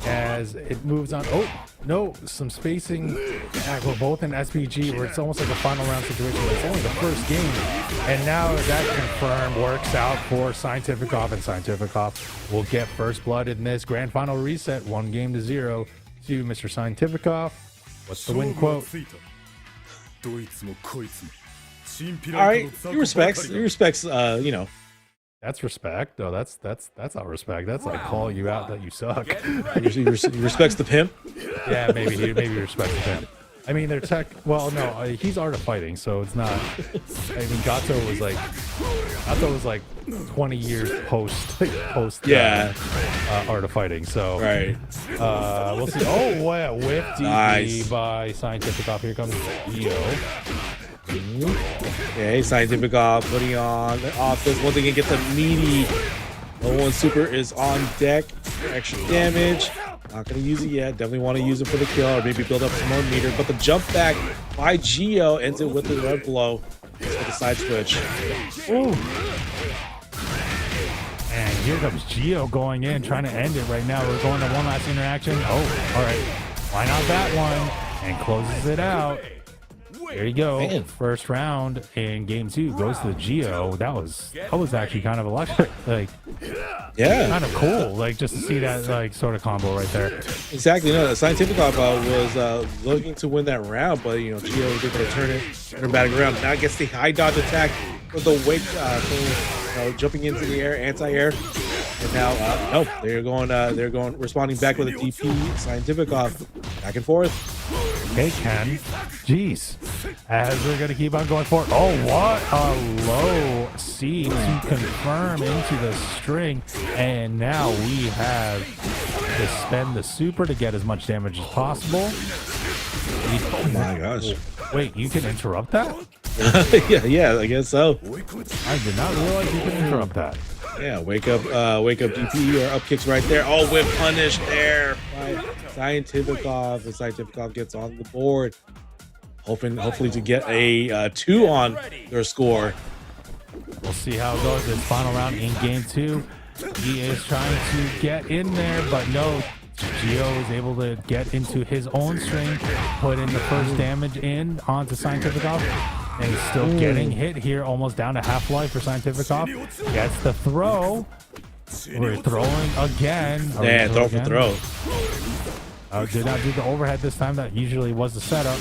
as it moves on. Oh, no, some spacing. Yeah, we're both in SPG where it's almost like a final round situation, but it's only the first game. And now that confirmed works out for Scientificov, and Scientificov will get first blood in this grand final reset, 1-0 to Mr. Scientificov. What's the win quote? All right, he respects, you know. That's respect. No, that's not respect. That's like call you out that you suck. He respects the pimp. Yeah, maybe he respects the pimp. I mean, they're tech. Well, no, he's Art of Fighting, so it's not. I mean, Gato was like 20 years post. Yeah. Art of Fighting. So right. We'll see. Oh, wow, whip DP Nice. by Scientific Off. Here comes Eo. Okay, Scientificov putting on offense. Once again, get the meaty. No one super is on deck for extra damage. Not going to use it yet. Definitely want to use it for the kill or maybe build up some more meter. But the jump back by Geo ends it with the red blow for the side switch. Ooh. And here comes Geo going in, trying to end it right now. We're going to one last interaction. Oh, all right. Why not that one? And closes it out. There you go. Man. First round in game 2 goes to Geo. That was actually kind of electric. Like, yeah, kind of cool. Like just to see that like sort of combo right there. Exactly. No, Scientificov was looking to win that round, but you know Geo was able to turn back around. Now gets the high dodge attack with the wake, jumping into the air, anti-air. And now, nope, they're going, responding back with a DP. Scientificov back and forth. Okay, Ken. Jeez. As we're going to keep on going forward. Oh, what a low C to confirm into the string. And now we have to spend the super to get as much damage as possible. Oh my gosh. Wait, you can interrupt that? yeah, I guess so. I did not realize you could interrupt that. Yeah, wake up DP or up kicks right there. Oh, whip punish there by Scientificov. And Scientificov gets on the board. Hopefully to get a 2 on their score. We'll see how it goes this final round in game 2. He is trying to get in there, but no. Geo is able to get into his own string, put in the first damage in onto Scientificov, and he's still getting hit here, almost down to half life for Scientificov. Gets the throw. We're throwing again. Yeah, throw for throw. Did not do the overhead this time. That usually was the setup.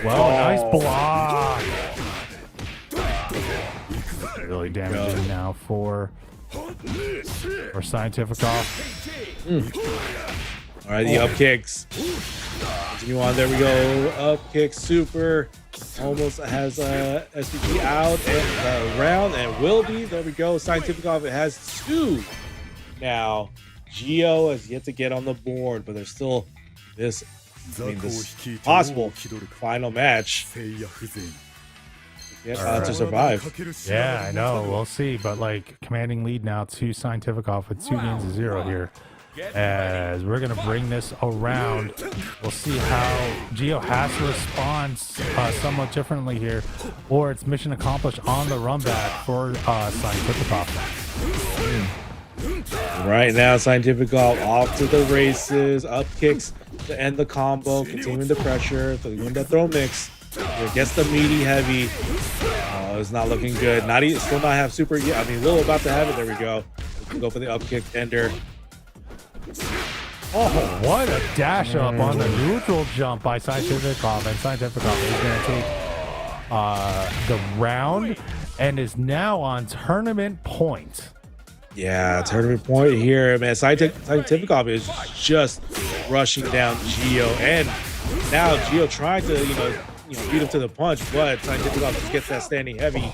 Well, nice block. really damaging now for Scientific off. All right, the up kicks. Continue on. There we go. Up kick, super. Almost has SPG out and round and will be. There we go. Scientific off. It has 2 now. Geo has yet to get on the board, but there's still this possible final match to survive. Yeah, I know. We'll see. But like commanding lead now to Scientific off with 2 games to 0 here. As we're going to bring this around, we'll see how Geo has to respond somewhat differently here, or it's mission accomplished on the run back for Scientific off. Right now, Scientific off to the races, up kicks to end the combo, continuing the pressure, doing that throw mix. It gets the meaty heavy. Oh, it's not looking good. Still not have super. Yeah, I mean, Lil about to have it. There we go. We can go for the up kick ender. Oh, what a dash up on the neutral jump by Scientific off, and Scientific off is going to take the round and is now on tournament point. Yeah, tournament point here, man. Scientific off is just rushing down Geo, and now Geo trying to beat him to the punch, but Scientific off just gets that standing heavy.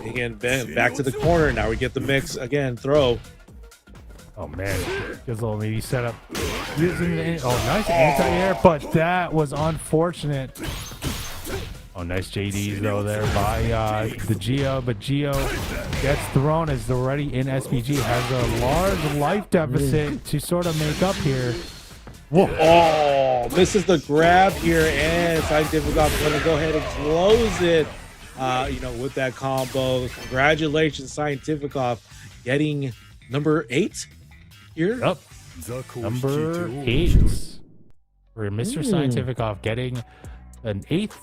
Again, back to the corner. Now we get the mix again. Throw. Oh man, Gizzle maybe set up using the nice anti-air, but that was unfortunate. Oh, nice JDs though there by the Geo, but Geo gets thrown as already in SPG, has a large life deficit to sort of make up here. Whoa. Oh, misses the grab here, and Scientific off going to go ahead and close it. With that combo. Congratulations, Scientific off, getting number 8 here. Yep. Number 8 for Mr. Scientific off, getting an 8th.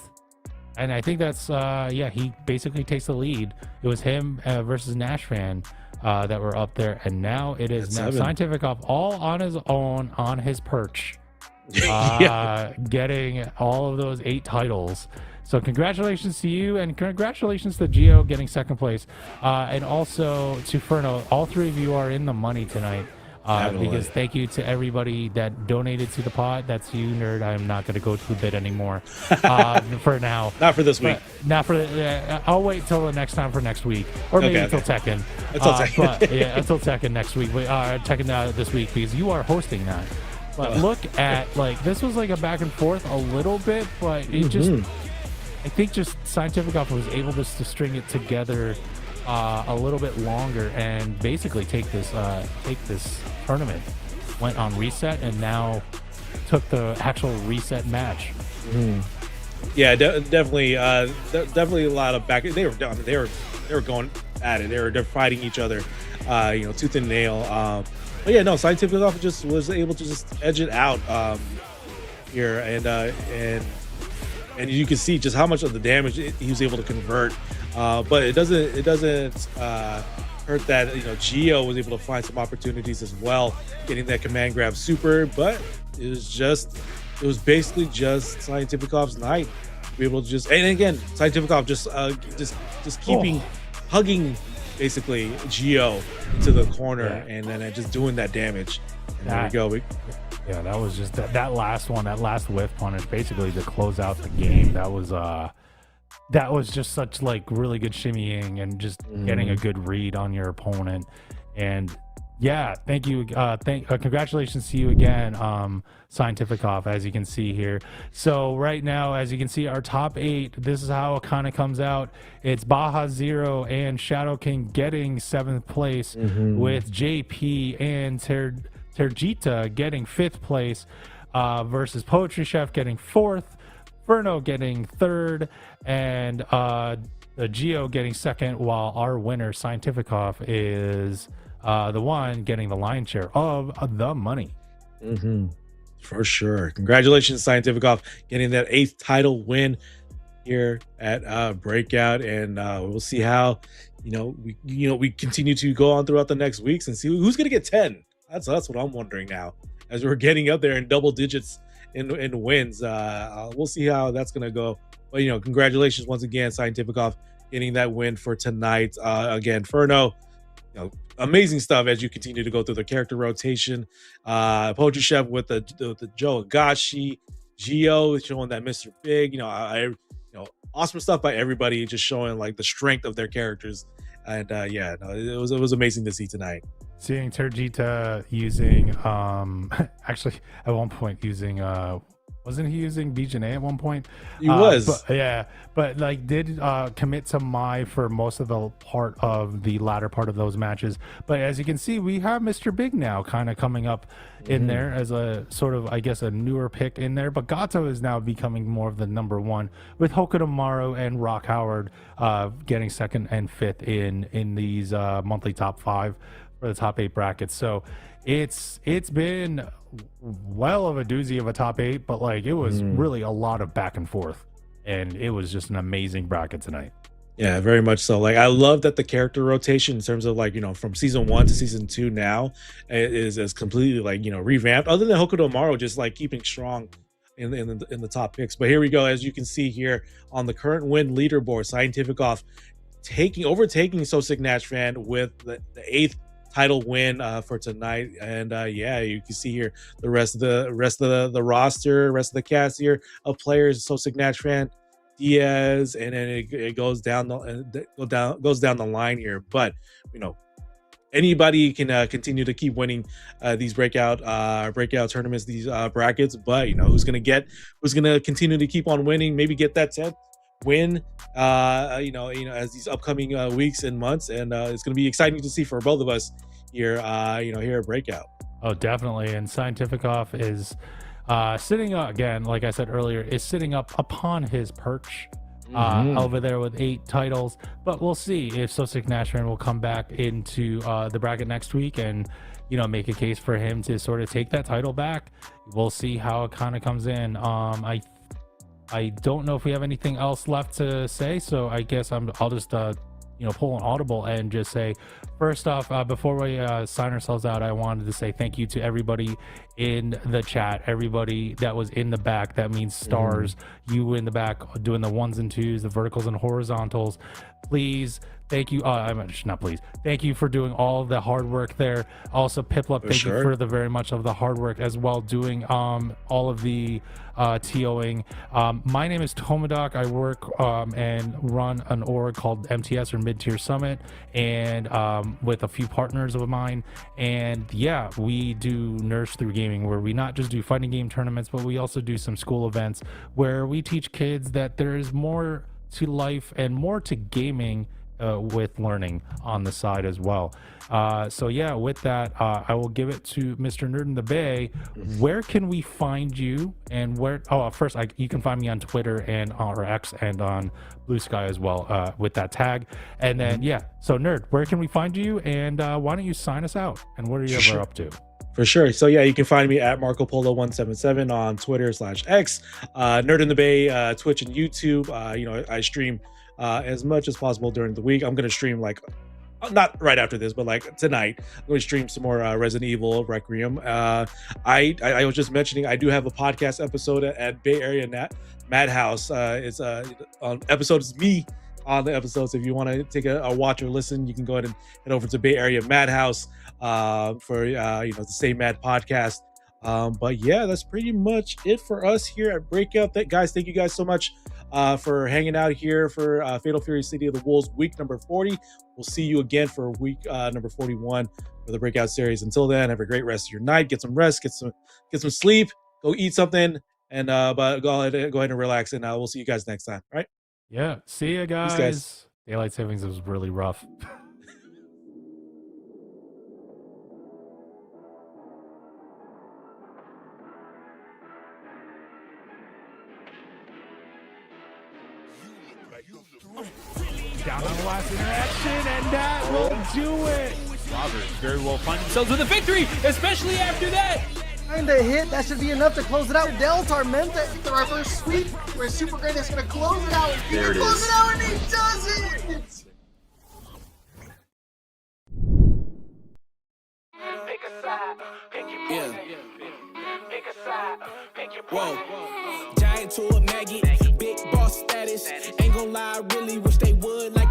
And I think that's, he basically takes the lead. It was him versus Nash Fan that were up there. And now it is now Scientific off all on his own, on his perch, getting all of those 8 titles. So congratulations to you, and congratulations to Geo getting 2nd place. And also to Furno. All 3 of you are in the money tonight. Because thank you to everybody that donated to the pot. That's you, nerd. I'm not going to go to the bit anymore for now. Not for this week. Not for. I'll wait till the next time for next week, or maybe until Tekken. Until Tekken. Until Tekken next week. Tekken this week, because you are hosting that. But look at this was like a back and forth a little bit, but it just. I think just Scientific off was able to string it together a little bit longer and basically take this tournament. Went on reset and now took the actual reset match. Yeah, definitely a lot of back. They were going at it. They're fighting each other, tooth and nail. But yeah, no, Scientific off just was able to just edge it out here, and you can see just how much of the damage he was able to convert. But it doesn't hurt that Geo was able to find some opportunities as well, getting that command grab super. But it was basically just Scientific off's night to be able to and again Scientific off just keeping hugging basically Geo into the corner and then just doing that damage. And there we go. Yeah, that was just that last one, that last whiff punish, basically to close out the game. That was just such really good shimmying and just getting a good read on your opponent. And yeah, thank you. Congratulations to you again, Scientific off, as you can see here. So right now, as you can see, our top 8, this is how it kind of comes out. It's Baja Zero and Shadow King getting 7th place, with JP and Terjita getting 5th place, versus Poetry Chef getting 4th, Furno getting 3rd, and Geo getting 2nd, while our winner, Scientific off, is the one getting the lion's share of the money. For sure. Congratulations, Scientific off, getting that 8th title win here at Breakout, and we'll see how we continue to go on throughout the next weeks and see who's going to get 10. That's what I'm wondering now, as we're getting up there in double digits in wins. We'll see how that's going to go. But, congratulations once again, Scientific off, getting that win for tonight. Again, Furno, amazing stuff as you continue to go through the character rotation. Poetry Chef with the Joe Agashi, Gio showing that Mr. Big. Awesome stuff by everybody, just showing like the strength of their characters. And it was amazing to see tonight. Seeing Terjita using actually at one point using wasn't he using Bijane at one point? He was. But like did commit to Mai for most of the part of the latter part of those matches. But as you can see, we have Mr. Big now kind of coming up in there as a sort of, I guess, a newer pick in there. But Gato is now becoming more of the number one, with Hokuto Maru and Rock Howard getting second and fifth in these monthly top 5 for the top 8 brackets. So it's been well of a doozy of a top 8, but like it was really a lot of back and forth, and it was just an amazing bracket tonight. Yeah, very much so. Like I love that the character rotation in terms of like, from season 1 to season 2 now is completely like, revamped, other than Hokuto Maru just like keeping strong in the top picks. But here we go, as you can see here on the current win leaderboard, Scientific Off overtaking Sosik Natch Fan with the 8th title win for tonight. And you can see here the rest of the roster, rest of the cast here of players: Sosik Natch Fan, Diaz, and then it goes down the line here. But anybody can continue to keep winning these breakout tournaments, these brackets. But who's gonna continue to keep on winning, maybe get that 10th win as these upcoming weeks and months, and it's going to be exciting to see for both of us here here at Breakout. Oh, definitely. And Scientific Off is sitting up again, like I said earlier, is sitting up upon his perch over there with 8 titles. But we'll see if Sosik Nashran will come back into the bracket next week and make a case for him to sort of take that title back. We'll see how it kind of comes in. I don't know if we have anything else left to say, so I guess I'll just pull an audible and just say, first off, before we sign ourselves out, I wanted to say thank you to everybody in the chat, everybody that was in the back. That means stars, you in the back doing the 1s and 2s, the verticals and horizontals. Please, thank you. Thank you for doing all the hard work there. Also, Piplup, thank you for the very much of the hard work as well, doing all of the TOing. My name is Tomadoc. I work and run an org called MTS, or Mid-Tier Summit, and with a few partners of mine. And yeah, we do Nurse Through Gaming, where we not just do fighting game tournaments, but we also do some school events where we teach kids that there is more to life and more to gaming with learning on the side as well. So yeah, with that, I will give it to Mr. Nerd in the Bay. Where can we find you? And where? Oh, first, you can find me on Twitter and or X and on Blue Sky as well with that tag. And then so Nerd, where can we find you? And why don't you sign us out? And what are you ever up to? For sure. So yeah, you can find me at Marco Polo 177 on Twitter /X, Nerd in the Bay, Twitch and YouTube. I stream as much as possible during the week. I'm going to stream not right after this, but like tonight, I'm going to stream some more Resident Evil Requiem. I was just mentioning, I do have a podcast episode at Bay Area Madhouse. It's on episodes, me on the episodes. If you want to take a watch or listen, you can go ahead and head over to Bay Area Madhouse for the Stay Mad podcast. But yeah, that's pretty much it for us here at Breakout. Guys, thank you guys so much for hanging out here for Fatal Fury City of the Wolves week number 40. We'll see you again for week number 41 for the Breakout series. Until then, have a great rest of your night. Get some rest, get some sleep, go eat something, and but go ahead and relax, and we'll see you guys next time. All right? Yeah. See you guys. Peace, guys. Daylight savings was really rough. Down on the last interaction, and that will do it. Robbers very well find themselves with a victory, especially after that. Kinda hit. That should be enough to close it out. Del Tormenta, the reverse sweep, where Super Great is going to close it out. There it is. Close it out, and he does it. Whoa, giant to a maggot, big boss status. Ain't gonna lie, I really wish they would like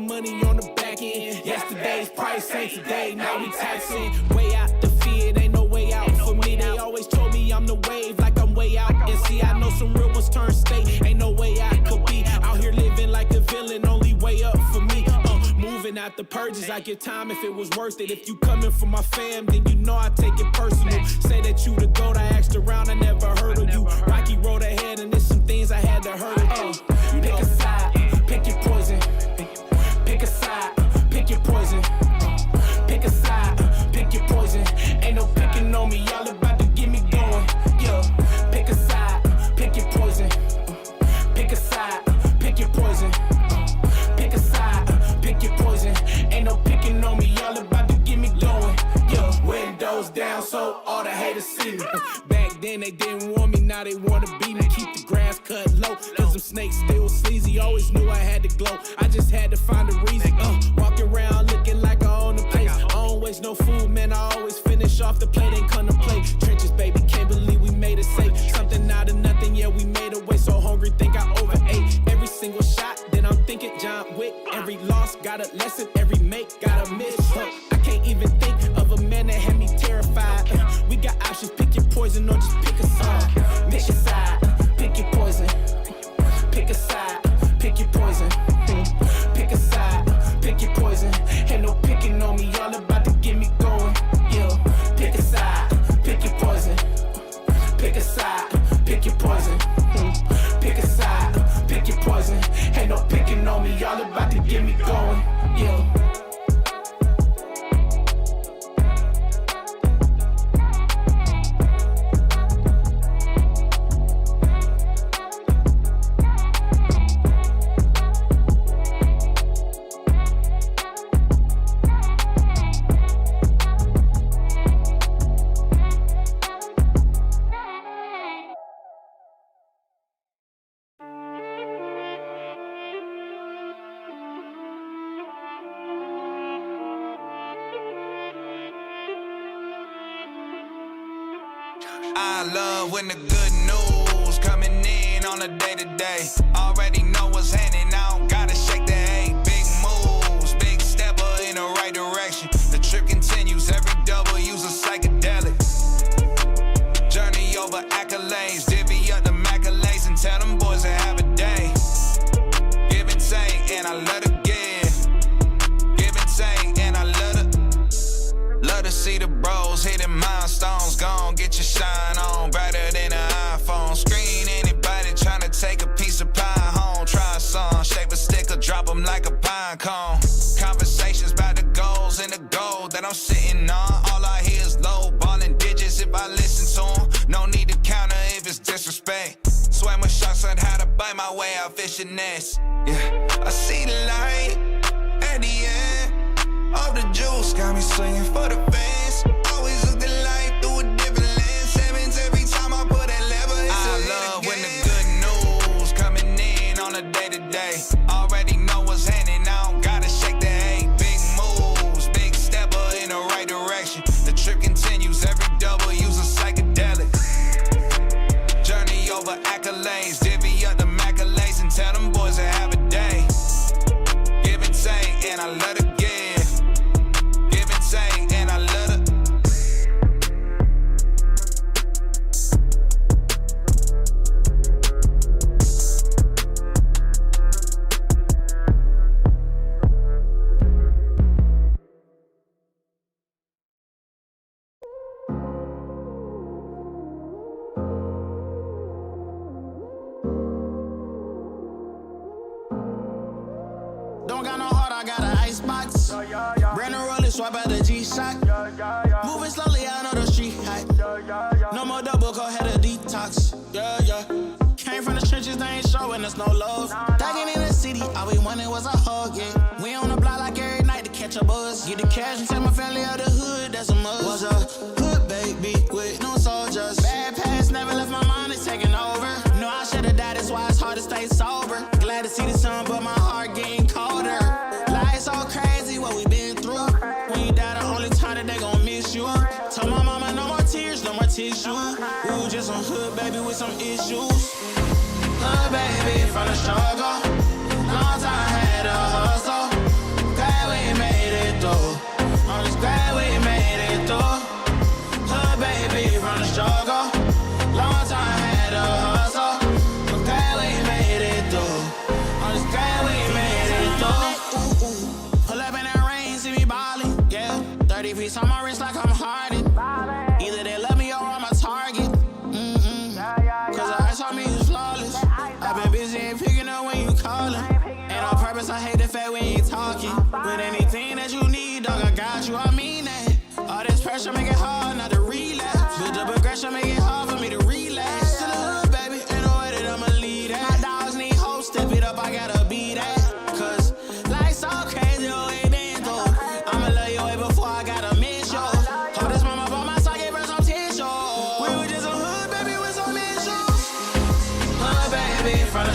money on the back end. Yesterday's price ain't today, now we taxing. Way out the fear, ain't no way out for me. They always told me I'm the wave, like I'm way out. And see, I know some real ones turn state, ain't no way I could be out here living like a villain, only way up for me. Moving out the purges, I give time if it was worth it. If you coming from my fam, then you know I take it personal. Say that you the GOAT, I asked around, I never heard of you. Rocky road ahead, and there's some things I had to hurt of. Pick a side, pick your poison. Pick a side, pick your poison. Pick a side, pick your poison. Ain't no picking on me, y'all about to get me going. Yeah, pick a side, pick your poison. Pick a side, pick your poison. Pick a side, pick your poison. Ain't no picking on me, y'all about to get me going. Yeah, windows down so all the haters see me. Back then they didn't want me, now they wanna beat me. Keep the grass cut low, cause them snakes still sleazy. Always knew I had to glow, I just had to find a reason. Walking around looking like I own the place. I don't waste no food, man, I always finish off the plate. Ain't contemplate, trenches baby, can't believe we made it safe. Something out of nothing, yeah, we made a way. So hungry, think I overate. Every single shot, then I'm thinking John Wick. Every loss got a lesson, every make got a miss. I can't even think of a man that had me terrified. We got options, pick your poison or just pick a side. Pick a side, pick your poison. Pick a side, pick your poison. Pick a side, pick your poison. Ain't no picking on me, y'all about to get me going. Yeah, pick a side, pick your poison. Pick a side, pick your poison. Pick a side, pick your poison. Ain't no picking on me, y'all about to get me going. Yeah. I love when the good news coming in on a day-to-day. Already know what's happening, I don't gotta shake the hay. Big moves, big stepper in the right direction. The trip continues, every W's a psychedelic. Journey over accolades, divvy up the maculates and tell them boys to have a day. Give and take, and I love to give. Give and take, and I love to see the bros hitting milestones. Gon' get your shine on, brighter than an iPhone screen. Anybody tryna take a piece of pie home, try some, shape a stick or drop them like a pine cone. Conversations about the goals and the gold that I'm sitting on. All I hear is low ballin' digits if I listen to them. No need to counter if it's disrespect. Swam with sharks on how to bite my way out fishing nets. Yeah, I see the light at the end of the juice, got me swinging for the fans. Always look the life through a different lens. Sevens every time I put that lever. I love when the good news coming in on a day-to-day. Already know what's happening, I don't gotta shake the hay. Big moves, big stepper in the right direction. The trip continues, every W's a psychedelic. Journey over accolades, divvy up the maculates and tell them boys to have a day. Give and take, and I love to give. And I love it. Don't got no heart, I got an icebox. Brand new roller, swipe at the G-Shock. Moving slowly, I know the street hype. No more double, go ahead a detox. Yeah, yeah. Came from the trenches, they ain't showing us no love. Thugging in the city, all we wanted was a hug, yeah. We on the block like every night to catch a buzz. Get the cash and take my family out the hood, that's a must. Was a hood baby with no soldiers. Bad past never left my mind, it's taking over. No, I should've died, that's why it's hard to stay sober. Glad to see the sun, but my heart getting colder. Life's so crazy, what we been through. When you die, the only time that they gon' miss you. Tell my mama no more tears, no more tissue. Ooh, just some hood baby with some issues. Hood baby from the struggle. Long time had a hustle.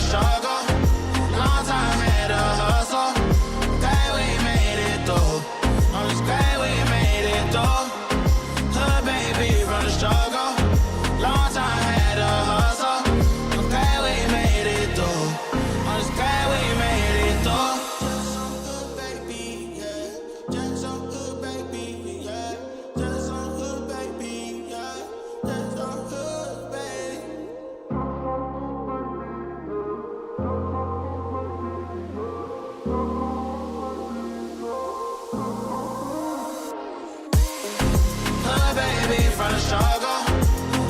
struggle. Long time had a hustle. Glad we made it through. I'm just glad we made it through. Hood baby from the struggle. Long time had a hustle. I'm glad we made it through. I'm just glad we made it through. Just so hood baby, yeah. Just so hood baby, yeah. Just so hood baby, yeah. Just so hood baby. Hood baby from the struggle.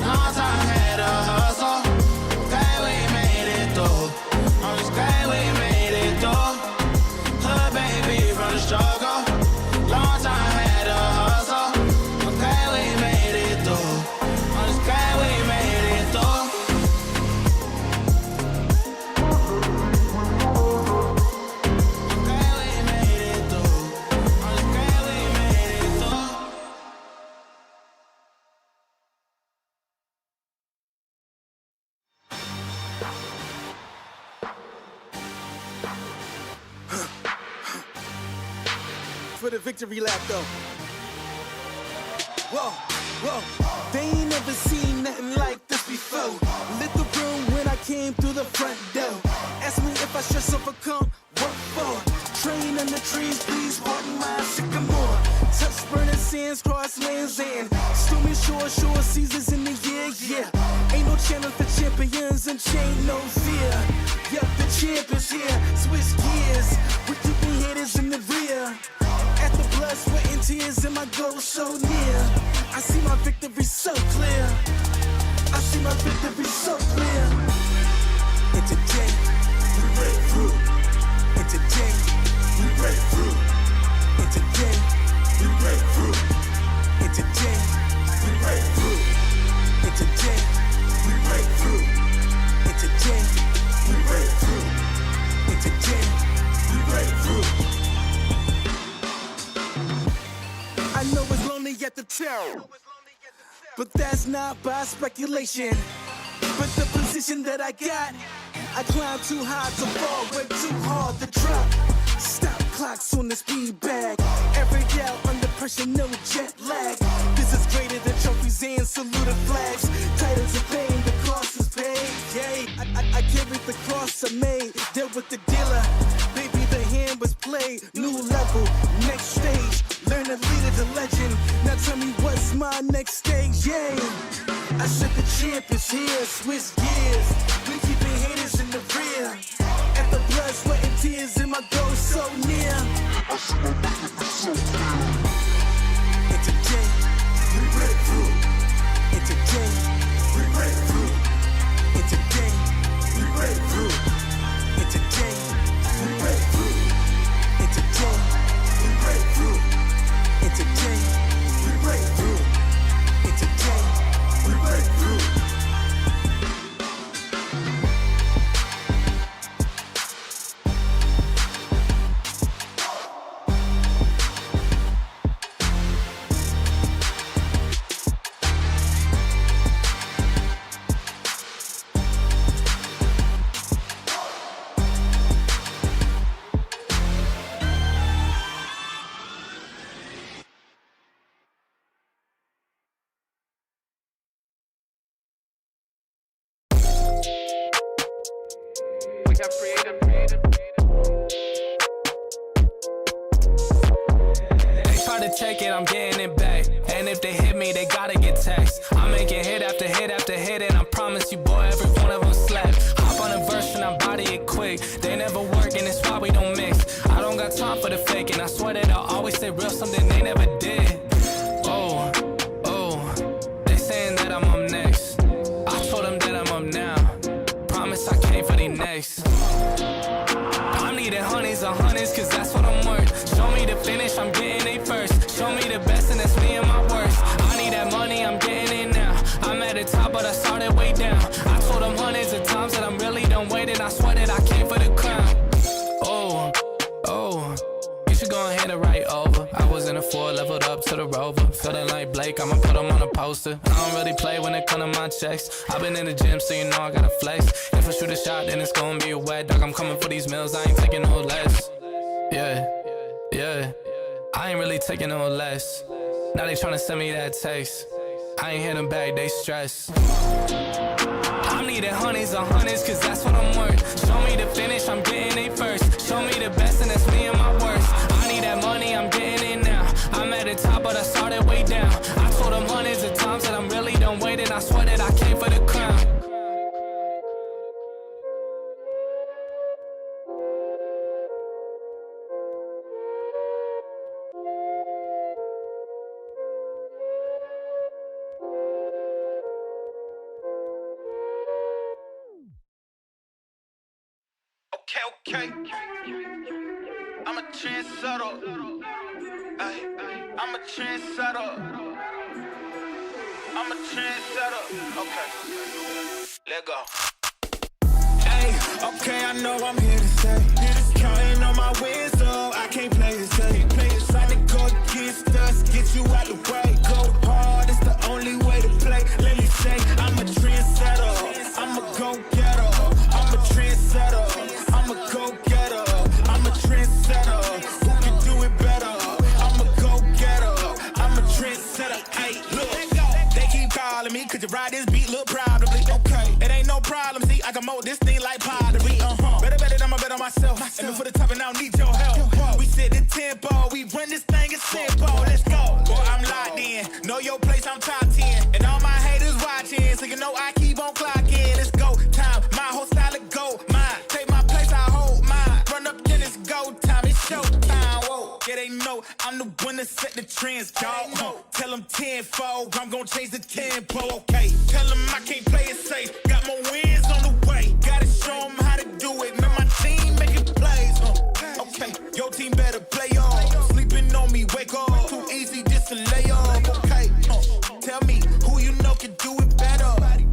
Long time had a hustle. Glad we made it through. I'm just glad we made it through. Hood baby from the struggle. Long time had a hustle. I'm glad we made it through. I'm just glad we made it through. I'm glad we made it through. I'm just glad we made it through. For the victory lap though. Whoa, whoa. They ain't never seen nothing like this before. Lit the room when I came through the front door. Ask me if I stress overcome, what for? Train under trees, please pardon my sycamore. Touch burning sands, cross lands and stormy shore seasons in the year, yeah. Ain't no challenge for champions and chain no fear. Yup, the champ is here, switch gears. We keeping haters in the rear. At the blood, sweat, and tears, and my goal so near. I see my victory so clear. I see my victory so clear. And today, we break through. And today, we break through. And today, we break through. And today, we break through. And today, we break through. And today, we break through. And today, we break through. I know it's lonely at the top, but that's not by speculation. But the position that I got, I climb too high to fall, way too hard to drop. Stop clocks on the speed bag. Every day under pressure, no jet lag. This is greater than trophies and saluted flags. Titles of fame, the cost is paid. Yay, I carried the cross I made. Dealt with the dealer, baby, the hand was played. New level, next stage. Learn to lead it to legend. Now tell me what's my next stage, yeah. I said the champ is here, switch gears. We keeping haters in the rear. At the blood, sweat, and tears, and my goal so near. I see my victory so clear. And today, we break through. And today, we break through. And today, we break through. And today, we break through. And today, we break through. And today, we break through. And today, we break through. They try to take it, I'm getting it back. And if they hit me, they gotta get taxed. I'm making hit after hit after hit, and I promise you, boy, every one of them slap. Hop on a verse and I body it quick. They never work, and it's why we don't mix. I don't got time for the fake, and I swear that I'll always say real, something they never did. Oh, they saying that I'm up next. I told them that I'm up now. Promise I came for the next. I'm needing honeys on honeys, cause that's what I'm worth. Show me the finish, I'm getting it first. Show me the best, and that's me and my worst. I need that money, I'm getting it now. I'm at the top, but I started way down. I told them hundreds of times that I'm really done waiting. I swear that I came for the crown. Oh, you should go ahead and write over. I was in a over. Feeling like Blake, I'ma put him on a poster. I don't really play when it come to my checks. I've been in the gym, so you know I gotta flex. If I shoot a shot, then it's gonna be a wet dog. I'm coming for these meals, I ain't taking no less. Yeah, yeah, I ain't really taking no less. Now they tryna send me that text. I ain't hitting back, they stress. I'm needing honeys on hundreds, cause that's what I'm worth. Show me the finish, I'm getting it first. Show me the best, and that's me and my worst. I need that money, I'm getting it now. I'm at the top, but I started way down. I told them hundreds of times that I'm really done waiting. I swear that I came for the crown. Okay. I'm a trendsetter. Ay, I'm a trendsetter. I'm a trendsetter. Okay. Let go. Hey, okay, I know I'm here to stay. Counting on my wins, so I can't play it safe. Trying to go against us, get you out the way. Go hard, it's the only way to play. Let me say, I'm a trendsetter. I'm a go-getter. I'm a trendsetter. I'm a go-getter. I'm a trendsetter. Who can do it better? I'm a go-getter. I'm a trendsetter. Hey, look, they keep calling me. Could you ride this beat? Look, probably. Okay, it ain't no problem. See, I can mold this thing like pottery. Better than I'ma bet on myself. And before the top, and I don't need your help. We set the tempo. We run this thing as simple. Let's go. Boy, I'm locked in. Know your place, I'm top 10. And all my haters watching. So you know I keep on clocking. Let's go. Time. My whole style of go. Mine. Take my place, I hold mine. Run up, then it's go time. It's show time. Whoa. Yeah, they know I'm the one that set the trends, y'all. Tell them tenfold. I'm gonna change the tempo. Okay. Tell them I can't play it safe. Got more wins on the way. Gotta show them how to do it. Man, my team making plays. Okay. Your team better play off. Sleeping on me, wake up. Too easy just to lay off. Okay. Tell me who you know can do it better.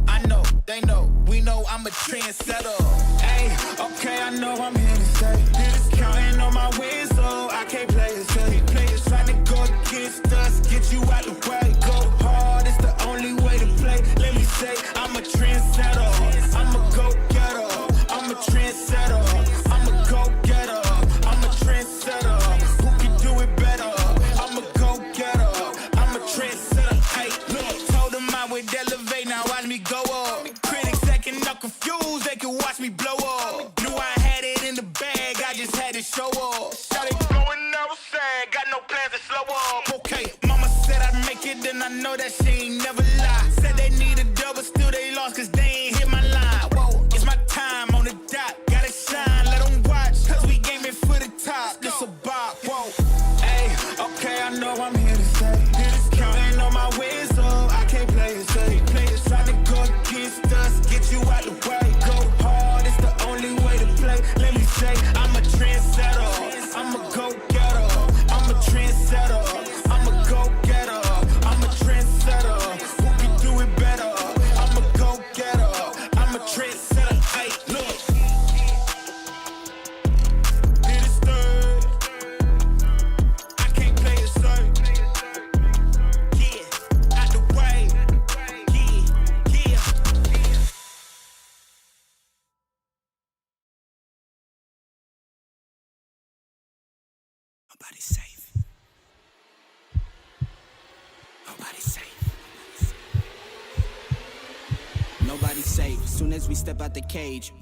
I know, they know, we know I'm a trendsetter. Hey, okay, I know I'm here to stay. Counting on my wins, so I can't play it safe. Trying to go against us, get you out the way. Go hard, it's the only way to play. Let me say, I'm a trendsetter. I'm a go-getter. I'm a trendsetter. I'm a go-getter. I'm a trendsetter. Who can do it better? I'm a go-getter. I'm a trendsetter. Hey, look, told them I would elevate, now watch me go up. Critics acting up confused, they can watch me blow up. Knew I had it in the bag, I just had to show up. Shot it going outside, got no plans to slow up. Okay, mama said I'd make it, and I know that she ain't never lie. Said they need a double, still they lost, cause they ain't hit my line. Whoa, it's my time on the dot, gotta shine, let them watch, cause we gaming for the top, this a bop, whoa. Hey, okay, I know I'm here to stay. Counting on my wins, so I can't play it safe. Trying to go against us, get you out the way. Go hard, it's the only way to play. Let me say, I'm a trendsetter. I'm a go-getter. I'm a trendsetter. I'm a go-getter. I'm a trendsetter. Who can do it better? I'm a go-getter. I'm a trendsetter. Hey, look. Did it stir? I can't play it safe. Yeah, out the way. Yeah. Nobody's safe. Nobody's safe. Nobody's safe. Soon as we step out the cage.